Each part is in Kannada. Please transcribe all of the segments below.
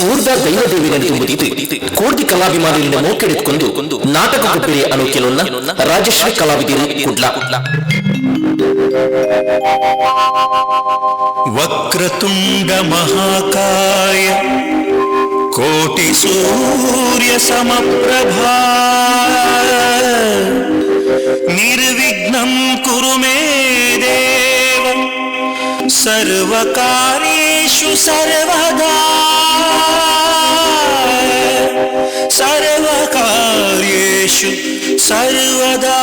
ಊರ್ದ ದೈವದೇವಿಯನ್ನು ಮುರಿದು ಕೋಟಿ ಕಲಾಭಿಮಾನಿಯಿಂದ ಮೋಕೆಡೆದುಕೊಂಡು ನಾಟಕ ಕೊಟ್ಟಿರಿ ಅನ್ನೋ ಕೆಲವನ್ನ ರಾಜಶ್ರೀ ಕಲಾವಿದರು ಕುಡ್ಲ ವಕ್ರತುಂಡ ಮಹಾಕಾಯ ಕೋಟಿ ಸೂರ್ಯ ಸಮಪ್ರಭಾ ನಿರ್ವಿಘ್ನಂ ಕುರು ಮೇ ದೇವ ಸರ್ವಕಾರ್ಯೇಷು ಸರ್ವದಾ ಸರ್ವಕಾರ್ಯೇಷು ಸರ್ವದಾ.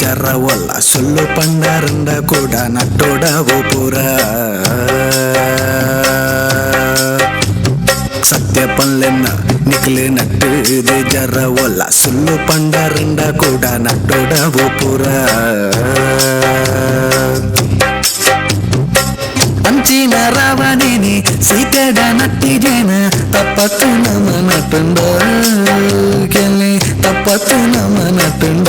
జరవల్ల సొల్లు పండరండ కూడా నట్టోడవు పురా సత్య పల్లెన్న నికిలినట్టు ఇది జరవల్ల సొల్లు పండరండ కూడా నట్టోడవు పురా పంచిన రావణిని సీతడ నట్టిజేన తప్పತ್ತು ನಮನಟುಂಡ ಕೆಲ್ಲಿ ತಪ್ಪತ್ತು ನಮನಟುಂಡ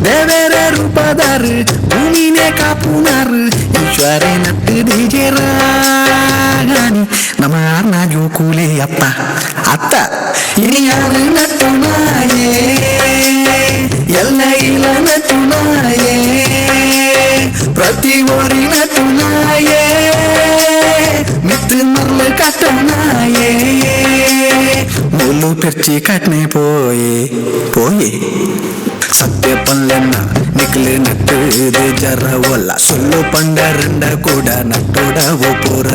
ದೇವರ ರೂಪದಾರು ಭೂಮಿನೇ ಕಾಪುನಾರು ಈಶ್ವರೇ ನಟ್ಟು ದಿಜೆರಾಗಾನಿ ನಮ್ಮ ಅರ್ನ ಜೋಕುಲೆ ಅಪ್ಪ ಅತ್ತ ಇನಿ ಯಾರು ನಟ್ಟು ನಾಯೇ ಎಲ್ಲ ಇಲ್ಲ ನಟ್ಟು ನಾಯೇ ಪ್ರತಿ ಓರಿ ನಟ್ಟು ನಾಯೇ ಮಿತ್ರ ಮರ್ಲ ಕಟ್ಟ ನಾಯೇ ಮುಲ್ಲು ಪಿರ್ಚಿ ಕಟ್ನೆ ಪೋಯೆ ಪೋಯೆ ಸತ್ಯ ಪಲ್ಲೆನ್ನ ನಿಕ್ಲೆ ನಟ್ಟು ಇದು ಜರವಲ್ಲ ಸುಳ್ಳು ಪಂಡರಂಡ ಕೂಡ ನಟ್ಟೋಡವು ಪುರ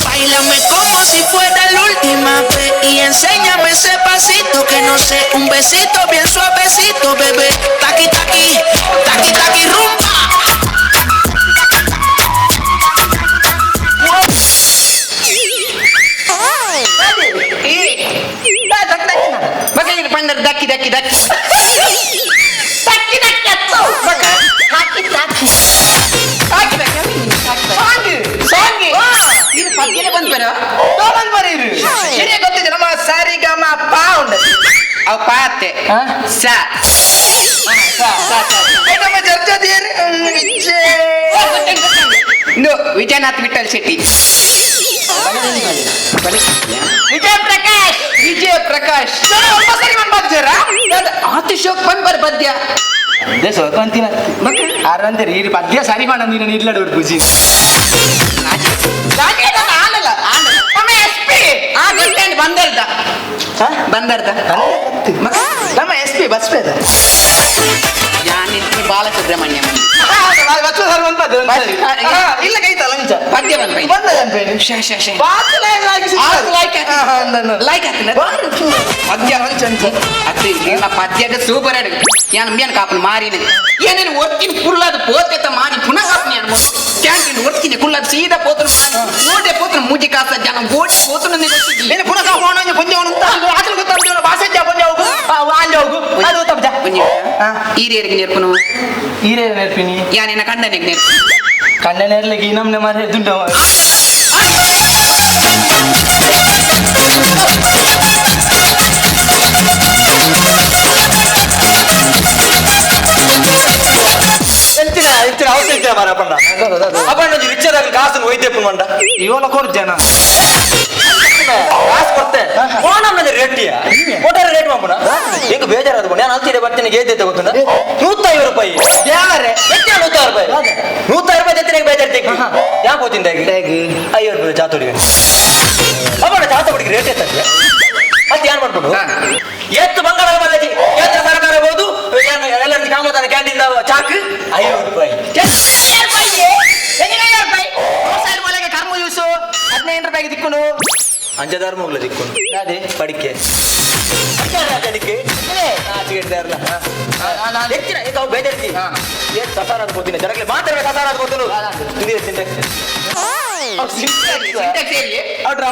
Baila Bésame como si fuera la última vez y enséñame ese pasito que no sé, un besito bien suavecito, bebé. Taqui taqui, taqui taqui rumba. Daki daki daki. Daki daki atau. Daki daki. Daki daki. Song. ಇದು ಪದ್ಯನೇ ಬಂದ್ ಬರ ಬಂದ್ ಬರೀರಿ ಸರಿಯ ಗೊತ್ತಿದೆ ನಮ್ಮ ಸಾರಿಗಮ ಪಾ ಉಂಡ ಅವ ಪಾತೆ ಸಾ ನಮ್ಮ ಚರ್ಚದೇನು ವಿಜಯನಾಥ್ ವಿಠಲ್ ಶೆಟ್ಟಿ ವಿಜಯ ಪ್ರಕಾಶ್ ಆತಿಶೋಕ್ ಬಂದ್ ಬರ್ ಪದ್ಯ ಅಂತಿನ ಆರಂದ್ರೆ ಈ ಪದ್ಯ ಸರಿ ಮಾಡ ನೀನು ಇಲ್ಲಡವ್ರು ಖುಷಿ ಬಂದರ್ದ ನಮ್ಮ ಎಸ್ ಪಿ ಬಸ್ ಪೇದ ಬಾಲಸುಬ್ರಹ್ಮಣ್ಯ ಇಲ್ಲ ಕೈತ ಲಂಚ ಪದ್ಯ ಪದ್ಯದ ಸೂಪರ್ ಏನ್ ಕಾಪನ್ ಮಾರಿನ ಏನೇನು ಒತ್ತಿನ ಕುಳ್ಳದ ಪೋತೆತ ಮಾರಿ ಪುನಃ ಕಾಪನಿ ಕ್ಯಾಂಟೀನ್ ಒತ್ತಿನ ಕುಳ್ಳದ ಸೀದಾ ಪೋತನ ಗೋಡೆ ಪೋತನ ಮೂಜಿ ಕಾಸ ಜನ ಗೋಡೆ ಪೋತನ ನೀನು ಪುನಃ ಕಾಪೋಣ ಪುಂಜವನು ಆಚಲು ಗೊತ್ತಾಗ ಭಾಷೆ ಪುಂಜ ಹೋಗು ಅಲ್ಲಿ ಹೋಗು ಅದು ತಪ್ಪ ಈರೇರಿಗೆ నేర్పును ಈರೇ నేర్పిನಿ ಯಾನೇನ ಕಣ್ಣನಿಗೆ నేర్పు ಕಣ್ಣನೇರ್ಲಿಕ್ಕೆ ಇನ್ನೊಮ್ಮೆ ಮಾರಿ ದುಡ್ಡು ಎಂತಿನ ಅವಶ್ಯಕ ಮಾರಪ್ಪಣ್ಣ ಅಪ್ಪಣ್ಣ ರಿಕ್ಷಾದಾಗ ಕಾಸು ಒಯ್ದೆಪ್ಪು ಮಂಡ ಇವನ ಕೊಡ್ತೇನ ಕಾಸು ಕೊಡ್ತೆ ಓಣಮ್ಮನ ರೇಟಿಯ ಒಟ್ಟಾರೆ ರೇಟ್ ಮಾಡ್ಬೋಣ ಈಗ ಬೇಜಾರಾದ ನಾನು ಅಂತೀರಿ ಬರ್ತೀನಿ ಏದೈತೆ ಗೊತ್ತುಂಟ 150 ರೂಪಾಯಿ ಯಾರೇ ಹೆಚ್ಚ 150 ರೂಪಾಯಿ 150 ರೂಪಾಯಿ ಎತ್ತಿನ ಬೇಜಾರು ತೆಗಿ ಯಾಕೆ ಹೋತಿಂದ 50 ರೂಪಾಯಿ ಚಾತುಡಿಗೆ ಅಪ್ಪಣ್ಣ ಚಾತುಡಿಗೆ ರೇಟ್ ಎತ್ತಂತೆ ಮತ್ತೆ ಏನ್ ಮಾಡ್ಬೋದು ಎತ್ತು ಬಂಗಾಳ ಬಂದೈತಿ ಕೇಂದ್ರ ಸರ್ಕಾರ ಬಹುದು ಎಲ್ಲ ಕಾಮದಾನ ಕ್ಯಾಂಟೀನ್ ಚಾಕ್ 50 ರೂಪಾಯಿ ಕರ್ಮ ಯೂಸು 15 ರೂಪಾಯಿಗೆ ದಿಕ್ಕೊಂಡು ಅಂಜದಾರ ಮುಗ್ಲ ದಿಕ್ಕೊಂಡು ಅದೇ ಪಡಿಕೆ ಬೇಜಾರ್ತಿ ಏನ್ ಸಸಾರ ಕೊಡ್ತೀನಿ ಜನಕ್ಕೆ ಮಾತಾಡ್ಬೇಕು ಸಸಾರ ಕೊಡ್ತನು ಅವ್ರ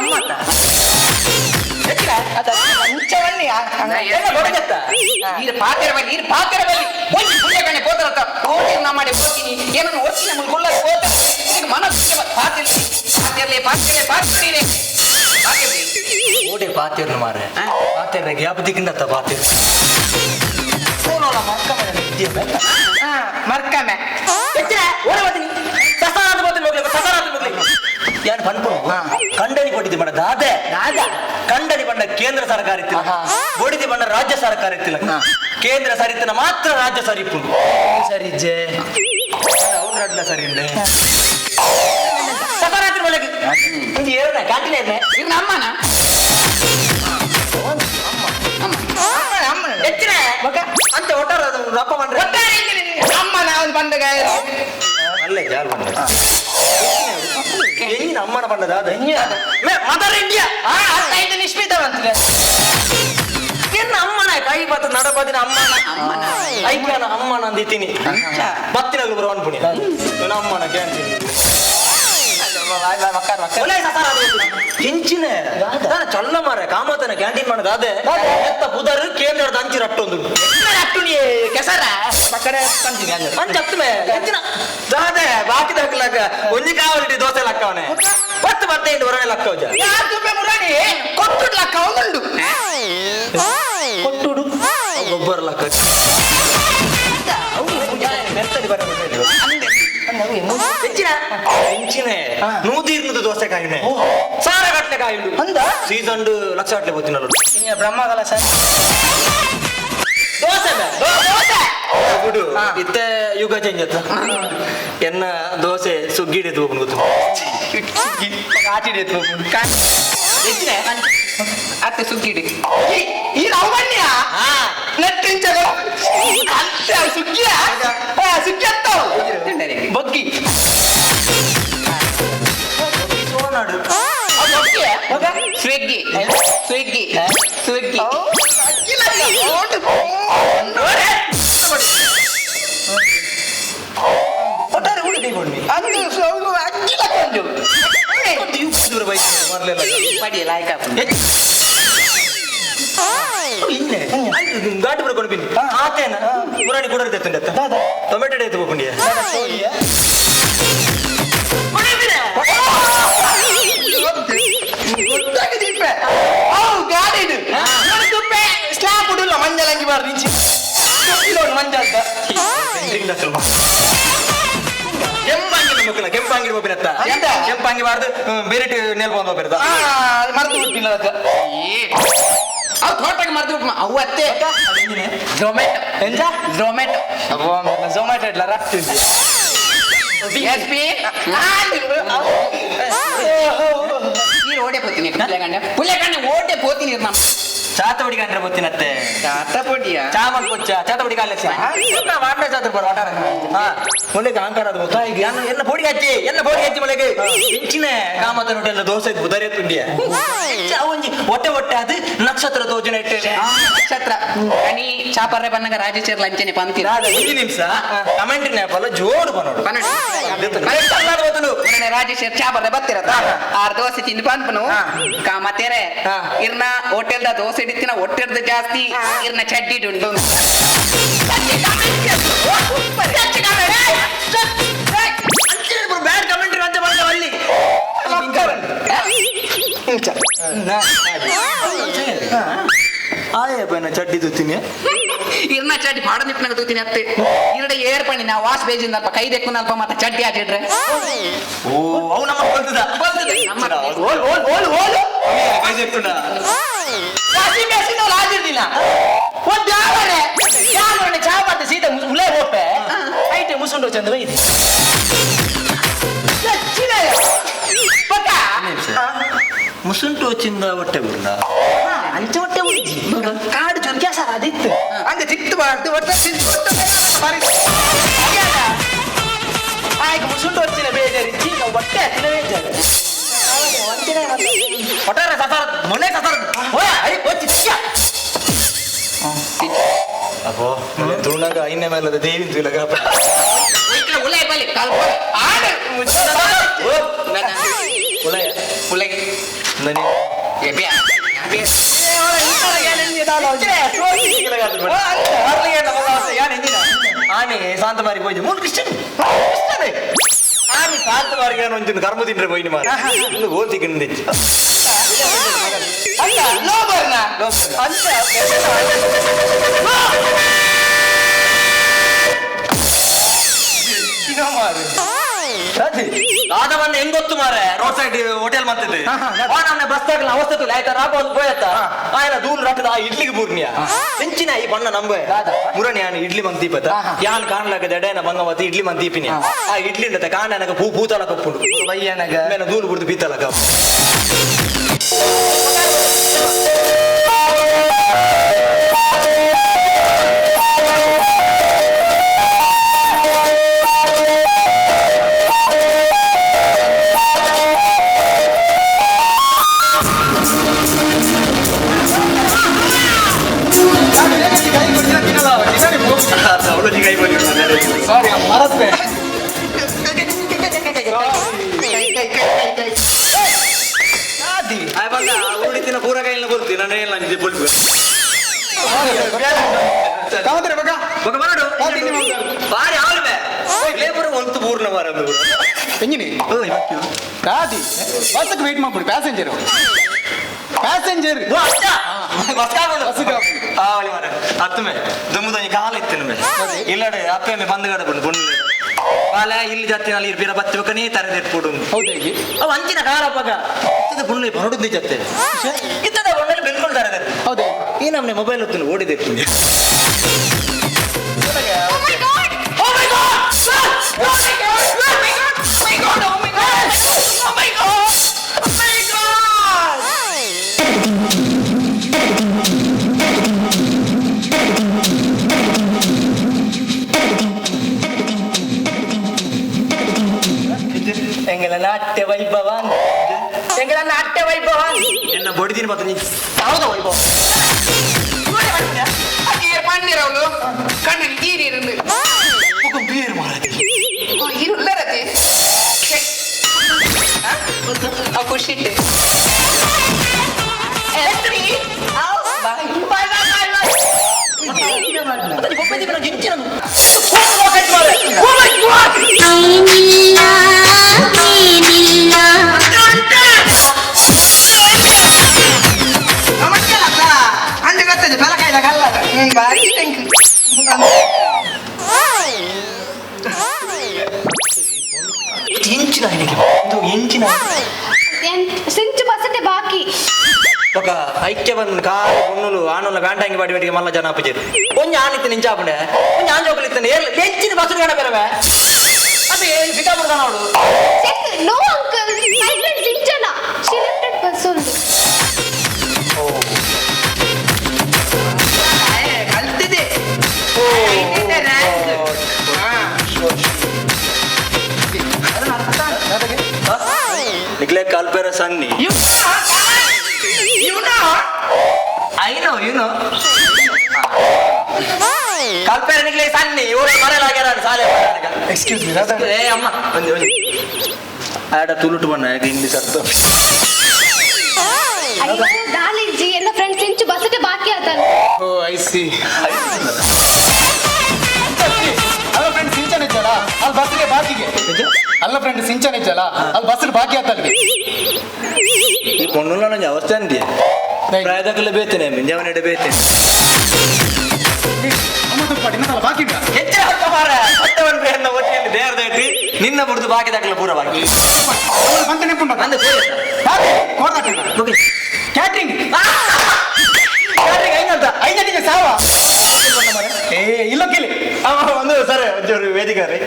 ಅಮ್ಮ ಮಾಡಿ ಹೋಗ್ತೀನಿ ಏನನ್ನು ಓದ್ತೀನಿ ಮನ ಓಡೆ ಪಾತಿರ್ನು ಮಾರೆ ಪಾತಿರ್ನ ಗ್ಯಾಪ್ ದಿಕ್ಕಿಂದತ್ತ ಪಾತಿರ್ ಮರ್ಕಮೆ ಯಾನ್ ಪನ್ಪು ಕಂಡನಿ ಕೊಟ್ಟಿದ್ದಿ ಬಣ್ಣ ದಾದೆ ಕಂಡನಿ ಬಣ್ಣ ಕೇಂದ್ರ ಸರ್ಕಾರ ಇತ್ತಿಲ್ಲ ಬೊಡಿದಿ ಬಣ್ಣ ರಾಜ್ಯ ಸರ್ಕಾರ ಇತ್ತಿಲ್ಲ ಕೇಂದ್ರ ಸರಿತನ ಮಾತ್ರ ರಾಜ್ಯ ಸರಿಪು ಸರಿಜೆ ಅವ್ರಡ್ಲ ಸರಿ ಸಕಾರಾತ್ರಿ ಒಳಗೆ ಇದು ಏನ ಕ್ಯಾಂಟೀನ್ ಏನ ಇದು ನಮ್ಮನ ಹೆಚ್ಚಿನ ಅಂತ ಒಟ್ಟಾರ ರಪ್ಪ ಮಾಡ್ರೆ ಅಮ್ಮನ ಅವನು ಬಂದಾಗ ಅಲ್ಲೇ ಯಾರು ಬಂದ ಹೆಣ್ಣಿನ ಅಮ್ಮನ ಬಣ್ಣದ ಮದರ್ ಇಂಡಿಯಾ ನಿಷ್ಮಿತ ಬಂತಿದೆ ಏನ ಅಮ್ಮನ ಕೈ ಬತ್ತ ನಡಬದಿನ ಅಮ್ಮನ ಐಕ್ಯನ ಅಮ್ಮನ ಅಂದಿತೀನಿ ಬತ್ತಿನಗಳು ಬರುವನ್ ಪುಣಿ ಅಮ್ಮನ ಕ್ಯಾಂಟೀನ್ ಹೆಂಚಿನ ಚೊಲ್ಲ ಮಾರ ಕಾಮತನ ಕ್ಯಾಂಟೀನ್ ಮಾಡದ ಅದೇ ಎತ್ತ ಬುಧರು ಕೇಂದ್ರದ ಅಂಚಿ ರಟ್ಟೊಂದು ಕೆಸರ ಅಂಚತ್ತಮೆ ಹೆಂಚಿನ ದಾದೆ ಬಾಕಿ ದಕ್ಕಲಾಗ ಒಂಜಿ ಕಾವಲಿಟಿ ದೋಸೆ ಲಕ್ಕವನೆ ಬತ್ತು ಬತ್ತೈದು ವರನೆ ಲಕ್ಕವಜ ಮುರಾಣಿ ಕೊಟ್ಟು ಲಕ್ಕ ಒಂದುಂಡು ಕೊಟ್ಟುಡು ಗೊಬ್ಬರ ಲಕ್ಕ ಮೆತ್ತಡಿ ಬರ ಹೆಂಚಿನ ನೂದೀರ್ನದ ದೋಸೆ ಕಾಯಿನೆ ಸಾರ ಗಟ್ಲೆ ಕಾಯಿಡು ಸೀಸನ್ ಲಕ್ಷ ಗಟ್ಲೆ ಗೊತ್ತಿನಲ್ಲ ಬ್ರಹ್ಮಗಲ ಸರ್ ದೋಸೆ ಬಿಡು ಇತ್ತೆ ಯುಗ ಚೇಂಜ್ ಆಯ್ತ ಎನ್ನ ದೋಸೆ ಸುಗ್ಗಿಡಿ ಹೋಗ್ನು ಗೊತ್ತು ಕಾಚಿಡಿ ಅತ್ತೆ ಸುಗ್ಗಿಡಿ ಈ ಅವಣ್ಯ ನೆಟ್ಟಿಂಚ ಸುಗ್ಗಿಯ ಸುಗ್ಗಿ ಅತ್ತವು ಬಗ್ಗಿ ಸೋನಾಡು ಸ್ವಿಗ್ಗಿ ಸ್ವಿಗ್ಗಿ ಸ್ವಿಗ್ಗಿ ಅಕ್ಕಿಲ ಒಟ್ಟಾರೆ ಉಳಿ ತಗೊಂಡ್ವಿ ಅಂದು ಸೌಲು ಅಕ್ಕಿಲ ಕೊಂಜು ದೂರ ಬೈಕ್ ಮರ್ಲೆಲ್ಲ ಪಡಿ ಲಾಯ್ಕ ಇನ್ನೆ ಗಾಡಿ ಬರ್ಕೊಂಡು ಬಿನ್ ಆತೇನ ಪುರಾಣಿ ಕೂಡ ಇರ್ತಂಡ ಟೊಮೆಟೊ ಡೇ ತಗೊಂಡಿಯ ಗಾಡಿ ಸ್ಲಾಬ್ ಉಡುಲ್ಲ ಮಂಜಲ್ ಅಂಗಿ ಬಾರ್ದು ಇಂಚಿ ಮಂಜಲ್ ಕೆಂಪಾಂಗಿ ಮಕ್ಕಳ ಕೆಂಪಾಂಗಿ ಒಬ್ಬಿರತ್ತ ಕೆಂಪಾಂಗಿ ಬಾರ್ದು ಬೇರೆ ನೆಲ್ಬಂದು ಒಬ್ಬಿರದ ಮರ್ತು ಬಿಟ್ಟಿಲ್ಲ ಅದಕ್ಕೆ ಅವ್ ತೋಟಕ್ಕೆ ಮರ್ದು ಅವು ಅತ್ತೆ ಝೊಮ್ಯಾಟೊ ಎಂತ ಝೊಮ್ಯಾಟೊ ಝೊಮ್ಯಾಟೊ ಇಡ್ಲ ರಾತ್ರಿ ಎಸ್ ಪಿ ನೀರು ಓಡೆ ಪೋತೀನಿ ಪುಳ್ಳೆಗಂಡ ಓಡೆ ಪೋತೀನಿ ನಮ್ಮ ಚಾತವಡಿ ಕಂಡ್ರೆ ಗೊತ್ತಿನತ್ತೆ ಚಾತಪೊಡಿಯ ಚಾಮಲ್ ಕೊಚ್ಚ ಚಾತವಡಿ ಕಾಲಕ್ಷ ವಾಟೆ ಚಾತ್ರ ಬರ ವಾಟಾರ ಮೊನ್ನೆ ಕಾಂಕಾರ ಅದು ಗೊತ್ತಾ ಈಗ ಎಲ್ಲ ಪೋಡಿ ಹಚ್ಚಿ ಮೊಳಗೆ ಇಂಚಿನ ಕಾಮದ ನೋಟೆಲ್ಲ ದೋಸೆ ಬುದರಿ ತುಂಡಿಯ ಒಂಜಿ ಹೊಟ್ಟೆ ಅದು ನಕ್ಷತ್ರ ತೋಜನ ಇಟ್ಟೆ ನಕ್ಷತ್ರ ಕಣಿ ಚಾಪರ್ರೆ ಬನ್ನಗ ರಾಜಚೇರ್ ಲಂಚನೆ ಪಂತಿ ಒಂದು ನಿಮಿಷ ಕಮೆಂಟ್ ನೇಪಲ್ಲ ಜೋಡು ಬನ್ನೋಡು ರಾಜೇಶ್ವರ್ ಚಾಪರ್ರೆ ಬತ್ತಿರತ್ತ 6 ದೋಸೆ ತಿಂದು ಪಂಪನು ಕಾಮತ್ತೇರೆ ಇರ್ನ ಹೋಟೆಲ್ದ ದೋಸೆ ಇಡಿತಿನ ಹೊಟ್ಟೆಡ್ದ ಜಾಸ್ತಿ ಇರ್ನ ಚಡ್ಡಿ ಉಂಟು ಬ್ಯಾಡ್ ಕಮೆಂಟ್ ಅಂತ ಬಂದ ಅಲ್ಲಿ ಆಯೇ ಬನ್ನ ಚಡ್ಡಿ ತುತ್ತೀನಿ ಇರ್ನ ಚಡ್ಡಿ ಪಾಡ ನಿಪ್ನಾಗ ತೂತೀನಿ ಅತ್ತೆ ಇರಡೆ ಏರ್ ಪಣಿ ನಾ ವಾಶ್ ಬೇಜಿಂದ ಅಲ್ಪ ಕೈ ದೆಕ್ಕು ಅಲ್ಪ ಮತ್ತೆ ಚಡ್ಡಿ ಹಾಕಿಡ್ರೆ ಓ ಅವು ನಮ್ಮ ಬಂದದ ಕೈ ದೆಕ್ಕುಂಡ ಆದಿರ್ದಿಲ್ಲ ಒಂದು ಯಾವರೆ ಚಾ ಮತ್ತೆ ಸೀದಾ ಮುಲೆ ಹೋಪೆ ಐಟೆ ಮುಸುಂಡು ಚಂದ ಬೈದಿ ಮುಸುಂಟು ಚಿಂದ ಹೊಟ್ಟೆ ಬಿಡ ಅಂಚೆ ಹೊಟ್ಟೆ ಉಳಿಜಿ ಕಾಡು ಚೊಂದ್ಯ ಸರ್ ಅದಿತ್ತು ಹಂಗೆ ಚಿತ್ತು ಬಾರ್ದು ಹೊಟ್ಟೆ ಆಯ್ತು ಮುಸುಂಡು వచ్చిన ಬೇಜಾರಿಚ್ಚಿ ನಾವು ಹೊಟ್ಟೆ ಹತ್ತಿನ ಬೇಜಾರು ಒಟ್ಟಾರೆ ಸಸಾರ ಮೊನ್ನೆ ಸಸಾರ ಅಪ್ಪೋ ತುಣಗ ಐನೆ ಮೇಲದ ದೇವಿ ತುಲಗ ಉಲೈ ಬಲಿ ಕಾಲ್ ಆಡ ಉಲಯ ಉಲೈ ನನಿ ಎಬೆ ಆನೆ ಶಾಂತ ಮಾರಿ ಹೋಯ್ತು ಮೂರು ಕ್ರಿಶ್ಚಿಯನ್ ಆನೆ ಶಾಂತ ಮಾರಿಗೆ ಒಂಚೂರು ಕರ್ಮ ತಿಂದ್ರೆ ಹೋಯ್ತು ಮಾರ ಓದಿಕೊಂಡು ಆದವನ್ನ ಹೆಂಗ್ ಗೊತ್ತು ಮಾರೆ ರೋಡ್ ಸೈಡ್ ಹೋಟೆಲ್ ಮಂತದ್ದು ನಮ್ನೆ ಬಸ್ ತಗಲ ಅವಸ್ಥೆ ತುಲ ಆಯ್ತಾ ರಾಪ ಒಂದು ಹೋಯತ್ತ ಆಯ್ನ ದೂರ ರಟ್ಟದ ಆ ಇಡ್ಲಿಗೆ ಬೂರ್ನಿಯ ಹೆಂಚಿನ ಈ ಬಣ್ಣ ನಂಬೆ ಮುರಣಿ ಆನೆ ಇಡ್ಲಿ ಮಂತ್ ದೀಪತ ಯಾನ್ ಕಾಣ್ಲಾಗ ದಡೇನ ಬಂಗವತಿ ಇಡ್ಲಿ ಮಂತ್ ದೀಪಿನಿ ಆ ಇಡ್ಲಿ ಇಂದ ಕಾಣನಗ ಭೂತಲ ಕಪ್ಪುಂಡು ಬಯ್ಯನಗ ಮೇನ ದೂರು ಬಿಡ್ದು ಬೀತಲ ಕಪ್ಪು ಉಳಿತಿನ ಪೂರ ಕೈಯಲ್ಲಿ ಬರ್ತೀನಿ ನಾನು ಎಲ್ಲ ಬೊಳ್ತು ಬಾರಿ ಆಲ್ಮೆ ಲೇಬರ್ ಒಂದು ಪೂರ್ಣ ಮಾರ ಎಂಜಿನಿ ಕಾದಿ ಬಸ್ಗೆ ವೇಟ್ ಮಾಡ್ಬಿಡಿ ಪ್ಯಾಸೆಂಜರ್ ಹತ್ತುಮೆ ದುಮ್ಮದ ಕಾಲ ಇತ್ತು ಇಲ್ಲಡೆ ಅಪ್ಪೆ ಬಂದ್ಗಡೆ ಬಂದು ಬುಂಡು ಕಾಲ ಇಲ್ಲಿ ಜತ್ತಿನಲ್ಲಿ ಇರ್ಬಿರ ಬತ್ತಬೇಕ ನೀ ತರದೆ ಇಟ್ಬಿಡು ಹೌದೇಗಿ ಅವು ಅಂಚಿನ ಕಾಲಪ್ಪಾಗ ಇದು ಬುಣ್ಣು ಹೊರಡುದು ಜತ್ತೆ ಇದ್ದದ ಬಣ್ಣಲ್ಲಿ ಬೆಳ್ಕೊಂಡು ತರದೆ ಹೌದೇ ಈ ನಮ್ಮನೆ ಮೊಬೈಲ್ ಹೊತ್ತು ಓಡಿದಿರ್ತೀನಿ ಎಂಗಳ ನಾಟ್ಯ ವೈಭವ ಎಂಗಳ ನಾಟ್ಯ ವೈಭವ ವೈಭವ ಎನ್ನ ಬಡಿದೀನಿ ಮತ್ತೆ ನೀ ಯಾವ್ದ ವೈಭವ பண்ணிரவளோ கண்ணன் ஈரி இருந்து ಮುಖಂ ಬೇರು ಮಾರತಿ இருளரது ಆ ಖುಷಿಟ್ಟೆ ಎತ್ರಿ ಬಾಯ್ ಬಾಯ್ ఒక ఐక్య కారు పొన్నులు ఆనుల గంటంగి పడి పెట్టి మళ్ళీ జనాపు చేరు కొంచెం ఆనిత్తి నించాపుండే కొంచెం ఆంజోకులు ఇస్తాను ఎంచిన బస్సులు కడ పెరవే అది pickup కానాడు No uncle, my friend Sinchana. She left at bus only. ಕಲ್ತಿದೆ ನಿಗ್ಲೆ ಕಲ್ಪೇರ ಸನ್ನಿ ಐನೋ ಕಲ್ಪೇರ ನಿಗ್ಲೆ ಸನ್ನಿ ಇವರು ಮರೆಯಲಾಗ್ಯಾರ ಸಾಲೆ ಎಕ್ಸ್ಕ್ಯೂಸ್ ಮೀ ಏ ಅಮ್ಮ ಬಂದಿ ಆಡ ತುಳುಟು ಬಣ್ಣ ಇಂಗ್ಲೀಷ್ ಅರ್ಥ ಅಯ್ಯೋ darling ji, ನನ್ನ ಫ್ರೆಂಡ್ ಸಿಂಚು ಬಸ್ಗೆ ಬಾಕಿ ಆತಲ್ಲ. ಓ ಐ ಸಿ ಅಲ್ಲ ಫ್ರೆಂಡ್ ಸಿಂಚನ್ ಇದ್ದಲ್ಲ ಅಲ್ಲಿ ಬಸ್ಗೆ ಬಾಕಿಗೆ ಅಲ್ಲ ಫ್ರೆಂಡ್ ಸಿಂಚನ್ ಇದ್ದಲ್ಲ ಅಲ್ಲಿ ಬಸ್ಗೆ ಬಾಕಿ ಆತಲ್ವಿ ಈ ಪೊಣ್ಣುಲ ನಂಗೆ ಅವಸ್ಥೆ ಅಂತೀಯ ಪ್ರಾಯದಕ್ಕಲ್ಲ ಬೇತೇನೆ ಮಿಂಜವನೆಡೆ ಬೇತೇನೆ ಬಾಕಿ ಹೆಚ್ಚಿನ ಹಕ್ಕ ಮಾರ ಹತ್ತವನ್ ಬೇರ್ನ ಒಟ್ಟಿಯಲ್ಲಿ ದೇಹದ ಇಟ್ಟು ನಿನ್ನ ಬುಡ್ದು ಬಾಕಿ ದಾಖಲೆ ಪೂರ ಬಾಕಿ ಬಂತ ನೆನಪುಂಟ ನಂದು ಕ್ಯಾಟ್ರಿಂಗ್ ಐನಂತ ಐದನಿಗೆ ಸಾವ ಏ ಇಲ್ಲ ಕೇಳಿ ಒಂದು ಸರ್ ಒಂಚೂರು ವೇದಿಕೆ ರೀ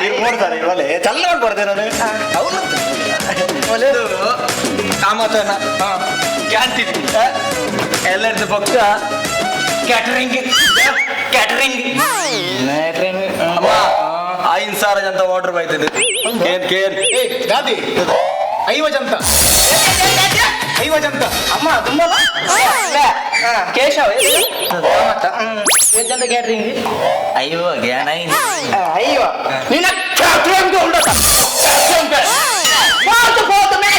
ಇವ್ರು ನೋಡ್ತಾರೆ ಒಲೆ ಚಲ್ಲ ಮಾಡ್ಕೊಡ್ತೇನೆ ನಾನು ಒಳ್ಳೆಯದು ಕಾಮತನ ಕ್ಯಾಂಟೀನ್ ಎಲ್ಲರದ್ದು ಪಕ್ಕ ಕ್ಯಾಟರಿಂಗ್ ಅಮ್ಮ 5,000 ಜನ ಆರ್ಡರ್ ಬೈತದೆ ಕೇರ್ ಗಾದಿ ಐವಜಂತ ಅಮ್ಮ ತುಂಬಾ ಕೇಶವ ಜನ ಕ್ಯಾಟರಿಂಗ್ ಅಯ್ಯೋ ಜ್ಞಾನ ಅಯ್ಯೋ ನಿನ್ನ ಕ್ಯಾಟ್ರಿಂಗ್ ಉಂಟಾ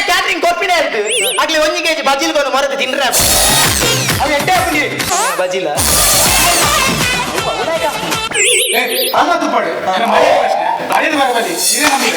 ಕ್ಯಾಟ್ರಿಂಗ್ ಕೊಪ್ಪಿನೇ ಇருக்கு ಆಗ್ಲಿ 1 kg ಬಜಿಲ್ ಒಂದು ಮರದ ತಿನ್ರೆ ಅವು ಎಡ್ಡೆ ಹಾಕಿ ಬಜಿಲ ಅಲ್ಲದು ಪಡೆ ಮನೆ ಪ್ರಶ್ನೆ ಅರಿದು ಬರಬಲ್ಲಿ ಇದೇ ನಮಗೆ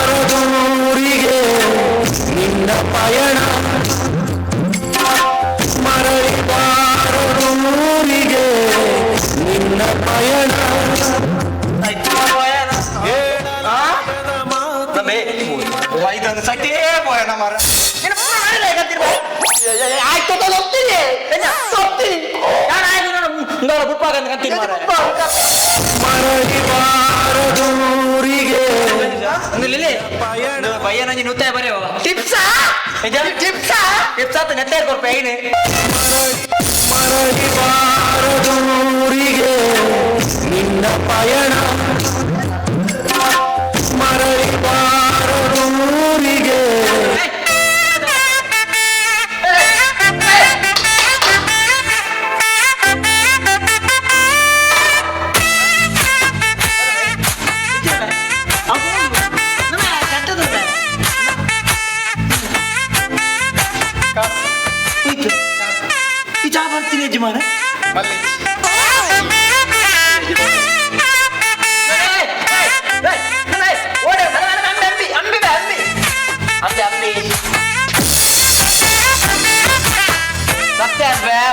ಮರಳಿಬಾರದೂರಿಗೆ ನಿನ್ನ ಪಯಣ ಮರಳಿಬಾರದೂರಿಗೆ ನಿನ್ನ ಪಯಣ ಐದೊಂದು ಸಟೇ ಪೋಯಣ ಮರ ಆಯ್ತು ಹೋಗ್ತೀನಿ ಬುಟ್ಪಾಗಂತ ಕಂತೀನಿ ಮಾರ ಮರಳಿಬಾರದೂರಿಗೆ ಪಯ್ಯನಂಜಿ ನುತ್ತಾಯ ಬರೆಯೋ ಟಿಪ್ಸಾ ಟಿಪ್ಸ್ ನೆತ್ತ ಕೊಡ್ಪ ಐನೆ ಮರಳಿಬಾರದೂರಿಗೆ ನಿನ್ನ ಪಯಣ ಮರಳಿ ಮಾರ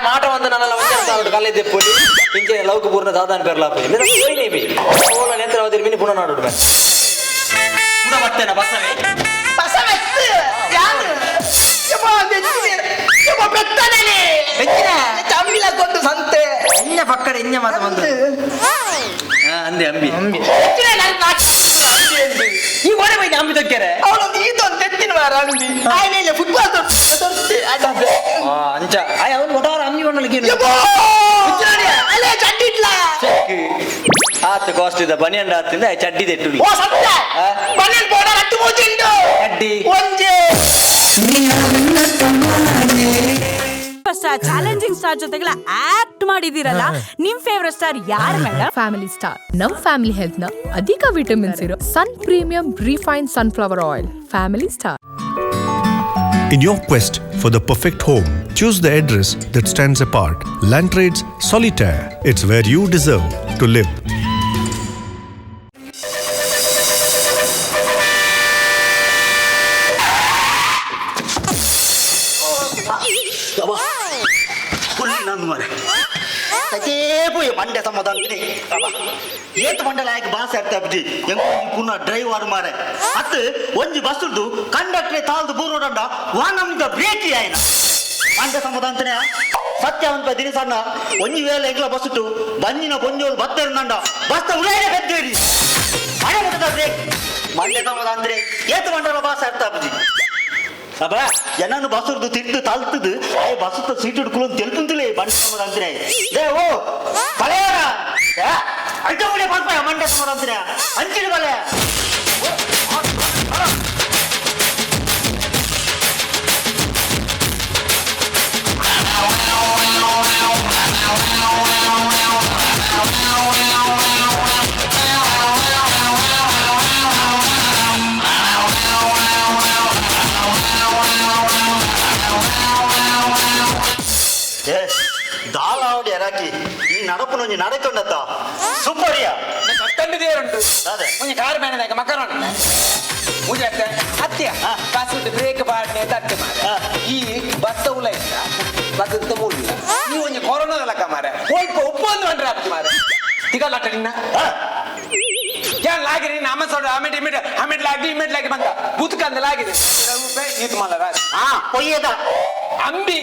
మాట ಒಂದು ನನ್ನೆಲ್ಲ ಒಂದೇ ಕಾಲೇಜ್ ಪೋಲಿ ಇಂಕೆ ಲೌಕ ಪೂರ್ಣ ಸಾಧಾರಣ ಪೇರ್ಲಾಪ ನೆಂತರ ಅವಧಿರ್ ಮಿನಿ ಪುನಃ ನಾಡು ಕೂಡ ಬರ್ತೇನೆ ಬಸವೇ ಸಂತೆ ಎಣ್ಣೆ ಪಕ್ಕಡೆ ಎಣ್ಣೆ ಮಾತ ಬಂದು ಅಂದೆ ಅಂಬಿ ಈ ಓಡೆ ಬೈದು ಅಂಬಿ ತೊಕ್ಕೆರೆ ಅವಳೊಂದು ಇದೊಂದು ಎತ್ತಿನ ಮಾರ ಅಂಬಿ ಆಯ್ಲೆ ಫುಟ್ಬಾಲ್ ಅಂಚ ಆಯ್ ಅವನು ಒಟ್ಟಾರ ಅಂಬಿ ಒಣ್ಣಲಿಗೆ ಅಲ್ಲೇ ಚಡ್ಡಿಟ್ಲ ಆತು ಕಾಸ್ಟ್ ಇದೆ ಬನಿಯಂಡ ಆತಿಂದ ಚಡ್ಡಿ ತೆಟ್ಟು ಓ ಸತ್ಯ ಬನ್ನಿ ಬೋಡ ರಟ್ಟು ಮೂತಿಂಡು ಚಡ್ಡಿ ಒಂಜೆ ಚಾಲೆಂಜಿಂಗ್ ಸ್ಟಾರ್ ಜೊತೆಗೆಲ್ಲ ಆಕ್ಟ್ ಮಾಡಿದಿರಲ್ಲ ನಿಮ್ ಫೇವರೇಟ್ ಸ್ಟಾರ್ ಯಾರು ಮೇಡಮ್? Family star. ನಮ್ ಫ್ಯಾಮಿಲಿ ಹೆಲ್ತ್ ನ ಅಧಿಕ ವಿಟಮಿನ್ಸ್ ಇರೋ Sun premium refined sunflower oil. Family star. In your quest for the perfect home, choose the address that stands apart. Landtrades Solitaire. It's where you deserve to live. Mandya ಸಮಾಧಾನ ಏತ್ ಮಂಡಲ ಆಯ್ಕೆ ಬಾಸ್ ಆಗ್ತಾಬ್ಜಿ ಪುನಃ ಡ್ರೈವರ್ ಮಾರೆ ಅತ್ತು ಒಂಜಿ ಬಸ್ಸುದು ಕಂಡಕ್ಟ್ರೆ ತಾಳ್ದು ಬೂರೋಡಂಡ ವಾನಮ್ದ ಬ್ರೇಕಿ ಆಯ್ನ ಮಂಡ್ಯ ಸಮಾಧಾನ ಸತ್ಯವಂತ ದಿನ ಸಣ್ಣ ಒಂಜಿ ವೇಳೆ ಎಂಗ್ಲ ಬಸ್ಸುಟ್ಟು ಬಂಜಿನ ಕೊಂಜೋಳು ಬತ್ತರಂಡ ಬಸ್ತ ಉಳಾಯ ಬೆದ್ದೇರಿ ಮನೆ ಮುಟ್ಟದ ಬ್ರೇಕ್ ಮಂಡ್ಯ ಸಮಾಧಾನ ಏತ್ ಮಂಡಲ ಬಾಸ್ ಆಗ್ತಾಬ್ಜಿ ಅಬ್ಬ ಜನನು ಬಸ್ಸುರ್ದು ತಿರ್ದು ತಲ್ತದು ಅಯ್ಯ ಬಸ್ಸುತ್ತ ಸೀಟ್ ಹಿಡ್ಕೊಳ್ಳೋದು ತೆಲ್ಪುಂತಲೇ ಬಂಡ ಸಮಾಧಾನ ದೇ ಓ ಕಳೆಯರ ಅಡ್ಡ ಮುಡಿ ಬರ್ಪ ಮಂಡ್ಯ ಸಮಾಧಾನ ಅಂಚಿನ ಬಲೆ ದಾಲಾವಡಿ ಎರಾಕಿ ಈ ನಡಪು ಒಂಜಿ ನಡಕೊಂಡತ್ತ ಸೂಪರಿಯಾ ಕಟ್ಟಂಡಿದೇರುಂಟು ಅದೇ ಒಂಜಿ ಕಾರ್ ಬ್ಯಾನದಾಗ ಮಕರೋಣ ಮುಜಾತೆ ಹತ್ಯ ಕಾಸುಟ್ಟು ಬ್ರೇಕ್ ಬಾಡ್ನೆ ತಟ್ಟೆ ಮಾರ ಈ ಬತ್ತ ಉಲ ಇತ್ತ ಬತ್ತ ಮೂಲಿಲ್ಲ ಈ ಒಂಜಿ ಕೊರೋನಾದ ಲಕ್ಕ ಮಾರ ಹೋಯ್ಕ ಒಪ್ಪೊಂದು ಬಂದ್ರೆ ಆಗ್ತಿ ಮಾರ ತಿಗಲ್ಲಟ್ಟ ನಿನ್ನ ಯಾನ್ ಲಾಗಿರಿ ನಿನ್ನ ಅಮ್ಮ ಸೋಡ ಆಮೇಲೆ ಲಾಗಿ ಬಂದ ಬೂತ್ಕಂದ ಲಾಗಿದೆ ಈತ್ ಮಾಲ ರಾಜ್ ಪೊಯ್ಯದ ಅಂಬಿ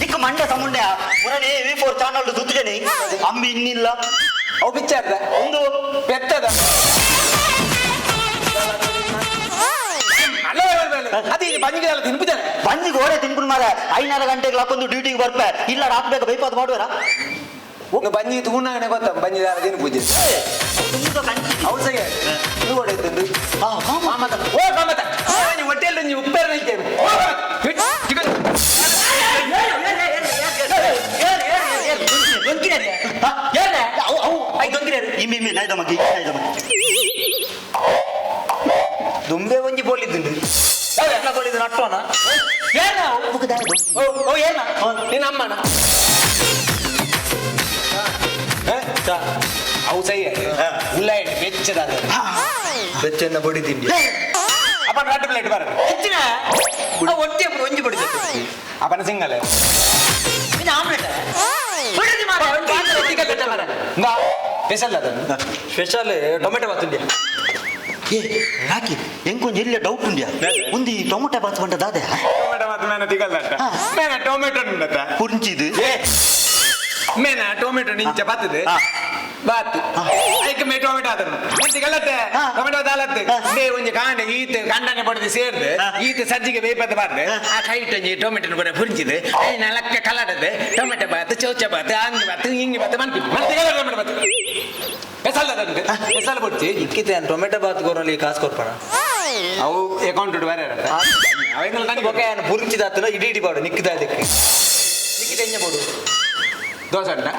ದಿಕ್ಕ ಮಂಡ್ಯ ಸಮುಂಡ್ಯ ಪುರನೇ V4 ಚಾನಲ್ ಸುತ್ತಿದ್ದೇನೆ ಅಂಬಿ ಇನ್ನಿಲ್ಲ ಅವು ಬಿಚ್ಚಾರ್ದ ಒಂದು ಬೆತ್ತದ ಅದೇ ಬಂಜಿಗೆಲ್ಲ ತಿನ್ಬಿದ್ದಾನೆ ಬಂಜಿಗೆ ಓಡೆ ತಿನ್ಬಿಡ್ ಮಾರ 5-6 ಗಂಟೆಗೆ ಹಾಕೊಂಡು ಡ್ಯೂಟಿಗೆ ಬರ್ಪೆ ಇಲ್ಲ ಹಾಕ್ಬೇಕು ಬೈಪಾತ್ ಮಾಡುವರ ಬಂಜಿ ತೂನಾಗನೆ ಗೊತ್ತ ಬಂಜಿದಾರ ದಿನ ಪೂಜೆ ಅವ್ರು ಸರಿ ನೀವು ಹೊಡೆಯುತ್ತಂದು ಓ ಕಾಮತ ಹೊಟ್ಟೆಯಲ್ಲಿ ನೀವು ಉಪ್ಪೇರ ನಿಲ್ತೇವೆ ದುಂಬೆ ಒಂಜಿ ಬೋಲಿದ್ದು ನಟ್ಟೋನ ನಿನ್ನ ಅಮ್ಮನ ಅವು ಸೈ ಉಳ್ಳಾಗಡ್ಡಿ ಬೆಚ್ಚದಾದ ಬೆಚ್ಚನ್ನ ಬಡಿ ತಿಂಡಿ ಅಪ್ಪ ನಾಟು ಪ್ಲೇಟ್ ಬರ ಹೆಚ್ಚಿನ ಒಟ್ಟಿ ಅప్పుడు ಒಂಜಿ ಬಡಿದ ಅಪ್ಪನ ಸಿಂಗಲ್ ಆಮ್ಲೆಟ್ ಸ್ಪೆಷಲ್ ಅದನ್ನು ಸ್ಪೆಷಲ್ ಟೊಮೆಟೊ ಬಾತ್ ಉಂಡ್ಯಾ ಯಾಕೆ ಎಂಕೊಂಜಿ ಎಲ್ಲ ಡೌಟ್ ಉಂಡ್ಯಾ ಒಂದು ಈ ಟೊಮೆಟೊ ಬಾತ್ ಬಂದ ದಾದೆ ಟೊಮೆಟೊ ಬಾತ್ ಮೇನ ತಿಗಲ್ಲಟ್ಟ ಮೇನ ಟೊಮೆಟೊ ಉಂಡತ್ತ ಪುಂಚಿದು ಮೇನ ಟೊಮೆಟೊ ನಿಂಚ ಬಾತದೆ ಬಾತ್ ಐಕ ಮೇ ಟೊಮೆಟೊ ಅದನ್ನು ತಿಗಲ್ಲತ್ತೆ ಟೊಮೆಟೊ ದಾಲತ್ತೆ ಬೇ ಒಂಜಿ ಕಾಂಡೆ ಈತ ಕಂಡನೆ ಪಡೆದು ಸೇರ್ದು ಈತ ಸಜ್ಜಿಗೆ ಬೇಪದ ಬಾರ್ದು ಆ ಕೈಟ್ ಒಂಜಿ ಟೊಮೆಟೊ ಕೂಡ ಪುಂಚಿದು ಐನ ಲಕ್ಕ ಕಲಾಡದೆ ಟೊಮೆಟೊ ಬಾತ್ ಚೌಚ ಬಾತ್ ಅಂಗಿ ಬಾತ್ ಹಿಂಗಿ ಬಾತ್ ಮನ್ಪಿ ತಿಗಲ್ಲ ಟೊಮೆಟೊ ಬಾತ್ ಸ್ಪೆಷಲ್ ಅದನ್ನು ಸ್ಪೆಷಲ್ ಕೊಡ್ತಿ ಇಕ್ಕಿತೆ ಟೊಮೆಟೊ ಬಾತ್ ಕೋರಲ್ಲಿ ಕಾಸು ಕೊಡ್ಪಾನ ಅವು ಅಕೌಂಟ್ ಬೇರೆ ಇರುತ್ತೆ ಅವೆಲ್ಲ ನನಗೆ ಬೊಕ್ಕ ಏನು ಪುರುಚಿದಾತನ ಇಡಿ ಬಾಡು ನಿಕ್ಕಿದ ಅದಕ್ಕೆ ನಿಕ್ಕಿದ ಹೆಂಗೆ ಬೋಡು ದೋಸೆ ಉಂಟಾ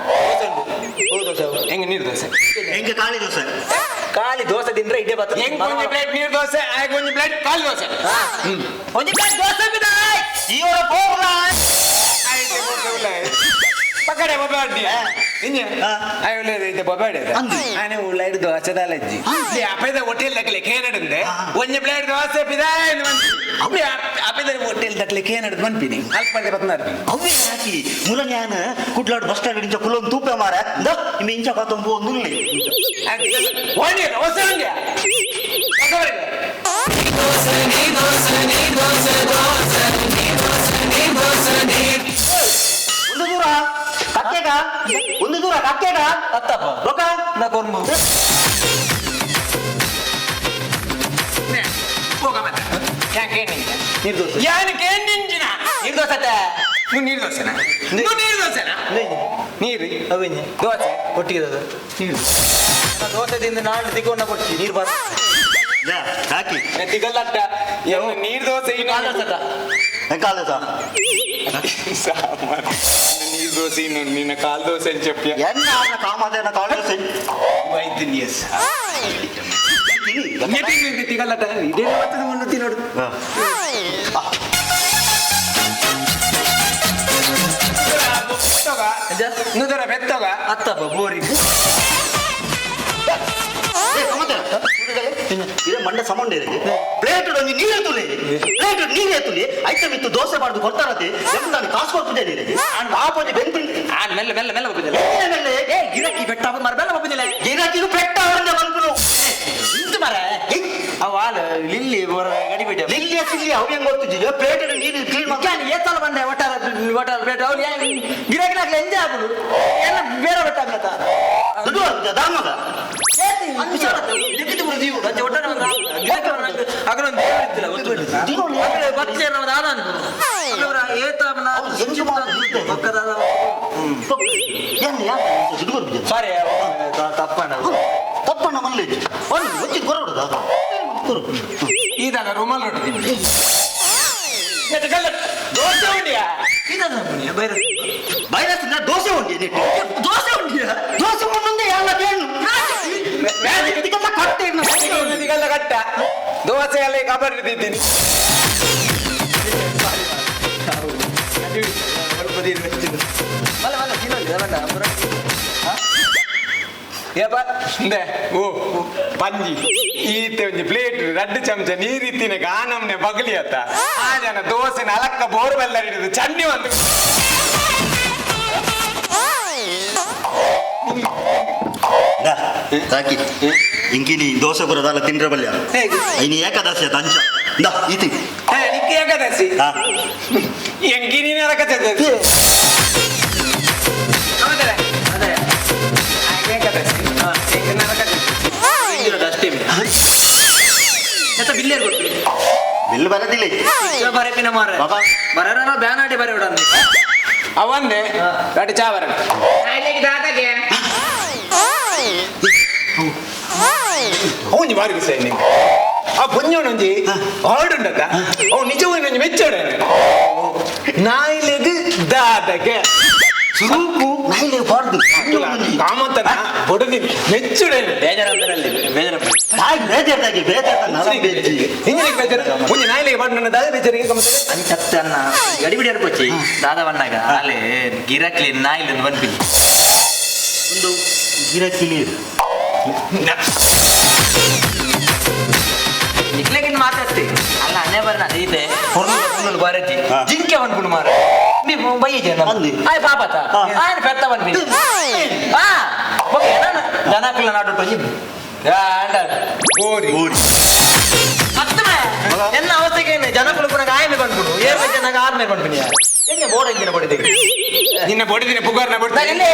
ದೋಸೆ ಹೆಂಗೆ ನೀರು ದೋಸೆ ಹೆಂಗೆ ಖಾಲಿ ದೋಸೆ ಖಾಲಿ ದೋಸೆ ತಿಂದ್ರೆ ಇಡ್ಡೆ ಬಾತ್ ಹೆಂಗೆ ಒಂದು ಪ್ಲೇಟ್ ನೀರು ದೋಸೆ ಹಾಗೆ ಒಂದು ಪ್ಲೇಟ್ ಕಾಲು ದೋಸೆ ಒಂದು ಪ್ಲೇಟ್ ದೋಸೆ ಬಿಡ ಇವರ ಹೋಗ್ಲ ಆಯ್ತು ಪಕ್ಕಡೆ ಬೊಬ್ಬಾಡ್ನಿ ಇಂಜೆ ಅಯ್ಯೋ ಇದು ಬೊಬ್ಬಾಡೆ ಆನೆ ಉಳ್ಳಾಡಿ ದೋಸೆ ದಾಲಜ್ಜಿ ಅಪ್ಪದ ಹೋಟೆಲ್ ದಕ್ಲೆ ಕೇನಡಂದೆ ಒಂಜೆ ಪ್ಲೇಟ್ ದೋಸೆ ಪಿದಾಯ್ ಅಪ್ಪದ ಹೋಟೆಲ್ ದಕ್ಲೆ ಕೇನಡದ್ ಮನ್ಪಿನಿ ಅಲ್ಪ ಪತ್ನಾರ್ಪಿ ಅವೇ ಹಾಕಿ ಮುರನ್ಯಾನ ಕುಡ್ಲಾಡ್ ಬಸ್ ಸ್ಟ್ಯಾಂಡ್ ಇಂಚ ಕುಲೊಂದು ತೂಪೆ ಮಾರ ನಿಮ್ಮೆ ಇಂಚ ಕತ್ತೊಂಬು ಒಂದು ಓಣಿ ದೋಸೆ ಉಂಡ್ಯಾ ಒಂದು ದೂರ ಕಕ್ಕೆಗ ಒಂದು ದೂರ ಕಕ್ಕೆಗ ಅತ್ತಪ್ಪ ಲೋಕ ನಾ ಕೊರ್ಮು ಹೋಗ ಮತ್ತೆ ಯಾಕೆ ನಿರ್ದೋಷ ಯಾನು ಕೇಂದಿನ ನಿರ್ದೋಷ ನೀವು ನೀರು ದೋಸೆನಾ ನೀವು ನೀರು ದೋಸೆನಾ ನೀರು ಅವೇನೆ ದೋಸೆ ಒಟ್ಟಿಗೆ ನೀರು ದೋಸೆ ತಿಂದು ನಾಳೆ ತಿಗೊಂಡ ಕೊಡ್ತಿ ನೀರು ಬರ ಹಾಕಿ ತಿಗಲ್ಲಟ್ಟ ನೀರು ದೋಸೆ ಕಾಲ ನೀರು ದೋಸೆ ನಿನ್ನ ಕಾಲು ದೋಸೆ ಅಂತ చెప్పి ಎನ್ನ ಕಾಮದೇನ ಕಾಲೇಜ್ ವೈದ್ಯಸ್ ತಿಗಲ್ಲಟ್ಟ ಇದೇ ಬರ್ತದೆ ಮುನ್ನೂತಿ ನೋಡು ನುದರ ಬೆತ್ತೋಗ ಅತ್ತಪ್ಪ ಬೋರಿ ಇದೇ ಮಂಡ ಸಮಂಡ ಪ್ಲೇಟ್ ಒಂದು ನೀರೇ ತುಳಿ ಪ್ಲೇಟ್ ನೀರೇ ತುಳಿ ಐಟಮ್ ಇತ್ತು ದೋಸೆ ಮಾಡುದು ಕೊಡ್ತಾರತ್ತೆ ನಾನು ಕಾಸು ಕೊಡ್ತಿದ್ದೆ ನೀರಿಗೆ ಆಪೋಜಿ ಬೆಂತಿಂಗ್ ಮೆಲ್ಲ ಮೆಲ್ಲ ಮೆಲ್ಲ ಹೋಗುದಿಲ್ಲ ಮೆಲ್ಲೆ ಗಿರಾಕಿ ಬೆಟ್ಟ ಮರ ಬೆಲ್ಲ ಹೋಗುದಿಲ್ಲ ಗಿರಾಕಿಗೂ ಪೆಟ್ಟ ಅವರಿಂದ ಬಂದ್ಬಿಡು ಇಂತ ಮರ ಅವ ಲಿಲ್ಲಿ ಗಡಿ ಬಿಟ್ಟೆ ಲಿಲ್ಲಿ ಸಿಲ್ಲಿ ಅವ್ ಹೆಂಗ್ ಗೊತ್ತಿದ್ದೀವಿ ಪ್ಲೇಟ್ ನೀರು ಕ್ಲೀನ್ ಮಾಡಿ ಏತಲ್ಲ ಬಂದೆ ಒಟ್ಟಾರ ಒಟ್ಟಾರ ಪ್ಲೇಟ್ ಅವ್ರು ಗಿರಾಕಿನಾಗ್ಲಿ ಎಂಜೆ ಆಗುದು ಎಲ್ಲ ಬೇರೆ ಬೆಟ್ಟ ಆಗ್ಲತ್ತ ಅದು ದಾಮಗ ಸಾರಿ ತಪ್ಪಣ್ಣ ತಪ್ಪಣ್ಣ ಮಲ್ಲಿ ಒಚ್ಚಿ ಕೊರಡುದ ಈದಾಗ ರುಮಾಲ್ ರೊಟ್ಟಿ ದೋಸೆ ಉಂಡಿಯಾ ಬೇರೆ ಬೈರಸ್ ದೋಸೆ ಉಂಡಿ ದೋಸೆ ಉಂಡಿಯ ದೋಸೆ ಮುಂದೆ ಎಲ್ಲ ಬೇನು ಇದಕ್ಕೆಲ್ಲ ಕಟ್ಟ ದೋಸೆ ಎಲ್ಲ ಕಬರ್ ಹಿಡಿದಿದ್ದೀನಿ ಪಂಜಿ ಈತೆ ಒಂಜಿ ಪ್ಲೇಟ್ ರಡ್ಡು ಚಮಚ ನೀರಿತ್ತಿನ ಗಾನಮ್ನೆ ಬಗಲಿ ಅತ್ತ ಆ ಜನ ದೋಸೆ ನಲಕ್ಕ ಬೋರ್ವೆಲ್ಲ ಹಿಡಿದು ಚಂಡಿ ಒಂದು ಸಾಕಿ ಇಂಕಿನಿ ದೋಸೆ ಬರೋದಲ್ಲ ತಿಂದ್ರೆ ಬಲ್ಯ ಐನಿ ಏಕಾದಶಿ ಆತ ಅಂಚ ಈತಿ ಏಕಾದಶಿ ಎಂಗಿನಿ ನರಕ ಚತುರ್ಥಿ ಬಿಲ್ ಬರದಿಲ್ಲ ಬರಪಿನ ಮಾರ ಬರ ಬ್ಯಾನಾಡಿ ಬರ ಬಿಡ ಅವಂದೆ ರಡಿ ಚಾವರ ಅವನಿ ಬಾರಿಗೆ ಸೈ ನಿಂಗೆ ಆ ಪುಂಜೋಣೊಂಜಿ ಹಾಡುಂಡತ ಅವ್ ನಿಜವಾಗಿ ಮೆಚ್ಚೋಡ ನಾಯಿಲೆಗ್ ದಾದಗೆ ಸುರುಕು ನಾಯಿಲೆ ಬಾರ್ದು ಕಾಮಂತನ ಬಡದಿ ಮೆಚ್ಚುಡೆ ಬೇಜಾರಲ್ಲಿ ಬೇಜಾರ ಬೇಜಾರ್ದಾಗಿ ಹಿಂಗೆ ಬೇಜಾರ ಮುಂಜೆ ನಾಯಿಲೆಗೆ ಬಾಡು ದಾದ ಬೇಜಾರಿಗೆ ಗಮನಿಸಿದೆ ಅಂಚತ್ತ ಅನ್ನ ಗಡಿಬಿಡಿ ಅರ್ಪಚ್ಚಿ ದಾದವಣ್ಣಾಗ ಅಲ್ಲೇ ಗಿರಾಕ್ಲಿ ನಾಯಿಲಿಂದ ಬಂದ್ಬಿಡಿ ಒಂದು ಗಿರಾಕಿ ನಿಕ್ಲೆಗಿಂದ ಮಾತಾಡ್ತಿ ಅಲ್ಲ ಅನ್ನೇ ಬರ್ನ ಅದೈತೆ ಹೊರಗಡೆ ಬಾರತಿ ಜಿಂಕೆ ಅನ್ಕೊಂಡು ಮಾರ ನೀವು ಬೈಯಜೆ ಆಯ್ ಪಾಪತ ಆಯ್ನ ಪೆತ್ತ ಬಂದ್ಬಿಡಿ ಹಾ ಓಕೆ ಜನಕ್ಕಲ್ಲ ನಾಟು ಗೋರಿ ಎಲ್ಲ ಅವಸ್ಥೆಗೆ ಜನಕ್ಕಳು ಕೂಡ ಆಯ್ಮೆ ಬಂದ್ಬಿಡು ಏರ್ ಜನಾಗ ಆರ್ಮೆ ಬಂದ್ಬಿಡಿ ಹೆಂಗೆ ಬೋರ್ಡ್ ಹೆಂಗಿನ ಬಡಿದೆ ನಿನ್ನ ಬಡಿದಿನ ಪುಗಾರ್ನ ಬಿಡ್ತೀನಿ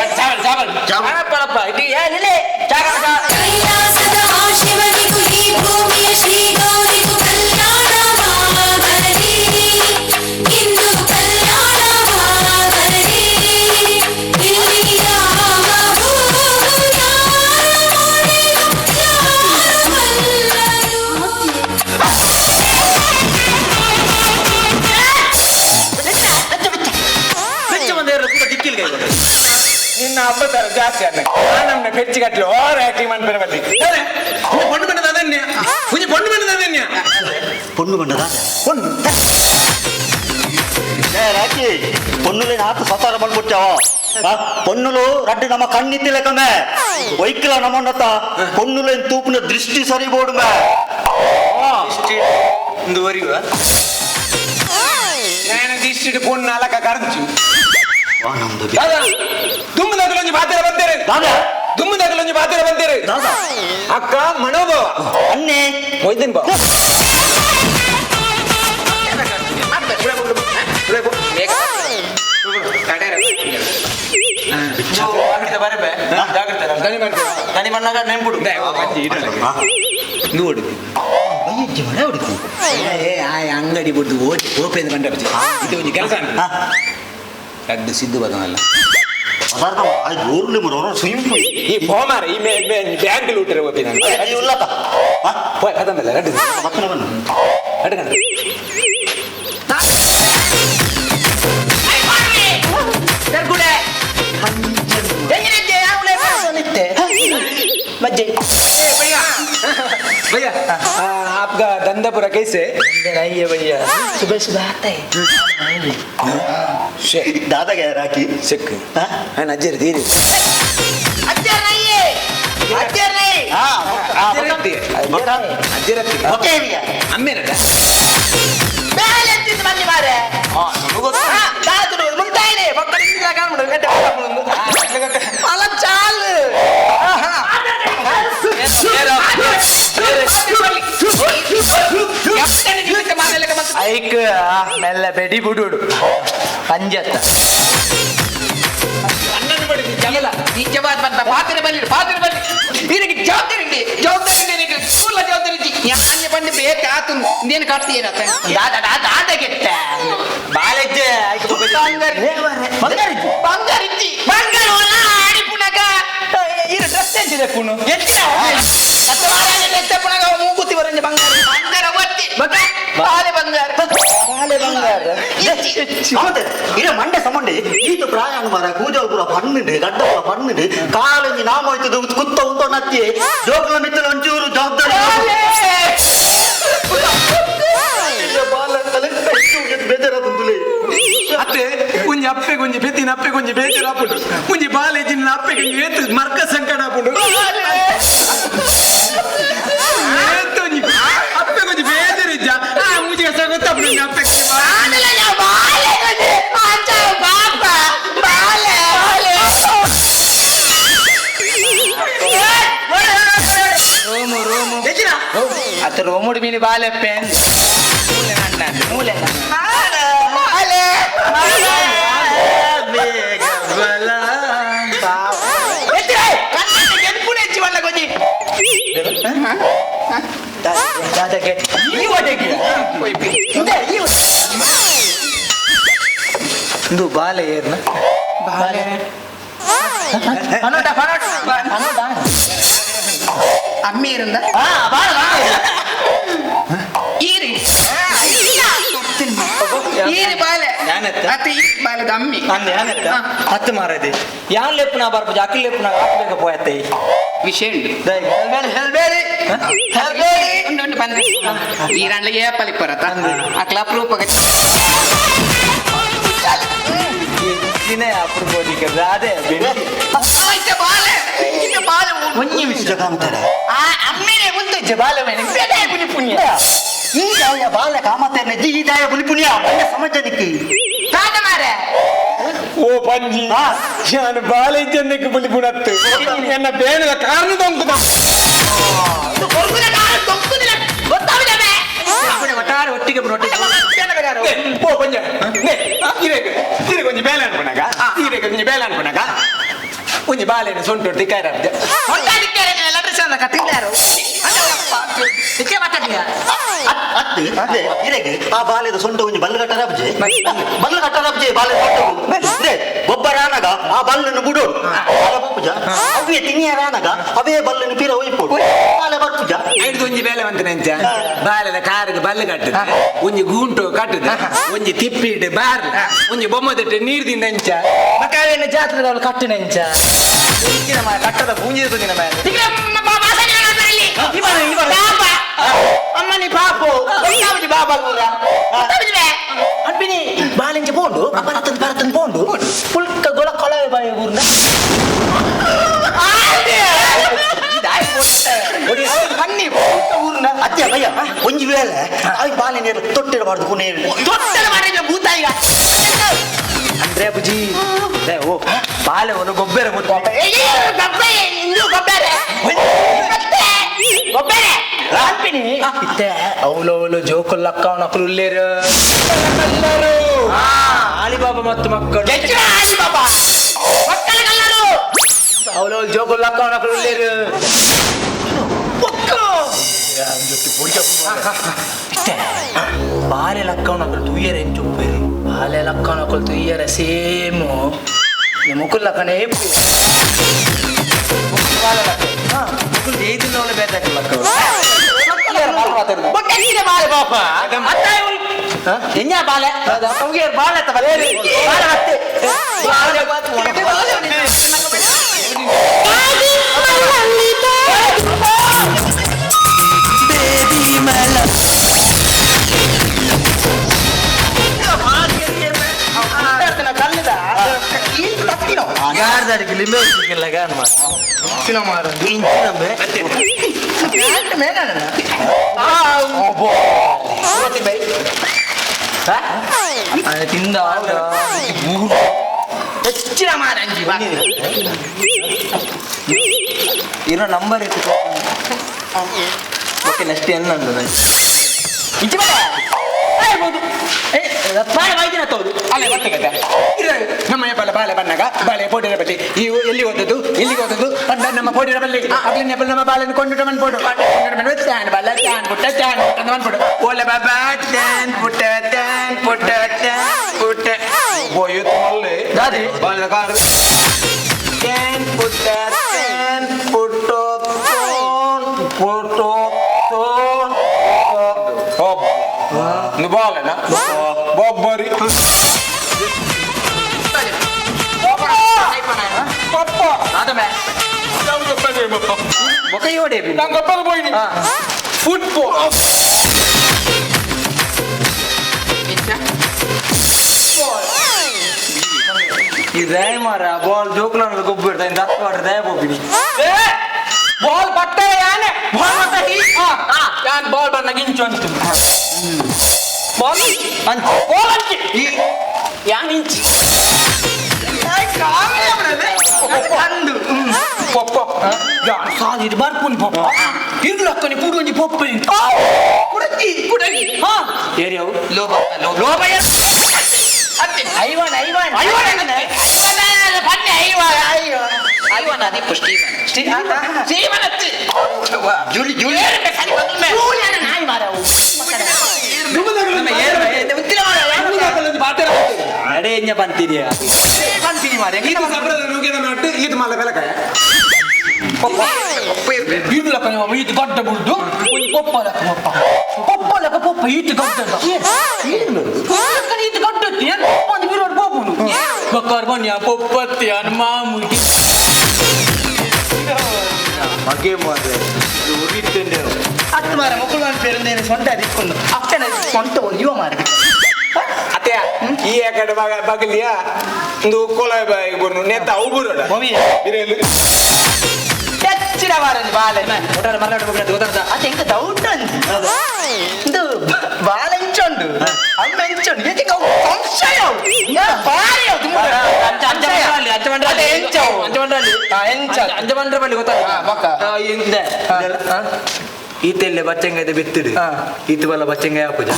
ಪಳಪ್ಪ ಇಲ್ಲಿ ನಿನ್ನ ಹಬ್ಬ ಜಾಸ್ತಿ ಅನ್ನ ನಮ್ಮನ್ನ ಬೆಚ್ಚಿ ಕಟ್ಲಿ ಓವರ್ ಆಕ್ಟಿಂಗ್ ಮಾಡ್ಬೇಡ ಬಲ್ಲಿ ಪೊಣ್ಣು ಬಣ್ಣದ ಅದನ್ಯ ಪೊಣ್ಣು ಬಣ್ಣದ ಅದನ್ಯ ಪೊಣ್ಣು ಬಣ್ಣದ ಪೊಣ್ಣು రాకి పొన్నులే నాతో సతార పనికొచ్చావా పొన్నులు రడ్డు నమ్మ కన్నెత్తి లెక్కమే వైకిల నమ్మన్నత పొన్నులే తూపున దృష్టి సరిపోడుమే నేను దిష్టి పొన్ను అలక ఖర్చు దుమ్ము దగ్గర బాధ్యత ಬಂದಿರಿ దుమ్ము దగ్గర బాధ్యత ಬಂದಿರಿ అక్క మనోభావ అన్నే మొయ్యిన్ బావ ನೆಂಪುಡು ನೋಡು ಅಂಗಡಿ ಬಿಟ್ಟು ಓಪನ್ ಕಂಡ ಇದು ಒಂದು ಕೆಲಸ ಅಡ್ಡು ಸಿದ್ದು ಬದನಲ್ಲ ಈ ಫೋಮಾರ ಈ ಬ್ಯಾಂಕ್ ಲೂಟರ ಓಪಿನ ಅದನ್ನಲ್ಲ ರಡ್ಡು ಅಡ್ಗಂಡ भैया आपका धंधा पूरा कैसे नहीं है भैया सुबह सुबह आता है दादा गया राखी सिख है नजर धीरे अज्जर नहीं है अज्जर नहीं ओके भैया अम्मे ना बैलेंस इस बंदी मारे दादू मुंताई ने पकड़ के लगा मुंडे कटे अला चाल ಐಕ್ ಮೆಲ್ಲ ಬೆಡಿ ಬಿಡುಡು ಅಂಜತ್ತ नीचे बात मत पात्र बल्ली ಇದಕ್ಕೆ ಜವಾಬ್ದಾರಿ ಇದೆ ನಿನಗೆ ಸ್ಕೂಲ್ ಜವಾಬ್ದಾರಿ ಇದೆ ನಾನು ಬಂದು ಬೇಕೆ ಆತು ನೀನು ಕಟ್ತಿ ಏನತ್ತ ದಾದ ಗೆಟ್ಟ ಬಾಲೆಜ್ಜೆ ಐಕ್ ಬಂಗಾರಿಜ್ಜಿ ಬಂಗಾರ ಒಳ ಆಡಿ ಪುನಗ ಇರ ಡ್ರೆಸ್ ಎಂತಿದೆ ಪುನು ಎತ್ತ ಕತ್ತವಾರನೆ ಡ್ರೆಸ್ ಪುನಗ ಮೂಗುತಿ ಬರಂಜ ಬಂಗಾರ ಒತ್ತಿ ಬಾಲೆ ಬಂಗಾರ ಇರ ಮಂಡೆ ಸಂಬಂಧಿ ಈತ ಪ್ರಾಯಾಣ ಮಾರ ಕೂಜಲ್ ಪುರ ಪನ್ನಿಡು ಗಡ್ಡ ಪುರ ಪನ್ನಿಡು ಕಾಲಂಜಿ ನಾಮ ಹೋಯ್ತದ ಕುತ್ತ ಉಂಟು ನತ್ತಿ ಜೋಕುಲ ಮಿತ್ತಲು ಒಂಚೂರು ಜವಾಬ್ದಾರಿ ಬೇಜಾರಾಗುಂದುಲೆ ಅತ್ತೆ ಕುಂಜಿ ಅಪ್ಪೆ ಕುಂಜಿ ಬೆತ್ತಿನ ಅಪ್ಪೆ ಕುಂಜಿ ಬೇಜಾರು ಹಾಪುಂಡು ಕುಂಜಿ ಬಾಲೇಜಿನ ಅಪ್ಪೆ ಕುಂಜಿ ಏತು ಮರ್ಕ ಸಂಕಟ ಹಾಪುಂಡು ಅಪ್ಪೆ ಕುಂಜಿ ಬೇಜಾರಿಜ್ಜ ಮುಜಿಗೆ ಸಗೊತ್ತಾಪುಂಡು ಅಪ್ಪೆ ಅತ್ತ ರೋಮುಡು ಮೀನಿ ಬಾಲೆ ಪೆನ್ ಮೂಲೆ ಇದು ಬಾಲೆ ಏರ್ನ ಬಾಲೆ അമ്മ ഇരുന്ന ഈരി ಈರಿ ಬಾಲೆ ಅತ್ತೆ ಈ ಬಾಲೆದ ಅಮ್ಮಿ ಹತ್ತು ಮಾರದೆ ಯಾನ್ ಲೆಪ್ಪು ನಾ ಬರ್ಬೋದು ಅಕ್ಕಿ ಲೆಪ್ಪು ನಾ ಹಾಕ್ಬೇಕ ಪೋಯತ್ತೆ ವಿಷಯ ಉಂಟು ಬಂದ್ರೆ ಈ ರಂಡ್ಲಿಗೆ ಏಪಲಿ ಬರತ್ತ ಅಕ್ಲ ಅಪರೂಪ ದಿನೇ ಅಪರೂಪ ಅದೇ ಬಾಲೆ ಬಾಲೆ ಒಂಜಿ ವಿಷಯ ಕಾಣ್ತಾರೆ ಅಮ್ಮೇನೆ ಮುಂದೆ ಬಾಲೆ ಮೇಲೆ ಪುಣ್ಯ ಪುಣ್ಯ ಈ ದಾಯ ಬಾಲ ಕಾಮತೇನೆ ಈ ದಾಯ ಬುಲಿ ಪುಣ್ಯ ಮಂಡೆ ಸಮಾಜನಿಕ್ಕೆ ಕಾದ ಮಾರೆ ಓ ಪಂಜಿ ನಾನು ಬಾಲೇಜನ್ನಕ್ಕೆ ಬುಲಿ ಪುಣತ್ತು ಎನ್ನ ಬೇಣದ ಕಾರಣ ದೊಂಕುದ ಒಟ್ಟಾರೆ ಒಟ್ಟಿಗೆ ಓ ಪಂಜ ಕೊಂಚ ಬೇಲೆ ಅನ್ಪಣಗ ಕೊಂಚ ಬೇಲೆ ಅನ್ಪಣಗ ಒಂಜಿ ಬಾಲೆನ ಸೊಂಟು ತಿಕ್ಕಾರ ಆ ಬಾಲ್ಯದ ಸೊಂಟ ಒಂಜಿ ಬಲ್ಗಟ್ಟರ ಅಬ್ಜೆ ಬಾಲ್ಯ ಗೊಬ್ಬರಾನಗ ಆ ಬಲ್ಲನ್ನು ಬಿಡೋಡು ಪೂಜ ಅವೇ ತಿನ್ನಿಯರಾನಗ ಅವೇ ಬಲ್ಲನ್ನು ಪೀರ ಒಯ್ಪೋಡು ಬಾಲೆ ಬರ್ಪೂಜ ಐದು ಒಂಜಿ ಬೇಲೆ ಅಂತಾನೆ ಅಂಚ ಬಾಲೆದ ಕಾರಿಗೆ ಬಲ್ಲು ಕಟ್ಟದ ಒಂಜಿ ಗೂಂಟು ಕಟ್ಟದ ಒಂಜಿ ತಿಪ್ಪಿಟ್ಟು ಬಾರ್ ಒಂಜಿ ಬೊಮ್ಮದಟ್ಟು ನೀರ್ದಿಂದ ಅಂಚ ಮಕಾವೇನ ಜಾತ್ರೆದವಳು ಕಟ್ಟಿನ ಇಂಚ ಕಟ್ಟದ ಪೂಂಜಿದ ತುಂಗಿನ ಮೇಲೆ ಅಮ್ಮನಿ ಪಾಪು ಬಾಬಾ ಅನ್ಪಿನಿ ಬಾಲಿಂಚ ಬೋನ್ ಪೋಂಡು ಭಾರತನ್ ಪೋಂಡು ಪುಲ್ಕ ಗೊಳ ಕೊಳವೆ ಬಾಯಿ ಊರ್ನ ಊರ್ನ ಅತ್ಯ ಭಯ ಒಂಜಿ ವೇಳೆ ಅవి ಬಾಲೆ ನೀರು ತೊಟ್ಟಿರಬಾರ್ದು ಕೊನೆ ಭೂತ ಈಗ ಅಂದ್ರೆ ಬುಜಿ ಓ ಬಾಲೆ ಒಂದು ಗೊಬ್ಬರ ಇತ್ತೆ ಅವಳು ಜೋಕುಲ್ಲಕ್ಕ ಅವನಕ್ಕಳು ಉಳ್ಳೇರು ಆಲಿಬಾಬಾ ಮತ್ತು ಮಕ್ಕಳು ಅವಳು ಜೋಕುಲ್ಲಕ್ಕ ಅವನಕ್ಕಳು ಉಳ್ಳೇರು ಬಾಲೆ ಲಕ್ಕವನಕ್ಕಳು ತುಯ್ಯರೆ ಚುಪ್ಪೇರು ಬಾಲೆ ಲಕ್ಕವನಕ್ಕಳು ತುಯ್ಯರೆ ಸೇಮು ಮುಕ್ಕುಲ್ ಲಕ್ಕನೇ ಮುಕ್ಕುಲ್ ಜೈದಿಲ್ಲ ಬೇತಾಕ ಲಕ್ಕವು ಎಂಜ ಬಾಲೆ ಬಾಳೆ ಯಾರ್ದಾರಿಗೆ ಲಿಂಬೆ ಸಿಕ್ಕಿಲ್ಲ ಗಾನ್ ಮಾರ ತಿಂದ ಹೆಚ್ಚಿನ ಮಾರಂಜಿ ಇರೋ ನಂಬರ್ ಇತ್ತು ಓಕೆ ನೆಕ್ಸ್ಟ್ ಏನಂದು ನಮ್ಮ ಬಾಳೆ ಬಣ್ಣಗ ಬಾಳೆ ಪೋಟಿರ ಬಲ್ಲಿ ಇವು ಎಲ್ಲಿ ಓದದ್ದು ಇಲ್ಲಿಗೆ ಓದದ್ದು ನಮ್ಮ ಪೋಟಿರ ಬಲ್ಲಿ ಅಗ್ಲಿನ ನಮ್ಮ ಬಾಳೆನ ಕೊಂಡು ಮನ್ಪೋಡು ಚಾನ್ ಬಲ್ಲ ಚಾನ್ ಪುಟ್ಟ ಮನ್ಪೋಡು ಓಲೆ ಬಾಬಾ ಚಾನ್ ಪುಟ್ಟ ಬೋಯುತ್ ಮಲ್ಲೆ ದಾದಿ ಬಾಳೆ ಕಾರು ಚಾನ್ ಪುಟ್ಟ ಬಾಳೆನ ಬೊಬ್ಬರಿ ಫುಟ್ಬಾಲ್ ಇದೇ ಮಾರ ಬಾಲ್ ಜೋಕ್ಲ ಗೊಬ್ಬರ ದತ್ತ ಬೋಬಿನಿ ಬಾಲ್ ಬಟ್ಟೆ ಯಾನೆ ಬಾಲ್ ಬಣ್ಣ ಗಿಂಚು ಅಂತ ಬಾಲ್ ಅಂಚಿ ಯಾನ್ ಇಂಚಿ ಸಾಜಿದ್ ಬರ್ಪುನಿ ಪಪ್ಪ ಇರ್ಲಕ್ಕನಿ ಪುಡುಂಜಿ ಪಪ್ಪ ಕುಡಗಿ ಏರಿಯಾವು ಲೋಬ ಐವನ್ ಅದೇ ಪುಷ್ಟಿ ನಡೆ ಎಂಜ ಬಂತಿದೆಯ ಬಂತೀನಿ ಮಾರೆ ಇದು ಮಲ್ಲ ಬೆಲಕಾಯ ಇದು ಗಡ್ಡ ಬಿಡುದು ಪಪ್ಪ ಈಟ್ ಗಡ್ಡ ಇದು ಗಡ್ಡ ಒಂದು ಬಿರೋಡ್ ಪೋಪುನು ಬಕ್ಕಾರ್ ಬನ್ನಿ ಪಪ್ಪತ್ತಿ ಅನ್ ಮಾಮೂಲಿ ಮಗೆ ಮಾರೆ ಉರಿತಂಡೆ ಅತ್ತು ಮಾರ ಮಕ್ಕಳು ಅಂತ ಸೊಂಟ ಇಟ್ಕೊಂಡು ಅಪ್ಪನ ಸೊಂಟ ಇವ ಮಾರೆ ಅತ್ತೆ ಈ ಕಡೆ ಬಗಲಿಯ ಒಂದು ಕೊಳ ಬರ್ನು ನೆತ್ತ ಅವು ಬರೋಡ ಬಿರೇಲು ಹೆಚ್ಚಿನ ಮಾರಂಜಿ ಬಾಳೆ ಒಟ್ಟಾರೆ ಮಲ್ಲಾಡ ಗೊತ್ತಾಗ್ತದ ಅತ್ತೆ ಎಂತ ಡೌಟ್ ಇದು ಬಾಳ ಎಂಚುಂಡು ಅಮ್ಮ ಎಂಚುಂಡು ಏಕೆ ಸಂಶಯ ಅಂಜಮಂಡ್ರ ಬಲ್ಲಿ ಗೊತ್ತಾಗ ಈತೆಲ್ಲೆ ಬಚ್ಚಂಗ ಬಿತ್ತಿಡು ಈತ ಬಲ್ಲ ಬಚ್ಚಂಗ ಹಾಕುಜ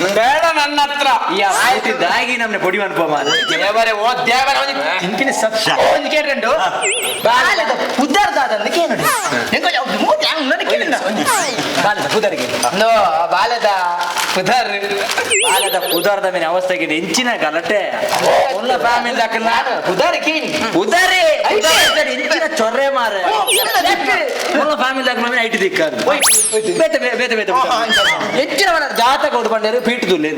ಬೇಡ ನನ್ನ ಹತ್ರ ದಾಗಿ ನಮ್ನೆ ಪೊಡಿ ಮನ್ಪ ದೇವರೇ ಓ ದೇವರ ತಿಂಕಿನ ಒಂದು ಕೇಳ್ಕೊಂಡು ಬಾಲದ ಉದ್ದಾರದಾದಂದು ಕೇಳಿ ಬಾಲದ ಕುದರಿಗೆ ಬಾಲದ ಕುದರ್ ಬಾಲದ ಕುದರದ ಮೇಲೆ ಅವಸ್ಥೆಗೆ ಹೆಂಚಿನ ಗಲಾಟೆ ಒಳ್ಳ ಫ್ಯಾಮಿಲಿ ಹಾಕಲ್ಲ ಕುದಾರಿ ಕೇಳಿ ಉದಾರಿ ಹೆಂಚಿನ ಚೊರ್ರೆ ಮಾರ ಒಳ್ಳ ಫ್ಯಾಮಿಲಿ ಹಾಕಲ್ಲ ಐಟಿ ದಿಕ್ಕಾದು ಬೇತೆ ಬೇತೆ ಬೇತೆ ಹೆಚ್ಚಿನ ಜಾತಕ ಹೊಡ್ಕೊಂಡರು ಪೀಠ ತುಲೆ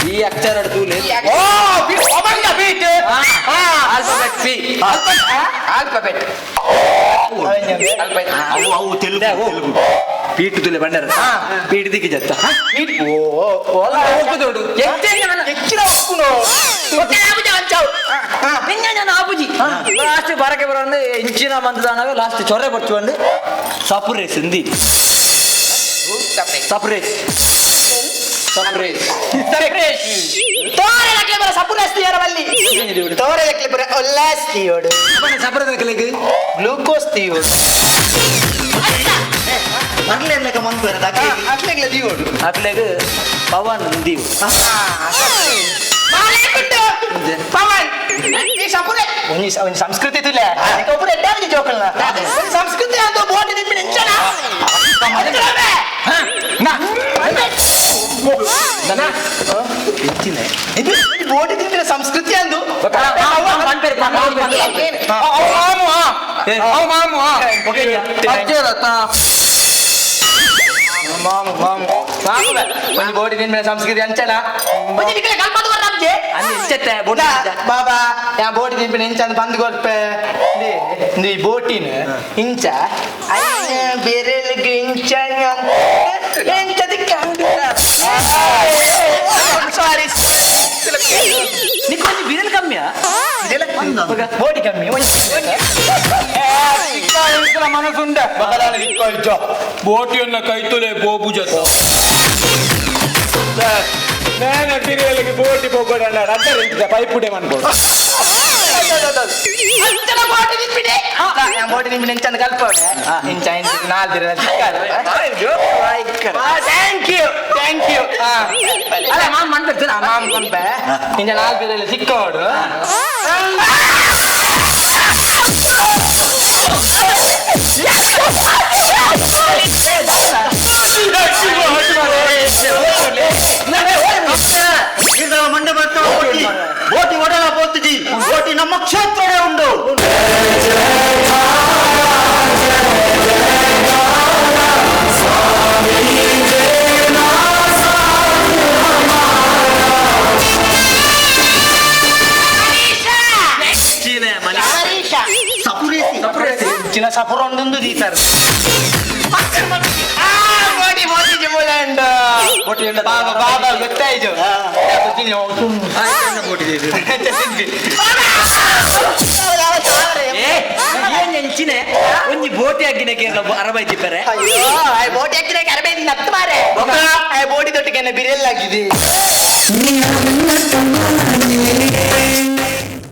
ಈ ಅಕ್ಷರ ತುಲೆ ಆಲ್ಫಬೆಟ್ ಅವು ತೆಲುಗು ಪೀಟು ತುಲೆ ಬಂಡಾರ ಪೀಟು ದಿಕ್ಕಿ ಜತ್ತ ಲಾಸ್ಟ್ ಬರಕ್ಕೆ ಬರೋದು ಇಂಚಿನ ಮಂದದಾನವೇ ಲಾಸ್ಟ್ ಚೊರೆ ಬರ್ಚುವಂದು ಸಪುರೇಸ್ ಹಿಂದಿ ಸಪುರೇಸ್ ಗ್ಲೂಕೋಸ್ ತೀಯೋಡು ಬರ್ಲೇಕ ಮಂತ್ರದ ಅಕ್ಲೆಗ್ಲ ತೀಯೋಡು ಅಕ್ಲೆಗ್ ಪವನ್ ದೀವ್ ಪವನ್ ಈ ಸಪುರೆ ಸಂಸ್ಕೃತಿ ತಿಲ್ಲ ಸಂಸ್ಕೃತಿ ಅಂತ ಬೋಟ್ ನಿಂಪಿನ ಎಂಚನ ಬೋಟ್ ನಿಂಪಿನ ಸಂಸ್ಕೃತಿ ಅಂದು ಬೋಡಿ ನಿನ್ನ ಸಂಸ್ಕೃತಿ ಅಂಚನ ಬಾಬಾ ಯಾ ಬೋಟಿ ತಿಂಪಿನ ಇಂಚ ಬಂದು ಕೊಡ್ಪೆ ಈ ಬೋಟಿನ ಇಂಚ ಬೇರೆಲ್ಲಿಗೆ ಇಂಚ ಎಂಚದಿ ಸಾರಿ ನಿಕ್ಕೊಂದು ಬಿರಲ್ ಕಮ್ಮಿಯಾ ಬೋಟಿ ಕಮ್ಮಿ ಮನಸ್ಸುಂಡ ಬೋಟಿಯನ್ನ ಕೈತೊಲೆ ಬೋಬುಜ ನಾನು ಬಿರಿಯಲ್ಲಿಗೆ ಬೋಟಿ ಹೋಗೋಣ ರಡ್ಡ ಪೈಪುಡೆ ಮಾಡ್ಬೋದು ಬೋಟಿ ನಿಂಪಿನ ಇಂಚನ ಕಲ್ಪ ಇಂಚ ಇಂಚ ನಾಲ್ಕು ಥ್ಯಾಂಕ್ ಯು ಅಲ್ಲ ಮಾಮ್ ಮಾಡ್ಬೇಕು ಮಾಮ್ ಕೊಂಪೆ ಇಂಚ ನಾಲ್ಕು ಸಿಕ್ಕೋಡು ಮಂಡೆ ಬರ್ತಾವ ಬೋಟಿ ಒಡಲ పోతుంది ಬೋಟಿ ನಮ್ಮ ಕ್ಷೇತ್ರವೇ ಉಂಡು ಚಿನ್ನ ಸಪುರ ಒಂದೊಂದು ದೀತಾರೆ ಬಾಬಾ ಗೊತ್ತಾಯ್ತು ಎಂಚಿನೆ ಒಂಜಿ ಬೋಟಿ ಆಗಿನಕ್ಕೆ ಅರಬೈತಿಪ್ಪರೆ ಬೋಟಿ ಹಾಕಿದಾಗ ಅರಬೈದು ನತ್ತು ಮಾರೆ ಬೋಟಿ ತೊಟ್ಟಿಗೆ ಬಿರಿಯಲ್ ಆಗಿದೆ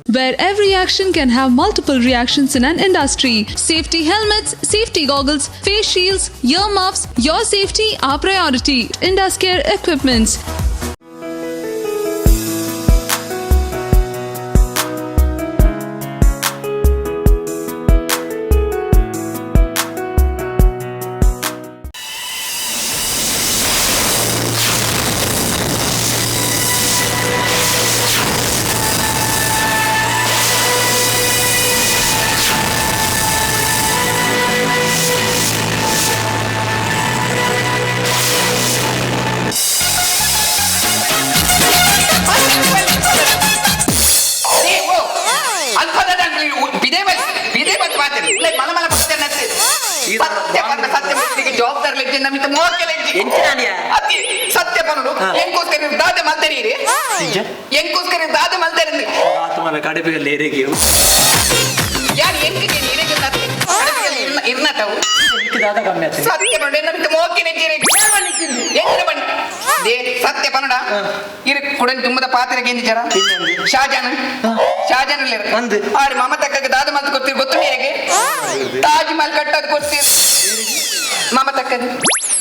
Where every action can have multiple reactions in an industry. Safety helmets, safety goggles, face shields, earmuffs, your safety our priority. Induscare Equipments. ಸತ್ಯ ಪನುಡು ಎಂಕೋಸ್ಕರ ದಾದ ಮಲ್ತರಿ ಎಂಕೋಸ್ಕರ ದಾದ ಮಲ್ತರಿ ಕಡುಬಿಯಲ್ಲಿ ಏರಿಕೆ ಯಾರು ಎಂಕಿಗೆ ಇರ್ನಟವು ಸತ್ಯ ಪನುಡು ನಮಗೆ ಮೋಕಿನ ಎಂಕಿನ ಬಣ್ಣ ಸತ್ಯ ಪನುಡ ಇರು ಕುಡಲಿ ತುಂಬದ ಪಾತ್ರೆಗೆ ಎಂದಿಚಾರ ಶಾಜಾನ್ ಆರು ಮಮತಕ್ಕ ದಾದ ಮಲ್ತ ಗೊತ್ತಿರು ಗೊತ್ತು ನೀರಿಗೆ ತಾಜ್ ಮಹಲ್ ಕಟ್ಟೋದು ಗೊತ್ತಿರು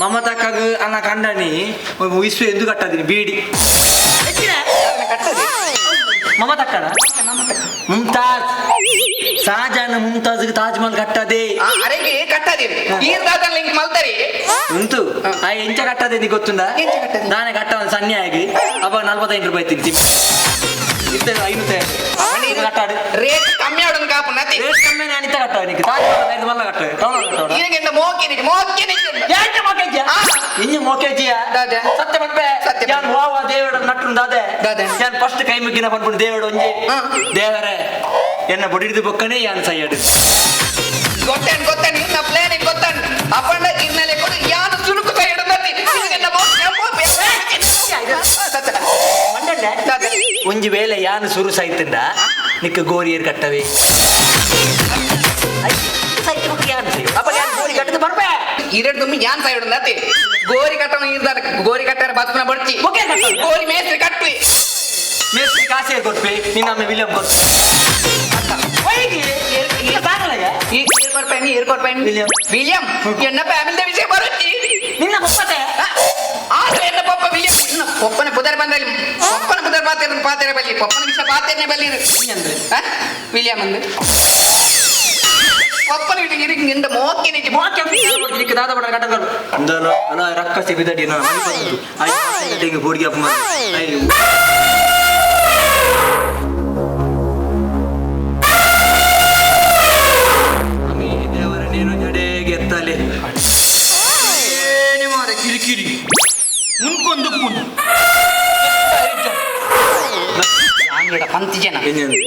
ಮಮತಕ್ಕಗ ಅನ್ನ ಕಂಡನಿ ವಿಶ್ವ ಎಂದು ಕಟ್ಟದಿನಿ ಬೀಡಿ ಮಮತಕ್ಕನ ಮುಂತಾಜ್ ಶಾಜಾನ್ ಮುಂತಾಜ್ ತಾಜ್ ಮಹಲ್ ಕಟ್ಟದೆ ಅರೆಗೆ ಕಟ್ಟದಿರಿ ಈ ದಾದನ್ ಲಿಂಕ್ ಮಲ್ತರಿ ಉಂಟು ಆ ಎಂಚ ಕಟ್ಟದೆ ನೀ ಗೊತ್ತುಂಡ ನಾನೇ ಕಟ್ಟ ಒಂದು ಸನ್ನೆ ಆಗಿ ಅಪ್ಪ 45 ರೂಪಾಯಿ ತಿಂತೀನಿ ಇರ್ತೇವೆ 500 ಕಟ್ಟಾಡು ರೇಟ್ ಕಮ್ಮಿ ಆಡೋದು ಕಾಪುನ ನತಿ ರೇಟ್ ಕಮ್ಮಿ ಅನಿತ ಕಟ್ಟ ನಿಕ್ಕೆ ತಾಜ್ ಮಹಲ್ ಮಲ್ಲ ಕಟ್ಟ ಟೌನ್ ನಿನಗೆ ಎಂತ ಮೋಕೆ ಯಾಕೆ ಮೋಕೆಜ್ಜ ಇನ್ನು ಮೋಕೆಜ್ಜಿಯ ಸತ್ಯ ಮಟ್ಪೆ ಯಾನ್ ವಾವ ದೇವರ ನಟ್ಟು ದಾದೆ ಯಾನ್ ಫಸ್ಟ್ ಕೈ ಮುಗ್ಗಿನ ಬಂದ್ಬಿಟ್ಟು ದೇವರ ಒಂಜಿ ದೇವರೇ ಎನ್ನ ಬಡಿದು ಬೊಕ್ಕನೆ ಯಾನ್ ಸೈಯಡ್ ಗೊತ್ತೇನು ನಿನ್ನ ಪ್ಲಾನಿಂಗ್ ಗೊತ್ತೇನು ಅಪ್ಪಂಡ ಇನ್ನಲೆ ಕೊಡು ಯಾನು ಸುಳುಕು ಕೈ ಹಿಡಿದತಿ ನಿನಗೆ ಎಂತ ಒಂಜಿ ವೇಳೆ ಯಾನು ಸುರು ಸೈತಿಂದ ನಿಕ್ಕ ಗೋರಿಯರ್ ಕಟ್ಟವೆ ಇರೆಡ್ ತುಮ್ಮಿ ಯಾನ್ ಸೈ ಹಿಡಿದತಿ ಗೋರಿ ಕಟ್ಟನ ಇರ್ದಾರ ಗೋರಿ ಕಟ್ಟಾರ ಬದುಕನ ಬಡ್ಚಿ ಗೋರಿ ಮೇಸ್ತ್ರಿ ಕಟ್ವಿ ಮೇಸ್ತ್ರಿ ಕಾಸೆ ಕೊಟ್ವಿ ನಿನ್ನ ವಿಲಿಯಂ ಕೊಟ್ಟು ವಿಲಿಯಂ ಎನ್ನ ಫ್ಯಾಮಿಲಿ ವಿಷಯ ಬರುತ್ತಿ ನಿನ್ನ ಪಪ್ಪತೆ ಆದ್ರೆ ಎನ್ನ ಪಪ್ಪ ವಿಲಿಯಂ ಇನ್ನು ಪಪ್ಪನ ಪುದರ್ ಬಂದಲ್ಲಿ ಪಪ್ಪನ ಪುದರ್ ಪಾತ್ರೆ ಬಲ್ಲಿ ಪಪ್ಪನ ವಿಷಯ ಪಾತ್ರೆನೆ ಬಲ್ಲಿ ವಿಲಿಯಂ ಅಂದು ಪಪ್ಪನ ಇಟ್ಟಿಗೆ ನಿಂದ ಮೋಕೆ ನಿಕ್ಕೆ ದಾದ ಬಡ ಕಟ್ಟಗಳು ಅಂದಲ್ಲ ಅಲ್ಲ ರಕ್ಕಸಿ ಬಿದಡಿ ನಾನು ಬಂದು ಆಯ್ತು ಬೋರ್ಗಿ ಅಪ್ಪ ದೇವರ ನೀನು ಜಡೆಗೆ ಎತ್ತಲೆ ಕಿರಿಕಿರಿ ಮುಂದ್ಕೊಂದು ಪಂತಿ ಜನ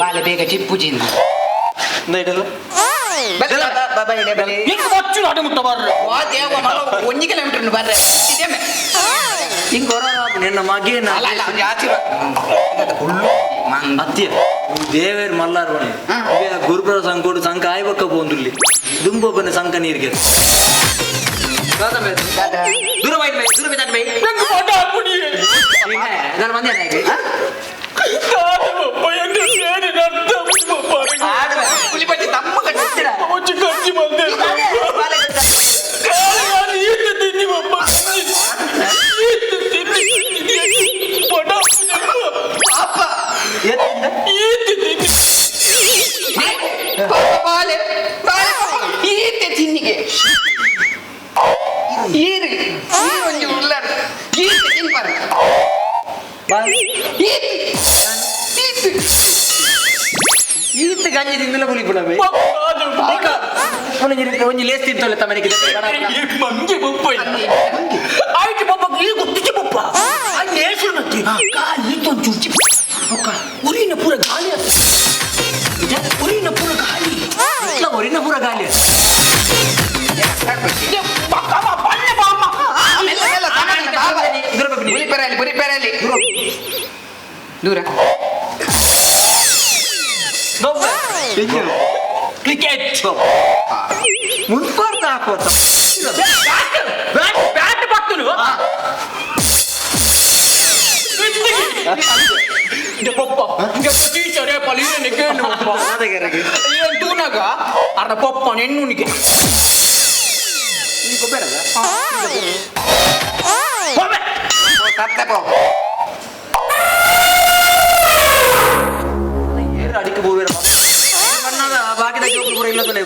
ಬಾಲೆ ಬೇಗ ಚಿಪ್ಪುಜಿಂದ ಒಂಜಿ ಕಿಲೋಮೀಟರ್ ಬರ್ರೆ ಹಿಂಗ ನಿನ್ನ ಮಗೇನ ಅತ್ಯ ದೇವೇರ್ ಮಲ್ಲಾರ್ ಬಣೆ ಗುರುಪ್ರ ಸಂಕೋಡು ಸಂಕ ಆಯ್ಬಕ್ಕ ಬೋಂದುಲ್ಲಿ ದುಂಬೊಬ್ಬನ ಸಂಕ ನೀರ್ಗೆ ದೂರ ಬೈ ದೂರ ಬಿದ್ದಾಟ ಬೈ ನಾನು ಮಂದಿ ಕುಲಿಪಟ್ಟಿ ತಮ್ಮ ಕಟ್ಟಿಸ್ತೀರ ಬಾಲೆ ಈತೆ ತಿನ್ನಿಗೆ ಈರು ಒಂಜಿ ಉಳ್ಳಾರ ಈತೆ ತಿನ್ಬಾರ ಈತ ಗಂಜಿ ತಿಂದಿಲ್ಲ ಪುಲಿ ಪುಣವೆ ಒಂಜಿ ಲೇಸ್ ತಿಂತಲ್ಲ ತಮ್ಮನಿಗೆ ಮಂಗೆ ಬೊಪ್ಪ ಆಯ್ತು ಬೊಪ್ಪ ಈ ಗೊತ್ತಿಗೆ ಬೊಪ್ಪ ಅಲ್ಲಿ ಏಸು ನತ್ತಿ ಈತೊಂದು ಚುಚ್ಚಿ ಉರಿನ ಪೂರ ಗಾಳಿ ಉರಿನ ಪೂರ ಗಾಳಿ ಉರಿನ ಪೂರ ಗಾಳಿ ದೂರ ಕ್ರಿಕೆಟ್ ಮುಂದ್ಬಾರ್ದು ಹಾಕೋತ ಬ್ಯಾಟ್ ಬರ್ತನು ಪಪ್ಪ ಟೀಚರ್ ತೂನಾಗ ಅರ್ಧ ಪಪ್ಪ ನೆನ್ನುನಿಗೆ ಅಡಿಕೆ ಬೋಬೇರ ಬಣ್ಣದ ಬಾಕಿದ ಪೂರ ಇಲ್ಲದಲ್ಲೇ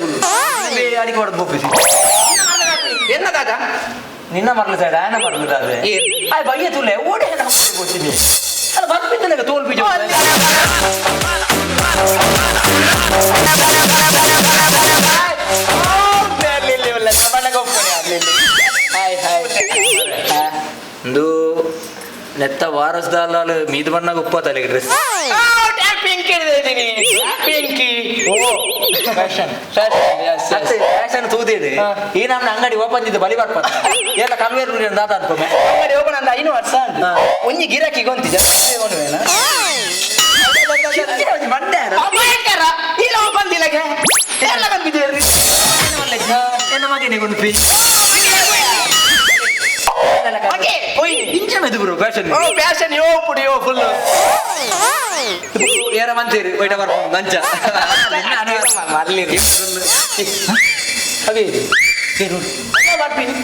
ಅಡಿಕೆ ಹೊಡೆದು ಬೋಪಿಸಿ ಎನ್ನದಾದ ನಿನ್ನ ಮರಳು ಸೈಡ್ ಆಯನ ಮರಳು ಬಯ್ಯ ತುಲೆ ಓಡಿ ಬೋಸಿನಿ ಅಲ್ಲ ಬರ್ಬಿದ್ದನಾಗ ತೋಲ್ ಬೀಜ ಒಂದು ನೆತ್ತ ವಾರಸ್ದಾಲ ಮೀದು ಬಣ್ಣಾಗ ಉಪ್ಪ ತಲೆಗೆ ಡ್ರೆಸ್ ಫ್ಯಾಷನ್ ತೂದಿದೆ ಈ ನಮ್ಮ ಅಂಗಡಿ ಓಪನ್ ಇದ್ದು ಬಲಿ ಬರ್ಪ ಎಲ್ಲ ಕಲ್ವೇರು ದಾದ ಅನ್ಕೊಮ್ಮೆ ಅಂಗಡಿ ಓಪನ್ ಅಂದ 5 ವರ್ಷ ಒಂಜಿ ಗಿರಾಕಿ ಗೊಂತಿಜ ಎನ್ನ ಮಗನಿಗೆ ಒಂದು ಪೀಸ್ ಇಂಚ ಮೆದು ಬ್ರೋ ಫ್ಯಾಷನ್ ಯೋ ಪುಡಿ ಯೋ ಫುಲ್ ಏರ ಮಂಚೇರಿ ಬಯಟ ಬರ್ಕೊಂಡು ಮಂಚ ಮರ್ಲಿರಿ ಅದೇ ಬರ್ತೀನಿ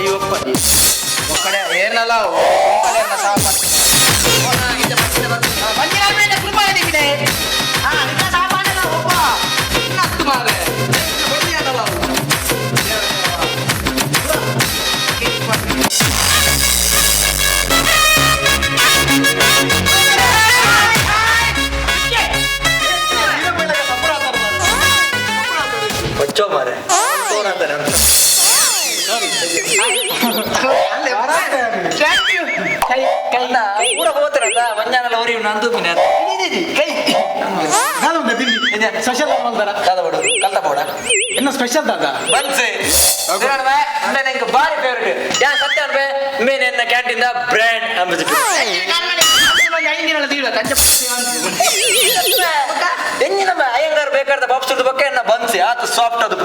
ಅಯ್ಯೋ ಒಕ್ಕಡೆ ಏನಲ್ಲ ಬಚ್ಚೋ ಮಾರೆ ಕೂಡ ಹೋಗ್ತಾರಲ್ಲ ಮಂಜಾನೆಲ್ಲ ಅವರಿ ನಂದು ಸ್ಪೆಷಲ್ ಕಲ್ತ ಬೋಡ ಇನ್ನು ಸ್ಪೆಷಲ್ ದಾದ ಬನ್ಸೆ ನಂಗೆ ಬಾರಿ ಫೇವ್ರೇಟ್ ಯಾ ಸತ್ಯ ಅನ್ಬೆ ಮೇನ್ ಎನ್ನ ಕ್ಯಾಂಟೀನ್ ಬ್ರ್ಯಾಂಡ್ ಅಂಬಾಸಿಡರ್ ಎಂಜಿನ ಅಯ್ಯಂಗಾರ್ ಬೇಕಾದ ಬಾಪ್ಸುಡ್ ಬಗ್ಗೆ ಎನ್ನ ಬನ್ಸಿ ಆತು ಸಾಫ್ಟ್ ಅದು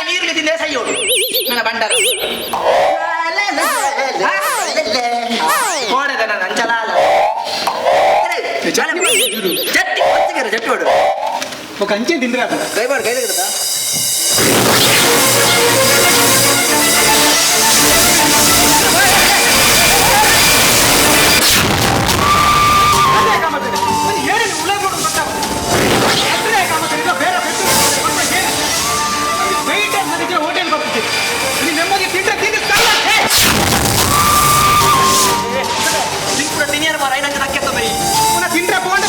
ನೀರಿಗೆ ತಿಂದೆ ಸೈಯೋಡು ನನ್ನ ಬಂಡಾರ ಕೋಡದ ನನ್ನ ಅಂಚಲಾಲ ಜಟ್ಟಿ ಹೊತ್ತಿಗೆರ ಜಟ್ಟಿ ಹೊಡು ఒక అంచె తిందిరా ಕೈಬಾರ್ದು ಕೈ ತೆಗೆದ ಹೋಟೆಲ್ ಬರ್ತಿದ್ದೆ ನೆಮ್ಮದಿ ತಿಂದ್ರೆ ತಿನ್ನಿಯರು ಮಾರ ಐದು ನಕ್ಕೆತ್ತ ಬೈ ತಿಂದ್ರೆ ಬೋಂಡೆ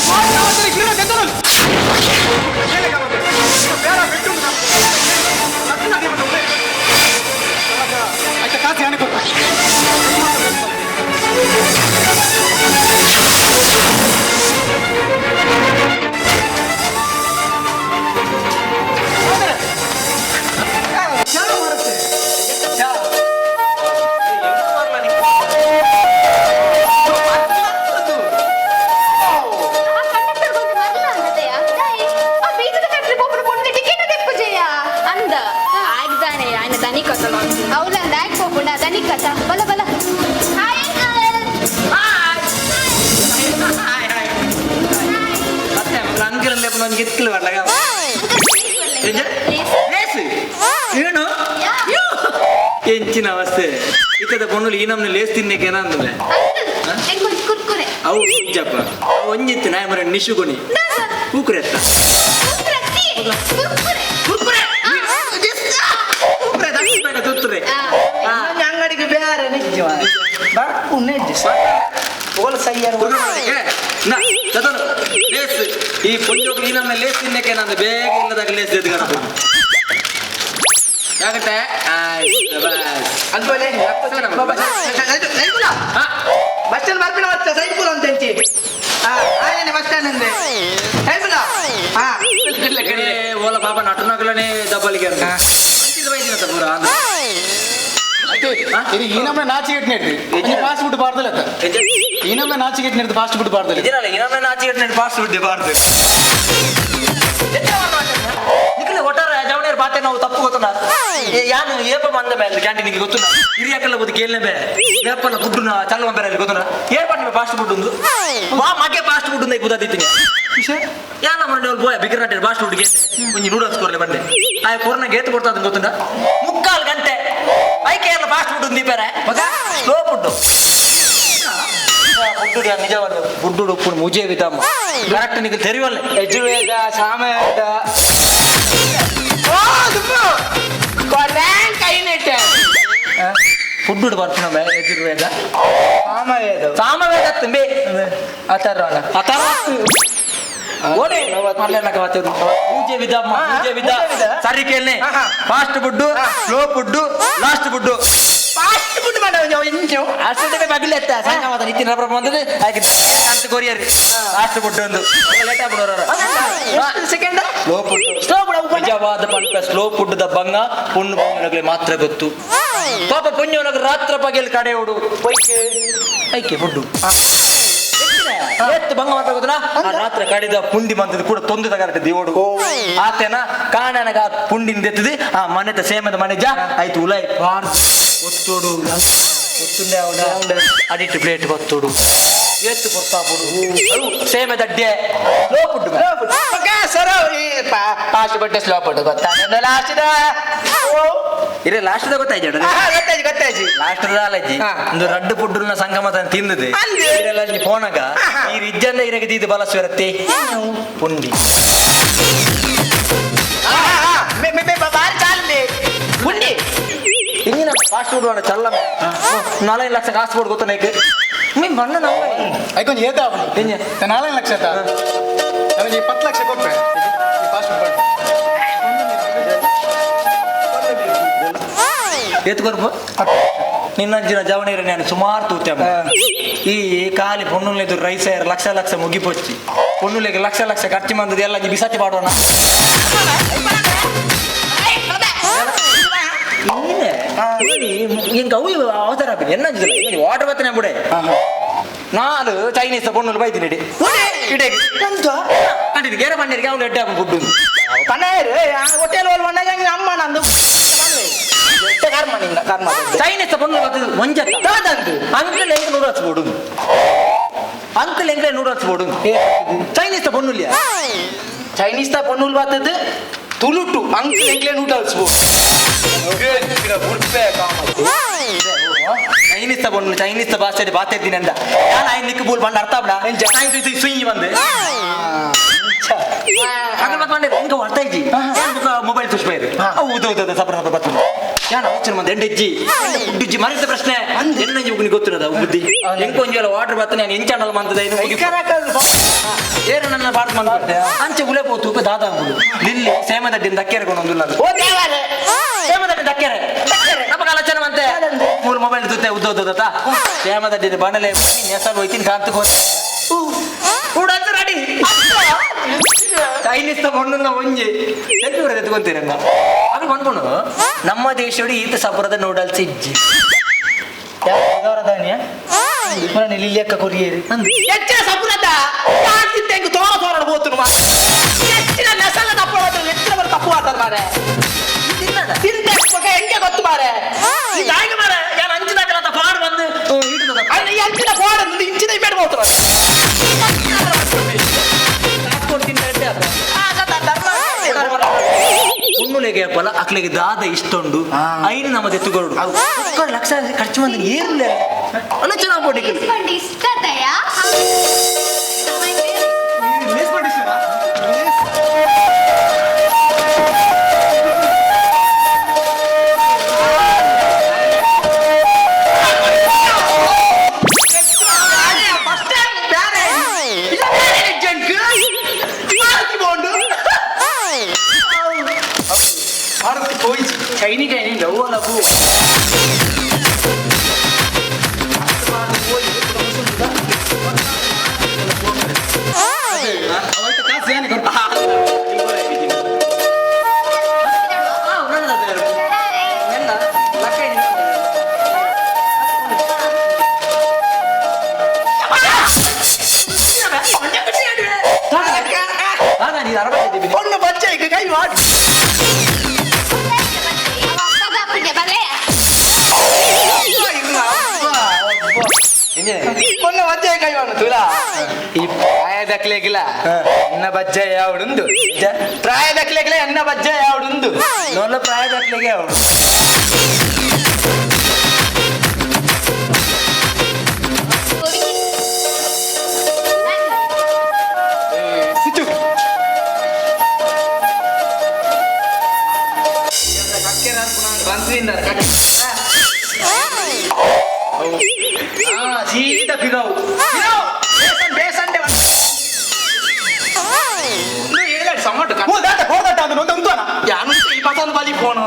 అయితే కాసి అనుకుంటా ಗೆತ್ತಲು ಬರ್ಲಾಗ ಏನು ಎಂಚಿನ ಅವಸ್ಥೆ ಇತ್ತದ ಪೊಣ್ಣು ಈ ನಮ್ನೆ ಲೇಸ್ ತಿನ್ನಕ್ಕೆ ಏನಂದ್ರೆ ಅವು ನಿಜಪ್ಪ ಒಂಜಿತ್ತು ನಾಯ ಮರ ನಿಶುಗೊನಿ ಕೂಕ್ರೆ ಎತ್ತ ತುತ್ತರೆ ಅಂಗಡಿಗೆ ಬೇರೆ ನಿಜ ಬರ್ಕು ನಿಜ ಓಲ್ ಸೈಯರ್ ಲೇಸ್ ಈ ಪುಂಜೋಗಿ ಈ ನಮ್ಮ ಲೇಸ್ ತಿನ್ನಕ್ಕೆ ನಾನು ಬೇಗ ಇಲ್ಲದಾಗ ಲೇಸ್ ಎದ್ಗಣ ಯಾಕಂತೆ ಬಸ್ ಸ್ಟ್ಯಾಂಡ್ ಬರ್ಬಿಡ వచ్చా సైకిల్ ಅಂತ ಎಂಚಿ ఆయనే బస్ స్టాండ్ ఉంది సైకిల్ ಓಲ ಪಾಪ ನಟನಗಲನೆ ದಬ್ಬಲಿಗೆ ಅಂತ ಅಂತಿದ ವೈದಿನ ತಪುರ ఇది ఈనమ్మ నాచిగెట్టినట్టు ఫాస్ట్ ఫుడ్ పాడదలేదు ఈనమ్మ నాచిగెట్టినట్టు ఫాస్ట్ ఫుడ్ పాడదలేదు ಇದರಲ್ಲ ಈನಮ್ಮ ನಾಚಿಗೆಟ್ಟ ಫಾಸ್ಟ್ ಫುಡ್ ಬಾರ್ದು ನಿಖಿಲ ಒಟ್ಟಾರೆ ಜವಣೇರ್ ಬಾತೆ ನಾವು ತಪ್ಪು ಗೊತ್ತುಂಡ ಯಾನು ಏಪ ಮಂದ ಮೇಲೆ ಕ್ಯಾಂಟೀನಿಗೆ ಗೊತ್ತುಂಡ ಹಿರಿಯಕಲ್ಲ ಬದು ಕೇಳಲೇ ಬೇ ಏಪಲ್ಲ ಫುಡ್ ಚಲುವ ಬೇರೆ ಗೊತ್ತುಂಡ ಏಪ ನಿಮ್ಮ ಫಾಸ್ಟ್ ಫುಡ್ ಉಂದು ಮಗೆ ಫಾಸ್ಟ್ ಫುಡ್ ಉಂದ ಬುದ್ದಿತ್ತೀನಿ ಯಾನ ಮನೆ ಬೋಯ ಬಿಗರ್ ಫಾಸ್ಟ್ ಫುಡ್ಗೆ ಒಂಜಿ ನೂಡಲ್ಸ್ ಕೊರ್ಲೆ ಬಂದೆ ಆ ಕೊರ್ನ ಗೇತ್ ಕೊಡ್ತಾ ಅಂತ ಗೊತ್ತುಂಡ 3/4 ಗಂಟೆ ಐಕೆ ಎಲ್ಲ ಫಾಸ್ಟ್ ಫುಡ್ ಉಂದಿ ಬೇರೆ ಮಗ ಸ್ಲೋ ಫುಡ್ ಫುಡ್ ನಿಜವಾದ ಫುಡ್ ಉಪ್ಪು ಮುಜೆ ವಿಧಮ್ಮ ಕರೆಕ್ಟ್ ನಿಮಗೆ ತೆರಿವಲ್ಲ ಯಜುರ್ವೇದ ಸಾಮವೇದ ಫುಡ್ ಬರ್ತೀನಿ ಯಜುರ್ವೇದ ಸಾಮವೇದ ತುಂಬಿ ಪೂಜೆ ವಿಧ ಪೂಜೆ ವಿಧ ಸರಿ ಕೇಳನೆ fast food slow food last food fast food ಮಾಡೋ ಇಂಚು ಅಷ್ಟೇ ಬಗಿಲೆತ್ತ ಸಂಗಮದ ನಿತಿನ ಬಂದದ್ದು ಹಾಗೆ ಅಂತ ಕೊರಿಯರ್ ಲಾಸ್ಟ್ ಫುಡ್ ಒಂದು ಲೇಟ್ ಆಗ್ಬಿಡೋರ ಸೆಕೆಂಡ್ ಸ್ಲೋ ಫುಡ್ ನಿಜವಾದ ಪಂಪ ಸ್ಲೋ ಫುಡ್ ದ ಬಂಗ ಪುಣ್ಯ ಪುಣ್ಯಗಳಿಗೆ ಮಾತ್ರ ಗೊತ್ತು ಪಾಪ ಪುಣ್ಯವನಿಗೆ ರಾತ್ರ ಪಗೆಲ್ ಕಡೆ ಹುಡು ಐಕೆ ಫುಡ್ ಎತ್ತು ಭಂಗ ಮಾತ್ರ ಗೊತ್ತನ ರಾತ್ರಿ ಕಡಿದ ಪುಂಡಿ ಬಂದದ್ದು ಕೂಡ ತೊಂದು ತಗರಟೆ ದೇವಡು ಆತೇನ ಕಾಣನಗ ಪುಂಡಿನ ಎತ್ತದಿ ಆ ಮನೆತ ಸೇಮದ ಮನೆಜ ಆಯ್ತು ಉಲೈ ಒತ್ತೋಡು ಒತ್ತುಂಡೆ ಅಡಿಟ್ಟು ಪ್ಲೇಟ್ ಒತ್ತೋಡು ಎತ್ತು ಕೊಡ್ತಾಪುಡು ಸೇಮೆ ದಡ್ಡೆ ಲೋ ಪುಡ್ಡು ಸರ ಲಾಸ್ಟ್ ಬಟ್ಟೆ ಸ್ಲೋ ಪಟ್ಟು ಗೊತ್ತಾ ಲಾಸ್ಟ್ ಇರೇ ಲಾಸ್ಟ್ದ ಗೊತ್ತಾಯ್ತು ಗೊತ್ತಾಯ್ತು ಲಾಸ್ಟ್ ಅಲ್ಲಜ್ಜಿ ಒಂದು ರಡ್ಡು ಪುಡ್ಡುನ ಸಂಗಮತ ತಿಂದದೆ ಪೋನಗ ಈ ಇಜ್ಜಂದ ಇರಗೆ ಇದು ಬಲಸು ಇರತ್ತೆ ಪುಂಡಿ ಬಾರಿ ಚಾಲಿ ಪುಂಡಿ ಇಂಗಿನ ಫಾಸ್ಟ್ ಫುಡ್ ವಾಡ ಚಲ್ಲ 4 ಲಕ್ಷ ಕಾಸು ಕೊಡು ಗೊತ್ತ ನೈಕ್ ಮೀ ಬಣ್ಣ ನಾವು ಐಕೊಂದು ಏತ 4 ಲಕ್ಷ 20 ಲಕ್ಷ ಕೊಟ್ಟೆ ಫಾಸ್ಟ್ ಫುಡ್ ಎತ್ತು ಕೊರ್ಪ ನಿನ್ನಂಚಿನ ಜವಣೀರ ನಾನು ಸುಮಾರು ತೂತೆ ಈ ಖಾಲಿ ಪೊನ್ನುಲೆದು ರೈಸ್ ಲಕ್ಷ ಲಕ್ಷ ಮುಗಿಪೊಚ್ಚಿ ಪೊನ್ನುಲೆಗೆ ಲಕ್ಷ ಲಕ್ಷ ಖರ್ಚು ಬಂದದ್ದು ಎಲ್ಲ ಬಿಸಾಚಿ ಮಾಡೋಣ ಎಂಗ ಅವು ಅವತಾರ ಎನ್ನ ವಾಟರ್ ಬತ್ತನೆ ಬಿಡೆ ನಾನು ಚೈನೀಸ್ ಪೊಣ್ಣು ಬೈತೀನಿ ಇಡೇಗೆ ಕಂಡಿದ್ದು ಗೇರ ಬಣ್ಣರಿಗೆ ಅವ್ನು ಎಡ್ಡೆ ಹಾಕೊಂಡು ಫುಡ್ ಹೋಟೆಲ್ ಅಮ್ಮ ನಂದು ಚೈನೀಸ್ ಪೊಣ್ಣು ಒಂಜ ಅಂಕಲ್ ಎಂಗೆ 100 ಹಚ್ಬೋಡು ಅಂಕಲ್ ಎಂಗೆ 100 ಹಚ್ಬೋಡು ಚೈನೀಸ್ ಪೊಣ್ಣು ಚೈನೀಸ್ ಪೊಣ್ಣು ಬರ್ತದೆ ತುಳುಟು ಅಂಕಲ್ ಎಂಗ್ಲೆ 100 ಹಚ್ಬೋದು ಚೈನೀಸ್ ಪೊಣ್ಣು ಚೈನೀಸ್ ಭಾಷೆ ಬಾತಿದ್ದೀನಿ ಅಂದ ನಾನು ನಿಕ್ಕು ಬೂಲ್ ಬಂದು ಅರ್ಥ ಬಿಡ ಸುಯಿ ಬಂದು ಎಂಗ ಅರ್ಥ ಇಜ್ಜಿ ಮೊಬೈಲ್ ತುಷ್ಪ ಇದೆ ಹೌದೌದು ಸಪರ ಬರ್ತದೆ ಯಾನ ಆಚರಣೆ ಮಂದಿ ಎಂಡೆಜ್ಜಿ ದುಡ್ಡಿಜ್ಜಿ ಮರಿದ ಪ್ರಶ್ನೆ ಎಣ್ಣೆ ಉಗ್ನಿ ಗೊತ್ತಿರೋದ ಬುದ್ಧಿ ಎಂಕೊಂಜೆಲ್ಲ ವಾಟರ್ ಬರ್ತನೆ ನಾನು ಎಂಚಾನಲ್ ಮಂತದ ಏನ ನನ್ನ ಬಾಡ್ ಮಂದ ಅಂಚೆ ಗುಲೆ ಪೋತು ದಾದ ಲಿಲ್ಲಿ ಸೇಮದಡ್ಡಿಂದ ಅಕ್ಕೆರೆಕೊಂಡು ಒಂದಿಲ್ಲ ಸೇಮದಡ್ಡಿ ಅಕ್ಕೆರೆ ನಮ್ಮ ಆಲೋಚನೆ ಮಂತೆ 3 ಮೊಬೈಲ್ ಜೊತೆ ಉದ್ದೋದತ್ತ ಸೇಮದಡ್ಡಿ ಬಂಡಲೆ ನೆಸಲ್ ಹೋಯ್ತೀನಿ ಕಾಂತ ಉಡಂತ ರೆಡಿ ಚೈನೀಸ್ ತಗೊಂಡು ಒಂಜಿ ಸೆಲ್ಫಿ ಹೊರ ಎತ್ಕೊಂತೀರನ್ನ ಅದು ಬಂದ್ಕೊಂಡು ನಮ್ಮ ದೇಶೋಡಿ ಈತ ಸಪುರದ ನೂಡಲ್ಸ್ ಇಜ್ಜಿ ಲಿಲ್ಲಿಯಕ್ಕ ಕೊರಿಯೇರಿ ಹೆಚ್ಚಿನ ಸಪುರದ ತೋರ ತೋರ ಹೋತು ಹೆಚ್ಚಿನ ನೆಸಲ್ಲ ತಪ್ಪು ಹೆಚ್ಚಿನ ಬರ ತಪ್ಪು ಆಡ್ತಾರೆ ಮಾರೆ ತಿಂದೆ ಹೆಂಗೆ ಗೊತ್ತು ಮಾರೆ ಮಾರೆ ಯಾರು ಅಂಚಿದಾಗಲ್ಲ ಪಾಡು ಬಂದು ಅಂಚಿನ ಪಾಡು ಇಂಚಿನ ಬೇಡ ಹೋಗ್ತಾರೆ ಮುನ್ನುಲೆಗೆ ಫಲ ಅಕ್ಲೆಗೆ ದಾದ ಇಷ್ಟೊಂದು ಐನು ನಮ್ಮ ಎತ್ತುಗಳು ಲಕ್ಷ ಖರ್ಚು ಮಂದಿ ಏನಿಲ್ಲ ಆಲೋಚನೆ ಆಗ್ಬೋಡಿಗೆ ಇಷ್ಟತೆಯಾ ಚೈನಿ ಲವ್ ಲವ್ ಒಂದು ಬಚ್ಚೆ ಕೈ ಮಾಡಿ ಮೊನ್ನೆ ಬಜ್ಜೆ ಕೈ ಮಾಡು ತುಲಾ ಈ ಪ್ರಾಯದಕ್ಲೆಗಿಲ್ಲ ಎನ್ನ ಬಜ್ಜೆ ಯಾವಡುಂದು ಪ್ರಾಯದಕ್ಲೆಗಿಲ್ಲ ಎನ್ನ ಬಜ್ಜೆ ಯಾವಡುಂದು ನೋಡ ಪ್ರಾಯದಕ್ಲೆಗೆ ಯಾವಡು ಸೀದಾ ಬಿಗವು ಬೇಸಂಡೆ ಹೇಳಿ ಸಮ್ಮಟ್ಟು ಯಾನು ಈ ಪಸಲು ಬಲಿ phone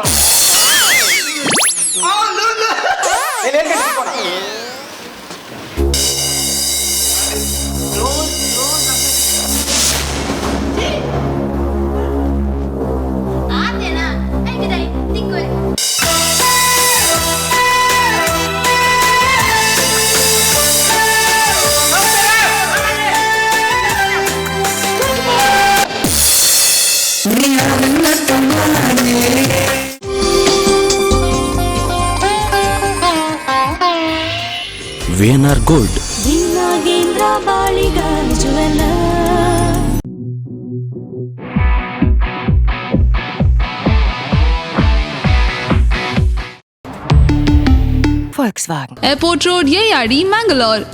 VNR Gold. Yogendra Baliga jeweller. Volkswagen. Airport Road, Yeyadi, Mangalore.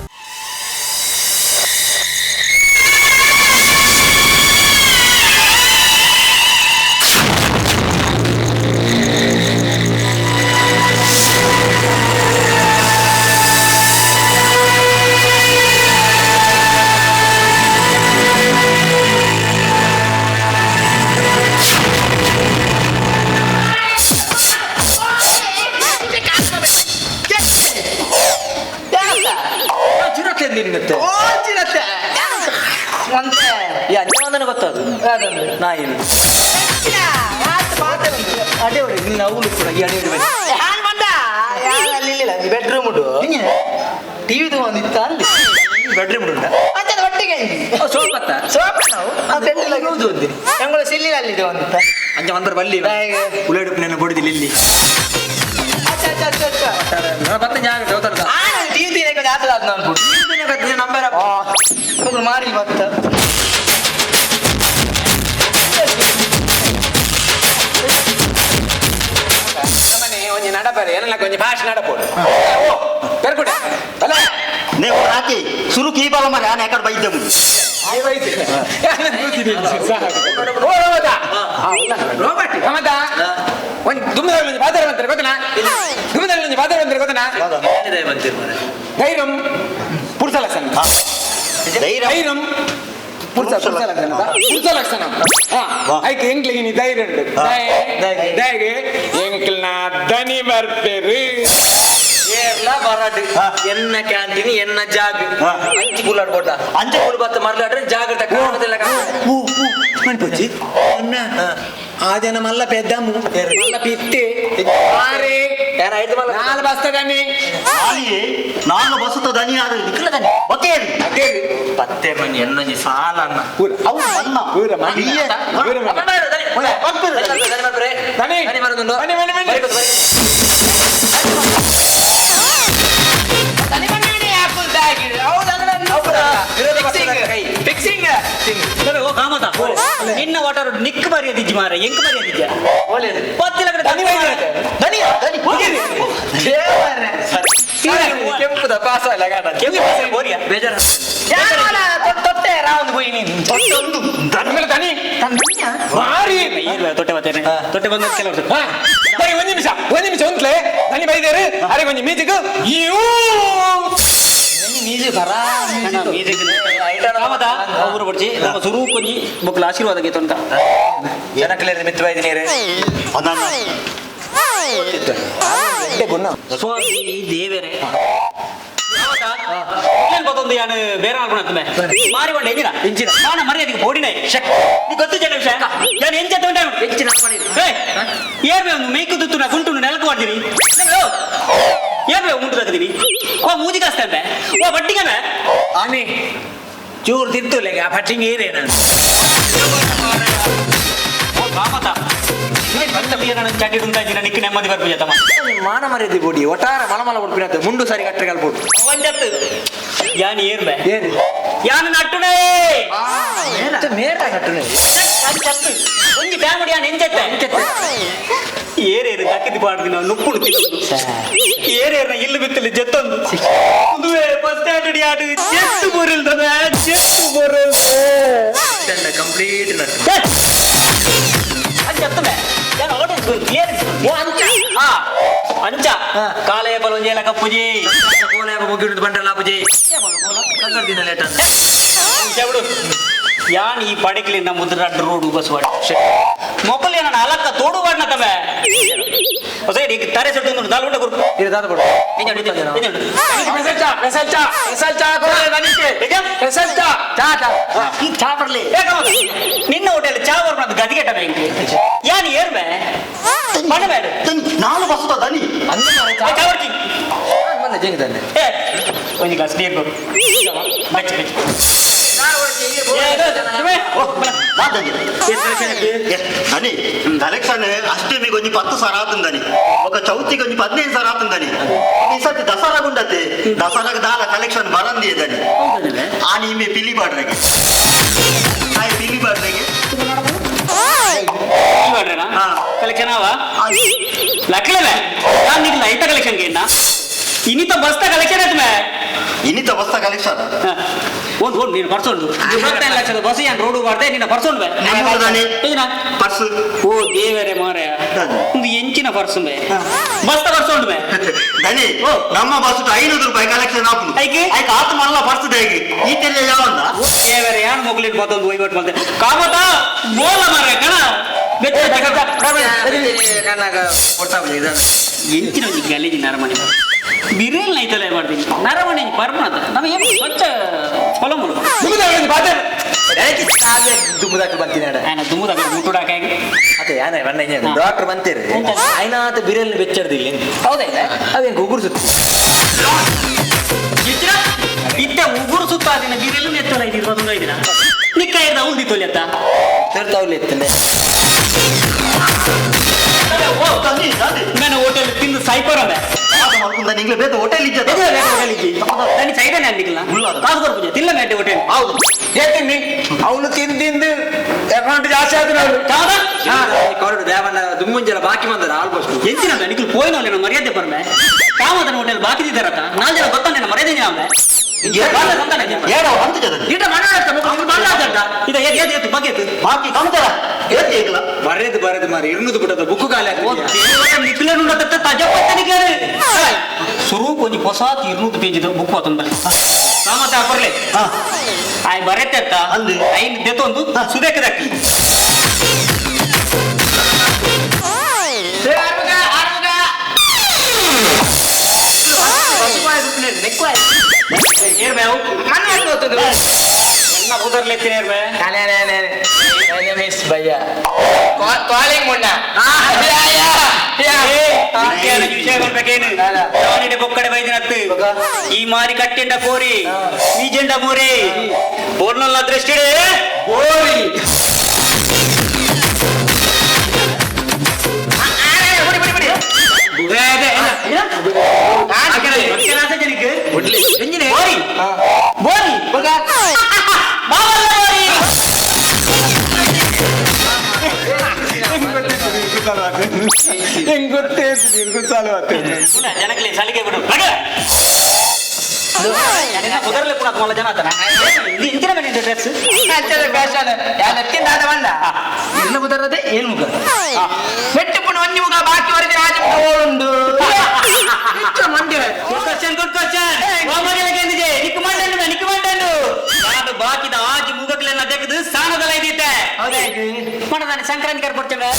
ಗೊತ್ತದು ನಾಯಿ ಅದೇ ಹೊಡಿ ನಿನ್ನ ಅವಳು ಕೂಡ ಈ ಅಡಿ ಬೆಡ್ರೂಮ್ ಉಂಟು ಟಿವಿದು ಒಂದು ಇತ್ತ ಅಲ್ಲಿ ಬೆಡ್ರೂಮ್ ಉಂಟು ಒಟ್ಟಿಗೆ ಸೋಪತ್ತ ಸೋಪ ನಾವು ಎಂಗಳು ಸಿಲ್ಲಿ ಅಲ್ಲಿದೆ ಒಂದು ಅಂಚ ಒಂದರ ಬಲ್ಲಿ ಉಳ್ಳಾಡುಪ್ಪು ನನ್ನ ಬಡಿದಿಲ್ಲ ಇಲ್ಲಿ ಮತ್ತೆ ಜಾಗ ಟಿವಿ ಆತದ ನಂಬರ್ ಮಾರಿ ಮತ್ತೆ ನಡಬಾರೆ ಏನೆಲ್ಲ ಕೊಂಚ ಭಾಷೆ ನಡಪೋಡು ಪೆರ್ಕುಡೆ ಅಲ್ಲ ನೀವು ರಾಕಿ ಸುರು ಕೀ ಬಲ ಮರೆ ಆನೆ ಯಾಕಡೆ ಬೈದ್ದೆ ಮುಂದೆ ಒಂದು ದುಮ್ಮದಲ್ಲಿ ಬಾದರ ಬಂತಾರೆ ಗೊತ್ತನಾ ದುಮ್ಮದಲ್ಲಿ ಬಾದರ ಬಂತಾರೆ ಗೊತ್ತನಾ ಧೈರ್ಯಂ ಪುರುಷ ಲಕ್ಷಣ ಧೈರ್ಯಂ ಪುರುಷ ಲಕ್ಷಣ ಐಕೆ ಎಂಗ್ಲಿಗೆ ನೀ ಧೈರ್ಯ ಉಂಟು ದಯಗೆ ಎಂಕ್ಲ ನಾ ದನಿ ಬರ್ಪೇರು ಏರ್ಲ ಬರಾಡು ಎನ್ನ ಕ್ಯಾಂಟೀನ್ ಎನ್ನ ಜಾಗ ಅಂಚಿ ಕುಲ್ಲಾಡ್ ಕೊಟ್ಟ ಅಂಚೆ ಕುಲ್ ಬತ್ತ ಮರ್ಲಾಡ್ರೆ ಜಾಗ್ರತೆ ಕಾಣದಿಲ್ಲ ಮಣಿಪೋಚಿ ಆ ಜನ ಮಲ್ಲ ಪೆದ್ದಮ್ಮು ಮಲ್ಲ ಪಿತ್ತೆ ಆರೆ ಯಾರ ಐದು ಮಲ್ಲ ನಾಲ್ ಬಸ್ತ ದನಿ ನಾನು ಬಸುತ್ತ ದನಿ ಆದ ನಿಖಲ ದನಿ ಬಕೇರಿ ಅದೇರಿ ಪತ್ತೆ ಮನಿ ಎನ್ನಜಿ ಸಾಲ ಅನ್ನ ಅವು ಮನ್ನ ಪೂರ ಮನಿ ಪೂರ ಮನಿ ದನಿ ಬರುದುಂಡು ನಿನ್ನ ವಾಟರ್ ನಿಕ್ ಬರೆಯದಿಜ್ಜಿ ಮಾರ ಎಂಕ್ ಬರೆಯದಿಜ್ಜ ಕೆಂಪುದ ಪಾಸ ಬೇಜಾರ ತೊಟ್ಟೆ ರಾವೊಂದು ಹೋಯಿ ನೀನು ತೊಟ್ಟೆ ಬರ್ತೇನೆ ತೊಟ್ಟೆ ಬಂದ ಒಂದು ನಿಮಿಷ ಒಂದ್ಲೆ ದನಿ ಬೈದೇರು ಅರೆ ಕೊಂಚ ಮೀಜಿಗೆ ಮ್ಯೂಸಿಕ್ ಅವರು ಬಡ್ಚಿ ನಮ್ಮ ಸುರು ಕೊಂಜಿ ಮಕ್ಕಳು ಆಶೀರ್ವಾದ ಗೀತ ಅಂತ ಜನಕಲೇರಿ ಮಿತ್ರ ಇದ್ದೀನಿ ಸ್ವಾಮಿ ದೇವರೇ ಗೊತ್ತೊಂದು ಯಾನು ಬೇರೆ ಮಾಡ್ಕೊಂಡ ಮಾರಿ ಬಂಡೆ ಎಂಜಿನ ಎಂಜಿನ ನಾನು ಮರ್ಯಾದೆಗೆ ಬೋಡಿನೇ ನೀ ಗೊತ್ತು ಜನ ವಿಷಯ ನಾನು ಎಂಜ ತೊಂಡೆ ಹೆಚ್ಚಿನ ಏರ್ಬೇ ಒಂದು ಮೇಯ್ಕು ತುತ್ತು ನಾ ಗುಂಟು ನೆಲಕ್ಕೆ ಮಾಡ್ತೀನಿ ಏರ್ಬೇ ಉಂಟು ತಗ್ದೀನಿ ಓ ಮೂಜಿ ಕಾಸ್ತಂತೆ ಓ ಬಟ್ಟಿಗನ ಆನೆ ಚೂರು ತಿರ್ತುಲೆ ಆ ಪಟ್ಟಿಂಗ್ ಏರೇ ನಾನು ನಿಕ್ಕೆ ನೆಮ್ಮದಿ ಬರ್ಪುಜತಮ್ಮ ಮಾನ ಮರ್ಯಾದೆ ಬೋಡಿ ಒಟ್ಟಾರ ಮಲಮಲ ಉಡ್ಪಿನತ್ತೆ ಮುಂಡು ಸರಿ ಕಟ್ಟರೆ ಕಲ್ಬೋದು ಒಂಜತ್ತು ಯಾನ್ ಏರ್ಬೆ ಏನು ಯಾನ್ ನಟ್ಟುನೇ ಮೇರ ನಟ್ಟುನೇ ಒಂಜಿ ಬ್ಯಾಂಗುಡಿ ಯಾನ್ ಎಂಜತ್ತೆ ಏರೇರು ದಕ್ಕಿದ್ದು ಪಾಡ್ದು ನಾವು ನುಪ್ಪುಡು ಏರೇರ್ನ ಇಲ್ಲು ಬಿತ್ತಲಿ ಜತ್ತೊಂದು ಕುದುವೆ ಬಸ್ ಸ್ಟ್ಯಾಂಡ್ ಯಾಡು ಜೆತ್ತು ಬೋರಿಲ್ದದ ಜೆತ್ತು ಬೋರಿಲ್ ಕಂಪ್ಲೀಟ್ ನಟ್ಟು ಅಂಚತ್ತುಮೆ ಯಾನ್ ಆಡಿಯನ್ಸ್ ಕ್ಲಿಯರ್ ಓ ಅಂಚ ಅಂಚ ಕಾಲೇ ಬಲೊಂಜೇಲ ಕಪ್ಪುಜಿ ಕೋಲೆ ಮುಗಿಡು ಬಂಡಲ್ಲ ಪುಜಿ ಕಂಗರ್ದಿನ ಲೇಟ್ ಅಂತ ಬಿಡು ಯಾನ್ ಈ ಪಡಿಕ್ಲಿನ ಮುದ್ರ ರೋಡ್ ಬಸವಾಡ ಮೊಬೈಲ್ ಏನ ಅಲಕ್ಕ ತೋಡು ಬಾಡ್ನ ತಮೆ ಹೊಸೈ ಈಗ ತಾರೆ ಸೆಟ್ಟು ದಾಲ್ ಉಂಟ ಗುರು ಇದು ದಾದ ಕೊಡು ನಿಂಜ ನಿಂಜ ಮೆಸೇಜ್ ಕೊಡು ನನಗೆ ಮೆಸೇಜ್ ಚಾ ಈ ಚಾ ಬರ್ಲಿ ನಿನ್ನ ಹೋಟೆಲ್ ಚಾ ಬರ್ನದು ಗದಿಗೆ ಟಮೆ ಯಾನ್ ಏರ್ಮೆ ಮಾಡಬೇಡ ನಾನು ಬಸುತ್ತ ದನಿ ಅಂದ ಚಾ ಬರ್ತೀನಿ ಬಂದ ಜಂಗದಲ್ಲಿ ಒಂದು ಗ್ಲಾಸ್ ನೀರು ಕೊಡು అని కలెక్షన్ అష్టమికి కొంచెం 10,000 అవుతుందని, ఒక చౌతికి కొంచెం 15,000 అవుతుందని, ఈసారి దసరా ఉండద్ది, దసరాకు దాని కలెక్షన్ బలంది ఏదని అని మీ పిల్లి పాడరాకి పిల్లి పాడరాకి ಕಲೆಕ್ಷನ್ ಅವ ಲಕ್ಕಲೇ ನೀನು ಲೈಟ ಕಲೆಕ್ಷನ್ ಕೇಳ ಇನ್ನಿತ ಬಸ್ತ ಕಲೆಕ್ಷನ್ ಆಯ್ತು ಮೇ ಇನ್ನಿತ ಬಸ್ತ ಕಲೆಕ್ಷನ್ ಒಂದು ನೀನು ಪರ್ಸೊಂಡು 25 ಲಕ್ಷದ ಬಸ್ ಏನು ರೋಡು ಬಾರ್ದೆ ನಿನ್ನ ಪರ್ಸೊಂಡು ಪರ್ಸ್ ಓ ದೇವರೇ ಮಾರೆ ಒಂದು ಎಂಚಿನ ಪರ್ಸ್ ಮೇ ಬಸ್ತ ಪರ್ಸೊಂಡು ಮೇ ದನಿ ನಮ್ಮ ಬಸ್ 500 ರೂಪಾಯಿ ಕಲೆಕ್ಷನ್ ಆಪು ಐಕೆ ಆತು ಮಲ್ಲ ಪರ್ಸ್ ದೇಗಿ ಈ ತೆಲ್ಲ ಯಾವಂದ ದೇವರೇ ಯಾನ್ ಮೊಗಲಿನ ಮತ್ತೊಂದು ವೈವಟ್ ಮಾಡ್ದೆ ಕಾಮತ ಬೋಲ ಮಾರೆ ಕಣ ಎಂಚಿನ ಗಲೀಜಿ ನರಮಣಿ ಬಿರೇಲ್ ನೈತಲೇ ಮಾಡ್ತೀನಿ ನರಮಣಿ ಪರ್ಮಣದ ನಮಗೆ ಸ್ವಚ್ಛ ಫಲ ಮೂಲಕ ದುಮ್ಮದಾಕ ಬರ್ತೀನಿ ದುಮ್ಮದಾಗ ಮುಟ್ಟುಡಾಕಾಗಿ ಅದೇ ಯಾನೇ ಬಣ್ಣ ಡಾಕ್ಟರ್ ಬಂತೀರಿ ಐನಾತ ಬಿರಿಯಲ್ಲಿ ಬೆಚ್ಚಡ್ದಿಲ್ಲ ಹೌದಾ ಅದೇನು ಉಗುರು ಸುತ್ತಿ ಇತ್ತೆ ಉಗುರು ಸುತ್ತ ದಿನ ಬಿರಿಯಲ್ಲೂ ನೆತ್ತಲ್ಲ ಇದ್ದೀರಿ 15 ದಿನ ನಿಕ್ಕ ಇದ್ದ ಉಳ್ದಿತ್ತು ಅತ್ತ ತರ್ತಾವ್ಲಿ ಎತ್ತನೆ ನಾನು ಹೋಟೆಲ್ ತಿಂದು ಸೈಪರ್ ಅದ ನಿಂಗೆ ಬೇಗ ಹೋಟೆಲ್ ಇಜ್ಜದ దాని సైడ్ అండికల్లా కాదు కొరకు తిల్ల మెట్టి హోటల్ ಹೌದು ಹೇಳ್ತೀನಿ ಅವನು ತಿಂದು ಅಕೌಂಟ್ ಜಾಸ್ತಿ ಆದ್ರು కాదా ಕೊರಡು ದೇವಣ್ಣ ದುಮ್ಮುಂಜಲ ಬಾಕಿ ಬಂದದ ಆಲ್ಮೋಸ್ಟ್ ಎಂಚಿನ ನಿಖಿಲ್ పోయిన వాళ్ళ మర్యాద పరమే కామదన హోటల్ బాకీ దిద్దరత 4 ಜನ ಗೊತ್ತಾನೆ ಮರ್ಯಾದೆ ನೀನವೆ ಏಡೋ ಅಂತ ಜನ ಇಟ ಮಾತಾಡತ ಮಾತಾಡತ ಇದ ಏತ್ ಬಾಕಿ ಬಾಕಿ ಕಮತರ ಏತ್ ಏಕಲ ಬರೆದು ಮಾರಿ ಇರ್ನುದು ಬಿಟ್ಟದ ಬುಕ್ಕು ಗಾಲಿ ನಿಖಿಲ್ ಉಂಡತ ತಜಪತ್ತ ನಿಖಿಲ್ ಸ್ವರೂಪ್ ಒಂದು ಹೊಸ 200 ಪೇಜ್ ಬುಕ್ ಆತಂಬಲ್ಲಿ ಕಾಮತ ಬರ್ಲೆ ಆಯ್ ಬರೆತ್ತ ಅಂದು ಐನ್ ದೇತೊಂದು ಸುದೇಕದಕ್ಕೆ ఈ మారి కట్టిండ కోరి ఈ జెండా మోరి బోర్నల్ల దృష్టిడే ఓరి ಜನಕ್ಕೆ ಸಲಿಗೆ ಬಿಡು ಕುದರ್ಲೆ ಕೂಡ ಮಲ್ಲ ಜನ ಆತನ ಇಂತಿನ ಮೇಲೆ ಡ್ರೆಸ್ ಫ್ಯಾಷನ್ ಎತ್ತಿಂದ ಬಂದ ಎಲ್ಲ ಕುದರದೆ ಏನು ಮುಗ ಬೆಟ್ಟು ಪುಣ ಒಂಜಿ ಮುಗ ಬಾಕಿ ವರೆಗೆ ರಾಜಮುಖ ಓಳುಂಡು ಗುಡ್ ಕ್ವಶನ್ ಓಮಗೆಲಗೆ ಎಂದಿದೆ ನಿಕ್ಕು ಮಂಡನ್ನು ನಾನು ಬಾಕಿದ ಆಜಿ ಮುಗಕ್ಲೆಲ್ಲ ತೆಗೆದು ಸಾಣದಲ್ಲ ಇದೀತೆ ಹೌದಾಯ್ತು ಮಾಡದಾನೆ ಸಂಕ್ರಾಂತಿ ಕರ್ ಕೊಡ್ತೇವೆ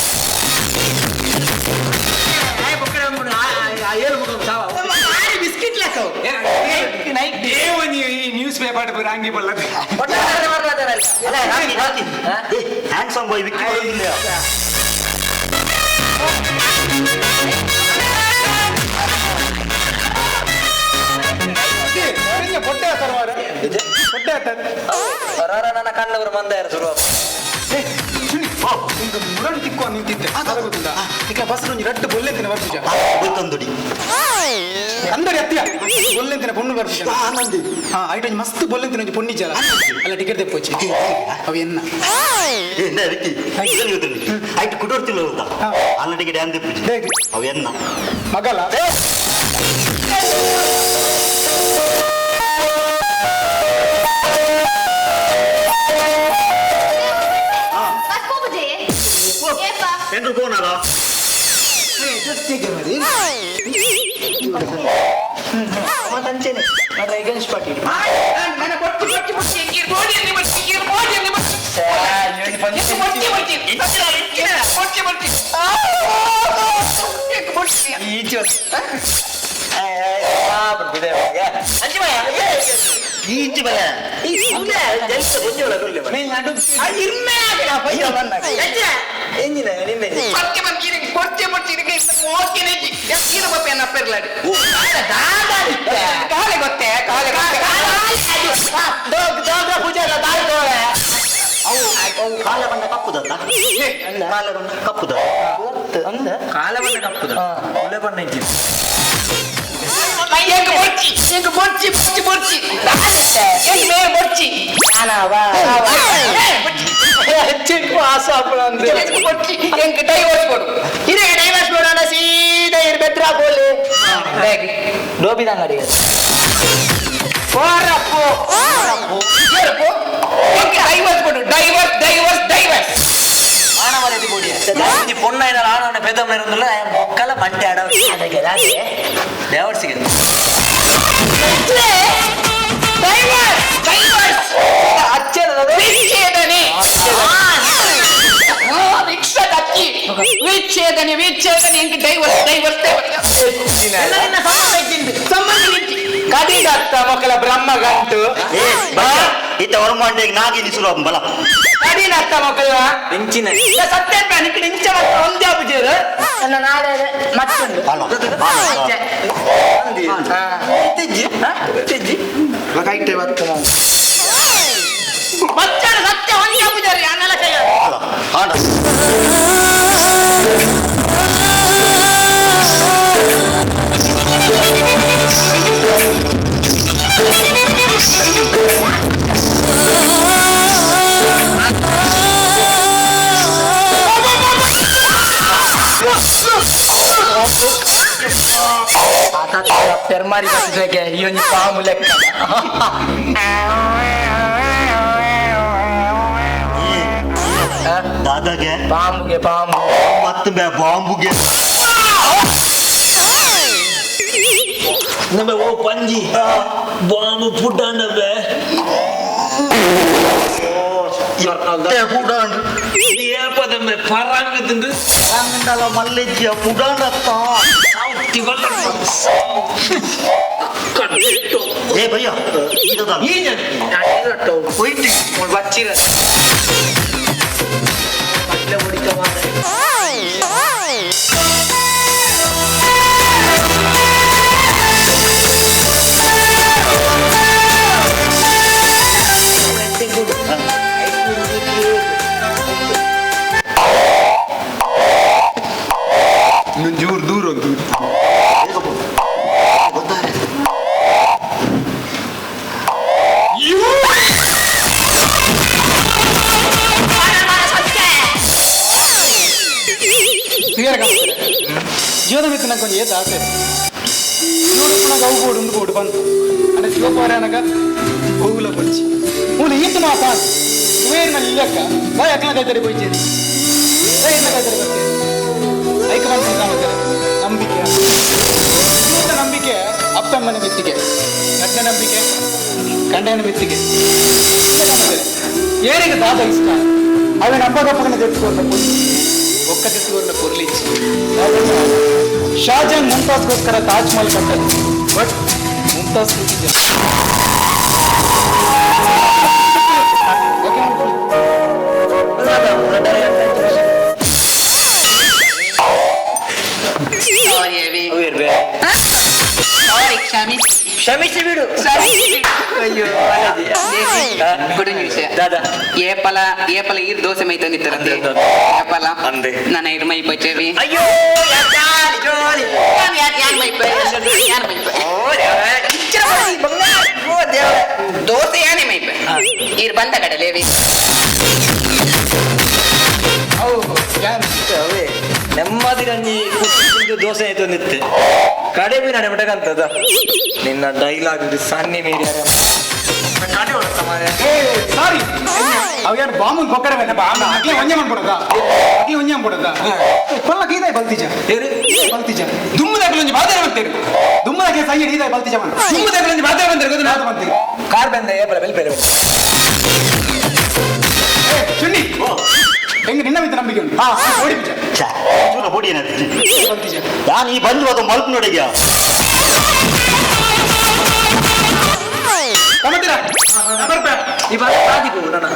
ಬಿಸ್ಕಿಟ್ ಲೆಕ್ಕ ನ್ಯೂಸ್ ಪೇಪರ್ ರಾಂಗಿ ಬಲ್ಲದ ಹ್ಯಾಂಡ್ಸಮ್ ಬಾಯ್ ವಿಕ್ಕಿ ಬರೋದಿಲ್ಲ ಹೊಟ್ಟೆ ನನ್ನ ಕಣ್ಣವರು ಮಂದಾರ ಶುರು ಮುರಡು ತಿಕ್ಕೋ ನಿಂತಿದ್ದೆ ಗೊತ್ತಿಲ್ಲ ಈಗ ಬಸ್ ರಟ್ಟು ಬೊಲ್ಲೆಂತಿನ ಬರ್ಪುಜ ಗೊತ್ತೊಂದುಡಿ ಅಂದಡಿ ಹತ್ತಿಯ ಬೊಲ್ಲೆಂತಿನ ಪೊಣ್ಣು ಬರ್ಪುಜ ಹಾ ಐಟ ಮಸ್ತ್ ಬೊಲ್ಲೆಂತಿನ ಒಂಜಿ ಪೊಣ್ಣಿಜಲ ಅಲ್ಲ ಟಿಕೆಟ್ ತೆಪ್ಪೋಚಿ ಅವು ಎನ್ನ ವಿಕ್ಕಿ ಐಟ್ ಕುಟೋರ್ತಿಲ್ಲ ಅಲ್ಲ ಟಿಕೆಟ್ ಏನ್ ತೆಪ್ಪುಜಿ ಅವು ಎನ್ನ ಮಗಲ ಎಂದು ಕೋನದ ಈಚೆ ಬಲ ಗೊತ್ತೇ ಕಾಲ ಬಣ್ಣ ಕಪ್ಪುದಲ್ಲ ಕಾಲ ಬಣ್ಣ ಕಪ್ಪುದ ಅಂದ ಕಾಲ ಬಣ್ಣ ಕಪ್ಪುದ ಒಳ್ಳೆ ಬಣ್ಣ ಇತ್ತು ಸೀದಾ ಇರ್ಬೇಕ್ರ ಡೋಬಿದ ಅಂಗಡಿ பொண்ணு ஆனவன பெதம் இருந்தல மொக்கல மண்டை அட தேவர்சிக்கு ವಿಚ್ಛೇದನೆ ಎಂಗೆ ಡೈವರ್ಸ್ ಕಡಿದಾಗ್ತ ಮಕ್ಕಳ ಬ್ರಹ್ಮ ಗಂಟು ಇತ್ತ ಹೊರಮಾಂಡೆಗೆ ನಾಗಿನಿ ಸುರು ಬಲ ಕಡಿದಾಗ್ತ ಮಕ್ಕಳ ಇಂಚಿನ ಸತ್ಯ ನಿಕ್ಕೆ ಇಂಚ ಒಂದೇ ಅಬ್ಬಜೇರು ನನ್ನ ನಾಳೆ ಮತ್ತೊಂದು ತಿಜ್ಜಿ ಕೈಟೆ ಬತ್ತ ಮಚ್ಚನ ಸತ್ಯ ಒಂದೇ ಅಬ್ಬಜೇರು ಅನ್ನಲ ಕೈ ಆಡ ಪೆರ್ಮಾರಿ ಕಟ್ಟಿಸೋಕೆ ಈ ಒಂದು ಪಾಮು ಲೆಕ್ಕ ದಾದಾಗೆ ಪಾಂಬುಗೆ ಮತ್ತೆ ಬಾಂಬುಗೆ ನಮ್ಮ ಓ ಪಂಜಿ ಬಾಂಬು ಪುಡ್ಡಂಡವೆ ಏಪದಮ್ಮೆ ಪರಂಗದಿಂದ ಪರಂಗಲ ಮಲ್ಲೆಜ್ಜಿಯ ಪುಡಾಣತ್ತ ಏ ಭಯ್ಯ ಹೋಯ್ತು ಬಚ್ಚಿರ ಮಟ್ಲೆ ಹೊಡಿಕ ಮಾತ್ರ ಜೂರ್ ದೂರ ಜೀವನ ಮಿತ್ರ నాకు కొంచెం ఏది ఆసే చూడు నాకు అవుకోడు ఉండుకోడు పని అంటే శివపారే అనక గోగులోకి వచ్చి నువ్వు ఈత మా పాన్ నువ్వే నా ఇల్లక్క బా ఎట్లా కైతరి పోయించేది ఎట్లా కైతరి వచ్చేది ಐಕ ಮನಸ್ಸಿನ ನಂಬಿಕೆ ಇಂಥ ನಂಬಿಕೆ ಅಪ್ಪಮ್ಮನ ಮೆತ್ತಿಗೆ ಗಡ್ಡ ನಂಬಿಕೆ ಗಂಡನ ಮೆತ್ತಿಗೆ ಏನಿಗೆ ದಾದ ಇಷ್ಟ ಅವನ ಹಬ್ಬಗಪ್ಪನ ತೆಗೆದುಕೊಂಡ ಒಕ್ಕ ತೆಗೆದುಕೊಂಡ ಕೊರ್ಲಿಚ್ಚಿ ಶಾಜಾನ್ ಮುಂತಾಜ್ಗೋಸ್ಕರ ತಾಜ್ ಮಹಲ್ ಕಟ್ಟದು ಬಟ್ ಮುಂತಾಜ್ ಕೂತಿದ್ದೆ ಕ್ಷಮಿಸಿ ಬಿಡು ಅಯ್ಯೋ ಗುಡ್ ನ್ಯೂಸ್ ಏಪಲ ಈರ್ ದೋಸೆ ಮೈ ತಂದಿತ್ತಾರಂತೆ ಏಪಲ ನನ್ನ ಇರ್ ಮೈ ಪಚೇವಿ ಅಯ್ಯೋ ದೋಸೆ ಯಾನೆ ಮೈ ಈರ್ ಬಂದ ಕಡಲೇವಿ ನೆಮ್ಮದಿ ರಂಜಿ ದೋಸೆ ಆಯ್ತು ನಿತ್ತೆ ಕಡೆ ಬಿ ನಡೆ ನಿನ್ನ ಡೈಲಾಗ್ ಸನ್ನಿ ಮೀರಿ ಸಾರಿ ಅವ್ಯಾರು ಬಾಂಬು ಕೊಕ್ಕರೆ ಅಗ್ಲಿ ಒಂಜೆ ಮಾಡ್ಬಿಡದ ಅಗ್ಲಿ ಒಂಜೆ ಮಾಡ್ಬಿಡದ ಕೊಲ್ಲಕ್ಕೆ ಇದೆ ಬಲ್ತಿಜ ಬಲ್ತಿಜ ದುಮ್ಮದಾಗಲಿ ಒಂಜಿ ಬಾದರೆ ಬಂತೇರಿ ದುಮ್ಮದಾಗೆ ಸೈಡ್ ಇದೆ ಬಲ್ತಿಜ ದುಮ್ಮದಾಗಲಿ ಒಂಜಿ ಬಾದರೆ ಬಂತೇರಿ ಗೊತ್ತು ನಾದು ಬಂತೇರಿ ಕಾರ್ ಬಂದ ಏಪಲ ಬೆಲ್ಪೇರಿ ಚುನ್ನಿ ಹೆಂಗೆ ನಿನ್ನ ಮಿತ್ರ ನಂಬಿಕೆ ಉಂಟು ಓಡಿ ಬಿಜ ಬೋಡಿ ನಾನು ಈ ಬಂದು ಅದು ಮಲ್ಪು ನೋಡಿದ್ಯಾ ಇವಾಗ ಸಾಧಿಗೂ ನನ್ನ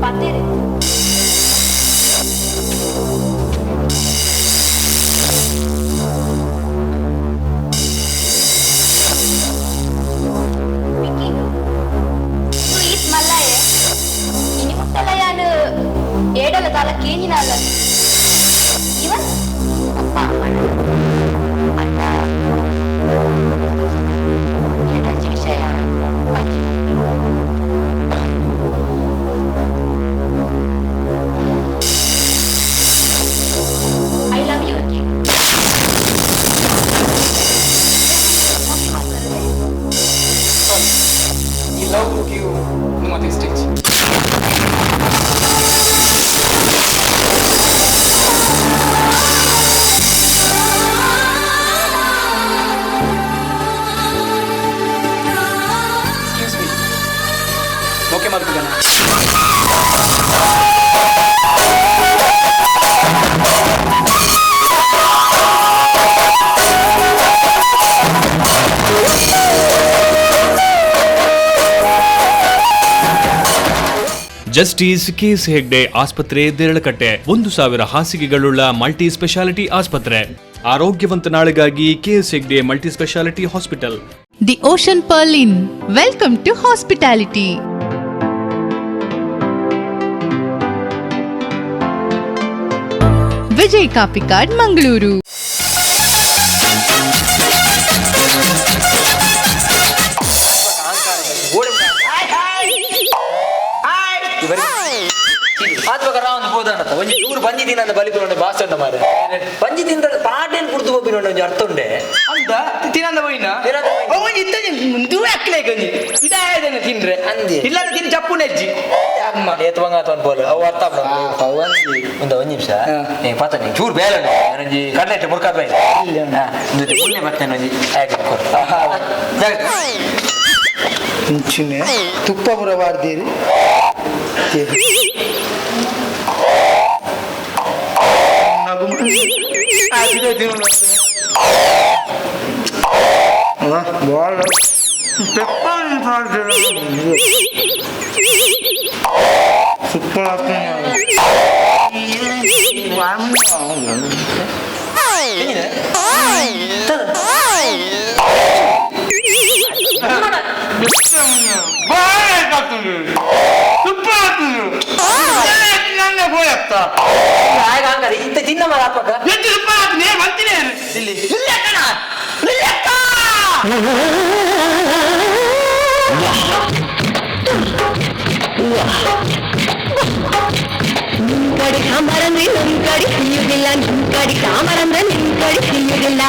ಬಂದಿರಿ ಜಸ್ಟಿಸ್ ಕೆಎಸ್ ಹೆಗ್ಡೆ ಆಸ್ಪತ್ರೆ ದೇರಳಕಟ್ಟೆ 1000 ಹಾಸಿಗೆಗಳುಳ್ಳ ಮಲ್ಟಿ ಸ್ಪೆಷಾಲಿಟಿ ಆಸ್ಪತ್ರೆ. ಆರೋಗ್ಯವಂತ ನಾಳೆಗಾಗಿ KS Hegde multi speciality hospital. The Ocean Pearl inn welcome to hospitality. Vijay Kapikad Mangaluru. ಇವ್ರು ಬಂದಿದ್ದೀನಿ ಅಂತ ಬಲಿಕೊಂಡು ಭಾಷಣ ಮಾರ ಬಂದಿದ್ದಿಂದ ಪಾಟೇನು ಕುಡ್ದು ಹೋಗಿನ ಒಂದು ಅರ್ಥ ಉಂಡೆ ಅಂತ ತಿನ್ನಂದ ಹೋಯ್ನ ಇದಾಯದನ್ನು ತಿನ್ರೆ ಅಂದಿ ಇಲ್ಲಾಂದ್ರೆ ತಿನ್ ಚಪ್ಪು ನೆಜ್ಜಿ ಅಮ್ಮ ಎತ್ತುವಂಗ ಅನ್ಬೋದು ಅವು ಅರ್ಥ ಒಂದು ನಿಮಿಷ ಪತ್ತ ನೀ ಚೂರು ಬೇರೆ ನನಗೆ ಕಡ್ಲೆಟ್ಟು ಮುರ್ಕಾದ ಮುನ್ನೆ ಬರ್ತೇನೆ ನಂಜಿ ಮುಂಚಿನ ತುಪ್ಪ ಬುರ ಬಾರ್ದೀರಿ ಇಂತ ತಿನ್ನ ಮರ ಹಾಕಕ್ಕ ನಿಂಕಡಿ ಸಾಂಬಾರಂದ್ರೆ ನಿಂಕಡಿ ಸಿಯ್ಯುವುದಿಲ್ಲ, ನಿಂಕಡಿ ಸಾಂಬಾರಂದ್ರೆ ನಿಂಕಡಿ ಸಿಯ್ಯುವುದಿಲ್ಲ.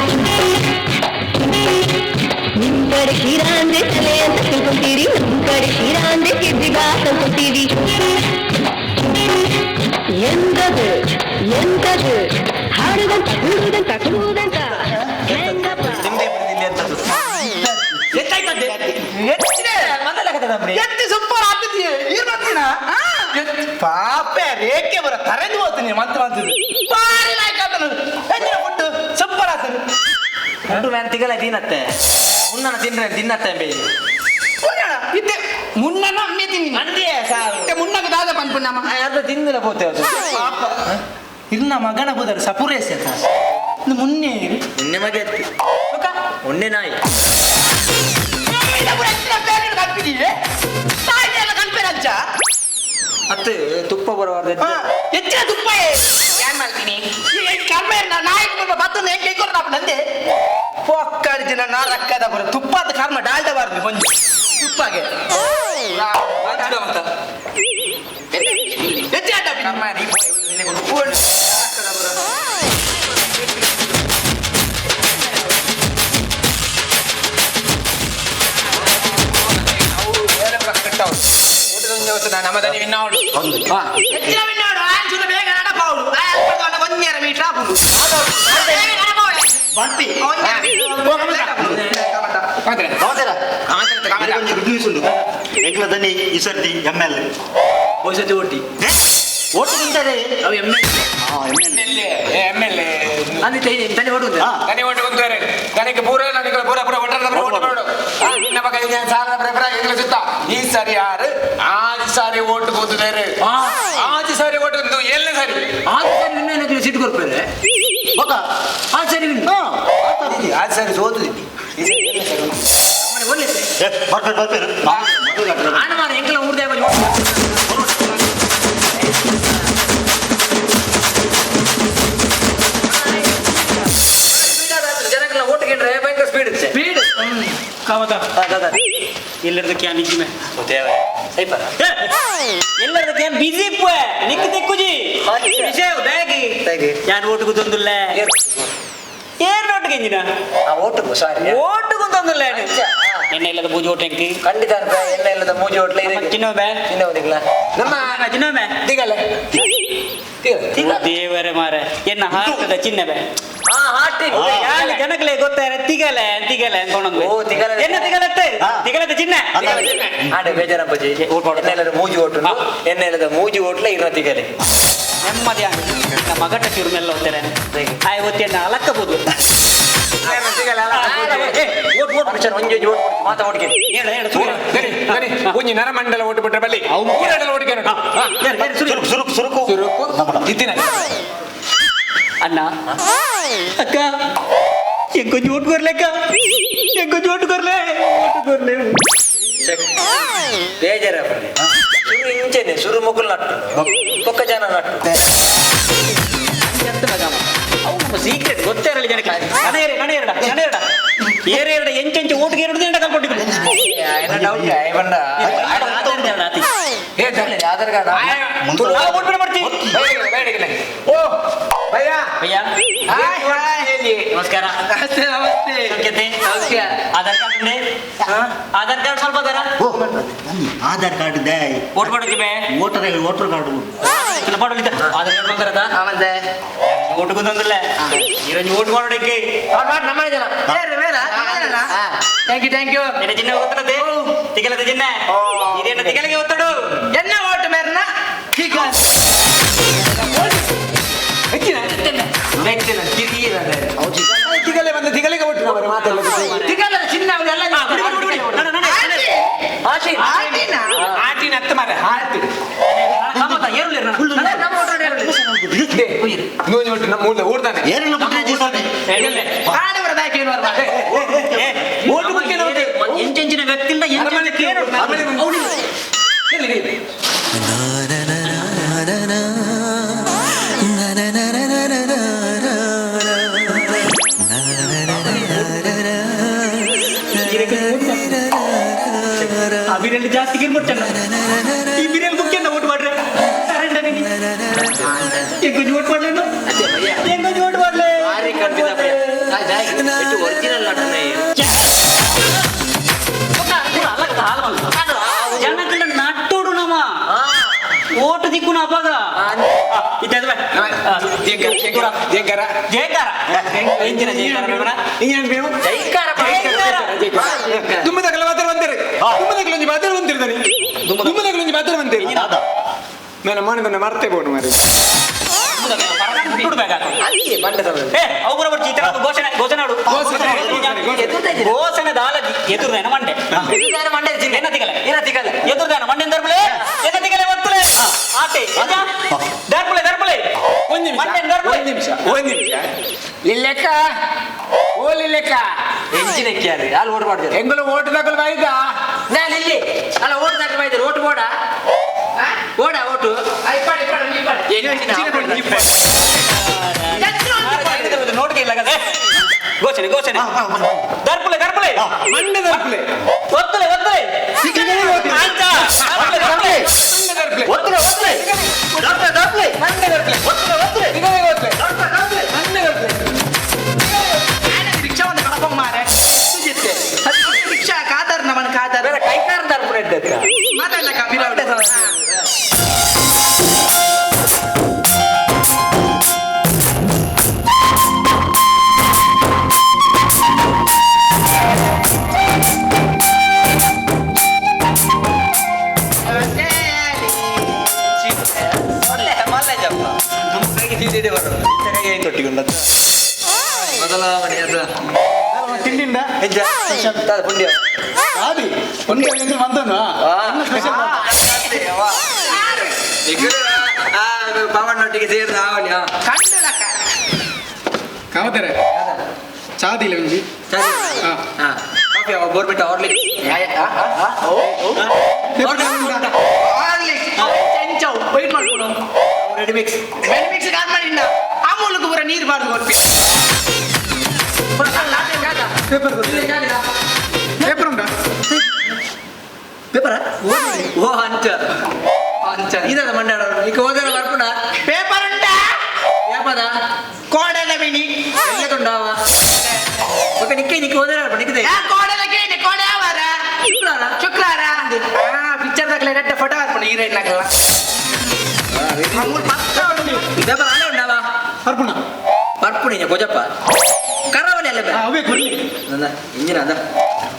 ನಿಂಕಡಿ ಕ್ಷೀರ ಅಂದ್ರೆ ತಲೆ ಅಂತ ತಿಳ್ಕೊಂತೀರಿ, ನಿಂಕಡಿ ಕ್ಷೀರ ಅಂದ್ರೆ ಕಿಡ್ಡಿಗ ತಂದ್ಕೊತೀರಿ. ಎಂದದು ಎಂತದು ಹಾಡುದಂತ ಕೂಡುದಂತ ಕೂಡುದಂತ ಹೆಂಗಪ್ಪ ಪಾಪೆ ರೇಖೆ ಬರ ತರೆದು ಹೋಗ್ತೀನಿ ಮಂತ್ರ ಮಂತ್ರಿ ಬಾರಿ ಲಾಯ್ಕ್ ಆತನು ಫುಡ್ ಸೂಪರ್ ಆತನು ಎರಡು ನಾನು ತಿಗಲ ತಿನ್ನತ್ತೆ ಮುನ್ನ ತಿನ್ರೆ ತಿನ್ನತ್ತೆ ಬೇ ಇತ್ತೆ ಮುನ್ನನ ಅಮ್ಮೆ ತಿನ್ನಿ ಅಂದಿಯೇ ಸಾರು ಮುನ್ನಗ ದಾದ ಪನ್ಪು ನಮ್ಮ ಅದು ತಿಂದಿಲ್ಲ ಪೋತೆ ಪಾಪ ಇನ್ನ ಮಗನ ಬುದರ್ ಸಪುರೇಸ್ ಮುನ್ನೆ ಮುನ್ನೆ ಮಗೆ ಒನ್ನೆ ನಾಯಿ ಅತ್ತೆ ತುಪ್ಪ ಬರಬಾರ್ದು ಹೆಚ್ಚಿನ ತುಪ್ಪ ಏನ್ ಮಾಡ್ತೀನಿ ಮತ್ತೊಂದು ಹೆಂಗೆ ಕೈಕೊಂಡು ನಂದೆ ಪೊಕ್ಕಡಿನ ನಾಲ್ಕದ ಬರ ತುಪ್ಪದ ಕರ್ಮ ಡಾಲ್ಡಬಾರ್ದು ಕೊಂಚ ತುಪ್ಪಗೆ ನಮ್ಮದಲ್ಲಿ ವಿನ್ನೋಡು ಹೆಚ್ಚಿನ ವಿನ್ನೋಡು ಆನ್ಸುದ ಬೇಗ ನಡಪಾವುಡು ಒಂದೆರ ಮೀಟರ್ ಆಪುಡು ಬಂಟಿ ಎಂಗ್ಲ ದನಿ ಈ ಸರ್ತಿ ML ಹೋಯ್ಸತಿ ಒಟ್ಟಿ ಓಟು ತಿಂತಾರೆ ಅವು MLA ಅಲ್ಲಿ ತನಿ ಓಟು ತನಿ ಓಟು ಕುಂತಾರೆ ನನಗೆ ಪೂರ ನನಗೆ ಪೂರ ಪೂರ ಒಟ್ಟದ ಓಟು ಮಾಡು ನಿನ್ನ ಮಗ ಇದೆ ಸಾಲ ಪ್ರಪರ ಎಂಗ್ಲ ಸುತ್ತ ಈ ಸಾರಿ ಯಾರು ಆಜ್ ಸಾರಿ ಓಟು ಕೂತಿದ್ದಾರೆ ಆಜ್ ಸಾರಿ ಓಟು ಒಂದು ಎಲ್ಲೇ ಸಾರಿ ಆಜ್ ಸಾರಿ ನಿನ್ನೆ ಸಿಟ್ಟು ಕೊಡ್ತಾರೆ ಮಗ ಆಜ್ ಸಾರಿ ಆಜ್ ಸಾರಿ ಸೋತುದಿದ್ದಿ ಬರ್ಬೇರು ಆನ ಮಾರ ಎಂಕಲ ಊರ್ದೇ ಜನಕ್ಕೆಲ್ಲ ಓಟ್ಕೊಂಡ್ರೆ ಭಯಂಕರ ಸ್ಪೀಡ್ ಇದೆ ಸ್ಪೀಡ್ ಎಲ್ಲರದ ಕ್ಯಾನ್ ಇಜ್ಜಿಮೆ ಎಲ್ಲರದ ಕ್ಯಾನ್ ಬಿಜಿ ಪುವೆ ನಿಕ್ ದಿಕ್ಕುಜಿ ವಿಷಯ ಬ್ಯಾಗಿ ಯಾನ್ ಓಟುಗು ತಂದುಲ್ಲ ಏನ್ ನೋಟಿಗೆ ಇಂಜಿನ ಓಟುಗು ಸಾರಿ ಓಟುಗು ತಂದುಲ್ಲ ಎಣ್ಣೆ ಇಲ್ಲದ ಮೂಜಿ ಓಟ ಎಂಕಿ ಖಂಡಿತ ಎಣ್ಣೆ ಇಲ್ಲದ ಮೂಜಿ ಓಟ್ಲ ಚಿನ್ನೋ ಬ್ಯಾ ಚಿನ್ನೋ ದಿಗ್ಲ ನಮ್ಮ ಚಿನ್ನೋ ಬ್ಯಾ ದಿಗಲ್ಲ ದೇವರೇ ಮಾರೆ ಎನ್ನ ಹಾಕದ ಚಿನ್ನ ಬೇ ಜನಕ್ಕೆ ಗೊತ್ತಾರ ತಿಗಲೆ ತಿಗಲೆ ಅನ್ಕೊಂಡು ಎನ್ನ ತಿಗಲತ್ತೆ ತಿಗಲತ್ತೆ ಚಿನ್ನ ಆಡೆ ಬೇಜಾರಪ್ಪಜಿ ಎಣ್ಣೆಲ್ಲದ ಮೂಜಿ ಓಟು ಎಣ್ಣೆಲ್ಲದ ಮೂಜಿ ಓಟ್ಲ ಇರೋ ತಿಗಲೆ ನೆಮ್ಮದಿ ನಮ್ಮ ಮಗಟ ಚೂರು ಮೇಲೆ ಹೋಗ್ತಾರೆ ಆಯ್ ಒತ್ತಿ ಅಲಕ್ಕಬಹುದು ಒಂಜಿ ನರಮಂಡಲ ಓಟು ಬಿಟ್ರೆ ಬಲ್ಲಿ ಅಣ್ಣ ಅಕ್ಕ ಎಂಕೊಂಚು ಓಟ್ ಕೊರ್ಲೆಕ್ಕ ಎಂಕೊಂಚು ಓಟ್ ಕೊರ್ಲೆ ಬೇಜಾರ ಶುರು ಇಂಚೆನೆ ಶುರು ಮುಗುಲ್ ನಟ್ಟು ಪೊಕ್ಕ ಜನ ನಟ್ಟು ಸೀಕ್ರೆಟ್ ಗೊತ್ತೇ ಇರಲಿ ಜನಕ್ಕೆ ಏರೆರಡ ಎಂಚೆಂಚೆ ಓಟಿಗೆ ಎರಡು ದಿನ ಕಲ್ಪಟ್ಟಿದ್ರು ಆಧಾರ್ ಕಾರ್ಡ್ ನಮಸ್ಕಾರ ಆಧಾರ್ ಕಾರ್ಡ್ ಆಧಾರ್ ಕಾರ್ಡ್ ಸ್ವಲ್ಪ ಆಧಾರ್ ಕಾರ್ಡ್ ಇದೆ ಓಟ್ ಮಾಡೋಕೆ ವೋಟರ್ ಕಾರ್ಡ್ ಆಧಾರ್ ಕಾರ್ಡ್ ಬಂದರದ ಮತ್ತೆ ಓಟ್ ಬಂದಿಲ್ಲ ಇವನ್ ಓಟ್ ಮಾಡೋದಕ್ಕೆ ನಮ್ಮ ಜನ ಥ್ಯಾಂಕ್ ಯು ನಿನ್ನ ಚಿನ್ನ ಗೊತ್ತದೆ ತಿಗಲದ ಚಿನ್ನ ಇದೇನ ತಿಗಲಿಗೆ ಒತ್ತಡು ಎನ್ನ ಓಟ್ ಮೇರ್ನ ತಿಗಲೆ ಬಂದ ತಿಗಲಿಗೆ ಒಟ್ಟು ತಿಗಲದ ಚಿನ್ನ ಅವರೆಲ್ಲ ಆಟಿನ ಹತ್ತು ಮಾರ ಆಡ್ತಿ ನಮ್ಮ ಊರ್ದಾನೆ ಎಂಚೆಂಚಿನ ವ್ಯಕ್ತಿಯಿಂದ ಬಿರಿಯಾನಿ ಜಾಸ್ತಿ ಗೆಲ್ಬಿಡ್ತಲ್ಲ ಈ ಬಿರಿಯಾನಿ ಮುಖ್ಯ ಓಟ್ ಮಾಡ್ರೆ ಹೆಂಗೊಂದು ಓಟ್ ಮಾಡ್ಲೆ ಹೆಂಗೊಂದು ಓಟ್ ಮಾಡ್ಲೆ ಜನಗಳ ನಟ್ಟೋಡು ನಮ್ಮ ಓಟ್ ದಿಕ್ಕುನ ಅಪ್ಪಾಗ ದುಮ್ಮದಗಲ ಮಾತ್ರ ಬಂದಿರಿ ದುಮ್ಮದಗಲೊಂಜಿ ಮಾತ್ರ ಬಂದಿರ್ತಾನೆ ದುಮ್ಮದಗಲೊಂಜಿ ಮಾತ್ರ ಬಂದಿರಿ ನಾನು ಮಾಡಿದ ಮರ್ತೇ ಬೋಡು ಮಾರಿ ಘೋಷಣೆ ದಾಲಜಿ ಎದುರ್ದೇನ ಮಂಡೆ ಎನ್ನ ತಿಗಲೆ ಎದುರ್ದೇನ ಮಂಡೆ ದರ್ಪಲೆ ಎನ್ನ ತಿಗಲೆ ಒತ್ತಲೆ ಆಟೆ ದರ್ಪಲೆ ದರ್ಪಲೆ ಒಂದು ನಿಮಿಷ ಲಿಲ್ಲೆಕ್ಕ ಓ ಲಿಲ್ಲೆಕ್ಕ ಎಂಚಿನಕ್ಕೆ ಅಲ್ಲಿ ಅಲ್ಲಿ ಓಟ್ ಮಾಡ್ತಾರೆ ಎಂಗಲು ಓಟ್ ದಾಖಲು ಬಾಯ್ದ ನಾನು ಇಲ್ಲಿ ಅಲ್ಲ ಓಟ್ ದಾಖಲು ಬಾಯ್ತಾರೆ ಓಟ್ ಬೋಡ ಓಡ ಓಟು ನೋಡ್ಗೆ ಇಲ್ಲ ಘೋಷಣೆ ಘೋಷಣೆ ದರ್ಪಲೆ ದರ್ಪಲೆ ಮಂಡೆ ದರ್ಪಲೆ ಒತ್ತಲೆ ಒತ್ತಲೆ ರಿಕ್ಷಾವನ್ನು ಕಳಪ ಮಾರೆ ರಿಕ್ಷಾ ಕಾದಾರ ನಮ್ಮನ್ನು ಕಾದಾರ ಕೈಕಾರ ದರ್ಪಣೆ ಮಾತಾಡಲ್ಲ ಕಬಿರಾವಡೆ ತಿಂಡಿಂದ ಪುಂಡ್ಯ ಪುಂಡ್ಯ ಬಂದನು ಪವನ್ನೊಟ್ಟಿಗೆ ಸೇರಿದ ಆವಲಿ ಕಾವತಾರೆ ಚಾದಿಲ್ಲ ಒಂದು ಕಾಫಿ ಗೋರ್ಮೆಂಟ್ ವೈಟ್ ಮಾಡ್ಕೊಂಡು ರೆಡಿ ಮಿಕ್ಸ್ ಕಾದ್ ಮಾಡಿ ಆ ಮೂಲಕ ಪೂರ ನೀರು ಬಾರ್ದು ಕೊಡ್ತೀನಿ ಪೇಪರ್ ಪೇಪರ್ ಉಂಟಾ ಪೇಪರ ಓ ಅಂಚ ಅಂಚ ಇದಲ್ಲ ಮಂಡ್ಯಾಡೋರು ಈಗ ಹೋದರೆ ಬರ್ಕೊಂಡ ಪೇಪರ್ ಉಂಟಾ ಯಾಪದ ಕೋಡೆಲ ಬಿಣಿ ಎಲ್ಲದುಂಡಾವ ಓಕೆ ನಿಕ್ಕೆ ನಿಕ್ಕೆ ಹೋದರೆ ನಿಕ್ಕಿದೆ ಕೋಡೆಲ ಕೇಳಿ ಕೋಡೆ ಯಾವಾರ ಶುಕ್ರವಾರ ಪಿಕ್ಚರ್ ದಾಖಲೆ ರೆಡ್ಡ ಫೋಟೋ ಹಾಕೊಂಡು ಹೀರೋಯಿನ್ ನಾಗಲ್ಲ ಪೇಪರ್ ಅಲ್ಲೇ ಉಂಡಾವ ಪರ್ಪುಣ ಪರ್ಪುಣ ಗೊಜಪ್ಪ ಕರಾವಳಿ ಅಲ್ಲ ಅವೇ ಕೊಡಿ ಇಂಜಿನ ಅದ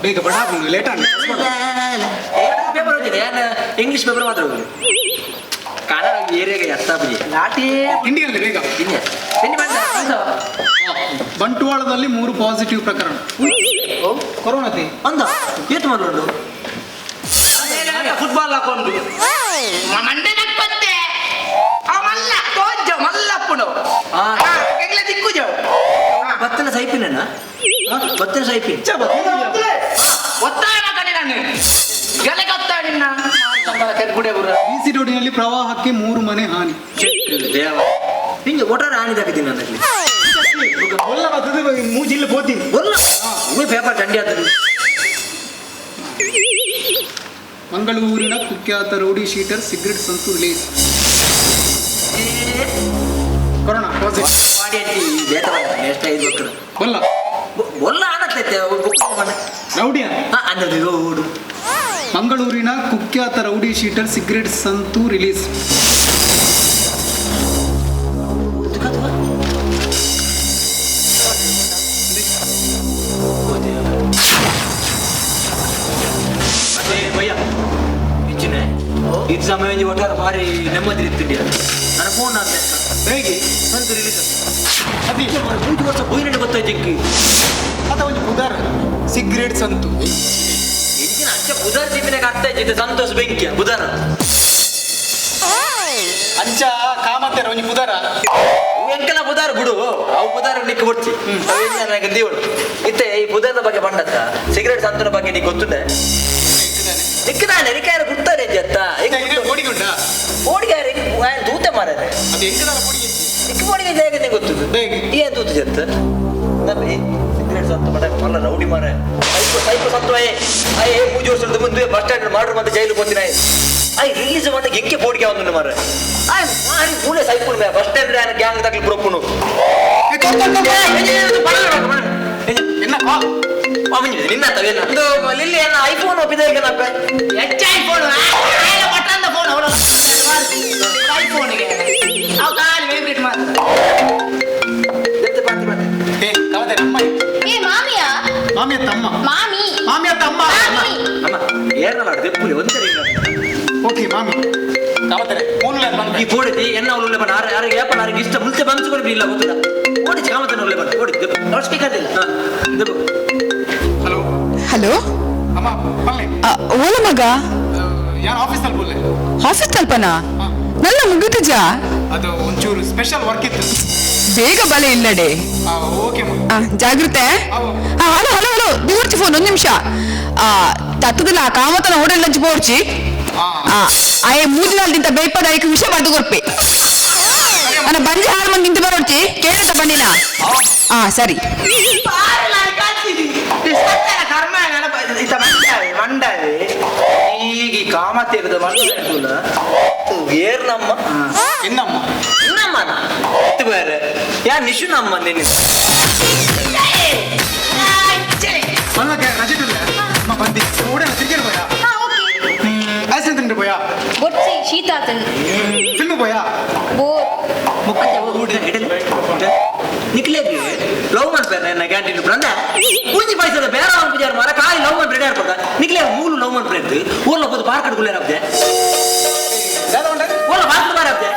ಬೇಗ ಬಡ ಲೇಟ್ ಆಗಿ ಪೇಪರ್ ಹೋಗಿದೆ ಇಂಗ್ಲಿಷ್ ಪೇಪರ್ ಮಾತ್ರ ಹೋಗಿ ಕನ್ನಡ ಏರಿಯಾಗೆ ಎತ್ತಾಪಿ ನಾಟಿ ತಿಂಡಿ ಬೇಗ ತಿಂಡಿ ಬಂದ ಬಂಟ್ವಾಳದಲ್ಲಿ 3 ಪಾಸಿಟಿವ್ ಪ್ರಕರಣ ಕೊರೋನಾತಿ ಅಂದ ಏತು ಮಾಡೋದು ಫುಟ್ಬಾಲ್ ಹಾಕೊಂಡು ಮಂಡೆ ನಪ್ಪತ್ತೆ ಮಲ್ಲ ತೋಜ ಮಲ್ಲಪ್ಪುಡು ಕೆಂಗ್ಲೆ ದಿಕ್ಕುಜ ಬತ್ತನ ಸೈಪಿನ ಬತ್ತನ ಸೈಪಿ ಒತ್ತಾಯ ಕಡೆ ನಾನು ಗೆಲೆಗೆ ಒತ್ತಾಯ ನಿನ್ನ ಕೆರ್ಗುಡೆ ಬುರ BC ರೋಡಿನಲ್ಲಿ ಪ್ರವಾಹಕ್ಕೆ 3 ಮನೆ ಹಾನಿ. ಹಿಂಗೆ ಒಟ್ಟಾರೆ ಹಾನಿ ತಾಕಿದ್ದೀನಿ ನನ್ನಲ್ಲಿ ಒಲ್ಲ ಬರ್ತದೆ ಮೂಜಿಲ್ಲ ಬೋತೀನಿ ಒಲ್ಲ ಪೇಪರ್ ಚಂಡಿ ಆಗ್ತದೆ. ಮಂಗಳೂರಿನ ಕುಖ್ಯಾತ rowdy sheeter cigarette Santu release. Corona positive ಮಾಡಿ ಅಂತಿ ಎಷ್ಟು 5 ಮಕ್ಕಳು ಒಲ್ಲ ಒಲ್ಲ ಅನ್ನತ್ತೈತೆ ರೌಡಿ ಅನ್ನೋದು ಓಡು. ಮಂಗಳೂರಿನ ಕುಖ್ಯಾತ rowdy sheeter cigarette Santu release. ಇದು ಸಮಯ ಒಟ್ಟಾರೆ ಭಾರಿ ನೆಮ್ಮದಿ ಇರ್ತಿದ್ಯಾ ನನ್ನ ಫೋನ್ ಅಂತೆ ಹೇಗೆ ಸಂತು ರಿಲೀಸ್ ಅದು 3 ವರ್ಷ ಬೈರಡೆ ಗೊತ್ತಾಯ್ತು ಇಂಕಿ ಅದ ಒಂದು ಉದಾರ ಸಿಗರೇಟ್ ಸಂತು ಇಂಚಿನ ಅಂಚೆ ಬುಧಾರ ಜೀಪಿನಾಗ ಆಗ್ತಾ ಇದ್ದಿದ್ದೆ ಸಂತೋಷ ಬೆಂಕಿಯ ಬುಧಾರ ಅಂಚ ಕಾಮತ್ತರ ಒಂದು ಬುಧಾರ ಎಂಕಲ ಬುಧಾರ ಬಿಡು ಅವು ಬುಧಾರ ನಿಕ್ಕ ಬಿಡ್ತಿ ದೇವಳು ಇತ್ತೆ ಈ ಬುಧಾರದ ಬಗ್ಗೆ ಬಂಡತ್ತ ಸಿಗರೇಟ್ ಸಂತನ ಬಗ್ಗೆ ನೀಗೆ ಗೊತ್ತಿದೆ ನಿಕ್ಕದಾನೆ ನಿಕ್ಕಾಯ ಗುರ್ತಾರೆ ಜತ್ತ ಓಡಿಗೊಂಡ ಓಡಿಗಾರಿ ದೂತೆ ಮಾರದೆ ಅದು ಎಂಕದಾರ ಪೊಡಿ ನಿಕ್ಕ ಓಡಿಗೆ ಹೇಗೆ ಗೊತ್ತಿದ್ದು ಏನ್ ದೂತ ಜತ್ತ ನಮ್ಮಿ ಸಿಗರೇಟ್ ಸಂತ ಮಾಡ ಮಲ್ಲ ರೌಡಿ ಮಾರ ಸೈಕಲ್ ಸಂತೋಯೇ ಅಯ್ಯ 3 ವರ್ಷದ ಮುಂದೆ ಬಸ್ ಸ್ಟ್ಯಾಂಡ್ ಮಾಡ್ರು ಮತ್ತೆ ಜೈಲು ಬಂದಿನ ಅಯ್ಯ ರಿಲೀಸ್ ಮಾಡಿ ಗೆಕ್ಕೆ ಬೋಡಿಗೆ ಅವನು ಮಾರ ಅಯ್ಯ ಮಾರಿ ಮೂಲೆ ಸೈಕಲ್ ಮೇ ಬಸ್ ಸ್ಟ್ಯಾಂಡ್ ಆನ ಗ್ಯಾಂಗ್ ತಗಲಿ ಪ್ರೊಪ್ಪುನು ನಿನ್ನ ತವೇನ ಇದು ಲಿಲ್ಲಿ ಅನ್ನ ಐಫೋನ್ ಒಪ್ಪಿದೆ ಈಗ ನಪ್ಪ ಹೆಚ್ಚ ಐಫೋನ್ ಬಟನ್ ಫೋನ್ ಅವಳ ಐಫೋನ್ಗೆ ಅವು ಕಾಲಿ ಫೇವ್ರೇಟ್ ಮಾತು ಏ ಕವದೆ ನಮ್ಮ ಏ ಮಾಮಿಯ ಮಾಮಿಯ ತಮ್ಮ ಮಾಮಿ ಮಾಮಿಯ ತಮ್ಮ ಮಾಮಿ ಅಮ್ಮ ಏನಲ್ಲ ದೆಪ್ಪುಲಿ ಒಂದೇ ಓಕೆ ಮಾಮಿ ಕವದರೆ ಮೂಲ ಈ ಬೋಡಿದಿ ಎನ್ನ ಉಳ್ಳೆ ಬಣ್ಣ ಯಾರಿಗೆ ಯಾಪನ ಯಾರಿಗೆ ಇಷ್ಟ ಮುಂಚೆ ಬಂದ್ಸ್ಕೊಂಡು ಇಲ್ಲ ಗೊತ್ತಿಲ್ಲ ಓಡಿ ಕಾಮತನ ಉಳ್ಳೆ ಬಣ್ಣ ಓಡಿ ದೊಡ್ಡ ಕದಿಲ್ಲ ಹಲೋ ಹಲೋ ಅಮ್ಮ ಬಲ್ಲೆ ಓಲ ಮಗ ಯಾರು ಆಫೀಸಲ್ಲಿ ಬೋಲೆ ಆಫೀಸ್ ತಲ್ಪನಾ ನಲ್ಲ ಮುಗಿತಜಾ ಅದು ಒಂಚೂರು ಸ್ಪೆಷಲ್ ವರ್ಕ್ ಇತ್ತು ಬೇಗ ಬಲೆ ಇಲ್ಲಡೆ ಓಕೆ ಜಾಗೃತೆ ಹಲೋ ಹಲೋ ಹಲೋ ದಿವರ್ಚಿ ಫೋನ್ 1 ನಿಮಿಷ ತತ್ತದಿಲ್ಲ ಕಾಮತನ ಹೋಟೆಲ್ ಲಂಚ್ ಬೋರ್ಚಿ ಆಯೆ 3 ದಿನದಿಂದ ಬೇಯ್ಪದ ಐಕೆ ವಿಷಯ ಬರ್ದು ಕೊಡ್ಪೆ ನನ್ನ ಬಂಜೆ ಹಾಳು ಮಂದಿ ನಿಂತು ಬರೋಡ್ಚಿ ಕೇಳತ್ತ ಬನ್ನಿನ ಸರಿ ಮಂಡವೆ ಈಗ ಕಾಮತ್ತೇಗದ ಮಂಡ ಏರ್ ನಮ್ಮ ಇನ್ನಮ್ಮ ಇನ್ನಮ್ಮನ ಇದು ಬೇರೆ ಯಾ ನಿಶು ನಮ್ಮ ನಿನ್ನ ರಜೆ ಬಂದಿ ಕೂಡ ಕ್ರಿಕೆಟ್ போயா ಐಸ್ ತಿಂದ್ರೆ போயா ಗೊತ್ತಿ ಶೀತ ಆತನ್ ಫಿಲ್ಮ್ போயா ಬೋರ್ ನಿಕ್ಲೇಗಿ ಲವ್ ಮಾಡ್ತಾರೆ ನನ್ನ ಕ್ಯಾಂಟೀನ್ ಬಂದ ಪೂಜಿ ಪೈಸದ ಬೇರೆ ಅವ್ನ ಪೂಜಾರ ಮಾರ ಕಾಲಿ ಲವ್ ಮಾಡಿ ರೆಡಿ ಆಗ್ತದ ನಿಕ್ಲೇ ಮೂಲು ಲವ್ ಮಾಡಿ ಬ್ರೆಡ್ ಓಲ್ಲ ಹೋದ ಪಾರ್ಕ್ ಕಡ್ಗುಲೇ ರಬ್ದೆ ಓಲ್ಲ ಪಾರ್ಕ್ ಬಾರಬ್ದೆ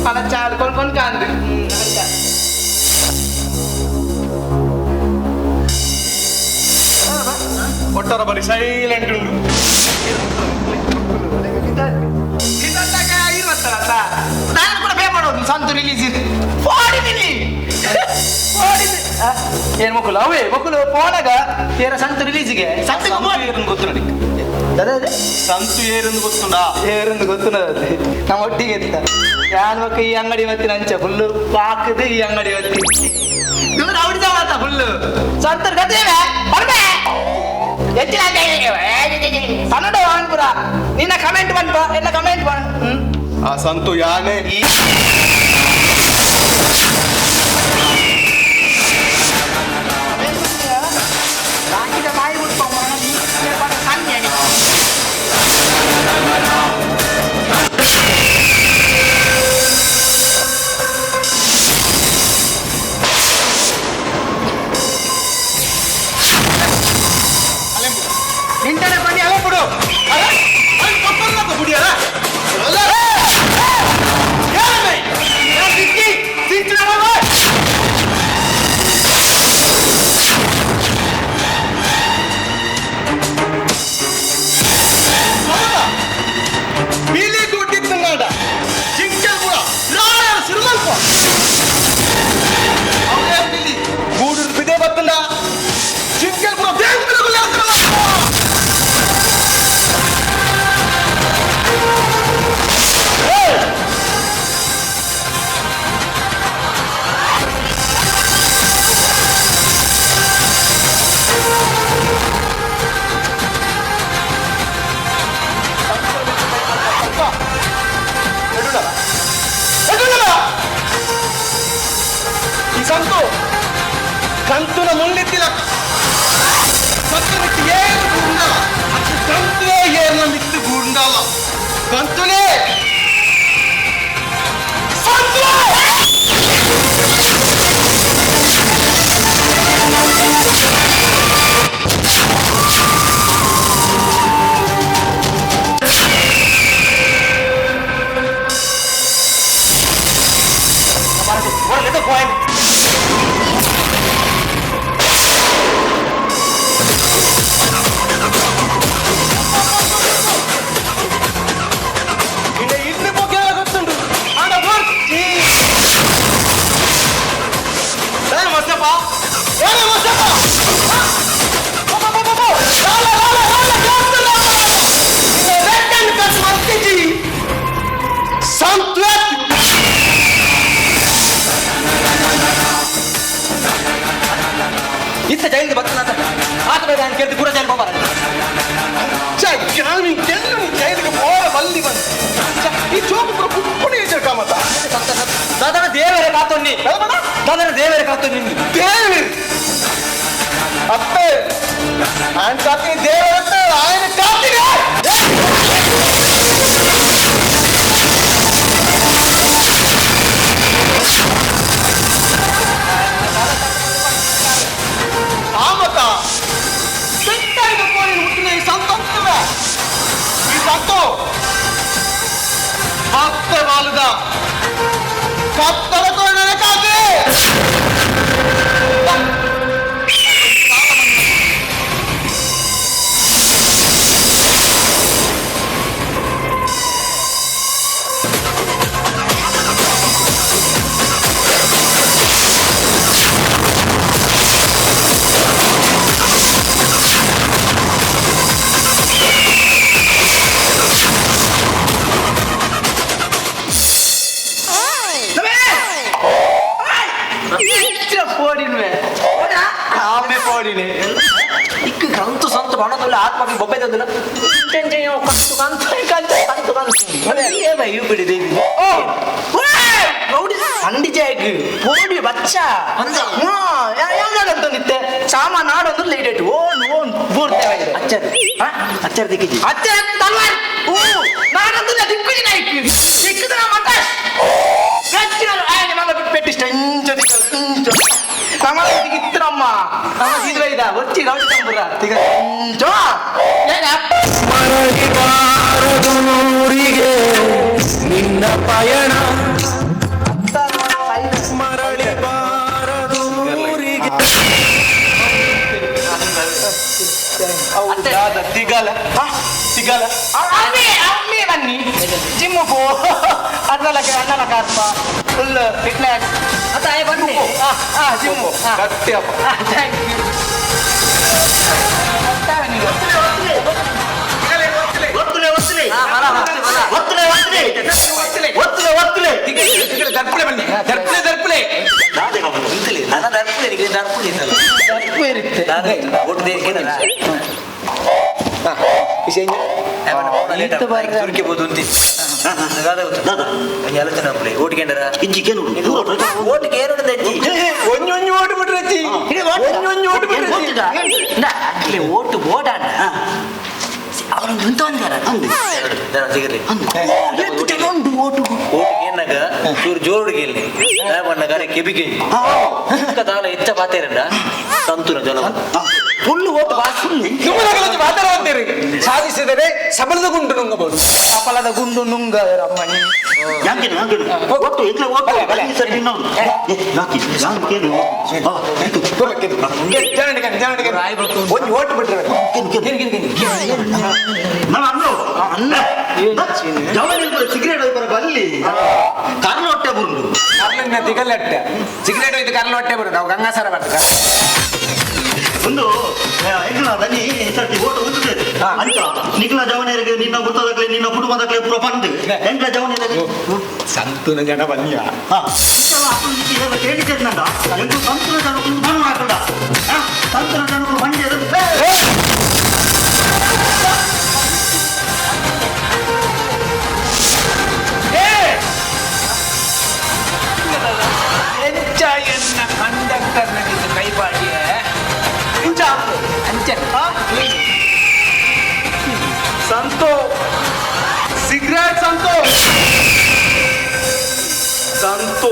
Palacal, kon kan. ಒಟ್ಟಾರ ಬರೀ ಸೈಲೆಂಟ್ ಉಂಟು ಏನ್ ಮಕ್ಕಳು ಅವೇ ಮಕ್ಕಳು ಫೋನಾಗ ತೇರ ಸಂತ ರಿಲೀಸ್ಗೆ ಗೊತ್ತು ನೋಡಿ ಸಂತು ಏರಂದು ಗೊತ್ತುಂಡಾ ಏರೊಂದು ಗೊತ್ತು ನಮ್ಮ ಒಟ್ಟಿಗೆ ಇತ್ತ ಯಾನ್ ಮಕ್ಕ ಈ ಅಂಗಡಿ ಮತ್ತಿನ ಅಂಚ ಫುಲ್ಲು ಪಾಕದೆ ಈ ಅಂಗಡಿ ಮತ್ತಿ ದೂರ ಹೊಡಿದ ಮಾತ ಫುಲ್ಲು ಸಂತರ ಕಥೆವೆ ಬರ್ಬೇ ಹೆಚ್ಚಿನ ಕನ್ನಡ ವಾನ್ಪುರ ನಿನ್ನ ಕಮೆಂಟ್ ಬಂತ ಎಲ್ಲ ಕಮೆಂಟ್ ಬನ್ ಆ ಸಂತು ಯಾನೆ ರಾಕಿದ ಬಾಯಿ ಬಿಟ್ಟು ಕನ್ಯೆ ನಿಂತನೆ ಬನ್ನಿ ಅಲ್ಲ ಬಿಡು ಬಿಡಿಯಲ್ಲ ಬಿಲಿ ಗುಡ್ಡಿತ್ತು ನಾಡ ಜಿಂಕಲ್ ಕೂಡ ರಾಣ ಸಿರುಮಲ್ಪ ಅವೇ ಬಿಲಿ ಗೂಡು ಬಿದೆ ಬತ್ತಂಡ ಜಿಂಕಲ್ ಕೂಡ ಬ್ಯಾಂಕ್ ಈ ಸಂತು ಕಂತುನ ಮುಳ್ಳಿತ್ತಿಲ್ಲ ಸತ್ತು ಮಿತ್ತು ಏನು ಗೂಂಡಲ್ಲ ಅದು ಕಂತುನೇ ಏನ ಮಿತ್ತು ಗೂಂಡಲ್ಲ ಕಂತುನೇ ಸಂತು ಇತ್ತ ಜೈಲಿಗೆ ಬರ್ತಾನ ಆತ ಬೇಗ ನಾನು ಕೇಳ್ತಿ ಪೂರ ಜೈಲ್ ಬಾಬಾರ ಜೈಲಿಗೆ ಬೋರ ಬಲ್ಲಿ ಬಂದು ಈ ಚೋಪು ಪೂರ ಪುಪ್ಪುಣಿ ಇದ್ದ ಕಾಮತ ದಾದನ ದೇವರೇ ಕಾತೊನ್ನಿ ದಾದನ ದೇವರೇ ಕಾತೊನ್ನಿ ದೇವಿ ಅಪ್ಪೆ ఆయన కాకి దేవుడు ఆయన కాకిగా ఆమత సెంటైన పోయి ముట్టిన ఈ సంతోషమే ఈ సంతో భక్త వాళ్ళుగా కత్తల కోడనే కాకి ಇಕ್ಕ ಕಂತು ಸಂತು ಬಣ್ಣದಲ್ಲ ಆತ್ಮಕ್ಕೆ ಬೊಬ್ಬೆ ತಂದಿಲ್ಲ ಬಿಡಿ ದೇವಿ ಅಂಡಿಜಾಯ್ಗೆ ಪೋಡಿ ಬಚ್ಚ ನಿತ್ತೆ ಸಾಮಾನ್ ನಾಡೊಂದು ಲೇಟ್ ಓನ್ ಓನ್ ಪೂರ್ತಿ ಅಚ್ಚರ್ ಅಚ್ಚರ್ ದಿಕ್ಕಿಜಿ ಅಚ್ಚರ್ ತಲ್ವಾರ್ ನಾಡೊಂದು ದಿಕ್ಕಿಜಿ ನಾಯ್ಕು ದಿಕ್ಕದ ಮತ ಗಚ್ಚಿನಲ್ಲ ಆಯ್ತು ಮಗ ಬಿಟ್ಬಿಟ್ಟಿಷ್ಟ ಇಂಚು ಇಂಚು ನಮಗೆ ಇತ್ತರಮ್ಮ ನಮಗೆ ಇದು ಇದ ಒಚ್ಚಿ ಗೌಡಿ ತಂಬುರ ಈಗ ಇಂಚು ಮರಳಿ ಬಾರದು ಊರಿಗೆ ನಿನ್ನ ಪಯಣ ಮರಳಿ ಬಾರದು ಊರಿಗೆ ತಿಗಲ ತಿಗಲ ಅಮ್ಮಿ ಬನ್ನಿ ಜಿಮ್ಮು ಪೋ ಅಣ್ಣಲ ಕಾರ್ಪ ಫುಲ್ ಫಿಟ್ನೆಸ್ ಅತ್ತ ಆಯ್ ಬನ್ನಿ ಜಿಮ್ಮು ಗಟ್ಟಿಯಪ್ಪ ಥ್ಯಾಂಕ್ ಯು ದರ್ಪಣೆ ಬನ್ನಿ ದರ್ಪಣೆ ನನ್ನ ದರ್ಪಣೆ ಇರುತ್ತೆ ಒಟ್ಟು ದೇನಿಗೆ ತುರ್ಕಿಬೋದು ಅಂತ ಆಲೋಚನೆ ಓಟ್ಗೆಂಡರ ಓಟ್ಗೆ ಏನು ಒಂಜಿ ಓಟ್ ಬಿಟ್ರಚ್ಚಿ ಓಟು ಬೋಡಾಡ ಅವರೊಂದು ಎಂತ ಸಿಗಲಿ ಓಟಿಗೆ ಏನಾಗ ಚೂರು ಜೋರುಡಿಗೆ ಇಲ್ಲಿ ಬಣ್ಣಗಾರ ಕೆಬಿಗೆ ತಾಲ ಹೆಚ್ಚ ಪಾತೇರಂಡ ಸಂತೂರ ಜಲ ಫುಲ್ ಓಟು ಮಾತಾಡುವಂತೀರಿ ಸಾಧಿಸಿದರೆ ಸಬಲದ ಗುಂಡು ನುಂಗಬಹುದು ಸಫಲದ ಗುಂಡು ನುಂಗ ರಮ್ಮಣಿ ಒಂದು ಓಟ್ ಬಿಟ್ರೆ ಸಿಗರೇಟ್ ಬಲ್ಲಿ ಕರ್ಲ ಹೊಟ್ಟೆ ಬರುದು ಕರ್ಲಿನ ತಿಗಲ್ಲಟ್ಟೆ ಸಿಗರೇಟ್ ಒಯ್ದು ಕರ್ಲ ಹೊಟ್ಟೆ ಬರುದು ನಾವು ಗಂಗಾಸರ ಬರ್ತದ ಒಂದು ನೀ ಸರ್ತಿ ಓಟ ಉಂಟು ನಿಖಲ ಜವನಿಯರಿಗೆ ನಿನ್ನ ಗೊತ್ತಾಗಲೇ ನಿನ್ನ ಕುಟುಂಬದಾಗಲೇ ಪೂರ ಬಂದು ಎಂಟ್ಲ ಜವನಿಯರಿಗೆ ಸಂತೂನ ಜನ ಬನ್ನಿಯ ಕೇಳಿದ್ದೇನಂದ ಎಂದು ಸಂತೂನ ಜನಕ್ಕೂ ಮಣ್ಣು ಹಾಕಂಡ ಸಂತೂನ ಜನಕ್ಕೂ ಮಂಡ್ಯ ಎನ್ನ ಕಂಡಕ್ಟರ್ ನಮಗೆ ಕೈಪಾಡಿಯ ಸಂತೋ ಸಿಗರೇಟ್ ಸಂತೋ ಸಂತೋ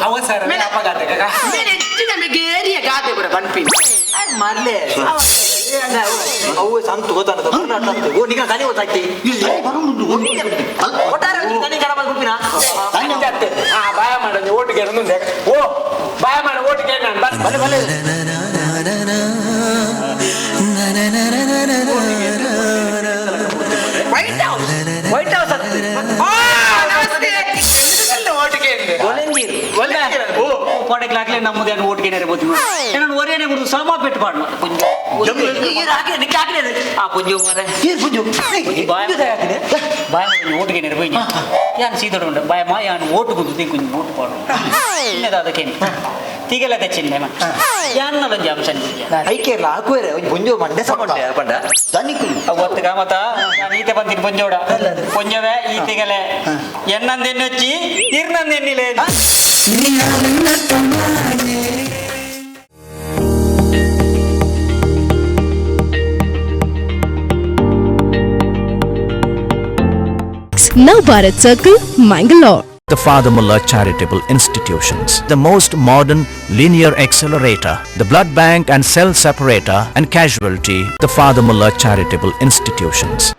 ಅವಸರ ಅಪಘಾತ ಗೇರಿಯ ಗಾದೆ ಬರ ಬನ್ಪಿ ಮರ್ಲೆ ಅವು ಸಂತು ಗೊತ್ತಾಗ್ತದೆ ಓ ನಿಗ ಕಲಿ ಗೊತ್ತಾಗ್ತಿ ಒಟ್ಟಾರೆ ಕಲಿ ಕಡ ಬಂದ್ಬಿಟ್ಟಿನ ಬಾಯ ಮಾಡ ಓಟಿಗೆ ಮುಂದೆ ಓ ಬಾಯ ಮಾಡ ಓಟಿಗೆ ನಾನು ಬಲೆ ಬಲೆ ವೈಟ್ ಹೌಸ್ ಕೋಟೆಗ್ಲಾಗ್ಲೇ ನಮ್ಮದೇನು ಓಟ್ಗೆ ಬೋದು ನಾನು ಒರೇನೆ ಗುರು ಸಮ ಪೆಟ್ಟು ಪಾಡ್ನ ಪುಂಜು ಬಾಯ ಓಟ್ಗೆ ನೆರವು ಯಾನ್ ಸೀದೋಡು ಬಾಯ ಮಾ ಯಾನ್ ಓಟು ಗುದ್ದು ತಿಂಕು ಓಟು ಪಾಡು ಇನ್ನದ ಅದಕ್ಕೆ ತಿಗೆಲ್ಲ ತೆಚ್ಚಿನ್ನೆ ಯಾನ್ನಲ್ಲೊಂದು ಅಂಶ ಐಕೇರ್ಲ ಹಾಕುವರೆ ಒಂದು ಪುಂಜು ಮಂಡೆ ಸಪಂಡ ಪಂಡ ಅವತ್ತುಗ ಮತ ನಾನು ಈತೆ ಬಂತೀನಿ ಪುಂಜೋಡ ಪುಂಜವೇ ಈತೆಗಲೆ ಎನ್ನಂದೆನ್ನೊಚ್ಚಿ ಇರ್ನಂದೆನ್ನಿಲೆ Navbharat Circle, Mangalore. The Father Mullah Charitable Institutions, the most modern linear accelerator, the blood bank and cell separator and casualty, the Father Mullah Charitable Institutions.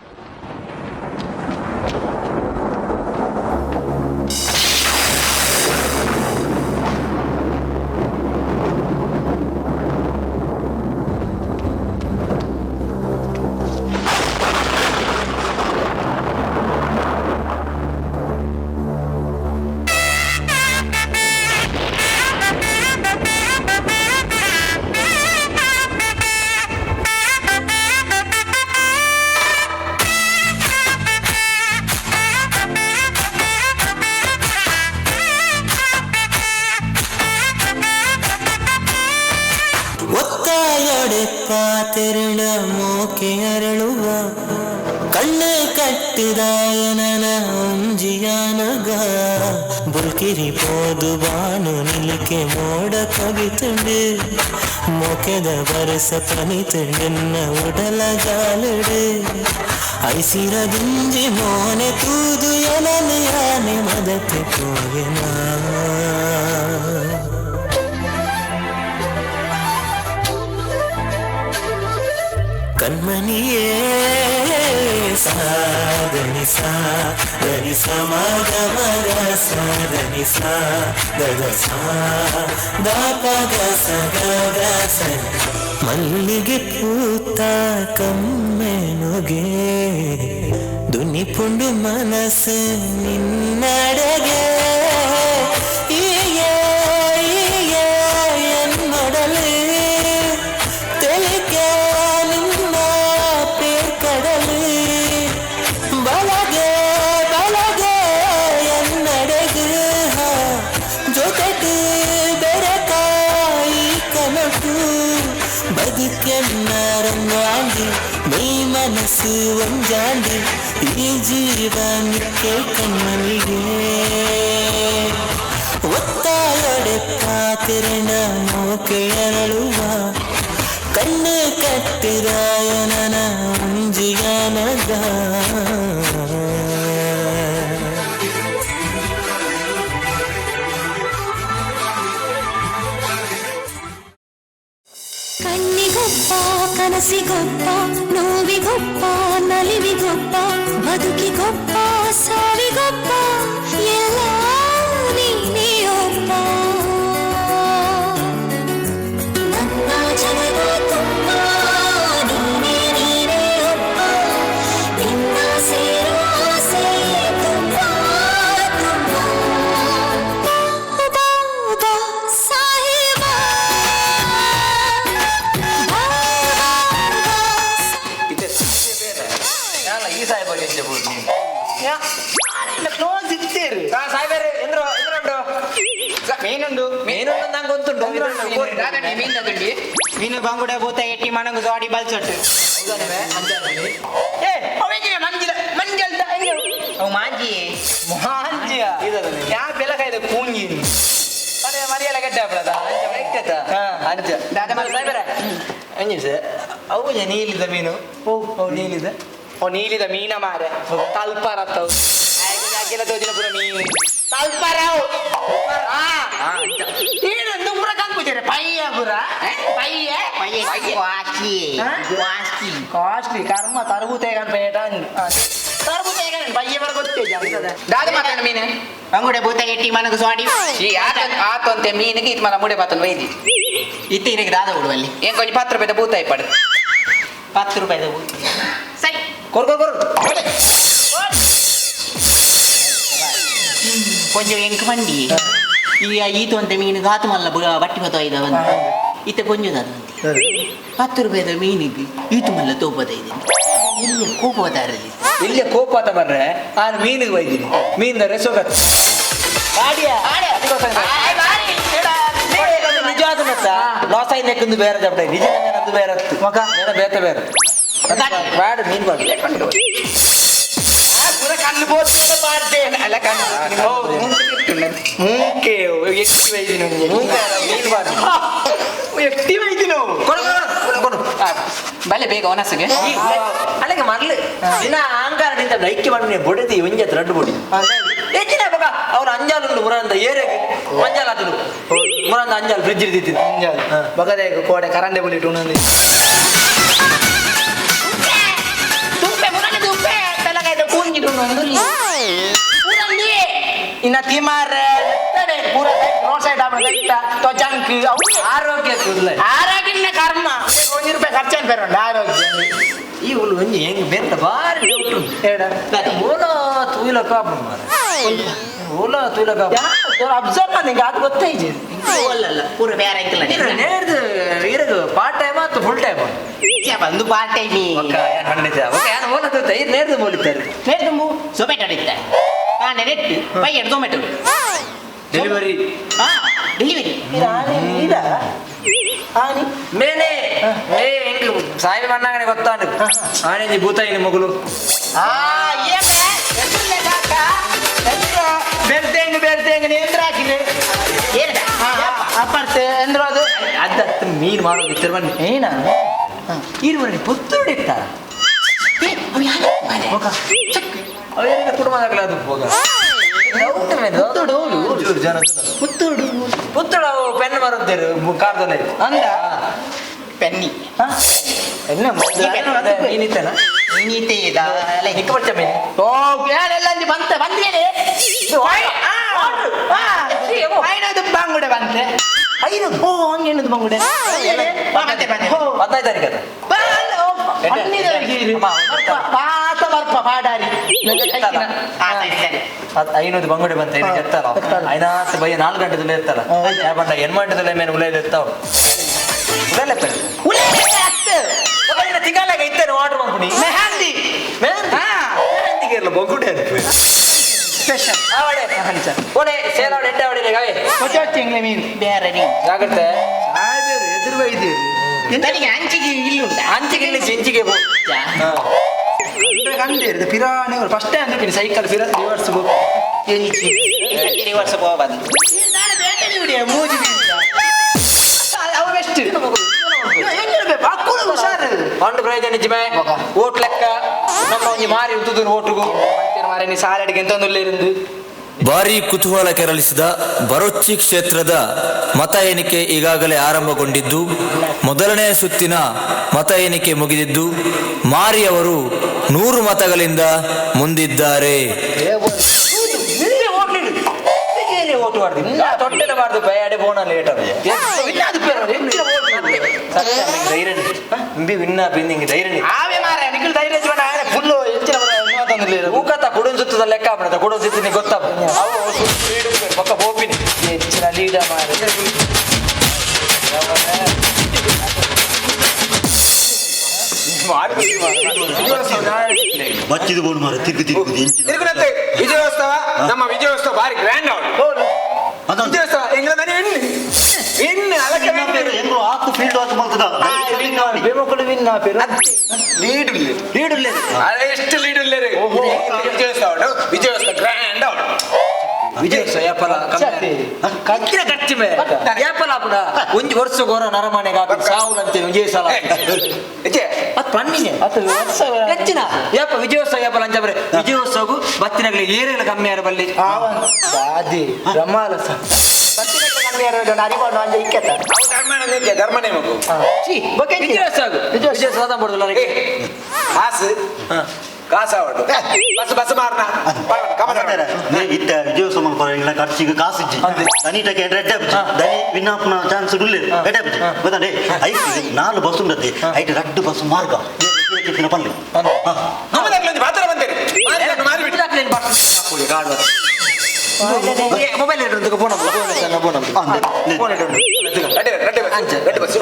ಪಾತಿರುಳ ಮೋಕೆ ಅರಳುವ ಕಣ್ಣೆ ಕಟ್ಟಿದಾಯನನ ಒಂಜಿಯಾನಗ ಬುಲ್ಕಿರಿ ಪೋದು ಬಾನು ನಿಲಿಕೆ ಮೋಡ ಕವಿತುಂಡು ಮೊಕೆದ ಬರಸ ಪನಿತುಂಡೆನ್ನ ಉಡಲ ಜಾಲುಡು ಐಸಿರ ಗುಂಜಿ ಮೋನೆ ತೂದು ಎಲನೆ ಯಾನೆ ಮದತೆ ಹೋಗೆನಾ ಕಣ್ಮನಿಯೇ ಸಾಧನಿ ಸಾ ಧನಿ ಸಮಾಗ ಮರ ಸಾಧನಿ ಸಾ ಗದ ಸಾ ದಾಪ ಗ ಸ ಗ ಗ ಸ ಮಲ್ಲಿಗೆ ಪೂತ ಕಮ್ಮೆನುಗೆ ದುನಿಪುಂಡು ಮನಸ್ಸು ನಿನ್ನಡೆಗೆ എന്നടല് തെളിക്ക നിന്ന പേർക്കടല് ಬಲಗೆ ಬಲಗೆ ಎನ್ನಡೆಗೆ ಜೊತೆಗೆ ಬೆರಕಾಯಿ ಕನಸು ಬದುಕೆನ್ನರಂಗಾಂಡಿ ನೀ ಮನಸ್ಸು ಒಂಜಾಂಡಿ ಈ ಜೀವನಕ್ಕೆ ಕಣ್ಣನಿಗೆ ಒತ್ತಾಯೊಡೆ ಪಾತಿರಣ ಮೋಕೆಯರಳುವ ಕಣ್ಣು ಕಟ್ಟಿರಾಯನನ ಮುಂಜಿಗನದ ಕಣ್ಣಿಗೊಬ್ಬ ಕನಸಿಗೊಬ್ಬ ನೋವಿಗೊಬ್ಬ ನಲಿವಿಗೊಬ್ಬ ಬದುಕಿಗೊಬ್ಬ ಸಾವಿಗೊಬ್ಬ ಎಲ್ಲ ನೀನೇ ಒಬ್ಬ ನನ್ನ ಜಗದ ತುಂಬ ನೀನೇ ನೀನೇ ಒಬ್ಬ ನಿನ್ನ ಸೇರೋ ಆಸೆ ತುಂಬ ತುಂಬ ಬಾಬಾ ಸಾಹೇಬ ಈ ಸಾಯಿ ಬಗ್ಗೆ ಕ್ಲೋಸ್ ಇತ್ತೇರು ಸಾಯ್ಬೇರೆ ಎಂದ್ರು ಮೀನುಂಡು ಮೀನುಂಡು ನಂಗೆ ಗೊತ್ತುಂಟು ಮೀನು ಬಂಗುಡ ಭೂತ ಎಟ್ಟಿ ಮನಗು ಗಾಡಿ ಬಲ್ಸಟ್ಟು ಮಾಂಜಿ ಮಾಂಜಿಯ ಯಾ ಬೆಲಕಾಯ್ದ ಕೂಂಜಿ ಮರಿಯಲ್ಲ ಗಡ್ಡೆ ಹಾಪದ ಅಂಚ ಸಾಯ್ಬೇರೆ ಅಂಜಿ ಸರ್ ಅವು ನೀಲಿದ ಮೀನು ಅವು ನೀಲಿದ ನೀಲಿದ ಮೀನ ಮಾರೆ ತಲ್ಪಾರತ್ತವು ಹಾಗೆಲ್ಲ ತೋಜಿನ ಪುರ ಮೀನು ತಲ್ಪಾರವು ಏನಂದು ಪುರ ಕಂಕುಜರೆ ಪಯ್ಯ ಪುರ ಪಯ್ಯ ಕಾಸ್ಟ್ಲಿ ಕರ್ಮ ತರಬೂತೆ ಪೇಟ ತರಬೂತೆ ಪಯ್ಯ ಬರ ಗೊತ್ತೇ ದಾದ ಮಾತಾಡ ಮೀನು ಅಂಗುಡೆ ಭೂತ ಎಟ್ಟಿ ಮನಗು ಸ್ವಾಡಿ ಆತು ಅಂತೆ ಮೀನಿಗೆ ಇದು ಮನ ಮುಡೆ ಪಾತನ್ ವೈದಿ ಇತ್ತೆ ಇರಕ್ಕೆ ದಾದ ಉಡುವಲ್ಲಿ ಏನ್ ಕೊಂಚ 10 ರೂಪಾಯಿ ಭೂತ ಇಪ್ಪಡು 10 ರೂಪಾಯಿ ಭೂತ ಸರಿ ಕೊರು ಕೊಂಚం ಎಂಕ ಮಂಡಿ ಈಗ ಈತು ಅಂತ ಮೀನು ಗಾತು ಮಲ್ಲ ಬಟ್ಟಿ ಬತ್ತ ಇದಾವ ಇತ್ತೆ ಕೊಂಚದ 10 ರೂಪಾಯಿದ ಮೀನಿಗೆ ಈತು ಮಲ್ಲ ತೋಪದ ಇದೆ ಇಲ್ಲಿ ಕೋಪದಾರಲ್ಲಿ ಇಲ್ಲೇ ಕೋಪ ಅಂತ ಬರ್ರೆ ನಾನು ಮೀನಿಗೆ ಒಯ್ದೀನಿ ಮೀನಿನ ರೆಸೋಗತ್ ನಿಜವಾದ ಮತ್ತ ಲಾಸ್ ಆಯ್ತು ಬೇರೆ ಜಬ್ಡ ನಿಜ ನಂದು ಬೇರೆ ಹತ್ತು ಮಗ ಬೇತೆ ಬೇರೆ ಬ್ಯಾಡ ಮೀನು ಬರ್ದು ಪುರ ಕಣ್ಣು ಬೋತ ಮಾಡ್ತೇನೆ ಅಲ್ಲ ಕಣ್ಣು ಮೂಕೆ ಎಟ್ಟಿ ವೈದಿ ಮೀನು ಬಾರ್ದು ಎಟ್ಟಿ ವೈದಿ ನಾವು ಬಲೆ ಬೇಗ ಒನಸಿಗೆ ಅಲ್ಲಿಗೆ ಮರ್ಲಿ ದಿನ ಆಂಗಾರದಿಂದ ಐಕ್ಯ ಮಾಡಿ ಬೊಡೆದಿ ಒಂಜೆ ರಡ್ಡು ಬೊಡಿ ಹೆಚ್ಚಿನ ಬಗ ಅವ್ರ ಅಂಜಾಲು ಮುರಂದ ಏರೆಗೆ ಮಂಜಾಲ ಆತದು ಮುರಂದ ಅಂಜಾಲು ಫ್ರಿಜ್ ಇರ್ದಿತ್ತು ಅಂಜಾಲು ಬಗದೆ ಕೋಡೆ ಕರಂಡೆ ಬುಲಿಟ್ಟು ಉಣ್ಣಂದಿ ತುಪ್ಪೆ ಮುರನೆ ತುಪ್ಪೆ ತಲಗಾಯ್ದ ಕೂಂಗಿಡು ಇನ್ನ ತಿಮಾರೆ ಪೂರ ರೋಡ್ ಸೈಡ್ तो जंक ಆರೋಗ್ಯ ಆರೋಗ್ಯ ಕರ್ಮ 1 ರೂಪಾಯಿ ಖರ್ಚೇನು ಬೇಡ ಆರೋಗ್ಯ ಈ ಹುಲ್ಲು ಒಂಜಿ ಹೆಂಗ್ ಬೆಂತ ಬಾರಿ ಉಂಟು ಓಲೋ ತೂಯಿಲ ಕಾಪು ಓಲೋ ತೂಯಿಲ ಕಾಪು ಅಬ್ಸರ್ವ್ ಮಾಡಿ ಅದು ಗೊತ್ತೈಜಿ ಅಲ್ಲ ಪೂರ ಬೇರೆ ಆಯ್ತಲ್ಲ ನೇರ್ದು ಇರದು ಪಾರ್ಟ್ ಟೈಮ್ ಮತ್ತು ಫುಲ್ ಟೈಮ್ ಬಂದು ಪಾರ್ಟ್ ಟೈಮ್ ಖಂಡಿತ ಓಕೆ ನಾನು ಓಲೋ ತೂತ ಇದು ನೇರ್ದು ಮೂಲಿತಾರೆ ನೇರ್ದು ಜೊಮ್ಯಾಟೊ ಅಡಿತ್ತೆ ನೆಟ್ ಬೈ ಜೊಮ್ಯಾಟೊ ಡೆಲಿವರಿ ಡೆಲಿವರಿ ಮೇನೆ ಏ ಹೆಂಗ್ ಸಾಯಿಬ ಅಣ್ಣಗನೆ ಗೊತ್ತಾಂಡು ಆನೆಂಜಿ ಭೂತಾಯಿನ ಮಗಳು ಬೆಳ್ತೇಂಗ ಎಂದ್ರ ಹಾಕಿದೆ ಅಪ್ಪರ್ತೆ ಎಂದ್ರು ಅದು ಅದತ್ತು ಮೀನು ಮಾಡೋದು ತಿರುವಣ್ಣಿ ಏನ ಇರುವಣ್ಣಿ ಪುತ್ತೂರು ಇರ್ತಾರ ಅವೇನಿಂದ ಕುಟುಂಬದಾಗಲ ಅದು ಹೋಗ ಪುತ್ತೂಡು ಪೆನ್ ಮರುತ್ತೇರು ಕಾರ್ದಲ್ಲಿ ಅಂದ ಪೆನ್ನಿ ನೀನಿತ್ತೇನ ನೀತೆ ಹಿಕ್ಕ ಬರ್ಚ ಮೀನು ಓ ಎಲ್ಲ ಬಂದ್ರೇನೆ ಬಾಂಗುಡೆ ಬಂತೆ ಓ ಹಂಗೇನದು ಮಂಗುಡೆ 15 ತಾರೀಕು ಐನೂರು ಬಂಗುಡೆ ಬಂತ ಎತ್ತಲ್ಲ ಐನಾತ್ತು ಬೈ 4 ಗಂಟೆದಲ್ಲಿ ಇರ್ತಲ್ಲ ಬಂಡ ಎನ್ಮಂಟದಲ್ಲಿ ಮೇಲೆ ಉಲೇದು ಇರ್ತಾವ ತಿಂಗಳಾಗ ಇತ್ತೇನೆ ಆರ್ಡರ್ ಮಾಡ್ಬಿಡಿ ಮೆಹಂದಿ ಮೆಹಂದಿಗೆ ಇರಲ್ಲ ಬಂಗುಡೆ ಸ್ಪೆಷಲ್ ಓಡೆ ಸೇಲಾವಡೆ ಎಂಟೆ ಹೊಡಿಲೆ ಗಾವೆ ತಿಂಗಳ ಮೀನು ಬೇರೆ ಜಾಗ್ರತೆ ಎದುರು ಬೈದು ನನಗೆ ಅಂಚಿಗೆ ಇಲ್ಲುಂಟ ಅಂಚಿಗೆ ಇಲ್ಲ ಚೆಂಚಿಗೆ ಕಂಡೆ ಪಿರಾಣಿ ಫಸ್ಟ್ ಟೈಮ್ ಅಂದ್ಬಿಟ್ಟು ಸೈಕಲ್ ಫಿರ ರಿವರ್ಸ್ ರಿವರ್ಸ್ ಹೋಗ್ಬಾರ್ದು ಮೂಜಿ ಅವ ಬೆಸ್ಟ್ ಪಂಡು ಪ್ರಯೋಜನ ಜಿಮೆ ಓಟ್ ಲೆಕ್ಕ ನಮ್ಮ ಒಂಜಿ ಮಾರಿ ಉತ್ತುದು ಓಟುಗು ಮಾರಿ ನೀ ಸಾಲಡಿಗೆ ಎಂತೊಂದು ಇருந்து ಭಾರೀ ಕುತೂಹಲ ಕೆರಳಿಸಿದ ಬರೊಚ್ಚಿ ಕ್ಷೇತ್ರದ ಮತ ಎಣಿಕೆ ಈಗಾಗಲೇ ಆರಂಭಗೊಂಡಿದ್ದು ಮೊದಲನೇ ಸುತ್ತಿನ ಮತ ಎಣಿಕೆ ಮುಗಿದಿದ್ದು ಮಾರಿ ಅವರು 100 ಮತಗಳಿಂದ ಮುಂದಿದ್ದಾರೆ. ಓಟು ತೊಟ್ಟೆಡಬಾರ್ದು ಬಯಡೆ ಬೋನ ಲೇಟ್ ಊಕತ್ತ ಕುಡುನ್ ಸುತ್ತದ ಲೆಕ್ಕ ಬಿಡತ್ತ ಕುಡುನ್ ಸುತ್ತಿ ಗೊತ್ತ ಪಕ್ಕ ಬೋಪಿನಿ ಹೆಚ್ಚಿನ ಲೀಡ ಮಾಡಿ ಬಚ್ಚಿದು ಬೋನ್ ಮಾರ ವಿಜಯೋತ್ಸವ ನಮ್ಮ ವಿಜಯೋತ್ಸವ ಭಾರಿ ಗ್ರ್ಯಾಂಡ್ ವಿಜಯೋತ್ಸವ ಎಷ್ಟು ಲೀಡ್ ವಿಜಯೋತ್ಸವ ಗ್ರ್ಯಾಂಡ್ ವಿಜಯೋತ್ಸವ ಯಾಪಲ ಕಚ್ಚಿನ ಖರ್ಚು ಯಾಪಲ ಕೂಡ ಒಂದು ವರ್ಷ ಗೋರ ನರಮನೆಗೆ ಸಾವು ಅಂತೇವೆ ವಿಜಯ ಸಲ ಅದು ಪಣ್ಣಿಗೆ ಹೆಚ್ಚಿನ ಯಾಪ ವಿಜಯೋತ್ಸವ ಯಾಪಲ ಅಂತ ಬರೀ ವಿಜಯೋತ್ಸವಗೂ ಬತ್ತಿನಗಳಿಗೆ ಏರೆಲ್ಲ ಕಮ್ಮಿ ಯಾರ ಬಲ್ಲಿ ಅದೇ ಬ್ರಹ್ಮಾಲ ಧರ್ಮನೇ ಮಗು ವಿಜಯೋತ್ಸವ ಕಾಸಾವಡು ಬಸ್ ಮಾರ್ನ ಇತ್ತ ವಿಜಯೋತ್ಸವ ಖರ್ಚಿಗೆ ಕಾಸಿಜ್ಜಿ ದನಿಟಕ್ಕೆ ದನಿ ವಿನ್ನಾಪನ ಚಾನ್ಸ್ ಗೊತ್ತಂಡೆ ಐದು 4 ಬಸ್ ಉಂಡತ್ತೆ ಐದು 2 ಬಸ್ ಮಾರ್ಗ ಪಲ್ಲೆ ಮಾತ್ರ ಬಂತೇನೆ ಮೊಬೈಲ್ ಬಸ್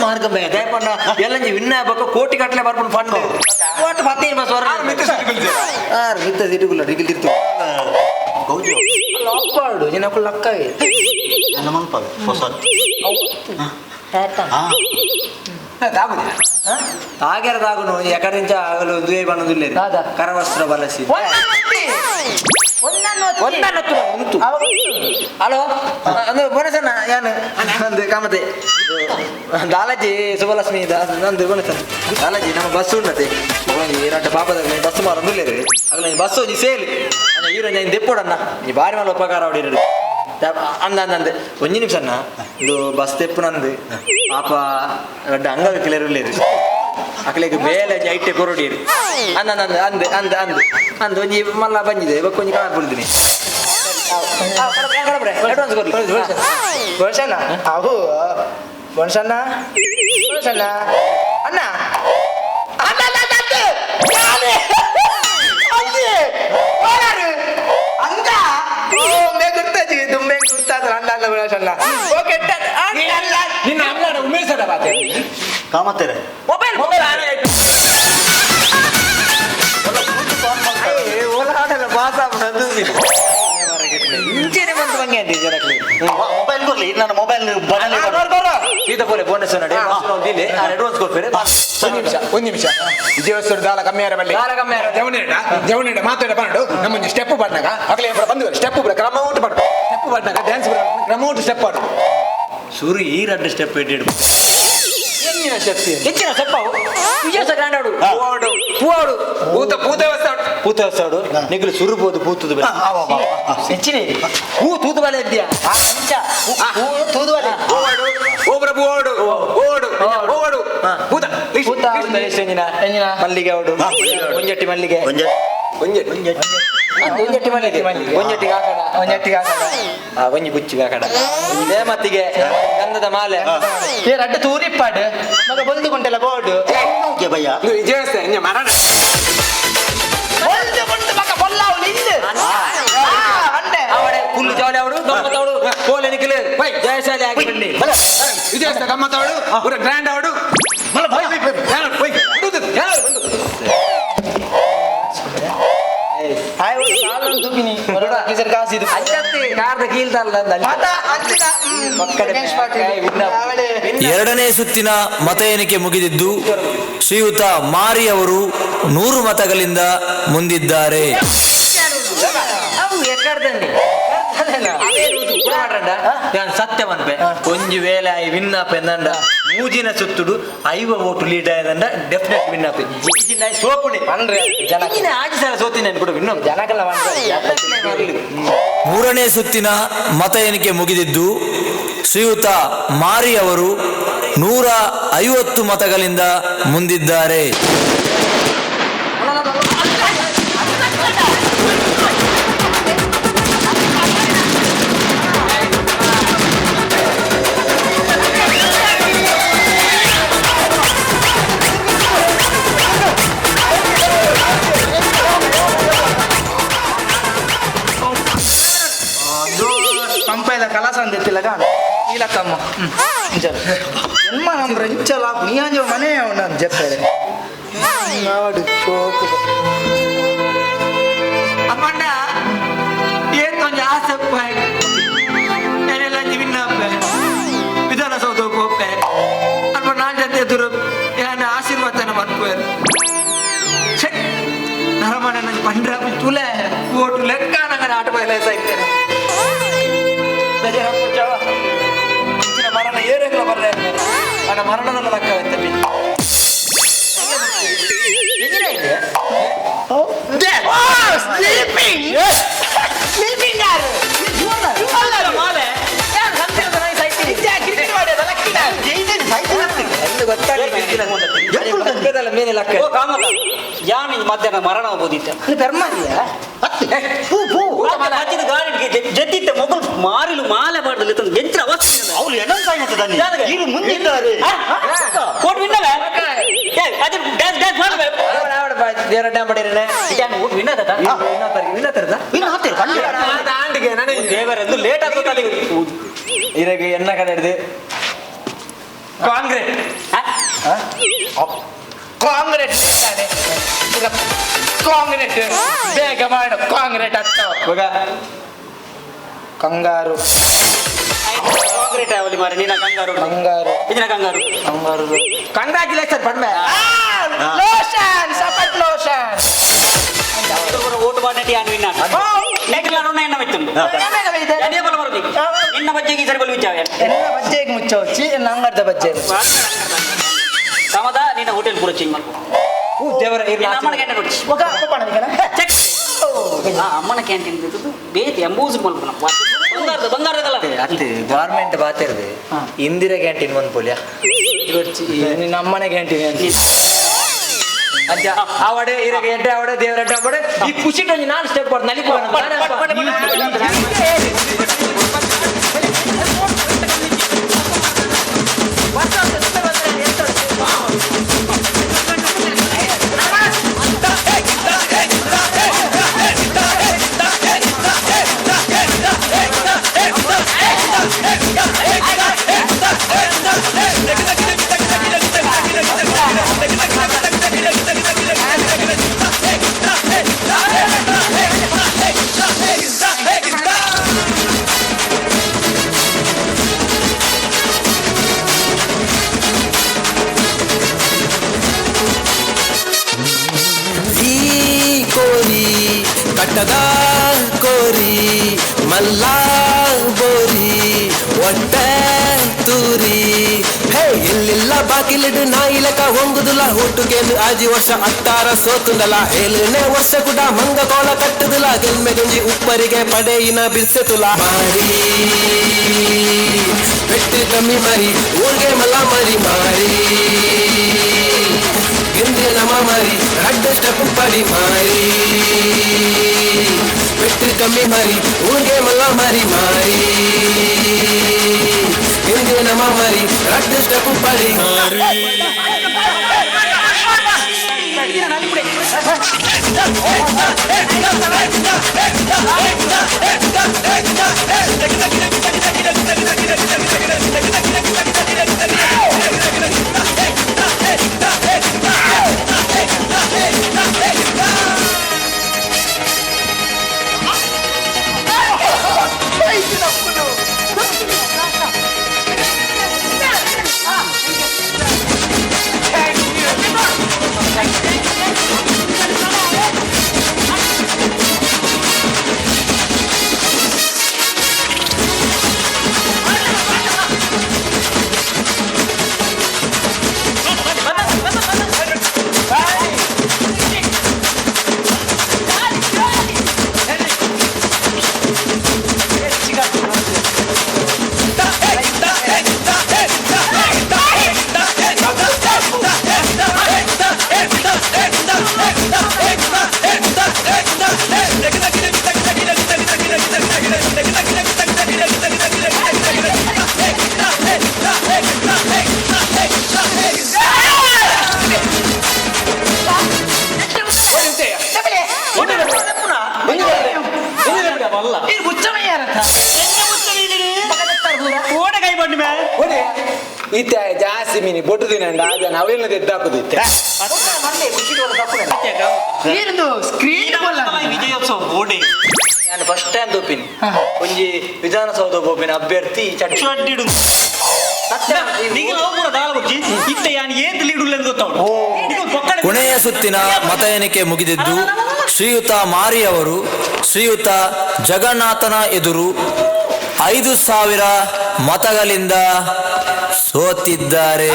ಮಾರ್ಗ ದಯಪಂಡ ಎಲ್ಲ ವಿನ್ನ ಬಕ್ಕ ಕೋಟಿ ಕಟ್ಲೆ ಬರ್ಕೊಂಡು ಫಂಡ್ ಒಟ್ಟು 15 ಬಸ್ ಮಿತ್ತ ಸಿಟಿಗುಲ್ಲ ಡಿಗಿಲ್ ತಿರ್ತು ಲಕ್ಕಾಡು ಜನಕ್ಕೂ ಲಕ್ಕ ತಾಗ್ಯಾರದಾಗುನು ಎಕಡೆಂಚ ಆಗಲು ದುವೆ ಬಣ್ಣದಿಲ್ಲ ಕರವಸ್ತ್ರ ಬಳಸಿ ಹಲೋ ಅಂದ್ರೆ ಬೋನಸಣ್ಣ ಯಾನು ನಂದು ಕಾಮತೆ ದಾಲಾಜಿ ಸುಬಲಕ್ಷ್ಮಿ ನಂದು ಬೋನಸಣ್ಣ ದಾಲಾಜಿ ನಮ್ಮ ಬಸ್ ಉಂಟತೆ 2 ಪಾಪದ ಬಸ್ ಮಾರಂದಿಲ್ಲ ಅಲ್ಲ ಬಸ್ ಒಂಜಿ ಸೇಲ್ ಹೀರೋ ನಾನು ದೆಪ್ಪೋಡಣ್ಣ ಈ ಬಾರಿ ಮೇಲೆ ಉಪಕಾರ ಹೊಡಿರು ಅಂದಂದೆ ಒಂಜಿ ನಿಮಿಷ ಅಣ್ಣ ಇದು ಬಸ್ ತೆಪ್ಪು ನಂದು ಪಾಪ 2 ಅಂಗವಿ ಕಿಲೇರು ಅಕಲಿಗೆ ಬೇಲೆ ಐಟೆ ಕೊರಡಿರು ಅಂದ ಒಂಜಿ ಮಲ್ಲ ಬಂದಿದೆ ಇವಾಗ ಕೊಂಚ ಕಾರ್ ಬಿಡ್ತೀನಿ ಅಡ್ವಾನ್ಸ್ ಕೊಡ್ಲಿ ಬೋಳ್ಸಣ್ಣ ಅವು ಬೋಳ್ಸಣ್ಣ ಅಣ್ಣ ಕಾಮತ್ತೇರೆ ಮೊಬೈಲ್ ಇಂಚೆನೆ ಬಂತು ಬಂಗೆ ಅಂತ ಮೊಬೈಲ್ ಕೊಡ್ಲಿ ನನ್ನ ಮೊಬೈಲ್ ಸೀತಾ ಪೋಲೆ ಬೋನಸ್ ನೋಡಿ ಅಡ್ವಾನ್ಸ್ ಕೊಡ್ಬೇರೆ ಒಂದು ನಿಮಿಷ ವಿಜಯೋತ್ಸವ ದಾಲ ಕಮ್ಮಿಯಾರ ಬಲ್ಲಿ ಜವನೇಡ ಮಾತಾಡ ಬಂದು ನಮ್ಮೊಂದು ಸ್ಟೆಪ್ ಬಂದಾಗ ಅಗಲೇ ಬಂದು ಸ್ಟೆಪ್ ಕ್ರಮ ಊಟ ಮಾಡು ಸ್ಟೆಪ್ ಬಂದಾಗ ಡ್ಯಾನ್ಸ್ ಕ್ರಮ ಊಟ ಸ್ಟೆಪ್ ಮಾಡು ಸುರು ಈ 2 ಸ್ಟೆಪ್ ಇಟ್ಟಿಡು ಹೆಚ್ಚಿನ ಸಪ್ಪವು ವಿಜಯೋತ್ಸವ ಗ್ರ್ಯಾಂಡ್ ಆಡು ಪೂವಾಡು ಪೂತವಸ್ತಾಡು ನಿಗಲು ಸುರುಬೋದು ಪೂತದ ಹೆಚ್ಚಿನ ಹೂ ತೂತು ಬಲೆ ಇದ್ದೀಯಾ ತೂದು ಬಲೆ ಮಲ್ಲಿಗೆ ಅವಡು ಒಂಜಟ್ಟಿ ಮಲ್ಲಿಗೆ ಒಂಜಟ್ಟಿ ಮಲ್ಲಿಗೆ ಒಂಜಟ್ಟಿಗೆ ಹಾಕೋಣ ಒಂಜಿ ಬುಚ್ಚಿ ಬೇಕಡ ಒಂಜಿ ಮತ್ತಿಗೆ ಗಂಧದ ಮಾಲೆ ಅಡ್ಡ ತೂರಿಪ್ಪಾಡು ಮಗ ಬಂದು ಕೊಂಟೆಲ್ಲ ಗೋಡು ಭಯ್ಯ ಮರಣ ಅವಡೆ ಫುಲ್ ಜಾಲಿ ಅವಡು ಗಮ್ಮತ್ತವಡು ಕೋಲೆ ನಿಖಿಲು ಜಯಶಾಲಿ ಆಗಿ ಬನ್ನಿ ವಿಜಯ ಗಮ್ಮತ್ತವಡು ಪೂರ ಗ್ರ್ಯಾಂಡ್ ಅವಡು ಎರಡನೇ ಸುತ್ತಿನ ಮತ ಎಣಿಕೆ ಮುಗಿದಿದ್ದು ಶ್ರೀಯುತ ಮಾರಿ ಅವರು 100 ಮತಗಳಿಂದ ಮುಂದಿದ್ದಾರೆ. ಸತ್ಯವನ್ಪೆ ಒಂಜಿ ವೇಳೆ ವಿನ್ನಪ್ ಎಂದಂಡ ಮೂಜಿನ ಸುತ್ತುಡು 5 ಓಟು ಲೀಡ್ ಆಯ್ದಂಡ ಡೆಫಿನೆಟ್ ವಿನ್ನಪ್ ಸೋಪುಡಿ ಆಗಿ ಸಲ ಸೋತೀನಿ ಅನ್ಕೊಡು ಇನ್ನೊಂದು ಜನಕ್ಕೆಲ್ಲ ಮೂರನೇ ಸುತ್ತಿನ ಮತ ಎಣಿಕೆ ಮುಗಿದಿದ್ದು ಶ್ರೀಯುತ ಮಾರಿ ಅವರು 150 ಮತಗಳಿಂದ ಮುಂದಿದ್ದಾರೆ. పంపేద కళాశాల తెచ్చిలాగా ఈలకమ్మ ఎమ్మ నమ్మ రంచలా నీయాంజ మనే ఉన్నాను చెప్పాడు నాడు చోకు అమ్మಣ್ಣ ಏನ್ ಕೊಂಚ ಆಸಪ್ಪ ಏನೆಲ್ಲ ವಿನ್ನಪ್ಪ ವಿಧಾನಸೌಧಕ್ಕೆ ಹೋಗ್ಪೆ ಅಲ್ಪ ನಾನ್ ಜೊತೆ ಎದುರು ಏನ ಆಶೀರ್ವಾದನ ಮಾಡ್ಕೋರು ನರಮಣ್ಣ ನನ್ನ ಪಂಡ್ರ ತುಲೆ ಓಟು ಲೆಕ್ಕ ನಂಗೆ ಆಟ ಬಯಲ ಸಾಯ್ತೇನೆ ಮರಣ ಏರೆಲ್ಲ ಬರಲೇ ನನ್ನ ಮರಣದ ಲೆಕ್ಕ ಮಧ್ಯಾಹ್ನ ಮರಣ ಹೋಗೋದಿತ್ತ ಜದ್ದಿತ್ತ ಮೊಗಲು ಮಾರಿಲು ಮಾಲೆ ಮಾಡಿದಲ್ಲಿ ಎಂತ್ರ ಅವ್ರು ಎಣ್ಣ ಸಾಯ್ತದ ಮುಂದಿದ್ದಾರೆ ದೇವರೆಂದು ಲೇಟ್ ಆಗ್ತದೆ ಇರಗೆ ಎಣ್ಣ ಕಡೆ ಹಿಡಿದು ಕಾಂಗ್ರೆಸ್ ಕಾಂಗ್ರೆಸ್ ಕಾಂಗ್ರೆಸ್ ಬೇಗ ಮಾಡು ಕಾಂಗ್ರೆಸ್ ಹತ್ತ ಕಂಗಾರು ಕಾಂಗ್ರೆಸ್ ಅವಲಿ ಮಾರಿ ನೀನ ಕಂಗಾರು ಕಂಗಾರು ಇದನ್ನ ಕಂಗಾರು ಕಂಗಾರು ಕಂಗ್ರಾಚುಲೇಷನ್ ಪಡ್ಮೆ ಲೋಷನ್ ಸಪಟ್ ಲೋಷನ್ ಓಟು ಬಾಟಿ ಆನ್ ವಿನ್ನ ನೆಕ್ಲಾರೋಣ ಎನ್ನ ವೆಚ್ಚುಂಡು ಎನೆ ಬಲ ಬರದಿ ನಿನ್ನ ಬಜ್ಜೆಗೆ ಸರಿ ಬಲ ವಿಚಾವ ಎನ್ನ ಬಜ್ಜೆಗೆ ಮುಚ್ಚವಚ್ಚಿ ನಂಗರ್ದ ಬಜ್ಜೆ ಸಮದ ನಿನ್ನ ಹೋಟೆಲ್ ಪೂರ ಚೇಂಜ್ ಮಾಡ್ಕೊ ದೇವರ ಅಮ್ಮನ ಕ್ಯಾಂಟೀನ್ ನೋಡಿ ಒಗ ಪಣನಿಕನ ಚೆಕ್ ಅಮ್ಮನ ಕ್ಯಾಂಟೀನ್ ಇದ್ದು ಬೇತಿ ಎಂಬೂಸ್ ಮಲ್ಪನ ಬಂಗಾರದಲ್ಲ ಅತ್ತೆ ಗವರ್ನಮೆಂಟ್ ಬಾತಿರದೆ ಇಂದಿರಾ ಕ್ಯಾಂಟೀನ್ ಒಂದು ಪೋಲಿಯಾ ನಿನ್ನ ಅಮ್ಮನ ಕ್ಯಾಂಟೀನ್ ಅಜ್ಜ ಅವಡೆ ಇರಗೆ ಎಡ್ಡೆ ಅವಡೆ ದೇವರ ಎಡ್ಡೆ ಅವಡೆ ಈ ಪುಷಿಟ್ ಒಂದು ನಾನು ಸ್ಟೆಪ್ ಬರ್ದು ನಲಿ ಕಟ್ಟದ ಕೋರಿ ಮಲ್ಲ ಬೋರಿ ಒಟ್ಟೆ ತೂರಿ ಹೇ ಇಲ್ಲಿಲ್ಲ ಬಾಕಿಲಿಡು ನಾ ಇಲಕ ಹೊಂಗುದುಲ ಹುಟ್ಟುಗೆಂದು ಆಜಿ ವರ್ಷ ಅಟ್ಟಾರ ಸೋತುಂದಲ 7ನೇ ವರ್ಷ ಕೂಡ ಮಂಗ ಕೋಳ ಕಟ್ಟುದುಲ ಗೆಲ್ಮೆ ಗುಂಜಿ ಉಪ್ಪರಿಗೆ ಪಡೆಯಿನ ಬಿರ್ಸೆತುಲ ಮಾರಿ ಬೆಟ್ಟು ಕಮ್ಮಿ ಮಾರಿ ಊರ್ಗೆ ಮಲ್ಲ ಮಾರಿ ಮಾರಿ ಗೆಂದೆ ನಮ ಮಾರಿ ಅಡ್ಡ ಸ್ಟೆಪ್ ಪಡಿ ಮಾರಿ ಪೆಟ್ಟು ಕಮ್ಮಿ ಮರಿ ಊರಿಗೆ ಮಲ್ಲ ಮರಿ ಮಾರಿ ಹಿಂದೆ ನಮ್ಮ ಮರಿ ರಟ್ಟು ಸ್ಟೆಪ್ ಪಡಿ ಇತ್ತೆ ಜಾಸ್ತಿ ಮೀನಿ ಬೊಟ್ಟು ದಿನ ಅವೆಲ್ಲ ತೆದ್ದಾಕುದು ಇತ್ತೆ ವಿಜಯೋತ್ಸವ ಬೋರ್ಡಿ ನಾನು ಫಸ್ಟ್ ಟೈಮ್ ತೋಪಿನಿ ಒಂಜಿ ವಿಧಾನಸೌಧ ಬೋಪಿನ ಅಭ್ಯರ್ಥಿ ಚಡ್ಡಿಡು ಕೊನೆಯ ಸುತ್ತಿನ ಮತ ಎಣಿಕೆ ಮುಗಿದಿದ್ದು ಶ್ರೀಯುತ ಮಾರಿ ಅವರು ಶ್ರೀಯುತ ಜಗನ್ನಾಥನ ಎದುರು 5,000 ಮತಗಳಿಂದ ಸೋತಿದ್ದಾರೆ.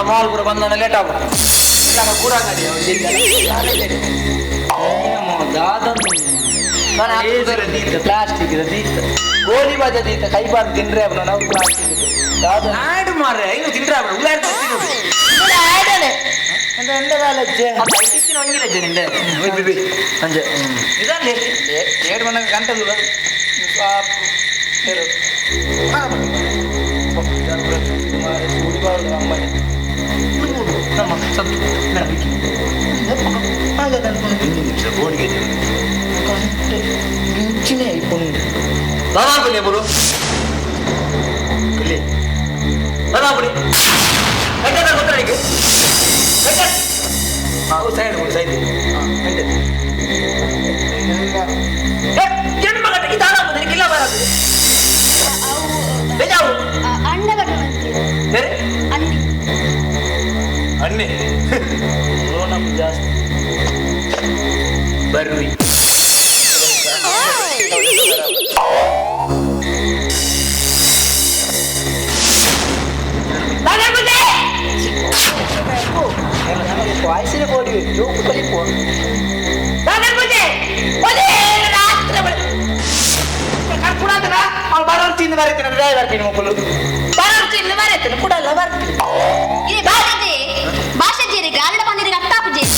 ಮಾಲ್ ಕೂಡ ಬಂದ ಲೇಟ್ ಆಗ ಪ್ಲಾಸ್ಟಿಕ್ ಗೋಲಿ ಬಾಜ ದೀತ ಕೈ ಬಾರ್ದು ತಿನ್ರೆ ನಾವು ಪ್ಲಾಸ್ಟಿಕ್ ಆಡು ಮಾರ್ರೆ ಇನ್ನು ತಿನ್ರೆ ಗಂಟಲು ಬೋರ್ಡಿಗೆ ಅದಾಗ್ಬಿಡಿ ಹೆಂಗೆ ಗೊತ್ತಾ ಈಗ ಸೈಡ್ ಸೈಡ್ ಏನು ಮಗಟ್ಟಿಗೆ ದಾನ ಆಗ್ಬೋದು ಇಲ್ಲ ಬರೋದು ಬೇಜಾವು ಅಣ್ಣ ಬೇರೆ ಅನ್ನೆ ನಮ್ಗೆ ಜಾಸ್ತಿ ಬರ್ರಿ ವಾಯ್ಸಿನ ಬೋಡಿ ಜೋಕು ಕಲಿಪೋ ಬರೋರು ತಿಂದು ಬರೀತೀನಿ ಡ್ರೈವರ್ ತಿನ್ನು ಮಕ್ಕಳು ಬರೋರು ತಿಂದು ಬರೀತೀನಿ ಕೂಡಲ್ಲ ಬರ್ತೀನಿ ಭಾಷೆ ಜೀರಿ ಗ್ರಾಮೀಣ ಬಂದಿರಿಗೆ ಅತ್ತಾಪು ಜೀರಿ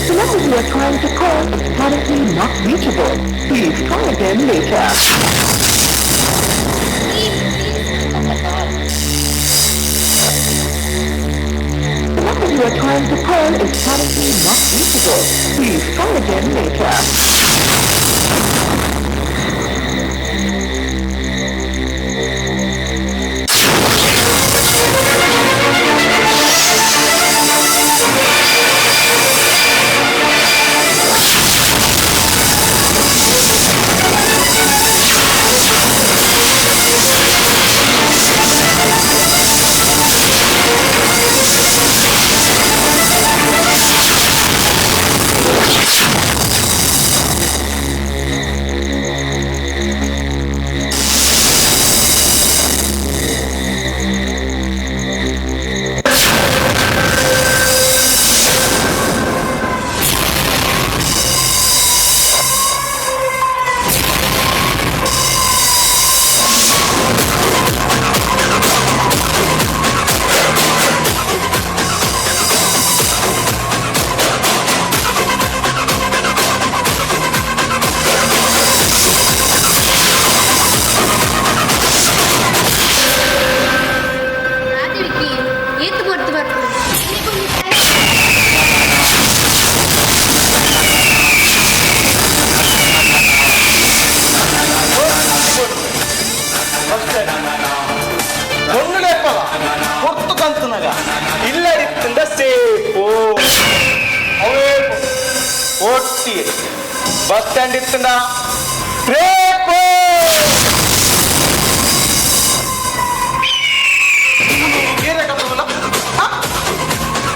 The number you are trying to call is currently not reachable. Please try again later. The number you are trying to call is currently not reachable. Please try again later. Bus stand ಇತ್ತಂಡ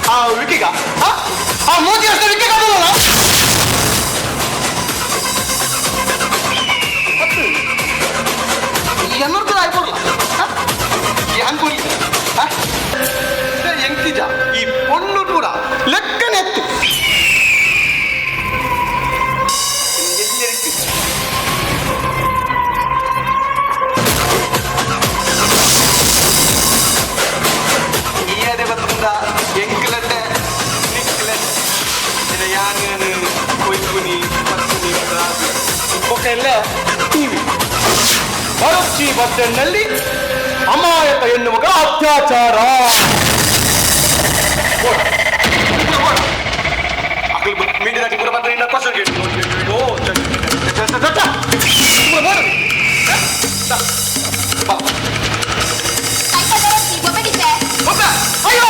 ಆ ವಿಕಿಗ ಆ ಮೋದಿ ಅಷ್ಟೇ ವಿಕೆ ಕಾದಲ್ಲ എന്നോട് ആയിക്കോളൂ അൻപൊരി ಎಂತಿಜ ಈ ಪೊಣ್ಣು ಕೂಡ ಲೆಕ್ಕನೆ ಎತ್ತು ಈಯದೆ ಬರ್ತದ ಎಂಕ್ಲಟ್ಟೆ ನಿಕ್ಲಟ್ಟೆ ಯಾನೇನು ಕೊಯ್ಕುನಿ ಪಕ್ಕುನಿ ಒಕ್ಕೆಲ್ಲ ಟಿವಿ ಬರುಚ್ಚಿ ಬಸ್ಟೆಂಡ್ನಲ್ಲಿ ಅಮಾಯಕ ಎನ್ನುವಾಗ ಅತ್ಯಾಚಾರ ಮೀಡಿಯಾಕ್ಕೆ ಕೂಡ ಬಂದ್ರೆ ಇನ್ನ ಕ್ವಶನ್ ಕೇಳಿ ಅಯ್ಯೋ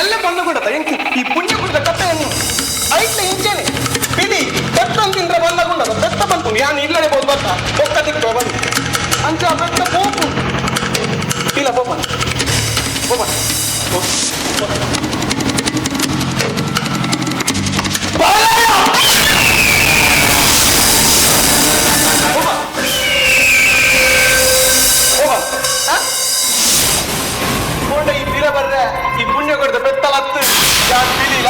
ಎಲ್ಲ ಬಂದು ಕೂಡ ಈ ಪುಣ್ಯ ಕುಡಿದ ಕಥೆಯನ್ನು ಐಟ್ಲ ಇಂಚೇನೆ ಪಿಡಿ ಬೆಟ್ಟನ್ ತಿಂದ್ರೆ ಬಂದಗೊಂಡದು ಬೆಟ್ಟ ಬಂತು ಯಾನು ಇಲ್ಲದೆ ಬೋದು ಬತ್ತ ಒಕ್ಕ ತಿಕ್ಕ ಬಂದು ಅಂಚ ಬೆಟ್ಟ ಪೋಪು ಇಲ್ಲ ಪೋಪನ್ ಪೋಪನ್ ಈ ತೀರ ಬರ್ರೆ ಈ ಪುಣ್ಯ ಕೊಡ್ದ ಬೆತ್ತಲತ್ತು ಯಾರು ತಿಳಿಲ್ಲ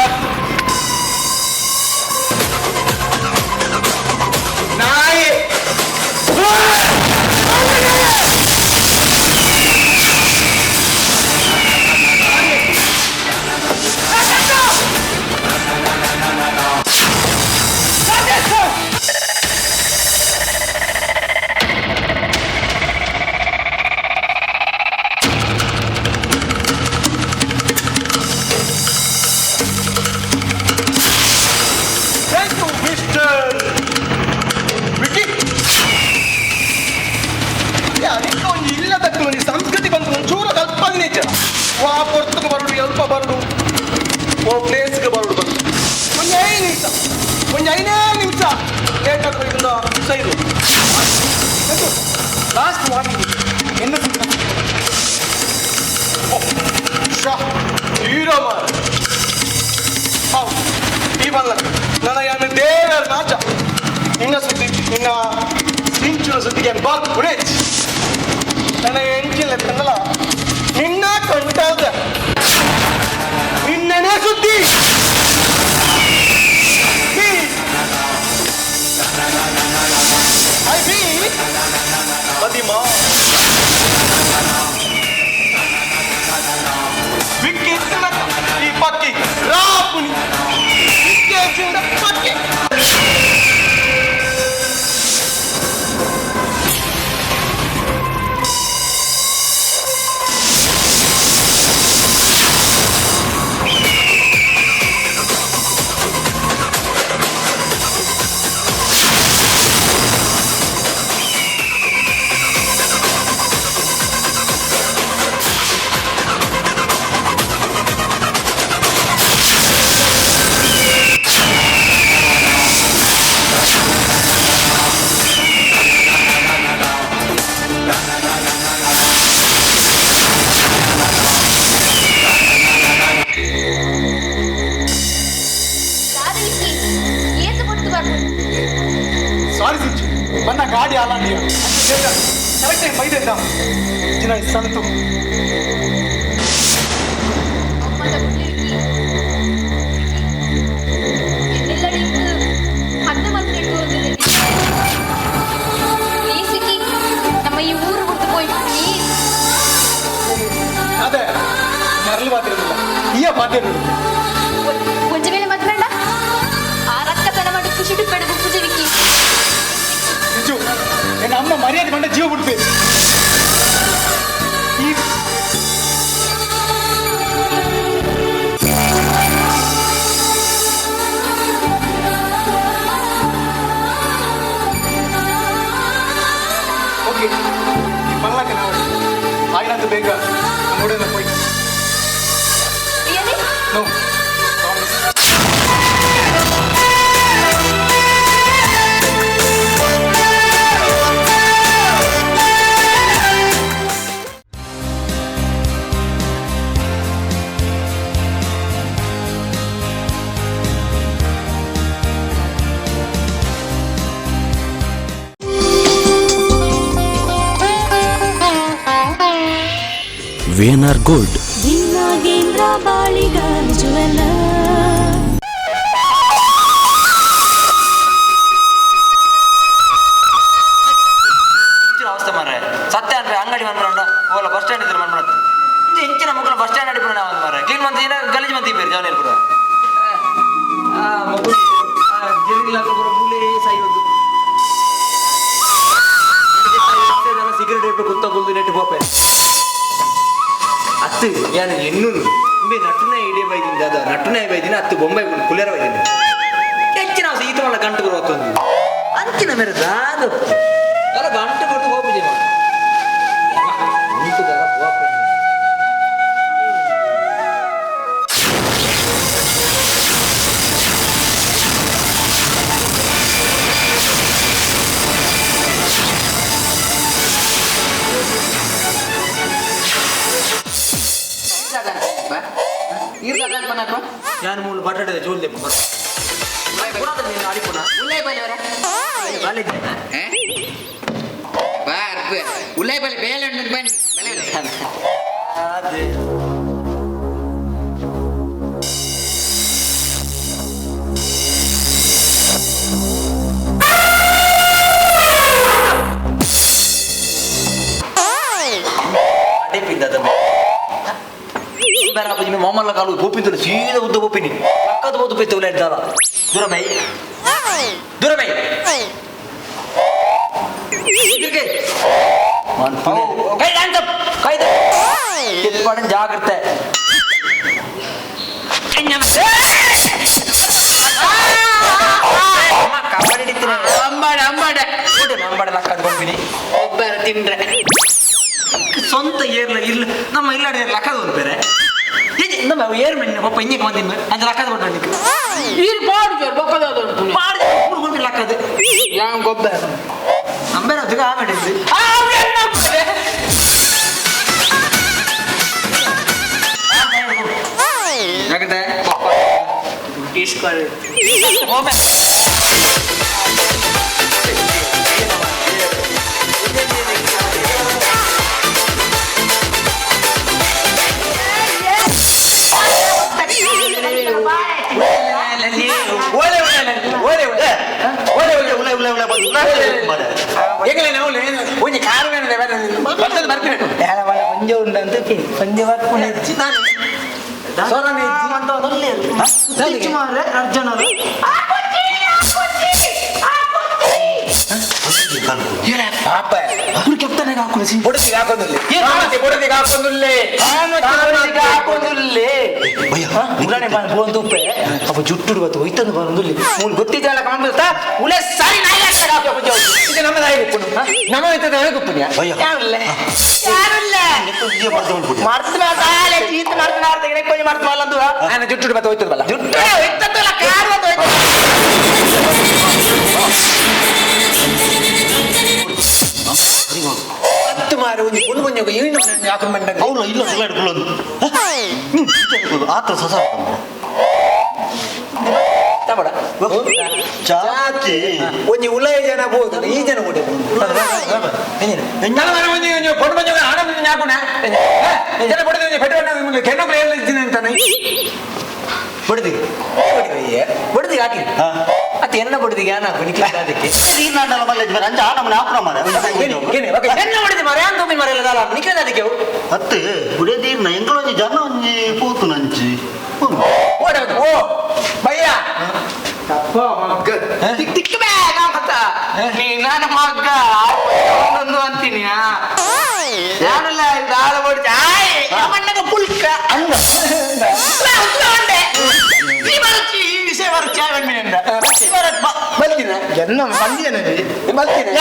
ನಿನ್ನ ಸುದ್ದಿ ನಿನ್ನ ಸಿಂಚುನ ಸುದ್ದಿಗೆ ಬಾಕ್ ಪುಣೇಜ್ ನನ್ನ ಎಂಟಿಲ್ಲ ಕನ್ನಲ್ಲ ನಿನ್ನ ಕಂಟಾದ ನಿನ್ನನೇ ಸುದ್ದಿ ಐ ಬಿ ಮದಿಮಾ ವಿಕ್ಕಿ ಈ ಪಕ್ಕಿ ರಾಪುನಿ ವಿಕ್ಕಿ ಪಕ್ಕಿ ಸಾರಿ ಸಿಂಚು ಬನ್ನ ಗಾಡಿ ಆಲಾಂಡಿಯ ಕರೆಕ್ಟ್ ಟೈಮ್ ಬೈದೆಂದ ದಿನ ಸಂತು അതെ മറലി പാത്തിരുന്നില്ല ഈ പാത്തിരുന്നില്ല கொஞ்சம் மேல மாத்திரണ്ട ஆரக்க தடமாடி குஷிட்டு பெடுக்கு புஜிவிக்கி சிஞ்சு என் அம்மா மரியாதை பண்ண ஜீவ கொடுத்து ಓಕೆ ಈ ಬಲ್ಲಕ್ಕೆ ನಾವು ಆಯ್ನಂತ ಬೇಗ ನೋಡೋಣ ಹೋಯ್ really no VNR Gold. Nagendra Baliga jewellers ಅವಸ್ಥೆ ಮಾರ್ರೆ ಸತ್ಯ ಅಂದ್ರೆ ಅಂಗಡಿ ಬಂದ್ಬಿಡ ಓಲ ಬಸ್ ಸ್ಟ್ಯಾಂಡ್ ಇದ್ರೆ ಬಂದ್ಬಿಡ ಹೆಂಚಿನ ಮಕ್ಕಳು ಬಸ್ ಸ್ಟ್ಯಾಂಡ್ ಅಡಿ ಬಿಡೋಣ ಒಂದು ಮಾರ್ರೆ ಕ್ಲೀನ್ ಮಂದಿ ಗಲೀಜ್ ಮಂದಿ ಬೇರೆ ಜಾವನ್ ಇರ್ಬಿಡ ಸಿಗರೇಟ್ ಕುತ್ತ ಕುಲ್ದು ನೆಟ್ಟು ಹೋಪೆ ಅತ್ತು ಏನು ಎನ್ನು ನಟನೆ ಇಡೀ ಬೈದಿಂದ ಅದ ನಟನೆ ಬೈದಿನ ಹತ್ತು ಬೊಂಬೈ ಕುಲೇರ ಬೈದಿನ ಹೆಚ್ಚಿನ ಅವಸ ಈತ ಮಲ್ಲ ಗಂಟು ಬರುವತ್ತೊಂದು ಅಂಚಿನ ಮೇರೆ ದಾದ ಅಲ್ಲ ಗಂಟು ಕೊಟ್ಟು ಹೋಗುದೇ ഞാൻ മൂന്ന് ബട്ടയുടെ ജോലി ಉಳ್ಳಾಯಿ ಬಲೆ ಬೇಳೆ ಬನ್ನಿ ಮೊಮ್ಮಲ್ಲ ಕಾಲು ಗೋಪಿಂತಲು ಸೀದಾ ಉದ್ದ ಗೋಪಿನಿ ಪಕ್ಕದ ಬೋದು ಪೈತೆ ಉಲ್ಲ ಇದ್ದಾಳ ದೂರಮೈ ದೂರಮೈ ಜಾಗ್ರತೆ ನಂಬಡ ಲಕ್ಕ ಗೋಪಿನಿ ಒಬ್ಬರ ತಿಂಡ್ರೆ ಸ್ವಂತ ಏರ್ಲ ಇಲ್ಲ ನಮ್ಮ ಇಲ್ಲಾಡ ಲಕ್ಕದ ಒಂದು ಬೇರೆ ನಮ್ಮ ಏರ್ ಮೆಣ್ಣ ಪಪ್ಪ ಹಿಂಗೆ ಬಂದಿನ ಅದು ಲಕ್ಕದ ಕೊಟ್ಟು ಇಲ್ಲಿ ಪಾಡು ಬೊಕ್ಕದ ಲಕ್ಕದ ಯಾವ ಗೊಬ್ಬರ ನಂಬೇರ ಅದಕ್ಕೆ ಆಮೇಲೆ ಯಾಕಂತೆ ಇಸ್ಕೊಳ್ಳಿ ಉಳೆ ಉಳೆ ಬಂದು ಈಗಲೇ ನಾವು ಒಂಜಿ ಕಾರು ಬರ್ತದೆ ಬರ್ತೀನಿ ಪಂಜ ಉಂಡಂತ ಪಂಜ ಬರ್ಕೊಂಡು ಜುಟ್ಟು ಹೋಯ್ತಂದು ಬಂದು ಗೊತ್ತಿದ್ದಲ್ಲ ಕಾಣ್ಬಿಡ್ತಾ ಉಳೆ ಸಾರಿ ನಾಯಿ ಇದು ನಮ್ಮದಾಗಿ ನಮ್ಮ ಹೇಳ್ಕೊಪ್ಪುಣ್ಯ ಜುಟ್ಟು ಮತ್ತೆ ಹೋಯ್ತದಲ್ಲ ಜುಟ್ಟು ಹೋಯ್ತದಲ್ಲ ಕಾರು ಅಂತ ಹತ್ತು ಮಾರು ಒಂದು ಒಂದು ಕೊಂಜ ಏನು ಯಾಕೆ ಮಂಡ ಅವ್ರು ಇಲ್ಲ ಇಟ್ಕೊಳ್ಳೋದು ಆತ ಸಸ ಚಾಚಿ ಒಂಜಿ ಉಲಯ ಜನ ಬೋದು ಈ ಜನ ಕೊಡಿ ಕೊಟ್ಟು ಹಣ ಯಾಕೋಣ ಜನ ಕೊಡಿದ್ರೆ ಪೆಟ್ರೋಲ್ ಕೆಣ್ಣೊಬ್ಬರು ಹೇಳಿದ್ದೀನಿ ಅಂತಾನೆ ಬಡ್ದಿ ಹಾಕಿ ಅತ್ತ ಎನ್ನ ಬಡ್ದಿಗೆ ಅದಕ್ಕೆ ಎನ್ನ ಬಡ್ದಿ ಮರ ಅಂತ ಮರ ಇಲ್ಲ ನಿಕ್ಕಿದ ಅದಕ್ಕೆ ಅತ್ತೆ ಬುಡದೀರ್ನ ಎಂಗಳೊಂಜಿ ಜನ ಒಂಜಿ ಪೂತು ನಂಚಿ ಓ ಭಯ್ಯ ನಾನು ಮಗ್ಗ ಒಂದು ಅಂತೀನಿ ಯಾರಲ್ಲ ಆಳ ಬಡ್ದಿ ಮಣ್ಣಗ ಪುಲ್ಕ ವಿಷಯ ಬರುತ್ತೆ ಬರ್ತೀನಿ ಎನ್ನ ಬಂದಿಯ ಬರ್ತೀನಿ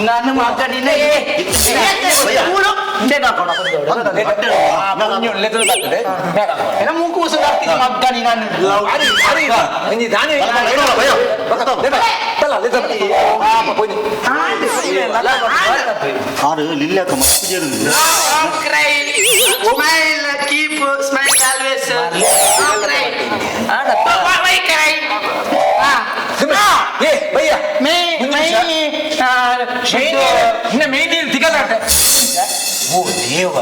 ನಾನು ಮಾತಾಡಿನೇ ಮೂಕೂಸ ಮಗ್ಗನಿ ನಾನು ಆರು ಲಿಲ್ಲಾಕ ಮಸ್ತು keep smile always ಓ ದೇವ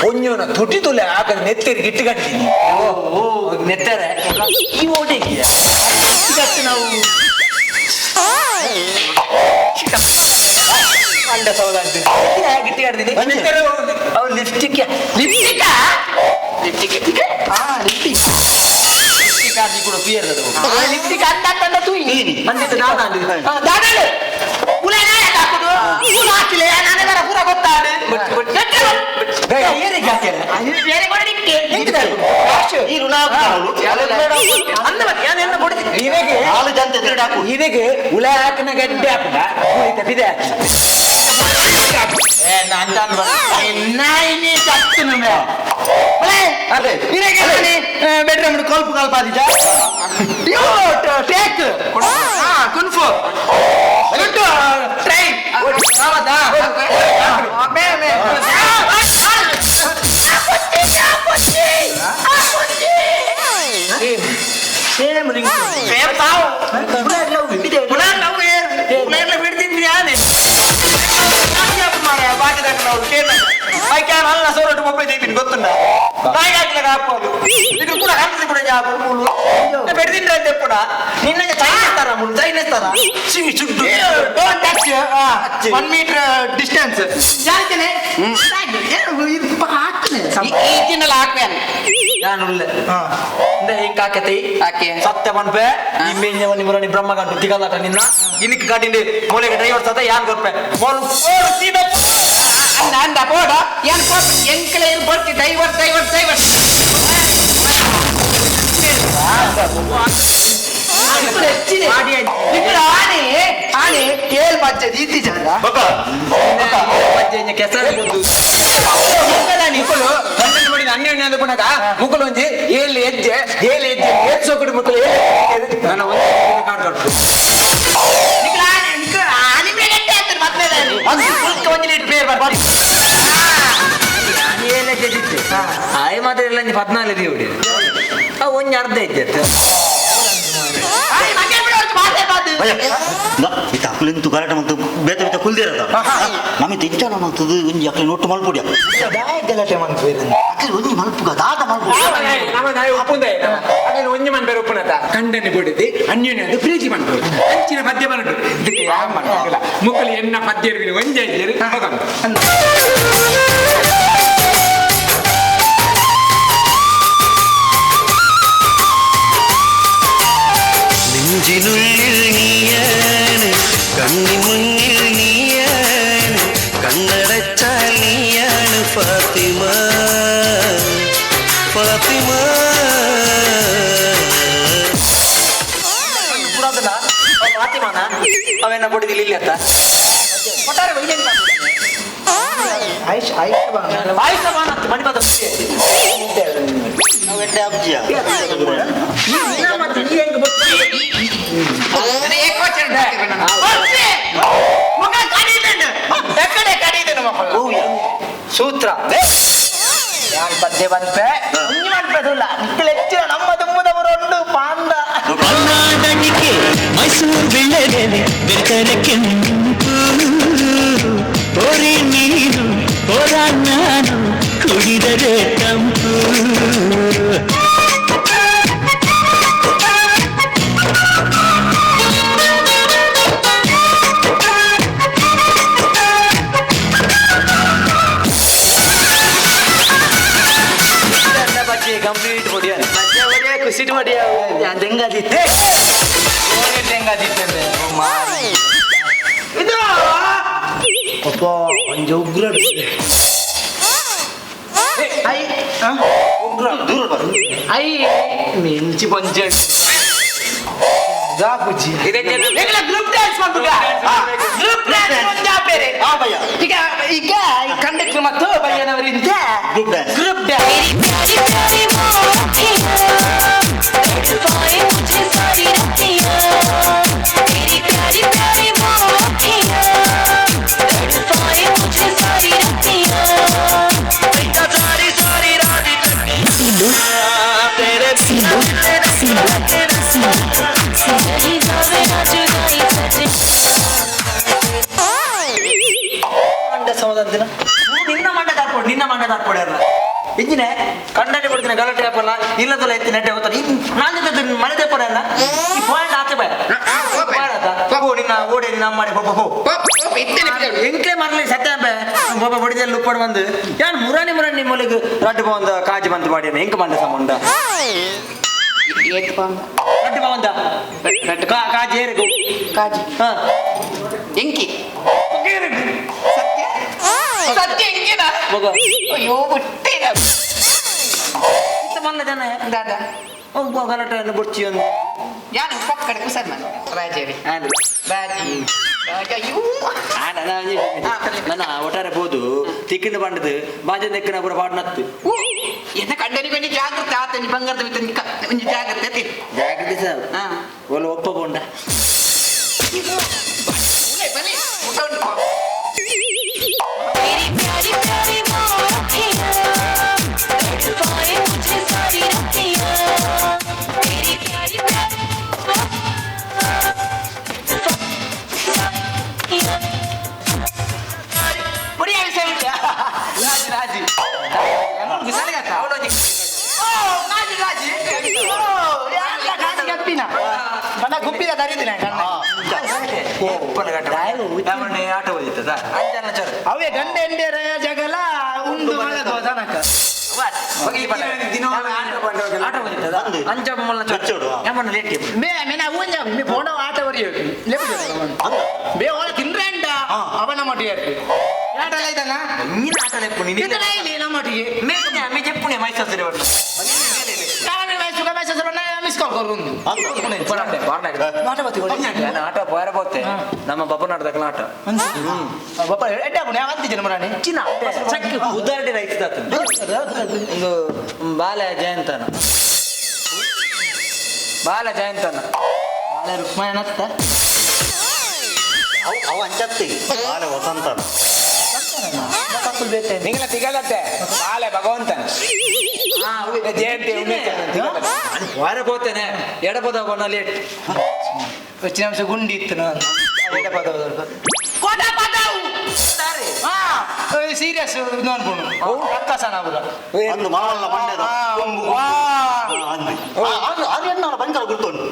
ಒಂಜೋನ ತುಟಿ ತುಲೆ ಹಾಕದ ನೆತ್ತರಿ ಗಿಟ್ಟು ಕಟ್ತೀನಿ ನೆತ್ತಾರೆ ಈ ಓಟಿಗೆ ನಾವು ಅಂಡ ಸೌದ ಗಿಟ್ಟಿ ಕಟ್ತೀನಿ ಅವ್ರು ಲಿಪ್ಸ್ಟಿಕ್ ಕೂಡ ಪಿಯರ್ ಲಿಪ್ಸ್ಟಿಕ್ ಅಂತ ತೂ ಅಂದಿದ್ದು ದಾದಾಡು ಹಾಕಿಲ್ಲ ನಾನೇ ಬರ ಪೂರ ಗೊತ್ತಾಡು ಇದಕ್ಕೆ ಉಳ ಹಾಕಿನ ಗಡ್ಡೆ ಹಾಕುದ ಬಿದೆ ಬೆಡ್ರೂಮ್ ಕಲ್ಪು ಕಲ್ಪ ಟೇಕ್ ಕುನ್ಫು ಟ್ರೈ ಗೊತ್ತುಂడా పెడితే చెప్పుడా నిన్న చైనేస్తారా ముందు చైనేస్తారా చుట్టూ 1 మీటర్ డిస్టెన్స్ జాగ్రత్తనే ತಿನ್ನಲ್ಲ ಹಾಕ್ಬೇನು ನಾನುಳ್ಳೆ ಹಿಂಗೆ ಹಾಕತಿ ಸತ್ಯ ಮನ್ಪೆ ನಿಮ್ಮನಿ ಬ್ರಹ್ಮ ಗಂಟು ತಿಗಲಾಟ ನಿನ್ನ ಇನ್ನಿಕ್ಕೆ ಕಾಟಿಂಡಿ ಮೂಲೆಗೆ ಡ್ರೈವರ್ ಸತ ಯಾನ್ ಕೊಡ್ಪೆ ಅಂದ ಪೋಡ ಏನ್ ಕೊಟ್ಟ ಎಂಕಲ ಏನ್ ಬರ್ತಿ ಡ್ರೈವರ್ ಆನೆ ಕೇಳ್ ಬಚ್ಚ ದೀತಿ ಚಂದ ನಿಕ್ಕಲು ಗಂಟೆ ಮಾಡಿ ಹನ್ನೆರಡು ಅಂದುಕೊಂಡಾಗ ಮುಕ್ಕಲು ಒಂಜಿ ಏಳು ಹೆಜ್ಜೆ ಸೋಕುಡು ಮುಕ್ಕಲು ನನ್ನ ಒಂದು ಲೀಟರ್ ಬೇರೆ ಬರ್ತೀನಿ ಆಯ್ ಮಾತ್ರ ಇಲ್ಲ 14 ದಿವಡಿ ಒಂಜಿ ಅರ್ಧ ಇದ್ದೆ ಅಕ್ಲೆಂತು ಗಲಾಟೆ ಮತ್ತು ಬೇತ ಬೇತ ಕುಲ್ದಿರದ ನಮಗೆ ತಿಂಚಾನ ಅಂತದ್ದು ಒಂಜಿ ಅಕ್ಲೆ ನೋಟ್ಟು ಮಲ್ಪುಡ್ಯ ಗಲಾಟೆ ಮಲ್ಪುಡ ಅಕ್ಲೆ ಒಂಜಿ ಮಲ್ಪುಗ ದಾದ ಮಲ್ಪುಡ ಒಪ್ಪುಂದೆ ಒಂಜಿ ಮನ್ಪೇರು ಒಪ್ಪುನತ ಕಂಡನೆ ಬಿಡಿದ್ದು ಅನ್ಯೋನ್ಯ ಅದು ಪ್ರೀತಿ ಮನ್ಪೇರು ಅಂಚಿನ ಪದ್ಯ ಬಂತು ಇದಕ್ಕೆ ಯಾವ ಮಾಡ್ತಿಲ್ಲ ಮುಕ್ಕಲಿ ಎನ್ನ ಪದ್ಯ ಇರುವಿನ ಒಂಜಿ ಐದೇರು നെഞ്ചിനുള്ളിൽ നീയാണ് കണ്ണി മുന്നിൽ നീയാണ് കണ്ണടച്ചാൽ നീയാണ് ഫാത്തിമ ഫാത്തിമ ಫಾತಿಮಾನ ಅವೆನ್ನ ಕೊಡಿದಿಲ್ಲ ಇಲ್ಲಿ ಅಂತ ಸೂತ್ರ ಪದ್ಯ ಬಂತೆ ಬಂತಲ್ಲ ಹೆಚ್ಚಿನ ನಮ್ಮ ತುಂಬದವರೊಂದು ಪಾಂದ ಕರ್ನಾಟಕಕ್ಕೆ ಮೈಸೂರು ಬೆಳ್ಳದೇನೆ ಬೆಳ್ಕರೆ ಕೆಂಪು ಓರಿ ನೀರು ಓರ ನಾನು ಕುಡಿದರೆ ತಂಪು ಕಂಪ್ಲೀಟ್ ಹೊಡಿಯ ಕುಸಿಟ್ ಹೊಡಿಯ ತೆಂಗಾದಿತ್ತೆ ತೆಂಗಾದಿತ್ತೆ ಇದು ಅಪ್ಪ ಒಂದು ಉಗ್ರ ಐ ಮಿಂಚಿ ಪಂಚ ಜಾಪುಜಿ ಗ್ರೂಪ್ ಡ್ಯಾನ್ಸ್ ಮಾಡ್ಬಿಟ್ಟ ಗ್ರೂಪ್ ಡ್ಯಾನ್ಸ್ ಒಂಜಾ ಬೇರೆ ಈಗ ಈಗ ಕಂಡಕ್ಟರ್ ಮತ್ತು ಬಯ್ಯನವರಿಂದ ಗ್ರೂಪ್ ಡ್ಯಾನ್ಸ್ ನಿನ್ನ ಮಂಡ ಹಾಕ್ಕೊಡಿ ಅಲ್ಲ ಇಂಜಿನೆ ಕಂಡನೆ ಕೊಡ್ತೀನಿ ಗಲಾಟೆ ಹಾಕಲ್ಲ ಇಲ್ಲದಲ್ಲ ಎತ್ತಿ ನೆಟ್ಟೆ ಹೋಗ್ತಾನೆ ನಾನು ಮನೆ ತೆಪ್ಪಡ ಅಲ್ಲ ಈ ಪಾಯಿಂಟ್ ಆಚೆ ಬಾಯ್ ನಿನ್ನ ಓಡಿ ನಿನ್ನ ಮಾಡಿ ಎಂಕ್ಲೆ ಮರಲಿ ಸತ್ಯ ಬಾಬಾ ಹೊಡಿದಲ್ಲಿ ಉಪ್ಪಡ್ ಬಂದು ಯಾರು ಮುರಾನಿ ಮೂಲಿಗೆ ರಡ್ಡು ಬಂದ ಕಾಜಿ ಬಂದು ಮಾಡಿ ಹೆಂಗ್ ಮಂಡ ಸಂಬಂಧ ರಡ್ಡು ಬಂದ ಕಾಜಿ ಏರಿಗೂ ಕಾಜಿ ಹಾ ಎಂಕಿ ಸತ್ಯ ಎಂಕಿನ ಅಯ್ಯೋ ಬಿಟ್ಟಿನ ಮಲ್ಲ ಜನ ದಾದ ಗಲಾಟೆಯನ್ನು ಬುಡ್ಚಿ ಒಂದು ಯಾರು ಪಕ್ಕಡೆ ಕುಸರ್ ನಾನು ರಾಜೇರಿ ರಾಜಿ ನನ್ನ ಒಟ್ಟಾರೆ ಬೋದು ತಿಕ್ಕಿನ ಬಂಡದು ಬಾಜ ನೆಕ್ಕಿನ ಪೂರ ಪಾಡ್ನತ್ತು ಎನ್ನ ಕಂಡನಿ ಬನ್ನಿ ಜಾಗ್ರತೆ ಆತನಿ ಬಂಗಾರದ ಒಂದು ಜಾಗ್ರತೆ ಜಾಗ್ರತೆ ಸರ್ ಒಲ್ಲ ಒಪ್ಪ ಬೋಂಡ ಬನ್ನಿ ಊಟ ಉಂಟು ಗುಪ್ಪಿದ ತರಿದಿನ ಆಟ ಓದಿತ್ತದ ಅವೇ ಗಂಡ ಎಂಡಿಯರ ಜಗಲ ಉಂಡು ಮಲಗೋದನಕ ಆಟ ಓದಿತ್ತದ ಅಂಚ ಮಲ್ಲ ಲೇಟ್ ಮೇ ಮೇನ ಊಂಜ ಮೇ ಪೋಣ ಆಟ ವರಿಯೋ ಬೇ ಓಳ ತಿನ್ರೆಂಡ ಅವನ ಮಟಿಯರ್ಕು ಆಟಲ ಇದನ್ನ ನೀನ ಆಟಲ ಎಪ್ಪುನಿ ನೀನ ಇಲ್ಲಿ ನಮ್ಮ ಮಟಿಗೆ ಮೇ ಜೆಪ್ಪುನಿ ಮೈಸೂರು ಬರ್ತ ನಾನು ಮೈಸೂರು ಮಿಸ್ ಕಾಲ್ ಕೊರುಂದು ಆಟ ಬೇರೆ ಬೋತೆ ನಮ್ಮ ಬಬ್ಬ ನಾಟಕ ಆಟ ಬಬ್ಬ ಎಡ್ಡಾಗುಣ ಯಾವಂತ ಜನ ಮರಾಣಿ ಚಿನ್ನ ಚಕ್ಕಿ ಉದಾಹರಣೆ ರೈತ ಒಂದು ಬಾಲ ಜಯಂತನ ಬಾಲ ರುಕ್ಮಾಯನ ಅವ ಅಂಚತ್ತಿ ಬಾಲ ವಸಂತ ನಿಂಗಳ ತಿಗಲತ್ತೆ ಬಾಳೆ ಭಗವಂತನ ಜಯಂತಿ ವಾರ ಹೋಗ್ತೇನೆ ಎಡಪದ ಹೋಗೋಣ ಲೇಟ್ ಹೆಚ್ಚಿನ ಅಂಶ ಗುಂಡಿ ಇತ್ತು ನಾನು ಎಡಪದ ಸೀರಿಯಸ್ ಅನ್ಕೊಂಡು ರಕ್ಕಸನ ಒಂದು ಮಾವಲ್ಲ ಮಂಡ್ಯದ ಭಯಂಕರ ಗುರ್ತುಂಟು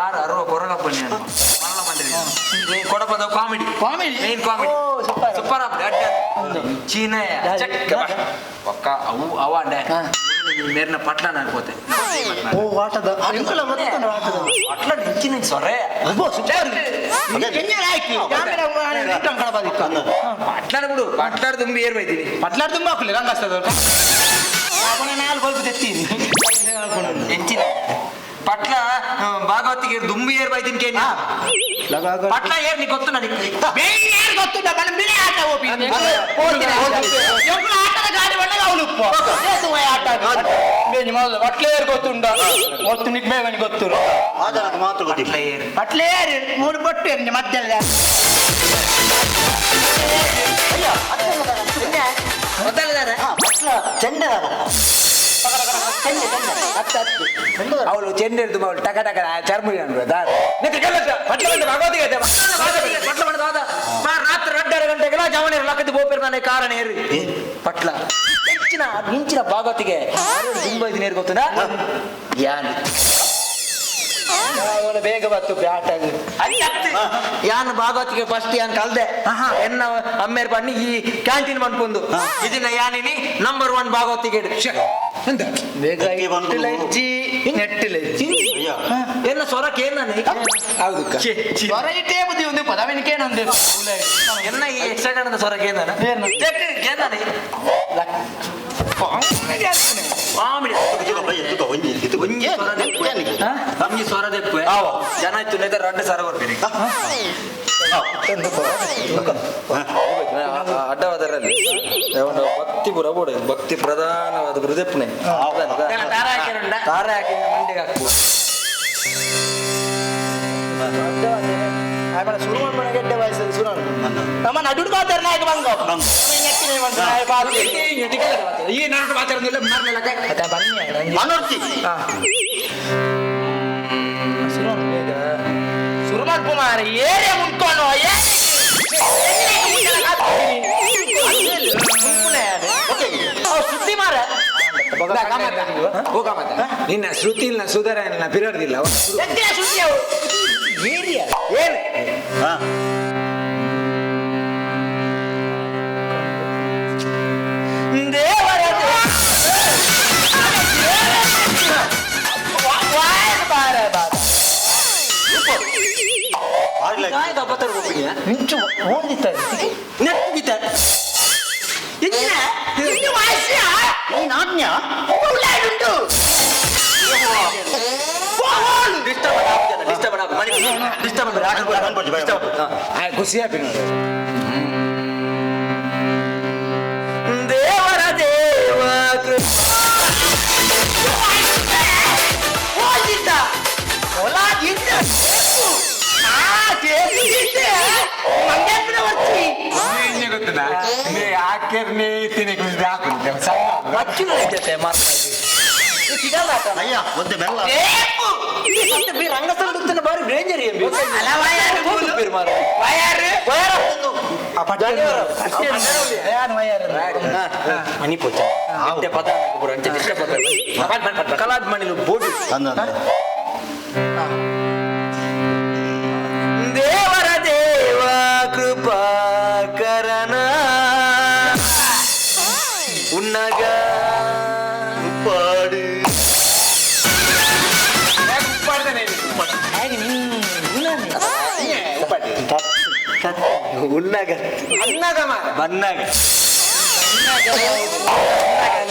ಆರು ಕೊರಗಪ್ಪಣ್ಣಿ ಕೊಡಪದ ಕಾಮಿಡಿ ಮೇನ್ ಕಾಮಿಡಿ ಸೂಪರ್ ಚೀನಯ ಪಕ್ಕ ಅವು ಅವಾಂಡೆ ನೇರ್ನ ಪಟ್ಲ ಅನ್ಕೋತೆ ಪಟ್ಲ ನಿಂಚಿನ ಸೊರೆ ಪಟ್ಲಾಡ ಬಿಡು ಪಟ್ಲಾಡ ತುಂಬಿ ಏರ್ ಬೈತೀನಿ ಪಟ್ಲಾಡ ತುಂಬ ಹಾಕಲಿ ರಂಗಸ್ತದ ನಾಲ್ಕು ಬಲ್ಬ್ ತೆತ್ತೀನಿ ಹೆಚ್ಚಿನ ಪಟ್ಲ ಭಾಗವತಿಗೆ ದುಂಬಿ ಏರ್ ಬೈತೀನಿ ಕೇಳಿ ಪಟ್ಲ ಏರ್ ನೀ ಗೊತ್ತು ನನಗೆ ಗೊತ್ತು ಆಟದ ಗಾಡಿ ಒಳ್ಳೆ ಅವನು ಪಟ್ಲೇರ್ ಗೊತ್ತುಂಡ ಗೊತ್ತು ನಿಕ್ ಬೇಗ ಗೊತ್ತು ಮಾತ್ರ ಗೊತ್ತಿಲ್ಲ ಪಟ್ಲೇರ್ ಮೂರು ಬೊಟ್ಟು ಮಧ್ಯ ಅವಳು ಚೆಂಡೆ ಹಿಡಿದು ಅವಳು ಟಕ ಟಕ ಚರ್ಮುರಿ ರಾತ್ರಿ 2:30 ಗಂಟೆಗೆಲ್ಲ ಜವಣರು ಲಕ್ಕದ ಬೋಪೇರು ನಾನೇ ಕಾರಣ ಏರಿ ಪಟ್ಲ ಮಿಂಚಿನ ಭಾಗವತಿಗೆ ತುಂಬ ನೀರು ಗೊತ್ತುಂಡ ಬೇಗ ಬತ್ತು ಬ್ಯಾಟಾಗಿ ಯಾನ್ ಭಾಗವತಿಗೆ ಫಸ್ಟ್ ಯಾನ್ ಕಲ್ದೆ ಎನ್ನ ಅಮ್ಮೇರ್ ಬನ್ನಿ ಈ ಕ್ಯಾಂಟೀನ್ ಬಂದ್ಕೊಂಡು ಇದನ್ನ ಯಾನಿನಿ ನಂಬರ್ 1 ಭಾಗವತಿಗೆ ಎನ್ನ ಸ್ವರಕ್ಕೆ ಸ್ವರಯಿಟೇ ಬುದ್ಧಿ ಒಂದು ಪದವಿನಿಕೇನೊಂದು ಎನ್ನ ಈ ಎಕ್ಸ್ಟ್ರಾ ಸ್ವರಕ್ಕೆ ಸ್ವರದೆಪ್ಪು ಜನ ಇತ್ತು ಎರಡು ಸರ ಬರ್ತೀನಿ ಅಡ್ಡವಾದರಲ್ಲಿ ಭಕ್ತಿ ಪುರ ಬೋಡ ಭಕ್ತಿ ಪ್ರಧಾನವಾದ ಹೃದಯಪ್ಪನೆ ತಾರೆ ಹಾಕಿ ಮಂಡಿಗೆ ಹಾಕ್ಬೋದು ಶುರು ಮಾಡ್ಬೋಣ ಗೆಡ್ಡೆ ವಯಸ್ಸಲ್ಲಿ ಶುರು ನಮ್ಮ ನಡುಡು ಮಾತಾಡ ನಾಯಕ ಈ ನಾಟಕ ಮಾತಾಡೋದಿಲ್ಲ ಮನೋರ್ತಿ ಶುರು ಮಾಡ್ಕೊಂಬಾರ ಏರೇ ಮುಂದ್ಕೊಂಡು ಸುದ್ದಿ ಮಾರ ನಿನ್ನ ಶ್ರುತಿ ಇಲ್ಲ ಸುಧಾರ ಇಲ್ಲ ಬಿರಾಡ್ದಿಲ್ಲ ಏನು ದೇವರ ಮಿಂಚು ಓದಿದ್ದಾರೆ ಖುಷಿ ದೇವರ ದೇವ ಗೊತ್ತದ ಹಾಕಿರ್ನೇ ತಿನ್ನಿ ರಂಗಸ್ಥಳ ಬಾರಿ ಡೇಂಜರ್ ಮನಿ ಪೋಚ ಕಲಾದ್ ಮಣಿಲು ಬೋಡು ದೇವರ ದೇವ ಕೃಪಾಕರಣ ಉನ್ನಗ ಪಾಡು ಉನ್ನಗ ಅನ್ನಗ ಬನ್ನಗ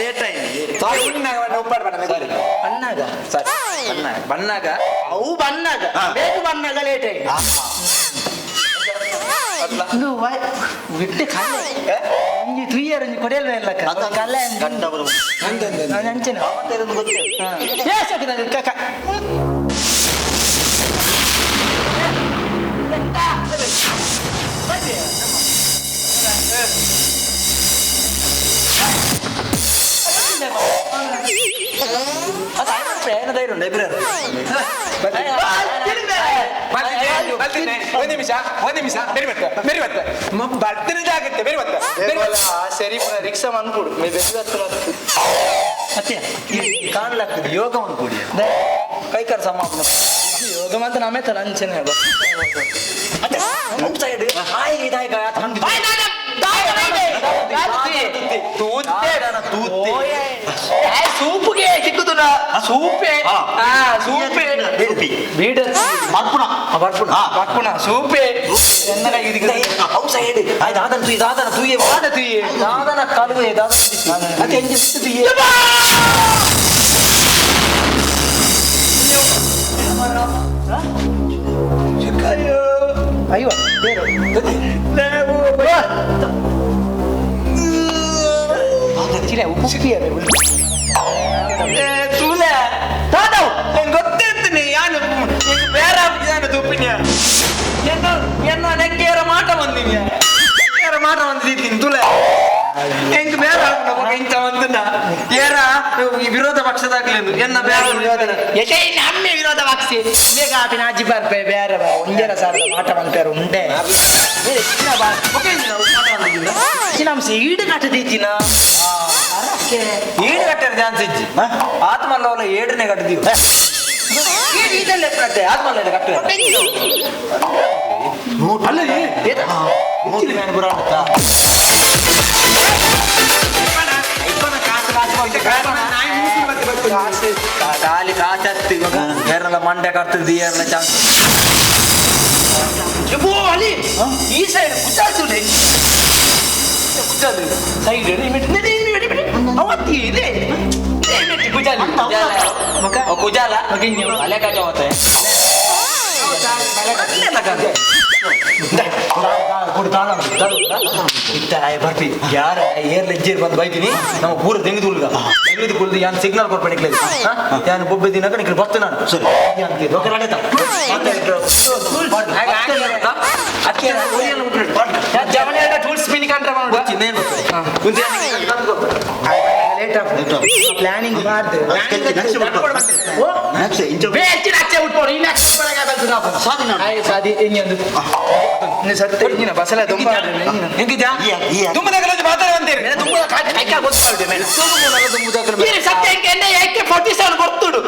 ಲೇಟ್ ಆಯ್ತು ಅನ್ನಾಗ ಬನ್ನಾಗ ಅವು ಬನ್ನಾಗ ಬೇಕು ಬನ್ನಾಗ ಲೇಟ್ ಆಯ್ತು ಬಿಟ್ಟು ಒಂಜಿ 3 ಇಯರ್ ಒಂಜಿ ಕೊಡೆಯಲ್ವೇ ಇಲ್ಲ ಕಲ್ಲ ಅಂಚನೆ ಏನು ಧೈರ್ಯ ಉಂಟು ಇಬ್ಬರು ಒಂದ್ ನಿಮಿಷ ಬೇರೆ ಬರ್ತೀನಿ ಜಾಗತ್ತೆ ಬೇರೆ ಸರಿ ರಿಕ್ಷಾ ಅನ್ಕೊಡು ಮತ್ತೆ ಕಾಣ್ಲಾಗ್ತದೆ ಯೋಗ ಅನ್ಕೊಡಿ ಕೈಕಾರ್ ಸಮಾಪನ ಯೋಗ ಮಾತ್ರ ನಮ್ಮೆತ್ತಲ್ಲ ಅಂಚನೆ ಸೈಡ್ ಹಾಯ್ ಇದಾಯ ಸೂಪ್ಗೆ ಸಿಕ್ಕುದಿಲ್ಲ ಸೂಪೆ ಸೂಪೆ ಬರ್ಪುಣ ಸೂಪೆ ಸೈಡ್ ದಾದನ ತುಯ್ಯೆ ವಾದ ತುಯ್ಯೆ ದಾದನ ಕಾಲುವೆ ದಾದನ ತುಯ್ಯೆ ಅಯ್ಯೋ ಗೊತ್ತಿರ್ತೀನಿ ಯಾನು ಬೇರೆ ತುಪ್ಪಿನ ಎನ್ನ ನೆಕ್ಕೇರ ಮಾಟ ಬಂದಿನಿ ಮಾಟ ಬಂದಿದ್ದೀನಿ ತುಲೆ ಹೆಂಗ್ ಬೇರೆ ಇಂತ ಒಂದನ್ನ ಏರ ವಿರೋಧ ಪಕ್ಷದಾಗ್ಲಿಂದು ಎನ್ನ ಬೇರೆ ನಮ್ಮೆ ವಿರೋಧ ಪಕ್ಷ ಬೇಗ ಆಪಿನ ಅಜ್ಜಿ ಬರ್ಪೆ ಬೇರೆ ಒಂದೇರ ಸಾಲ ಮಾಟ ಬಂತಾರೆ ಉಂಟೆ ನಮ್ ಈಡು ಕಟ್ಟದಿತ್ತಿನ ಈಡು ಕಟ್ಟಾರ ಚಾನ್ಸ್ ಇಜ್ಜಿ ಆತ್ಮಲ್ಲ ಏಡನೇ ಕಟ್ಟದೀವಿ ಇದೆಲ್ಲ ಕಟ್ಟೆ ಆತ್ಮಲ್ಲ ಕಟ್ಟ ಖಾಲಿ ಕಾಚತ್ತಿ ಏರಲ್ಲ ಮಂಡ್ಯ ಕಟ್ತದೆ ಏರಲ್ಲ ಚಾನ್ಸ್ ಅಲ್ಲಿ ಈ ಸೈಡ್ ಕುಚಾಲ್ಸುಲೆ ಸೈಡ್ ಅವತ್ತಿ ಇದೆ ಕುಜಾಲ ಅಲೆ ಕಾಚ ಹೋತೆ ಬರ್ತಿ ಯಾರ ಏರ್ಲ ಇಜ್ಜೇರ್ ಬಂದು ಬೈತೀನಿ ನಾವು ಪೂರ ತೆಗೆದುಲ್ಗ ತೆಗೆದುಕೊಳ್ಳಿ ಯಾನ್ ಸಿಗ್ನಲ್ ಕೊಡ್ಬೇಡಿ ಯಾನ್ ಬೊಬ್ಬೆ ದಿನ ಕಡೆ ಬರ್ತೆ ನಾನು ಪ್ಲಾನಿಂಗ್ ಬಸಲ ತುಂಬ ಗೊತ್ತುಡು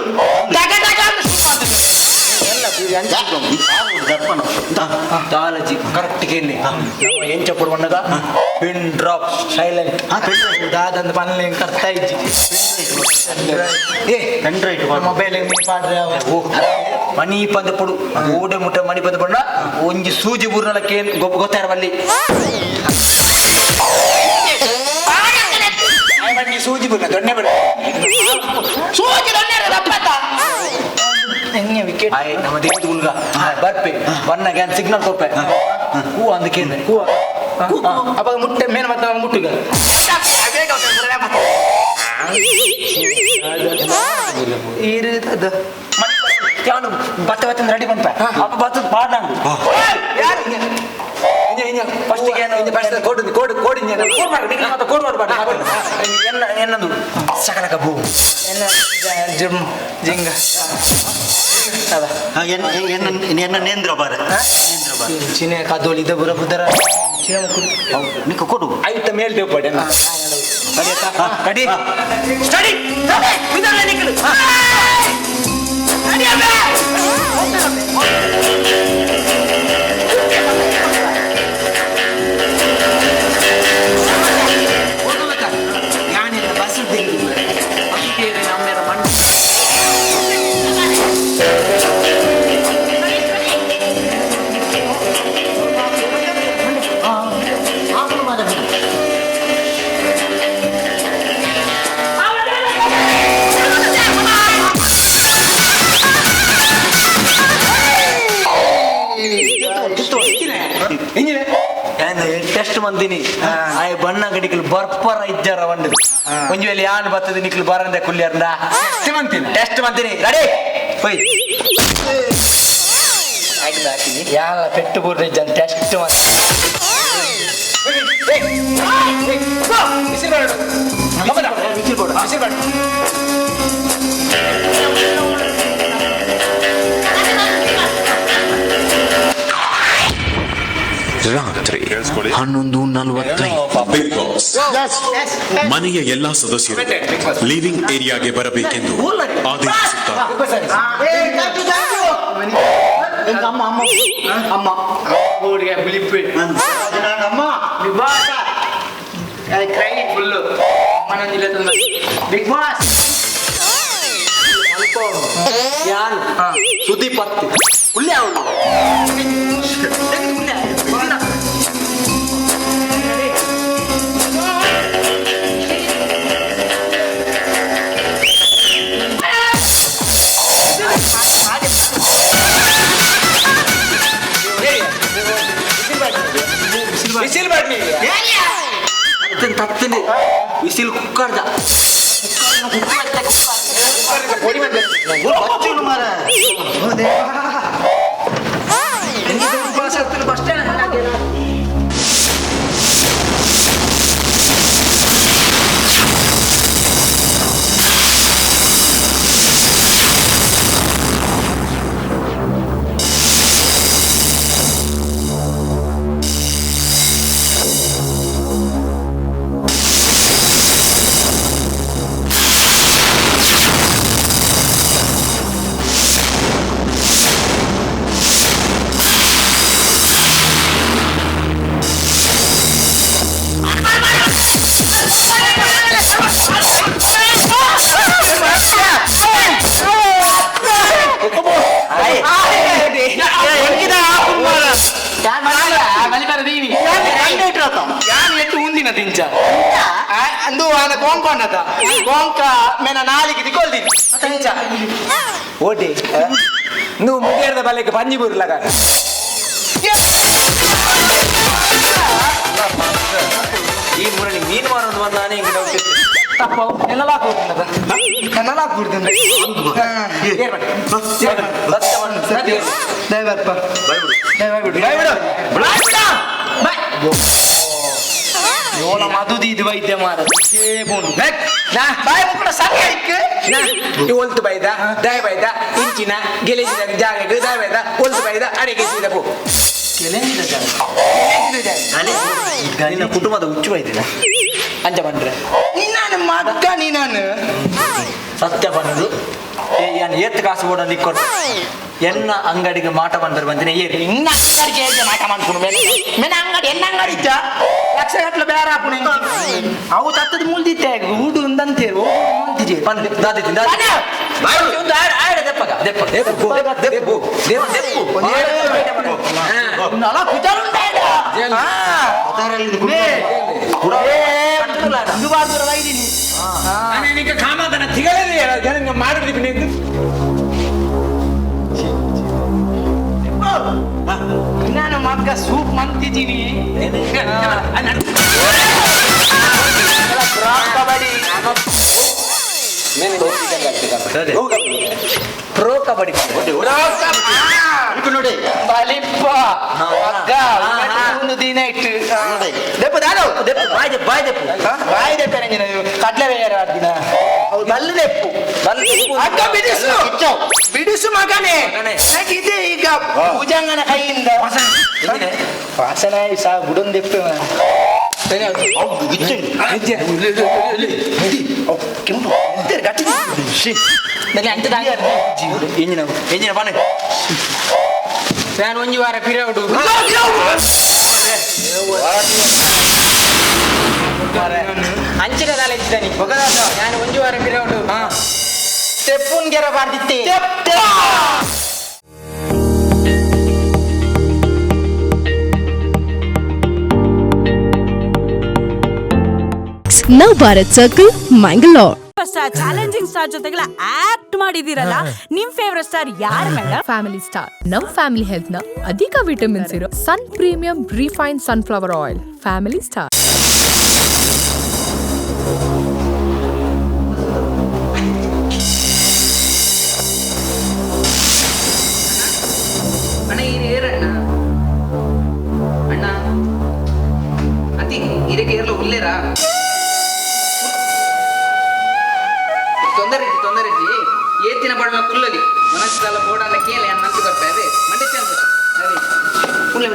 ದಾಲಜಿ ಕರೆಕ್ಟ್ ಕೇಳಿ ಎಂಚ ಕೊಡುವಣ್ಣಗ ಪಿನ್ ಡ್ರಾಪ್ ಸೈಲೆಂಟ್ ದಾದಂದು ಪನ್ಲೆ ಕರ್ತಾ ಇಜ್ಜಿ ಮೊಬೈಲ್ ಮಣಿ ಪಂದ ಪುಡು ಓಡೆ ಮುಟ್ಟ ಮಣಿ ಪಂದ ಪಡ ಒಂಜಿ ಸೂಜಿ ಬೂರ್ನಲಕ್ಕೆ ಗೊತ್ತಾರ ಬಲ್ಲಿ ಸೂಜಿ ಬೂರ್ನ ದೊಣ್ಣೆ ಬಿಡ ಸೂಜಿ ವಿಕೆಟ್ ನಮ್ಮ ದೇವದ ಉಲ್ಗ ಬರ್ಪೆ ಬಣ್ಣ ಗ್ಯಾನ್ ಸಿಗ್ನಲ್ ಕೊಪ್ಪೆ ಹೂ ಅಂದ ಕೇಂದ್ರ ಹೂ ಅವಾಗ ಮುಟ್ಟೆ ಮೇಲೆ ಮತ್ತೆ ಮುಟ್ಟುಗ ಯಾನು ಭತ್ತ ಭತ್ತ ರೆಡಿ ಬಂತ ಅಪ್ಪ ಭತ್ತದ ಪಾಡ್ ನಾನು ಎನ್ನದು ಸಕಲಕ ಭೂ ಜಿಂಗ ನೇಂದ್ರ ಬಾರ ಚಿನೆ ಕದೋಳಿ ಇದು ಬುರ ಬುದರ ನಿಕ್ಕ ಕೊಡು ಐತ ಮೇಲ್ ದೇವಪಡೆ ಕಡಿ ಸ್ಟಡಿ ವಿಧಾನ ನಿಕ್ಕಲು ಟೆಸ್ಟ್ ಮಂದಿನಿ ಆಯ್ ಬಣ್ಣ ಗಡಿಕಲ್ ಬರ್ಪರ ಇದ್ದಾರ ಒಂದು ಒಂಜು ವೇಳೆ ಯಾನ್ ಬರ್ತದೆ ನಿಕ್ಲು ಬರಂದೆ ಕುಲ್ಲಿಯರ್ನ ಟೆಸ್ಟ್ ಮಂದಿನಿ ರೆಡಿ ಹೋಯ್ ಹಾಕಿನಿ ಯಾವ ಪೆಟ್ಟು ಬೂರ್ನ ಇದ್ದ ಟೆಸ್ಟ್ ಮಂದಿ 11:45 ಮನೆಯ ಎಲ್ಲಾ ಸದಸ್ಯರು ಲಿವಿಂಗ್ ಏರಿಯಾಗೆ ಬರಬೇಕೆಂದು ಆದೇಶಿಸುತ್ತಾರೆ. ಬಿಗ್ ಬಾಸ್ ಯಾರು ಸುದ್ದಿ ಪತ್ತು ಉಳ್ಳೆ ಅವನು ವಿಸಿಲ್ ಬಡ್ನಿ ತತ್ತನೆ ವಿಸಿಲ್ ಕುಕ್ಕರ್ದ ಓಟಿ ನೀವು ಮುಗಿಯದ ಬಲೆಗೆ ಪಂಜಿ ಬುರ್ಲಗ ಈ ಮುರಳಿ ಮೀನು ಮಾರೋದು ಬಂದ ನಾನೇ ಹಿಂಗೆ ತಪ್ಪ ನೆನಲ ಕೂಡ್ತೀನಿ ಮದುದಿ ಇದು ವೈದ್ಯ ಮಾರ ಒಲ್ತು ಬೈದ ದಯ ಬೈದ ಇಂಚಿನ ಗೆಲೆಜಿದ ಜಾಗಕ್ಕೆ ದಯ ಬೈದ ಒಲ್ತು ಬೈದ ಅಡಿಗೆ ಸೀದ ಪೋ ನಿನ್ನ ಕುಟುಂಬದ ಹುಚ್ಚು ವೈದ್ಯ ಅಂಚ ಬಂದ್ರೆ ನೀನಾನು ಮಕ್ಕ ನೀನಾನು ಸತ್ಯ ಬಂದು ಎತ್ತು ಕಾಸು ಕೂಡ ನಿಕ್ಕೊಟ್ಟು ಎನ್ನ ಅಂಗಡಿಗೆ ಮಾಟ ಬಂದ್ರೆ ಬಂದಿನ ಏರಿ ಇನ್ನ ಅಂಗಡಿಗೆ ಮಾಟ ಮಾಡ್ಕೊಂಡು ಮೇಲೆ ಅಂಗಡಿ ಎನ್ನ ಅಂಗಡಿ ಇದ್ದ ಲಕ್ಷ ಗಟ್ಟಲೆ ಬೇರೆ ಹಾಕೊಂಡು ಅವು ತತ್ತದ ಮುಳ್ದಿತ್ತೆ ಊಡು ಅಂದಂತೇರು ಬಂದೆ ದಾದಿತಿ ಕಾಮದನ ತಿಗಲೇ ಮಾಡಿದ್ವಿ ನಾನು ಮಕ್ಕ ಸೂಪ್ ಮಂತಿದ್ದೀವಿ ಪ್ರೋ ಕಬಡ್ಡಿ ನೋಡಿ ಬಲಿಪ್ಪ ಒಂದು ದಿನ ಇಟ್ಟು ಬಾಯಿ ದೆಪ್ಪೆ ಕಡ್ಲೆ ಬೇರೆ ದಿನ ಬಲ್ಲು ದೆಪ್ಪು ಅಕ್ಕ ಬಿಡಿಸು ಬಿಡಿಸು ಮಗನೇ ಇದೆ ಈಗ ಭುಜಂಗನ ಕೈಯಿಂದ ವಾಸನ ಸಹ ಬುಡನ್ ದೆಪ್ಪೆ ಎಂಜಿನ ಬನ್ನಿ ನಾನು ಒಂದು ವಾರ ಪಿರಿಯಡ್ ಅಂಚಿನ ತಲೆ ಇದ್ದಾನೆ ನಾನು ಒಂದು ವಾರ ಪಿರಿಯಡ್ ಸ್ಟೆಪ್ಪುನ್ ಗೆರ ಬರ್ದಿತ್ತೆ Nav Bharat circle Mangalore. Challenging star ಜೊತೆಗೆಲ್ಲ ಆಕ್ಟ್ ಮಾಡಿದಿರಲ್ಲ, ನಿಮ್ ಫೇವರೇಟ್ ಸ್ಟಾರ್ ಯಾರು ಮೇಡಮ್? Family star. ನಮ್ ಫ್ಯಾಮಿಲಿ ಹೆಲ್ತ್ ನ ಅಧಿಕ ವಿಟಮಿನ್ಸ್ ಇರೋ Sun premium refine sunflower oil. Family star. ఉల్లేరా తొందర ఏతిన పడమ పుల్లది మనసుల పోడాల కేలే అని మంచి కొట్టారు మండే చాన్స్ అది పుల్ల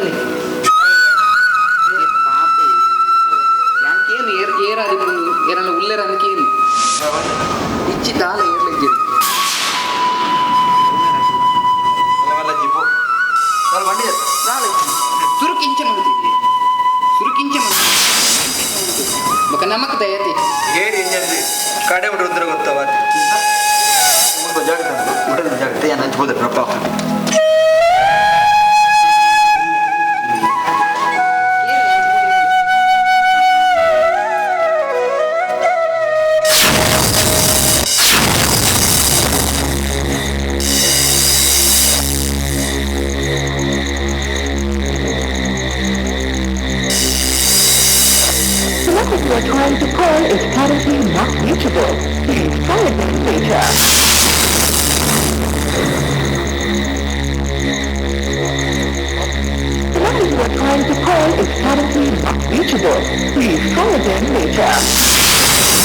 ಗೊತ್ತವ ಜಾಗ್ರತೆ ಏನು ಹಂಚ್ಬೋದು ರಪ್ಪ You are trying to call is currently not reachable. Please try again later. The number you are trying to call is currently not reachable. Please try again later.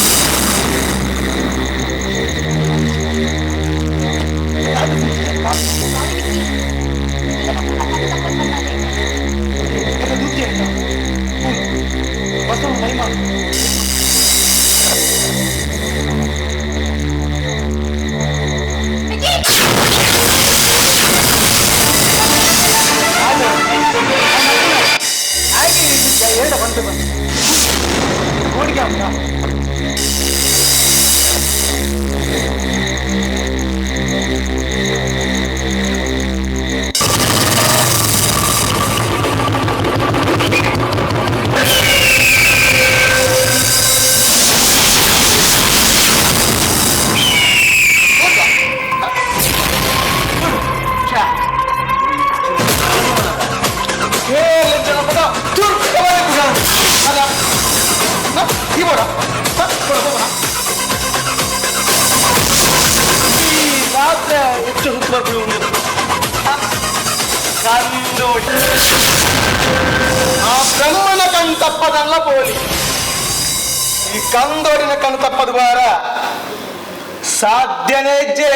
ಬ್ರಹ್ಮನ ಕಣ್ಣು ತಪ್ಪದಲ್ಲ ಪೋಲಿ ಈ ಕಂದೋಡಿನ ಕಣ್ಣು ತಪ್ಪದ ಬಾರ ಸಾಧ್ಯನೇ ಹೆಜ್ಜೆ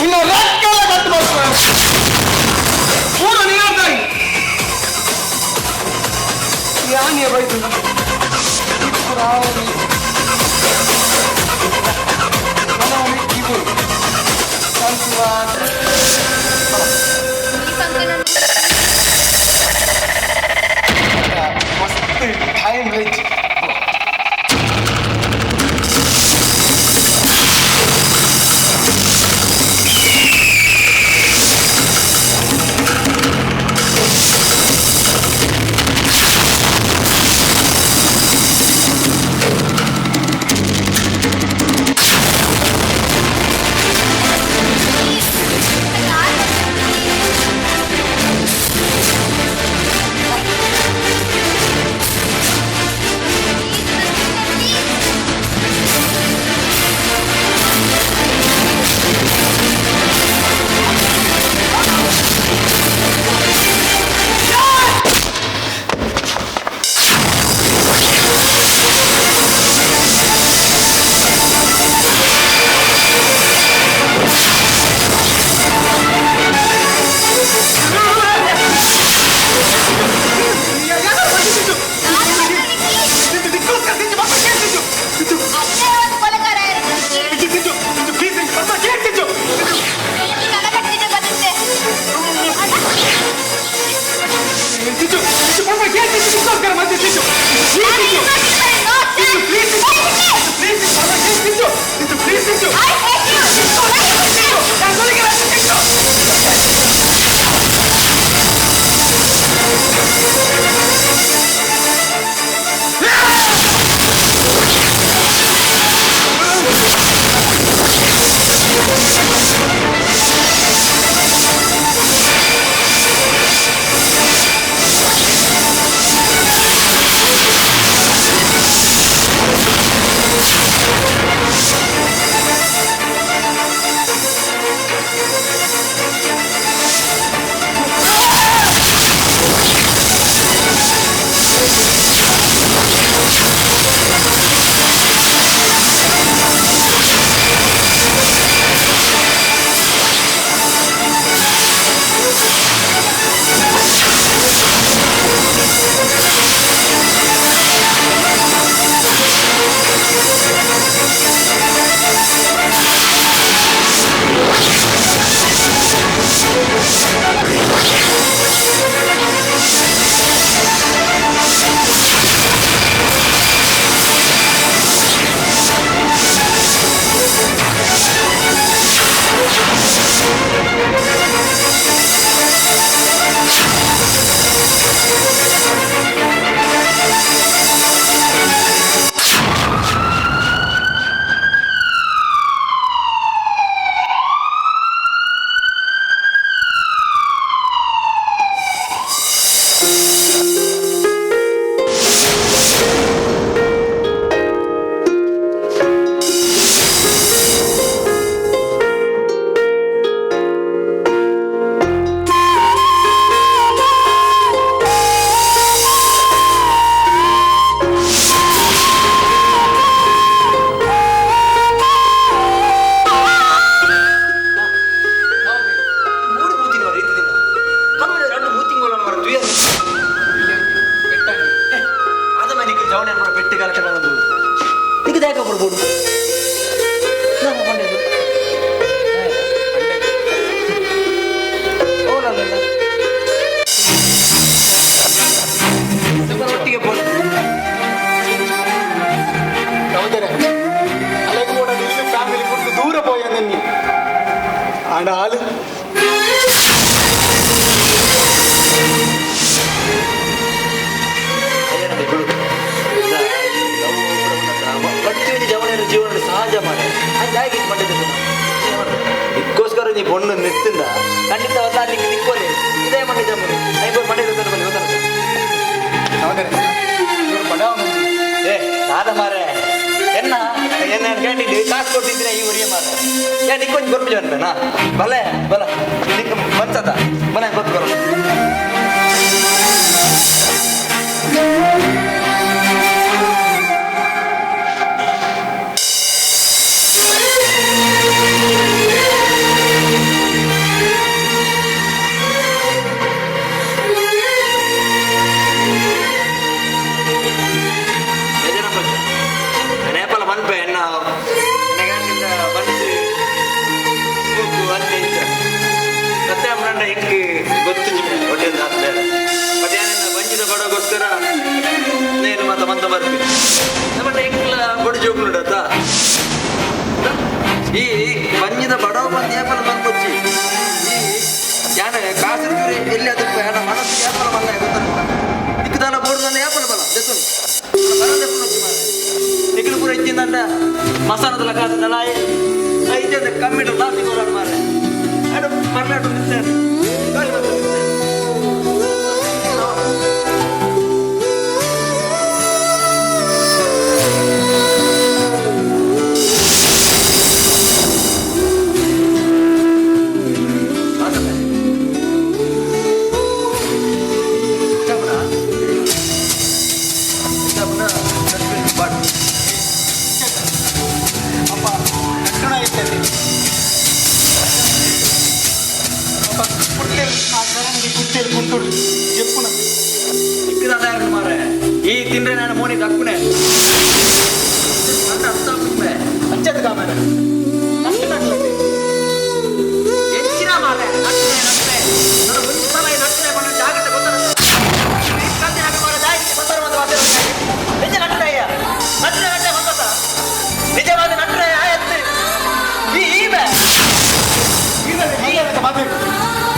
ಇನ್ನು ರೆಕ್ಕೆಲ್ಲ ಕಟ್ಟಬೇಕು ಪೂರ ನೀರಾಗಿ ಯಾನಿಯ ಬೈದು ಮಸ್ತ್ ಟೈಮ್ ಲೇಟ್ ಒಟ್ಟಿಗೆ ಫ್ಯಾಮಿಲಿ ಕೊಟ್ಟು ದೂರ ಪೋಯ ನನ್ನಿ ಆಡ ಆಳು ಜೀವನ ಸಹಜ ಮಾಡಿ ಹಾಗೆ ಮಾಡಿದ್ದು ಇದಕ್ಕೋಸ್ಕರ ನೀ ಬೊಣ್ಣು ನಿಂತಿಂದ ಖಂಡಿತವಲ್ಲ ಅಲ್ಲಿಗೆ ನಿಕ್ಕೋಲಿ ಇದೇ ಮಾಡಿದ್ದ ಐಬರ್ ಮಾಡಿರೋದನ್ನ ಬಲ್ಲಿ ಏ ನಾದ ಮಾರೆ ಎನ್ನ ಕೇಳಿದ್ವಿ ಕಾಸು ಕೊಟ್ಟಿದ್ರೆ ಈ ಉರಿಯ ಮಾರ ಯಾ ನಿಕ್ಕೊಂದು ಗೊರ್ಪಿಜ ಅನ್ಬೇನಾ ಬಲೆ ಬಲ ನಿಕ್ಕ ಬಂತದ ಮನೆ ಗೊತ್ತು ಬರೋ ಈ ಬಂಜಿದ ಬಡವ ಬಂದು ಏಪಲ ಬಂದ್ಕೊಚ್ಚಿ ಈ ಯಾನ ಕಾಸು ಎಲ್ಲಿ ಅದಕ್ಕೆ ಯಾನ ಮನಸ್ಸು ಏಪಲ ಬಲ್ಲ ಗೊತ್ತಾಗ್ತ ಇಕ್ಕದಲ್ಲ ಬೋರ್ಡಲ್ಲ ಏಪಲ ಬಲ ದೆತ್ತು ನಿಖಿಲು ಪೂರ ಇಚ್ಚಿಂದ ಮಸಾಲದಲ್ಲ ಕಾಸು ನಾಯಿ ಐದು ಕಮ್ಮಿಟ್ಟು ಲಾಸಿ ಕೊಡ ಮಾರೆ ಅದು ಮರ್ನಾಡು ನಿಂತೇನೆ ಈ ತಿಂದ್ರೆ ನಾನು ಮೋನಿ ದಕ್ಕುನೆ ಅಂಚದ ಕಾಮನ ಹೆಚ್ಚಿನ ಮಾರೆ ನಟ್ಟನೆ ನನ್ನ ಮುನ್ಸಲ ನಟ್ಟನೆ ಬಣ್ಣ ಜಾಗೃತಿ ನಿಜ ನಟ್ಟಯ್ಯ ನಟ್ಟನೆ ನಟ್ಟೆ ಬಂದ ನಿಜವಾದ ನಟ್ಟನೆ ಆಯತ್ತು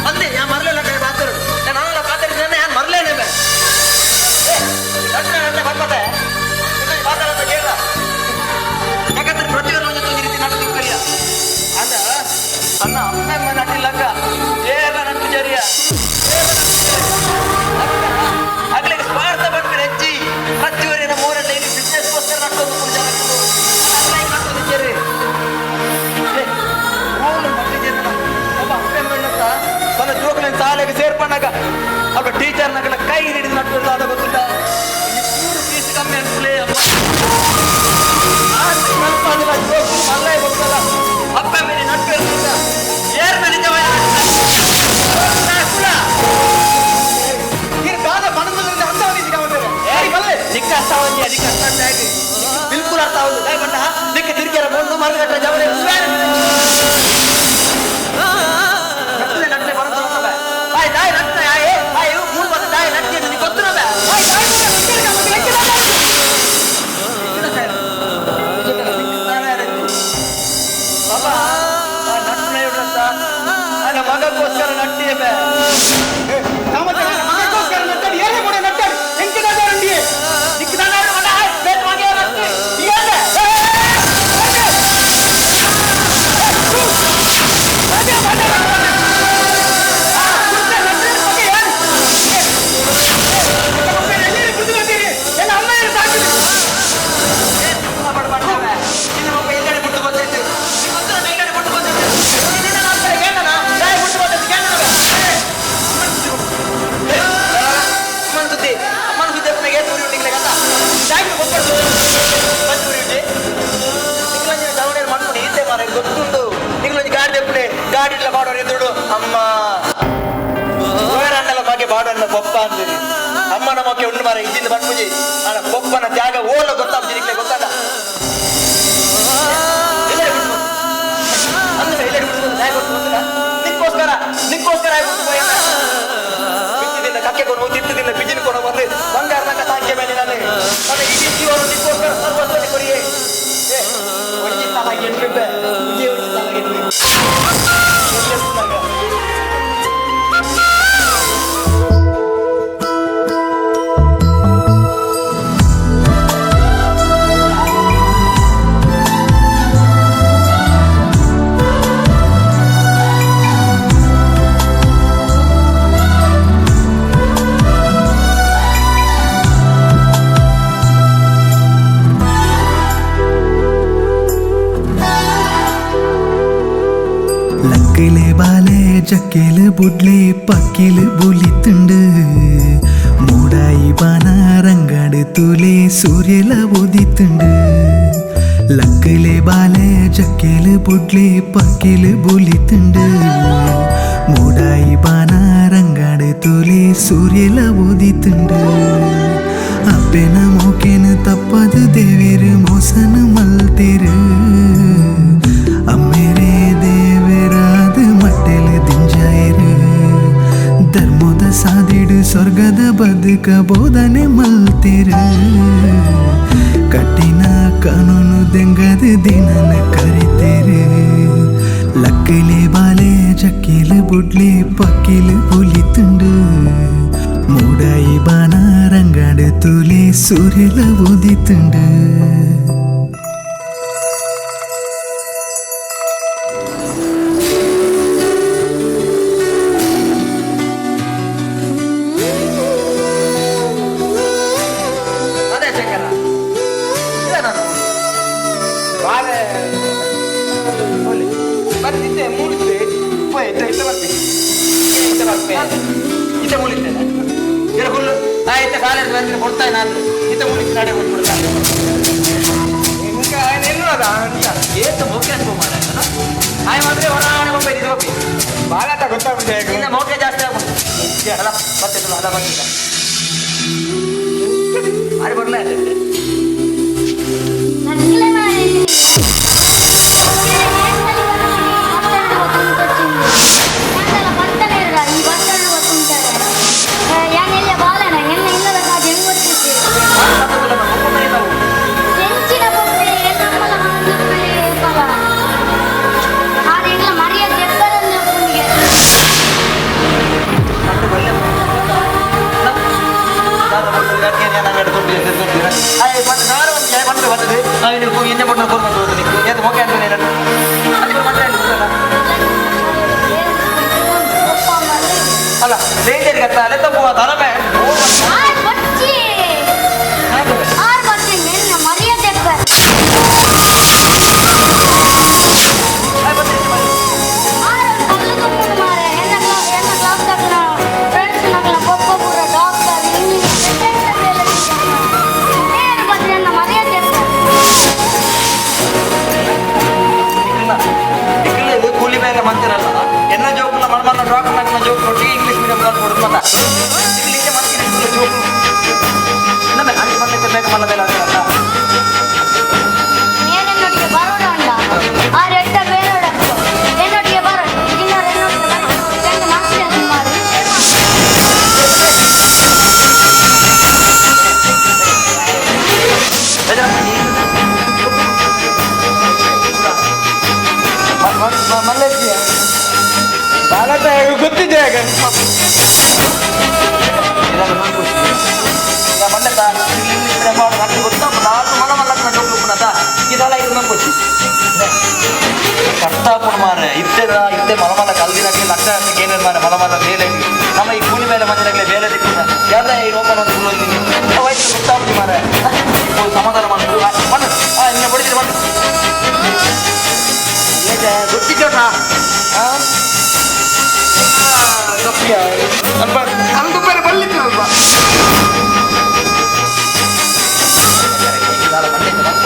ಅಂದೆ ಯಾ ಮರಲಿಲ್ಲ ಮಾತಾಡು ನಾನೆಲ್ಲ ಮಾತಾಡಿದ್ರೆ ಯಾರು ಮರಲೇನೆ ಬರ್ತದೆ ಮಾತಾಡೋದು ಕೇಳ ಯಾಕಂದ್ರೆ ಪ್ರತಿಯೊಂದು ಒಂದು ರೀತಿ ನಟು ಕರಿಯ ಅಂದ ಅನ್ನ ಅಮ್ಮ ನಟಿಲ್ಲಕ್ಕ ಏನ ನಟು ಜರಿಯ ಆಗ್ಲಿಕ್ಕೆ ಸ್ವಾರ್ಥ ಬಂದ್ಬಿಟ್ಟು ಹೆಚ್ಚಿ ಪ್ರತಿಯೊರಿನ ಮೂರಲ್ಲಿ ಬಿಸ್ನೆಸ್ಗೋಸ್ಕರ ನಟ್ಟೊಂದು ಪೂಜೆ ನಟ್ಟೊಂದು ಜರಿ ಒಬ್ಬ ಅಪ್ಪೆಮ್ಮಣ್ಣಂತ ತನ್ನ ಜೋಕಲಿನ ಶಾಲೆಗೆ ಸೇರ್ಕೊಂಡಾಗ ಅವ್ರ ಟೀಚರ್ನಾಗೆಲ್ಲ ಕೈ ಹಿಡಿದು ನಟ್ಟು ಅದ ಗೊತ್ತಿಲ್ಲ ಕಮ್ಮಿ ಅನ್ಸಲೇ ಮಲ್ಲ ಗೊತ್ತಲ್ಲ ಅಪ್ಪ ಮೇಲೆ ನಟ್ಟು ಇರ್ತಿದ್ದ ಏರ್ ಮೇಲೆ ನಿಕ್ಕ ಅರ್ಥಾವಧಿ ಅದಕ್ಕೆ ಅರ್ಥಾಗಿ ಬಿಲ್ಕುಲ್ ಅರ್ಥಾವಧಿ ದಯಪಟ್ಟ ನಿಕ್ಕ ತಿರುಗಿರ ಬಂದು ಮರಗಟ್ಟ ಜವಳಿ ನಟ್ಟೆ ಬರ್ತದೆ ಬಾಯ್ ದಾಯ್ ನಟ್ಟ ಆಯೇ ಬಾಯ್ ಮೂರು ಬಂದು ದಾಯ್ ನಟ್ಟಿ ನಿನಗೆ ಗೊತ್ತಿರೋ ಮಗಕ್ಕೋಸ್ಕರ ನಟ್ಟಿಯೇ ಮಗಕ್ಕೋಸ್ಕರ ನಟ್ಟಾಡಿ ಏನೇ ಕೂಡ ನಟ್ಟಾಡಿ ಎಂಕಿದಾರಂಡಿ ಗೊತ್ತುಂಟು ನಿಂಗೆ ಗಾಡಿ ತೆಪ್ಪಡೆ ಗಾಡಿ ಇಲ್ಲ ಬಾಡೋರು ಎದುರು ಅಮ್ಮ ಅನ್ನೆಲ್ಲ ಮಗೆ ಬಾಡನ್ನ ಪೊಪ್ಪ ಅಂತೀನಿ ಅಮ್ಮನ ಮೊಕ್ಕೆ ಉಂಡು ಮಾರ ಇದ್ದಿಂದ ಬಂದ್ಬುಜಿ ಅಣ್ಣ ಪೊಪ್ಪನ ತ್ಯಾಗ ಓಲ ಗೊತ್ತಾಗ್ತಿ ನಿಕ್ಲೆ ಗೊತ್ತಾಗ ಅಂದ್ರೆ ಎಲ್ಲೆಡೆ ಬಿಡ್ಬೋದು ನಿಕ್ಕೋಸ್ಕರ ചക്കേല് ബുഡ്ലേ പക്കില് ബുലിത്തുണ്ട് മൂടായി ബാനാറങ്ങാട് തൂലെ സൂര്യല ഉദിത്തുണ്ട് ലക്കിലെ ബാലെ ചക്കേല് ബുഡ്ലേ പക്കില് ബുലിത്തുണ്ട് മൂടായി ബാനാറങ്ങാട് തൂലെ സൂര്യല ഉദിത്തുണ്ട് ಅಪ್ಪೆನ ಮೋಕೆನ ತಪ್ಪದು ದೇವೇರು ಮೋಸನ ಮಲ್ತೇರು ಅಮ್ಮೇರೇ ದೇವರಾದ ಮಟ್ಟೆಲ ದಿಂಜಾಯರು ಧರ್ಮದ ಸಾದಿಡು ಸ್ವರ್ಗದ ಬದುಕ ಬೋಧನೆ ಮಲ್ತೇರು ಕಟ್ಟಿನ ಕಾನೂನು ದೆಂಗದ ದಿನನ ಕರಿತೇರು ಲಕ್ಕಲೆ ಬಾಲೆ ಚಕ್ಕಿಲು ಬುಡ್ಲೆ ಪಕ್ಕಿಲು ಹುಲಿತುಂಡು ಮೂಡಾಯಿ ಬಾನಾರಂಗಾಡು ತೂಲೆ ಸೂರ್ಯಲ ಉದಿತುಂಡು ಅದೇ ಶಂಕರ ಬರ್ತಿದ್ದೆ ಮೂಡಿದ್ದೆ ಇತ್ತ ಬರ್ತೀನಿ ಇತ್ತ ಮೂಡಿದ್ದೇನೆ ಫುಲ್ ಇತ್ತ ಕಾಲೇಜ್ ಬಂದ್ರೆ ಕೊಡ್ತಾನೆ ನಾನು ಇತ್ತ ಮೂಡಿದ್ದು ನಡೆ ಕೊಟ್ಬಿಡ್ತಾನೆ ಏತು ಮೋಕೆ ಅಂತ ಮಾಡ ಆಯ್ ಮಾತ್ರ ಹೊರಾಣೆ ಒಬ್ಬ ಇದು ಹೋಗಿ ಭಾಳ ಗೊತ್ತಾಗ್ಬಿಟ್ಟೆ ಇನ್ನು ಮೋಕೆ ಜಾಸ್ತಿ ಆಗ್ಬಿಟ್ಟು ಅಲ್ಲ ಮತ್ತೆ ಅಲ್ಲ ಬರ್ತಿಲ್ಲ ಆರು ಬರಲೇ ಅಲ್ಲ ಡೇಂಜರ್ ಕತ್ತ ಅಲೆ ತಪ್ಪುವ ತರಮೆ ಕೂಲಿ ಮೇಲೆ ಮಂತಿರಲ್ಲ ಎನ್ನ ಜೋಕುಲ ಮಣ್ಮಣ್ಣ ಡಾಕ್ಯುಮೆಂಟ್ ಜೋಕ್ ಕೊಟ್ಟು ಇಂಗ್ಲೀಷ್ ಮೀಡಿಯಂ ಕೊಡೋದು ಮತ ಇಂಗ್ಲೀಷ್ ಮಂತ್ರಿ ಜೋಕು ಇನ್ನೊಮ್ಮೆ ಅಲ್ಲಿ ಬಂದಿದ್ದ ಬೇಗ ಮಲ್ಲ ಮೇಲೆ ಆಗ್ತದಲ್ಲ ಏನನ್ನೊಟ್ಟಿಗೆ ಬರೋಣ ಅಲ್ಲ ಆ ರೆಡ್ಡ ಬೇರೋಡ ಏನೊಟ್ಟಿಗೆ ಬರೋಣ ಇನ್ನೊಂದು ಏನೊಟ್ಟಿಗೆ ಬರೋಣ ಚೆಂದ ಮಾಡ್ತೀನಿ ಮಾಡಿ ಮಲ್ಲೇಶ್ ಬಾಲತ ಗೊತ್ತಿದೆ ಈಗ ಮಂಡತ ಇಂಗ್ಲೀಷ್ ಮಾಡು ನನಗೆ ಗೊತ್ತಾ ನಾಲ್ಕು ಮನ ಮಲ್ಲಕ್ಕ ಜೋಕ್ಲುಪ್ಪನದ ಇದೆಲ್ಲ ಇದು ನಂಗೆ ಗೊತ್ತಿ ಕಟ್ಟಾಪುಣ ಮಾರೆ ಇತ್ತೆ ಮಲಮಲ ಕಲ್ದಿನಾಗಲಿ ಲಕ್ಷ ಏನೇನು ಮಾರೆ ಮಲಮಲ ಬೇಲೆ ನಮ್ಮ ಈ ಕೂಲಿ ಮೇಲೆ ಮಂದಿರಾಗಲಿ ಬೇಲೆ ದಿಕ್ಕಿನ ಎಲ್ಲ ಈ ರೋಪನ ಒಂದು ಕುಳ್ಳೊಂದಿನಿ ವಯಸ್ಸು ಗೊತ್ತಾಗ್ತಿ ಮಾರೆ ಸಮಾಧಾನ ಮಾಡಿದ್ರು ಬಣ್ಣ ನಿನ್ನೆ ಬಡಿದ್ರೆ ಬಣ್ಣ ಗೊತ್ತಿದ್ದಣ್ಣ ನಮ್ದು ಬೇರೆ ಬಲ್ಲಿತ್ತು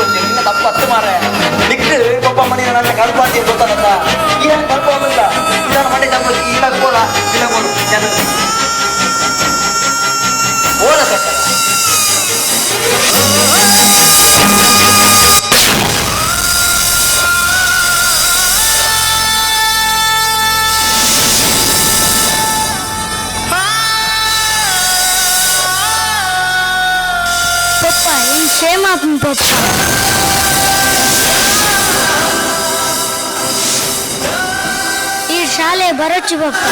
ನಿನ್ನ ತಪ್ಪು ಹತ್ತು ಮಾರೆ ನಿಕ್ಕು ಪಾಪ ಮನೆ ನನ್ನ ಕಲ್ಪಾತಿ ಗೊತ್ತಾಗತ್ತ ಏನು ಕಲ್ಪವಿಲ್ಲ ಇದನ್ನ ಮನೆ ನಮ್ಮ ಇಲ್ಲ ಬೋಲ ಇಲ್ಲ ಬೋಲು ಓಲ ಸಕ್ಕ ಕ್ಷೇಮಾಪನ್ ಪಪ್ಪ ಈ ಶಾಲೆ ಬರೊಚ್ಚು ಪಪ್ಪ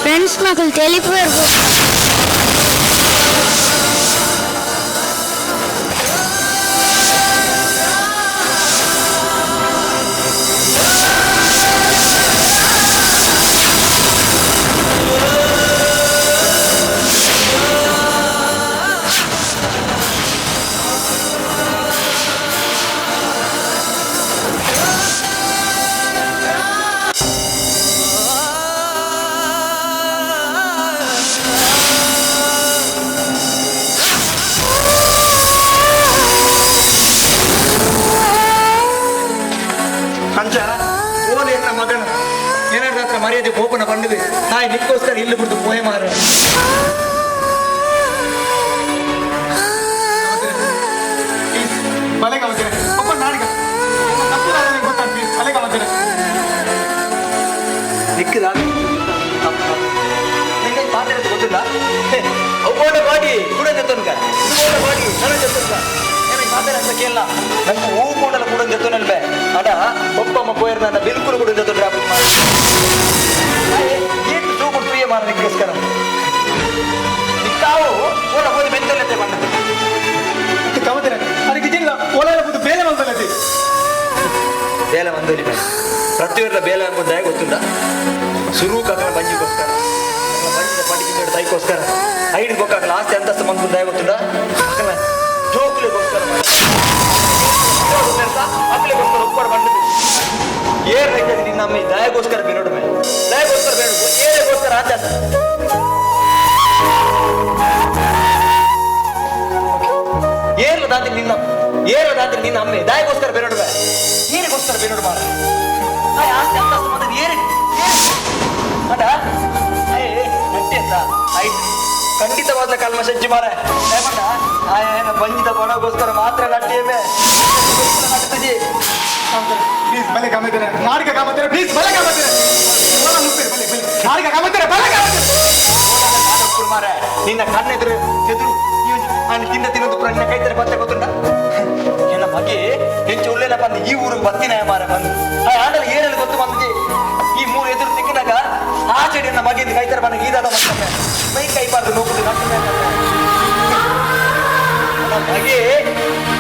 ಫ್ರೆಂಡ್ಸ್ ಮಕ್ಕಳು తెలిపోయారు పప్ప ಮರ್ಯಾದೆ ಕೋಪನ ಬಂದಿದೆ ಹಾಯ್ ನಿಕ್ಕೋಸ್ಕರ ಇಲ್ಲಿ ಬಿಟ್ಟು ಪೋಯ ಮಾರ ಬಲೆ ಗಮನ ಒಬ್ಬ ನಾಡಿಗ ಗೊತ್ತಾಗ್ತದೆ ಬಲೆ ಗಮನ ನಿಕ್ಕದ ನಿಂಗೆ ಮಾತಾಡೋದು ಗೊತ್ತಿಲ್ಲ ಒಬ್ಬನ ಬಾಡಿ ಕೂಡ ಜೊತ್ತನ್ಕ ಇನ್ನೊಬ್ಬನ ಬಾಡಿ ನನ್ನ ಜೊತ್ತನ್ಕ ಮಾತಾಡ ಕೇಳ ನಂಗೆ ಹೂ ಕೊಂಡಲ್ಲ ಕೂಡ ಜೊತ್ತನಲ್ವೇ ಅಡ ಒಬ್ಬಮ್ಮ ಪೋಯರ್ ನನ್ನ ಬಿಲ್ಕುಲ್ ಕೂಡ ಜೊತೆ ಟ್ರಾಫಿಕ್ ಮಾಡಿ ಏನು ಜೂ ಕೊಟ್ಟು ಪ್ರಿಯ ಮಾರ ನಿಕ್ಕೋಸ್ಕರ ನಿಕ್ಕಾವು ಓಡ ಹೋಗಿ ಬೆಂತಲ್ಲತ್ತೆ ಬಂದದ್ದು ಕಮತಿನ ಅದಕ್ಕೆ ಜಿಲ್ಲ ಒಲೆಯ ಬುದ್ದು ಬೇಲೆ ಬಂದಲ್ಲದೆ ಬೇಲೆ ಬಂದಲ್ಲಿ ಪ್ರತಿಯೊಬ್ಬರ ಬೇಲೆ ಅಂಬುದಾಯ ಗೊತ್ತುಂಟ ಶುರು ಕಾಕನ ಬಂಜಿಗೋಸ್ಕರ ಬಂಜಿದ ಪಡಿಕೆ ತಾಯಿಗೋಸ್ಕರ ಐದು ಗೊಕ್ಕಾಗಲ ಆಸ್ತಿ ಅಂತಸ್ತು ಬಂದ್ಬುದಾಯ ಗೊತ್ತುಂಟ ಜೋಕ್ಲಿಗೋಸ್ಕರ ಮಕ್ಕಳಿಗೋಸ್ಕರ ಒಪ್ಪರ ಬಂದದ್ದು ಏರ್ ರೈತದೆ ನಿನ್ನ ಅಮ್ಮ ದಯಗೋಸ್ಕರ ಬೇನೋಡು ಮೇ ದಯಗೋಸ್ಕರ ಬೇಡ ಏರಿಗೋಸ್ಕರ ಆಚಾರ ಏರ್ಲದಾದ್ರೆ ನಿನ್ನ ಅಮ್ಮೆ ದಯಗೋಸ್ಕರ ಬೇನೋಡು ಬೇ ಏರಿಗೋಸ್ಕರ ಬೇನೋಡು ಮಾರ ಆಸ್ತಿ ಅಂತಸ್ತು ಬಂದದ್ದು ಏರಿ ಅಡ ನಟ್ಟಿ ಅಂತ ಆಯ್ತು ಖಂಡಿತವಾದ ಕಲ್ಮ ಸಜ್ಜಿ ಮಾರ ಏಮಂಡ ಆಯನ ಬಂಜಿದ ಬಡಗೋಸ್ಕರ ಮಾತ್ರ ನಟ್ಟಿಯೇ ಪ್ಲೀಸ್ ಬಲೆ ಕಾಮತಿರ ನಾಡಿಗ ಕಾಮತಿರ ಪ್ಲೀಸ್ ಬಲೆ ಕಾಮತಿರ ನಾಡಿಗ ಕಾಮತಿರ ಬಲೆ ಕಾಮತಿರ ಮಾರ ನಿನ್ನ ಕಣ್ಣೆದುರು ನಾನು ತಿನ್ನೋದು ನಿನ್ನ ಕೈತಾರೆ ಬತ್ತೆ ಗೊತ್ತುಂಟ ನನ್ನ ಮಗೆ ಹೆಚ್ಚು ಒಳ್ಳೆಲ್ಲ ಬಂದು ಈ ಊರಿಗೆ ಬತ್ತಿನ ಮಾರ ಬಂದು ಆಡಲ್ಲಿ ಏನಲ್ಲಿ ಗೊತ್ತು ಬಂದಿದೆ ಈ ಮೂರು ಎದುರು ತಿಕ್ಕಿನಾಗ ಆ ಚೆಡಿ ನನ್ನ ಮಗೆ ಕೈತಾರೆ ಬಂದ ಈದಾದ ಮತ್ತೊಮ್ಮೆ ಮೈ ಕೈಬಾರ್ದು ನೋಡುದು ನನ್ನ ಮಗೆ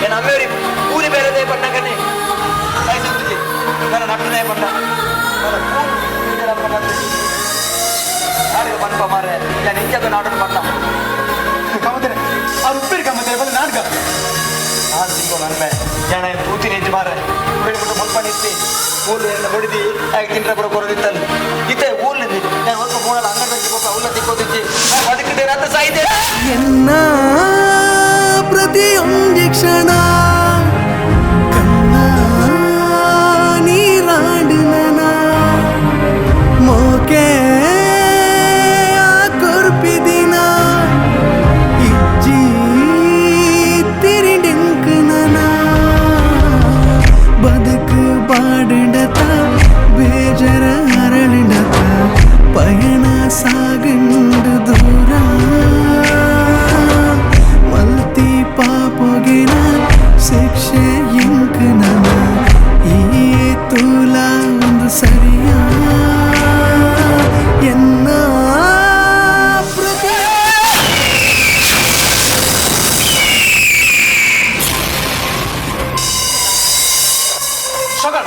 ನನ್ನ ಅಮ್ಮೆಯವರಿ ಊರಿ ಬೇರೆದೇ ಬಣ್ಣಗನೆ ಕೈಸುತ್ತಿದೆ ನನ್ನ ನಟ್ಟನೇ ಬಣ್ಣ ನಾಡಿಗೆ ಬಣ್ಣ ಮಾರ ಇಲ್ಲ ನಿಂಜದ ನಾಟಕ ಬಣ್ಣ ಕಾಮತಿರ ಅವ್ರು ಉಪ್ಪಿರಿ ಕಾಮತಿರ ಬಲೆ ನಾಟಕ ನಾನು ಸಿಂಗೋ ನನ್ಮೆ ಜನ ಪೂತಿ ನಿಂತು ಮಾರ ಬೆಳಿಬಿಟ್ಟು ಮುಲ್ಪಣಿಸಿ ಊರು ಎಲ್ಲ ಹೊಡಿದಿ ಹಾಗೆ ತಿಂಡ್ರ ಬರೋ ಕೊರದಿತ್ತಲ್ಲಿ ಇತ್ತೆ ಊರ್ಲಿದ್ದಿ ನಾನು ಒಂದು ಮೂಡಲ್ಲ ಅಂಗಡಿ ಹೋಗ ಅವನ್ನ ತಿಕ್ಕೋದಿದ್ದಿ ಅದಕ್ಕೆ ರಥ ಸಾಯಿದೆ ಎನ್ನ ಪ್ರತಿಯೊಂದು ಕ್ಷಣ ಕಣ್ಣ ನೀರಾಡಿನ ಮೋಕೆ ಕೊರ್ಪಿದಿನ ಇಜ್ಜಿ ತಿರಿಡಿಂಕನ ಬದುಕು ಬಾಡಂಡತ ಬೇಜರ ಹರಳಿಡತ ಪಯಣ ಸಾಗಂಡು ದೂರ ಮಲ್ತಿ ಪಾಪೊಗೆನ ಶಿಕ್ಷೆ ಇಂಕನ ಈ ತೂಲ ಒಂದು ಸರಿಯ ಎನ್ನ ಸಗಾಡ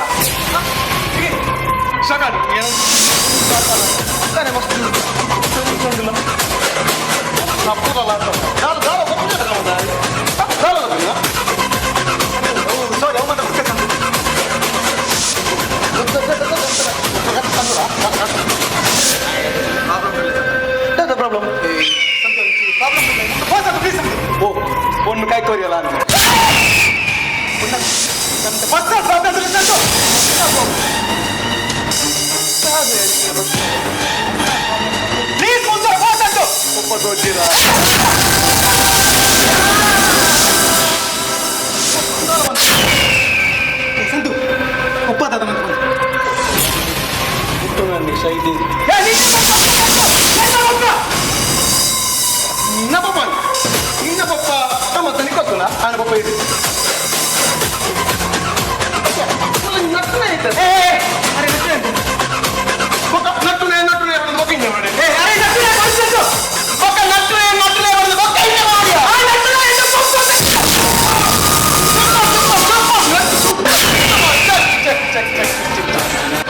ಸಗಾಡ ತಾನೇ ಮಸ್ತ್ ಇಲ್ಲ ಅಪ್ಪುದಲ್ಲ ಅಂತ ನಾನು ದಾರ ಗೊತ್ತಿಲ್ಲ ದಾರ ಗೊತ್ತಿಲ್ಲ ಸಾರಿ ಅವನ ಪ್ರಾಬ್ಲಮ್ ಓ ಒಂದು ಕೈ ತೋರಿಯಲ್ಲ ಅಂತ ಪ್ಲೀಸ್ ಮುಂದೆ ಹೋದಂತು ಒಬ್ಬ ದೊಡ್ಡಿರ ಸಂತು ಒಪ್ಪದಾದ ಮಂತ್ರ ಮುಟ್ಟು ನನ್ನ ಶೈಲಿ ನಿನ್ನ ಪಪ್ಪ ನಿನ್ನ ಪಪ್ಪ ಮತ್ತೆ ನಿಕ್ಕೊತ್ತಲ್ಲ ಆನ ಪಪ್ಪ ಇದು ನಟ್ಟನೆ ಐತೆ ಅರೆ ನಟ್ಟನೆ ನಟ್ಟನೆ ಒಂದು ಬೊಕ್ಕ ಹಿಂದೆ ಮಾಡಿ ಅರೆ ನಟ್ಟನೆ ಮಾಡಿದ್ದು ಬೊಕ್ಕ ನಟ್ಟನೆ ನಟ್ಟನೆ ಒಂದು ಬೊಕ್ಕ ಹಿಂದೆ ಮಾಡಿ ಆ ನಟ್ಟನೆ ಇದು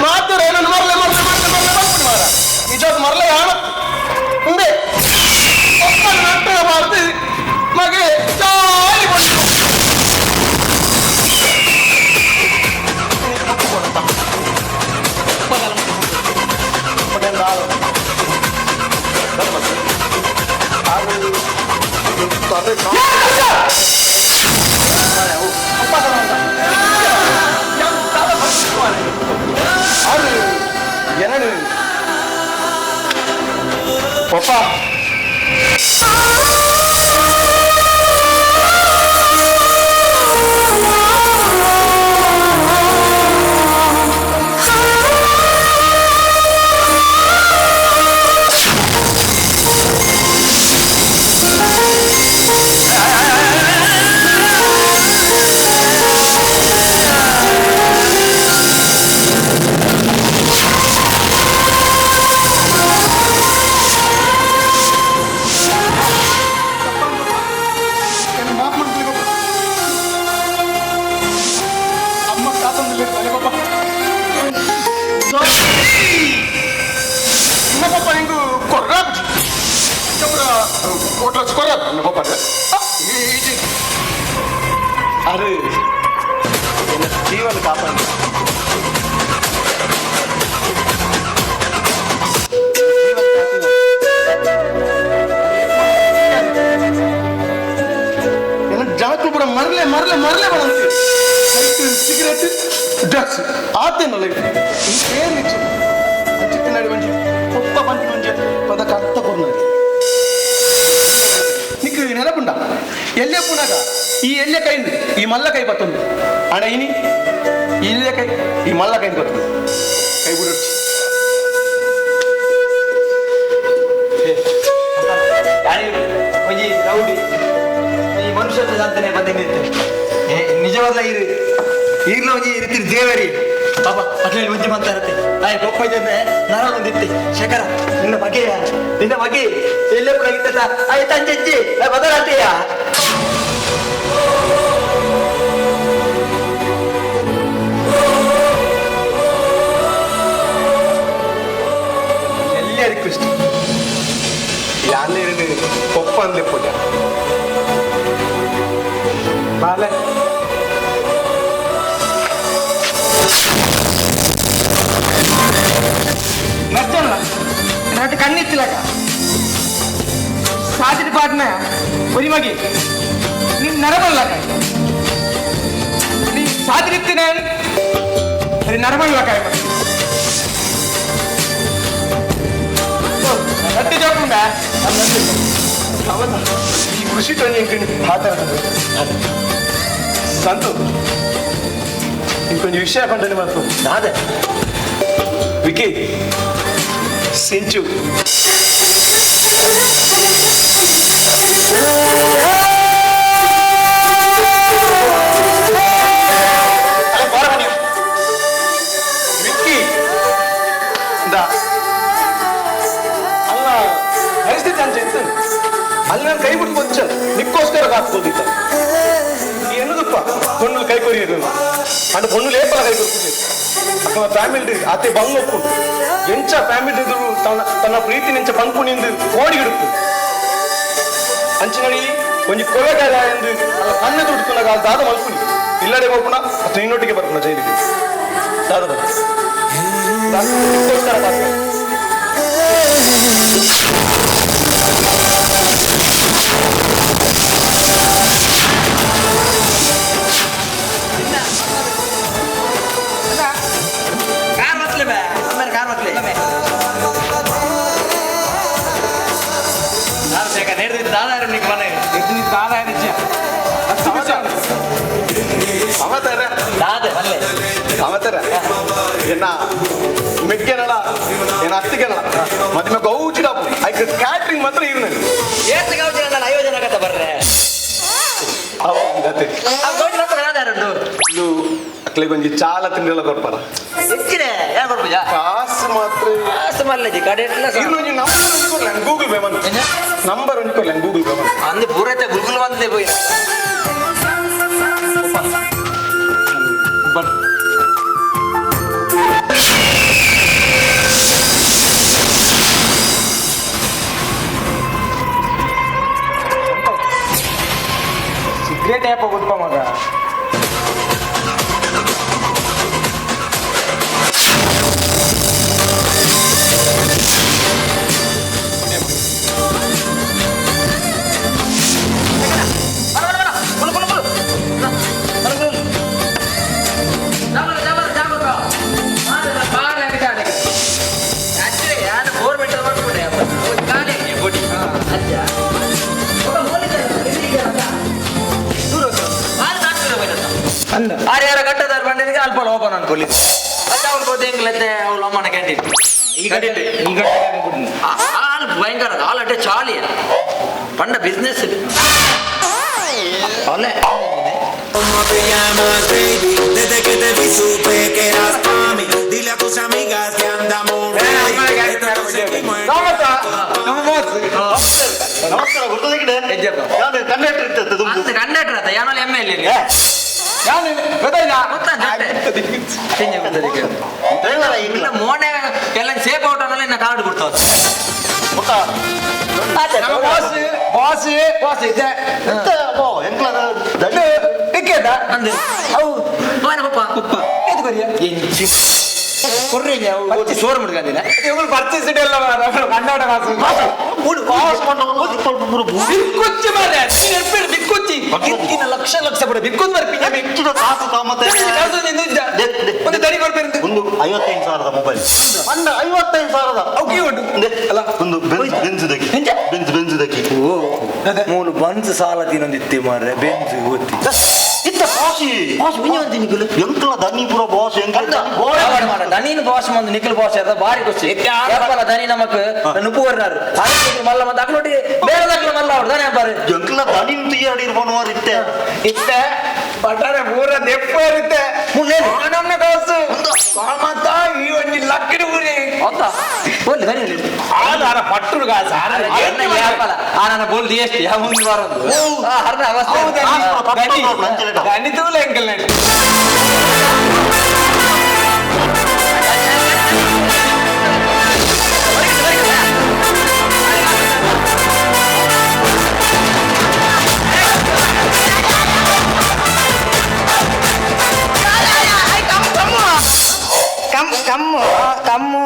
ಮಾತ್ರ ಏನನ್ನು ಮರಲೆ ಮಾರ ನಿಜವಾದ ಮರಲೆ ಯಾಣ ಮುಂದೆ ಬೊಕ್ಕ ನಟ್ಟನೆ ಮಾಡ್ದು ಮಗೆ ಜಾಲಿ ಬಂತು ಪಪ್ಪ அது என்ன ஜீவன் காப்பாங்க ಜನಕ್ಕೂ ಕೂಡ ಮರಲೆ ಬರಂತೆ ಸಿಗರೇಟ್ ಡ್ರಗ್ಸ್ ಆತೇನಲ್ಲ ఇంకేమిచ్చు చిత్తనాడి మంచి గొప్ప పంపి మంచి పద కత్త కొన్నది నీకు నెలపుండా ఎల్లెప్పుడాక ఈ ఎల్లెకైంది ఈ మల్లకై పడుతుంది ఆడ ఇని ఈ ఎల్లెకై ఈ మల్లకైంది పడుతుంది కై కూడా వచ్చి ರೌಡಿ ಈ ಮನುಷ್ಯ ಅಂತಾನೆ ಬಂದಂಗಿರುತ್ತೆ ನಿಜವಾದ ಈಗಲೂ ಒಂಜಿ ಇರ್ತೀರಿ ದೇವರಿ ಪಾಪ ಅಟ್ಲಲ್ಲಿ ಒಂಜಿ ಮಾತಾ ಇರುತ್ತೆ ಆಯ್ ಕೊಪ್ಪ ಇದ್ದಂತೆ ನರ ಒಂದಿತ್ತೆ ಶೇಖರ ನಿನ್ನ ಬಗ್ಗೆ ಎಲ್ಲೇ ಕೂಡ ಆಗಿತ್ತ ಆಯ್ತು ಅಂಜಿ ಬದಲಾತೆಯ ಎಲ್ಲರಿಗೂ ಇಷ್ಟ ಯಾರೇ ಇರಲಿ ಕೊಪ್ಪ ಅಂದ್ಲೆ ಪೂಜಾ ಬಾಲೆ నచ్చండి నాటి కన్నెత్తిలాక సాటిటి పాటిన పొరిమగి నీ నరమల్లాక నీ సాటిరిత్తిన అది నరమల్లాక గట్టి చెప్పకుండా ఈ కృషితో మాట్లాడుతుంది సంతు ఇంకొంచెం విషయ పంటని మాత్రం నాదే వికీ సించు ವಿಕ್ಕಿ ಅಲ್ಲ ಪರಿಸ್ಥಿತಿ ಅಂತ ಇತ್ತು ಅಲ್ಲಿ ನಾನು ಕೈ ಬಿಟ್ಟು ಬಂದ ನಿಕ್ಕೋಸ್ಕರ ಕಾಸ್ಬೋದಿತ್ತ ಎನ್ನುದಪ್ಪ ಪೊಣ್ಣು ಕೈ ಕೊರಿಯೋದು అంటే పొన్ను లేపల కై కొరుకుతుంది అక్కడ ఫ్యామిలీ అతి బంగు ఒప్పుండు ಎಂಚ ಫ್ಯಾಮಿಲಿ ಎದುರು ತನ್ನ ಪ್ರೀತಿ ನಿಂಚ ಪಂಪು ನಿಂದು ಕೋಡಿಗಿಡುತ್ತೆ ಅಂಚಿನಲ್ಲಿ ಒಂದು ಕೊಲೆಗಾರ ಎಂದು ಕಣ್ಣು ತುಡುಕುನ ದಾದ ಮಲ್ಪುನಿ ಇಲ್ಲಡೆ ಹೋಗ್ಪುಣ ಅಥವಾ ಇನ್ನೊಟ್ಟಿಗೆ ಬರ್ಪುಣ ಜೈಲಿಗೆ ದಾದ ಮೆಕ್ಕೆನಳ ಏನ ಅತ್ತಿಗೆನಳ ಮತ್ತೆ ಗೌಜಿಡ ಐಕ ಕ್ಯಾಟ್ರಿಂಗ್ ಮಾತ್ರ ಇರ್ನಲ್ಲಿ ಏತ್ ಗೌಜಿಡ ಅಯ್ಯೋ ಜನ ಕತೆ ಬರ್ರೆ ಅವತ್ತೆ ಆ ಗೌಜಿಡ ಯಾರು ಇದು ಅಕ್ಲೆ ಕೊಂಚ ಚಾಲ ತಿಂಡಿಲ್ಲ ಕೊಡ್ಪಾರ ಹೆಚ್ಚಿನೆ ಯಾರು ಕೊಡ್ಬುಜಾ ಕಾಸು ಮಾತ್ರ ಮಲ್ಲಜಿ ಕಡೆ ಇನ್ನೊಂದು ನಂಬರ್ ಒಂದ್ಕೊಡ್ಲ ಗೂಗಲ್ ಪೇ ಬಂದು ನಂಬರ್ ಒಂದ್ಕೊಡ್ಲ ಗೂಗಲ್ ಪೇ ಬಂದು ಅಂದು ಪೂರೈತೆ ಗೂಗಲ್ ಬಂದೆ ಹೋಯ್ ಸಿಗರೇಟ್ ಯಾಪ ಗೊತ್ತ ಮಗ ಗೌರ್ಮೆಂಟ್ ಆರ್ಯಾರ ಕಟ್ಟದಾರ ಬಂದಿದ್ದಕ್ಕೆ ಅಲ್ಪ ಓಪನ್ ಅನ್ಕೊಳ್ಳಿ ಅಲ್ಲ ಅವ್ರು ಹೋದ ಹೆಂಗ್ಲತ್ತೆ ಅವ್ಳು ಅಮ್ಮನ ಕ್ಯಾಂಟೀನ್ ಈಗ ಹಾಲು ಭಯಂಕರ ಹಾಲು ಅಡ್ಡೆ ಚಾಲಿ ಪಂಡ ಬಿಸ್ನೆಸ್ ಅವಳೆ ನಮಸ್ಕಾರ ಕಂಡಕ್ಟರ್ ಆತ ಯಾನೋ ಎಮ್ಮೆ ಇಲ್ಲಿ ಮೋನೆ ಎಲ್ಲ ಸೇಫ್ ಔಟ್ ಅನ್ನೋಲ್ಲ ಇನ್ನ ಕಾರ್ಡ್ ಕೊಡ್ತಾವ ಸೋರ್ ಮುಡ್ಕೊಂಡಿಲ್ಲ ಪರ್ಚೇಸ್ ಎಲ್ಲ ಕನ್ನಡ ಬಿಕ್ಕುಚ್ಚಿ ಲಕ್ಷ ಲಕ್ಷ ಬಿಡ ಬಿಕ್ಕೊಂದು ಬರ್ತೀನಿ ಹೆಚ್ಚಿನ ಕಾಸು ಒಂದು ದನಿ ಕೊಡ್ಬೇಡಿ ಒಂದು 55,000 ಮೊಬೈಲ್ 55,000 ಅಲ್ಲ ಒಂದು ಬೆಂಜ್ ದಕ್ಕಿ ಮೂರು ಬನ್ಸ್ ಸಾಲ ತಿನ್ನೊಂದಿತ್ತೆ ಮಾರ್ರೆ ಬೆಂಜ್ ಓದ್ತಿ ಇತ್ತ ಬಾಸಿ ಎಂಕಲ ದನಿ ಪುರ ಬಾಸ್ ದನೀನ್ ಬಾಸ್ ಮಂದು ನಿಖಿಲ್ ಬಾಸ್ ಅದ ಬಾರಿ ಖುಷಿ ಯಾಪಲ ದನಿ ನಮಕ್ ನುಪ್ಪು ವರ್ನಾರು ಮಲ್ಲ ಮತ್ತೆ ಅಕ್ಲೋಟಿ ಬೇರೆ ದಕ್ಲ ಮಲ್ಲ ಅವ್ರು ದನಿ ಹಬ್ಬಾರು ಎಂಕಲ ದನಿನ್ ತುಯ್ಯಾಡಿ ಇರ್ಬೋದು ಇತ್ತೆ ಪಟಾರೆ ಪೂರ ದೆಪ್ಪ ಇರುತ್ತೆ ನಮ್ಮನ್ನ ಕಾಸು ಮತ್ತ ಈ ಒಂದು ಲಕ್ಕಿನ ಊರಿ ಆಧಾರ ಪಟ್ಟರು ಕಾಸು ನನ್ನ ಬೋಲ್ ಎಷ್ಟು ಯಾವ ಮುಂದೆ ಬರೋದು ಗಣಿತೂಲ ಎಂಕಲ್ కమ్ము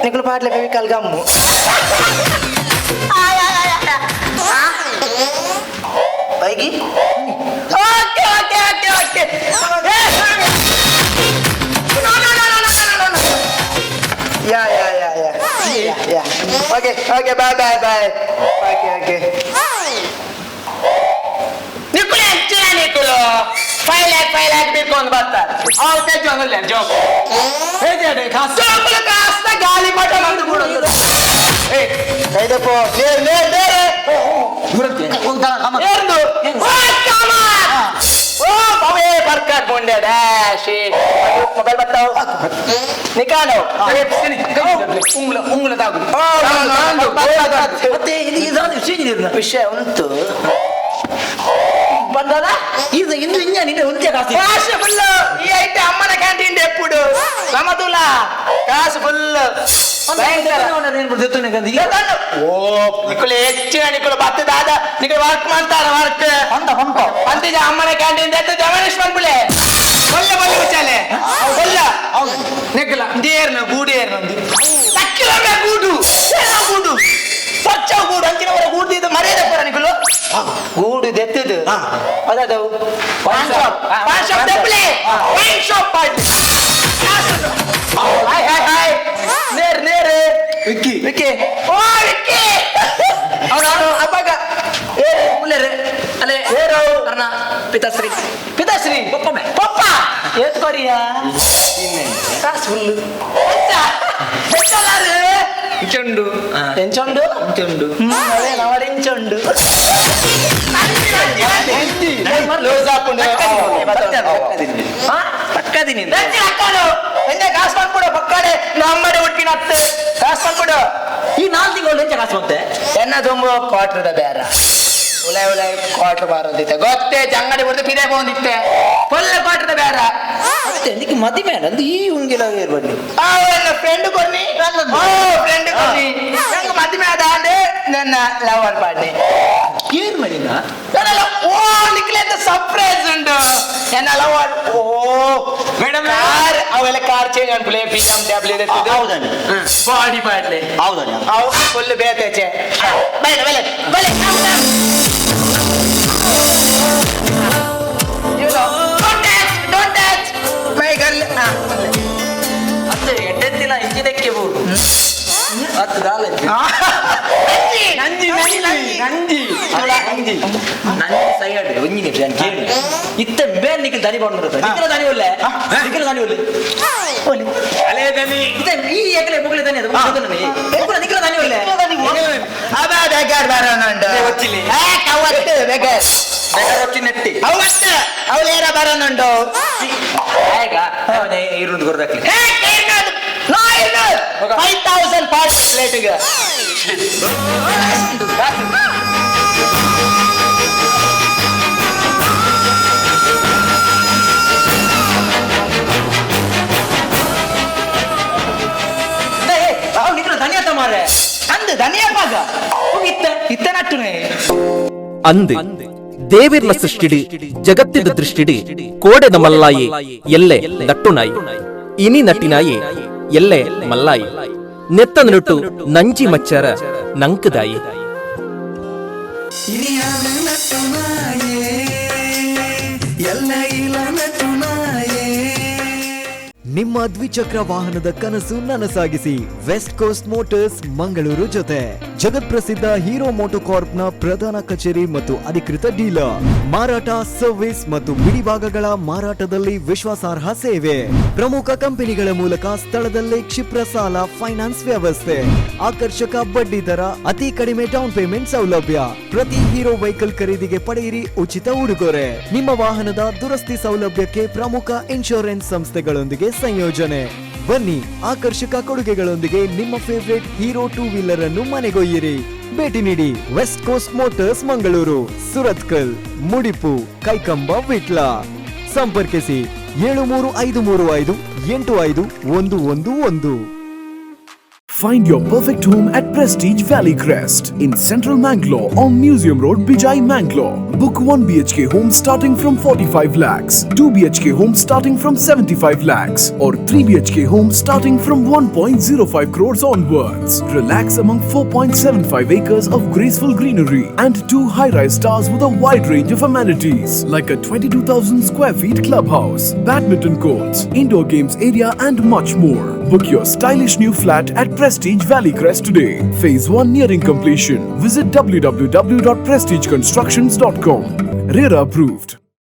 నీకులు పాటలు కవికాలు కమ్ము పైకి okay okay okay okay yeah yeah yeah yeah yeah okay okay bye bye bye okay okay ನಿಕ್ಕುಳು ಹೆಚ್ಚಿನ ನಿಕ್ಕುಳು 5 lakh ಬಿಟ್ಕೊಂಡು ಬರ್ತಾರೆ ಅವ್ರು ತೆಗೆದು ಜೋಕ್ ಹೇಗೆ ಕಾಸ್ತ ಗಾಳಿ ಮಠ ಮಾಡಿ ಬಿಡೋದು ಇದಪ್ಪೋ ಬರ್ಕಾಟ್ ಗೊಂಡೆ ಡ್ಯಾಶಿ ಮೊಬೈಲ್ ಬರ್ತಾವ ನಿಕಾನೋ ಉಂಗುಲ ತಾಗುದು ಮತ್ತೆ ಇದು ವಿಷಯ ಉಂಟು ಬಂದದ ಇದು ಇನ್ನು ನಿನ್ನೆ ಉಂಟೆ ಕಾಸು ಫುಲ್ ಈ ಐತೆ ಅಮ್ಮನ ಕ್ಯಾಂಟೀನ್ ಎప్పుడు ಸಮತುಲ ಕಾಸು ಫುಲ್ ನಿಕ್ಕಳು ಹೆಚ್ಚಿನ ನಿಕ್ಕಳು ಬತ್ತದಾದ ನಿಕ್ಕಳು ವರ್ಕ್ ಮಾಡ್ತಾರ ವರ್ಕ್ ಅಂತಿಜ ಅಮ್ಮನ ಕ್ಯಾಂಟೀನ್ ಎತ್ತು ಜಮನೇಶ್ ಬಂದ್ಬಿಳೆ ಒಳ್ಳೆ ಬಲ್ಲಿ ಮುಚ್ಚಾಲೆ ಒಳ್ಳ ನಿಕ್ಕಲ ದೇರ್ನ ಗೂಡೇರ್ನ ತಕ್ಕಿಲೊಮ್ಮೆ ಗೂಡು ಗೂಡು ಸ್ವಚ್ಛ ಗೂಡು ಅಂಚಿನವರ ಗೂಡಿದ್ದು ಮರ್ಯಾದೆ ಪರ ನಿಕ್ಕಳು ಗೂಡು ದೆತ್ತದು ಅದದು ಪಾನ್ ಶಾಪ್ ದೆಪ್ಪಲೆ wine shop party hi hi hi ನೇರ್ ವಿಕ್ಕಿ ಓ ವಿಕ್ಕಿ ಅವನು ಅಬ್ಬಗ ಮುಲ್ಲೆರೆ ಅಲೆ ಕರ್ಣ ಪಿತಾಶ್ರೀ ಪಪ್ಪ ಏತ್ಕೊರಿಯಾ ಕಾಸು ಫುಲ್ಲು ಎಂಚೊಂಡು ಅದೇ ನವಡೆಂಚೊಂಡು ಪಕ್ಕದಿನಿ ಕಾಸು ಬಂದ್ಬಿಡು ಪಕ್ಕಡೆ ನಮ್ಮಡೆ ಹುಟ್ಟಿನ ಹತ್ತು ಕಾಸು ಬಂದ್ಬಿಡು ಈ 4 ತಿಂಗಳು ಎಂಚ ಕಾಸು ಬಂತೆ ಎನ್ನ ತುಂಬ ಕ್ವಾರ್ಟರ್ದ ಬೇರ ಉಳೆ ಕ್ವಾರ್ಟರ್ ಬಾರಂದಿತ್ತೆ ಗೊತ್ತೇ ಅಂಗಡಿ ಬರ್ದು ಪಿರೇ ಬಂದಿತ್ತೆ ಫುಲ್ ಕ್ವಾರ್ಟರ್ದ ಬೇರ ಮತ್ತೆ ನಿಕ್ಕೆ ಮದಿ ಮೇಲೆ ಅಂದು ಈ ಉಂಗಿಲ ಇರ್ಬನ್ನಿ ಫ್ರೆಂಡ್ ಕೊನ್ನಿ ನಂಗೆ ಮದಿ ಮೇಲೆ ಆಂಡೆ ನನ್ನ ಲವರ್ ಪಾಡ್ನೆ ಏನ್ ಮಾಡಿನ ಓ ನಿಕ್ಲೆಂತ ಸರ್ಪ್ರೈಸ್ ಉಂಟು ನನ್ನ ಲವರ್ ಓ ಮೇಡಮ್ ಅವೆಲ್ಲ ಕಾರ್ ಚೇಂಜ್ ಅನ್ಕೊಳ್ಳಿ BMW ಬಾಡಿ ಪಾಡ್ಲೆ ಹೌದಾ ಅವು ಫುಲ್ ಬೇತೇಚೆ ಬಲೆ Don't touch my girl. ಅತ್ತೆ ಎಡ್ಡೆತ್ತಿನ ಇಂಜಿನಕ್ಕೆ ಬೋದು ಇತ್ತ ಬೇರೆ ನಿಖಿಲ್ ದನಿ ಬಂದ್ರು ನಿಖಿಲ ದನಿ ಒಳ್ಳೆ ನಿಖಿಲ ದನಿ ಒಳ್ಳೆ ಅಲೇ ದನಿ ಈ ಏಕಲೆ ಮುಗಲೆ ದನಿ ಅದು ನಿಖಿಲ ದನಿ ಒಳ್ಳೆ ಅಬಾದ ಗಾರ್ ಬರೋನುಂಡು వచ్చిలి ಕವತ್ತು ಬೇಗರ್ ಬೇಗರ್ వచ్చి నెట్టి ಅವತ್ತೆ ಅವಲೇರ ಬರೋನುಂಡು ಈಗ ಇರುಂದು ಕೊರದಾಕ್ಲಿ 5000 ಪಾರ್ಟ್ ಪ್ಲೇಟ್ಗೆ ಅಂದು ಧನಿಯಪ್ಪಾಗ ಇತ್ತ ನಟ್ಟುನೆ ಅಂದು ದೇವಿರ್ನ ಸೃಷ್ಟಿಡಿ ಜಗತ್ತಿದ ದೃಷ್ಟಿಡಿ ಕೋಡೆದ ಮಲ್ಲಾಯಿ ಎಲ್ಲೆ ನಟ್ಟುನಾಯಿ ಇನಿ ನಟ್ಟಿನಾಯಿ ಎಲ್ಲೆ ಮಲ್ಲಾಯಿ ನೆತ್ತದ ನಟ್ಟು ನಂಜಿ ಮಚ್ಚರ ನಂಕದಾಯಿ ನಿಮ್ಮ ದ್ವಿಚಕ್ರ ವಾಹನದ ಕನಸು ನನಸಾಗಿಸಿ ವೆಸ್ಟ್ ಕೋಸ್ಟ್ ಮೋಟಾರ್ಸ್ ಮಂಗಳೂರು ಜೊತೆ ಜಗತ್ಪ್ರಸಿದ್ಧ ಹೀರೋ ಮೋಟೋಕಾರ್ಪ್ ನ ಪ್ರಧಾನ ಕಚೇರಿ ಮತ್ತು ಅಧಿಕೃತ ಡೀಲರ್. ಮಾರಾಟ, ಸರ್ವಿಸ್ ಮತ್ತು ಬಿಡಿಭಾಗಗಳ ಮಾರಾಟದಲ್ಲಿ ವಿಶ್ವಾಸಾರ್ಹ ಸೇವೆ. ಪ್ರಮುಖ ಕಂಪನಿಗಳ ಮೂಲಕ ಸ್ಥಳದಲ್ಲೇ ಕ್ಷಿಪ್ರ ಸಾಲ, ಫೈನಾನ್ಸ್ ವ್ಯವಸ್ಥೆ, ಆಕರ್ಷಕ ಬಡ್ಡಿ ದರ, ಅತಿ ಕಡಿಮೆ ಡೌನ್ ಪೇಮೆಂಟ್ ಸೌಲಭ್ಯ. ಪ್ರತಿ ಹೀರೋ ವೆಹಿಕಲ್ ಖರೀದಿಗೆ ಪಡೆಯಿರಿ ಉಚಿತ ಉಡುಗೊರೆ. ನಿಮ್ಮ ವಾಹನದ ದುರಸ್ತಿ ಸೌಲಭ್ಯಕ್ಕೆ ಪ್ರಮುಖ ಇನ್ಶೂರೆನ್ಸ್ ಸಂಸ್ಥೆಗಳೊಂದಿಗೆ ಸಂಯೋಜನೆ. ಬನ್ನಿ, ಆಕರ್ಷಕ ಕೊಡುಗೆಗಳೊಂದಿಗೆ ನಿಮ್ಮ ಫೇವರೇಟ್ ಹೀರೋ 2 ವೀಲರ್ ಅನ್ನು ಮನೆಗೊಯ್ಯಿರಿ. ಭೇಟಿ ನೀಡಿ West Coast Motors Mangaluru, Surathkal, Mudipu, Kaikamba, Vitla. ಸಂಪರ್ಕಿಸಿ 7335851111. Find your perfect home at Prestige Valley Crest in Central Mangalore on Museum Road, Bijai, Mangalore. Book 1 BHK home starting from 45 lakhs, 2 BHK home starting from 75 lakhs, or 3 BHK home starting from 1.05 crores onwards. Relax among 4.75 acres of graceful greenery and 2 high-rise towers with a wide range of amenities like a 22,000 square feet clubhouse, badminton courts, indoor games area and much more. Book your stylish new flat at Prestige Valley Crest today. Phase 1 nearing completion. Visit www.prestigeconstructions.com. RERA approved.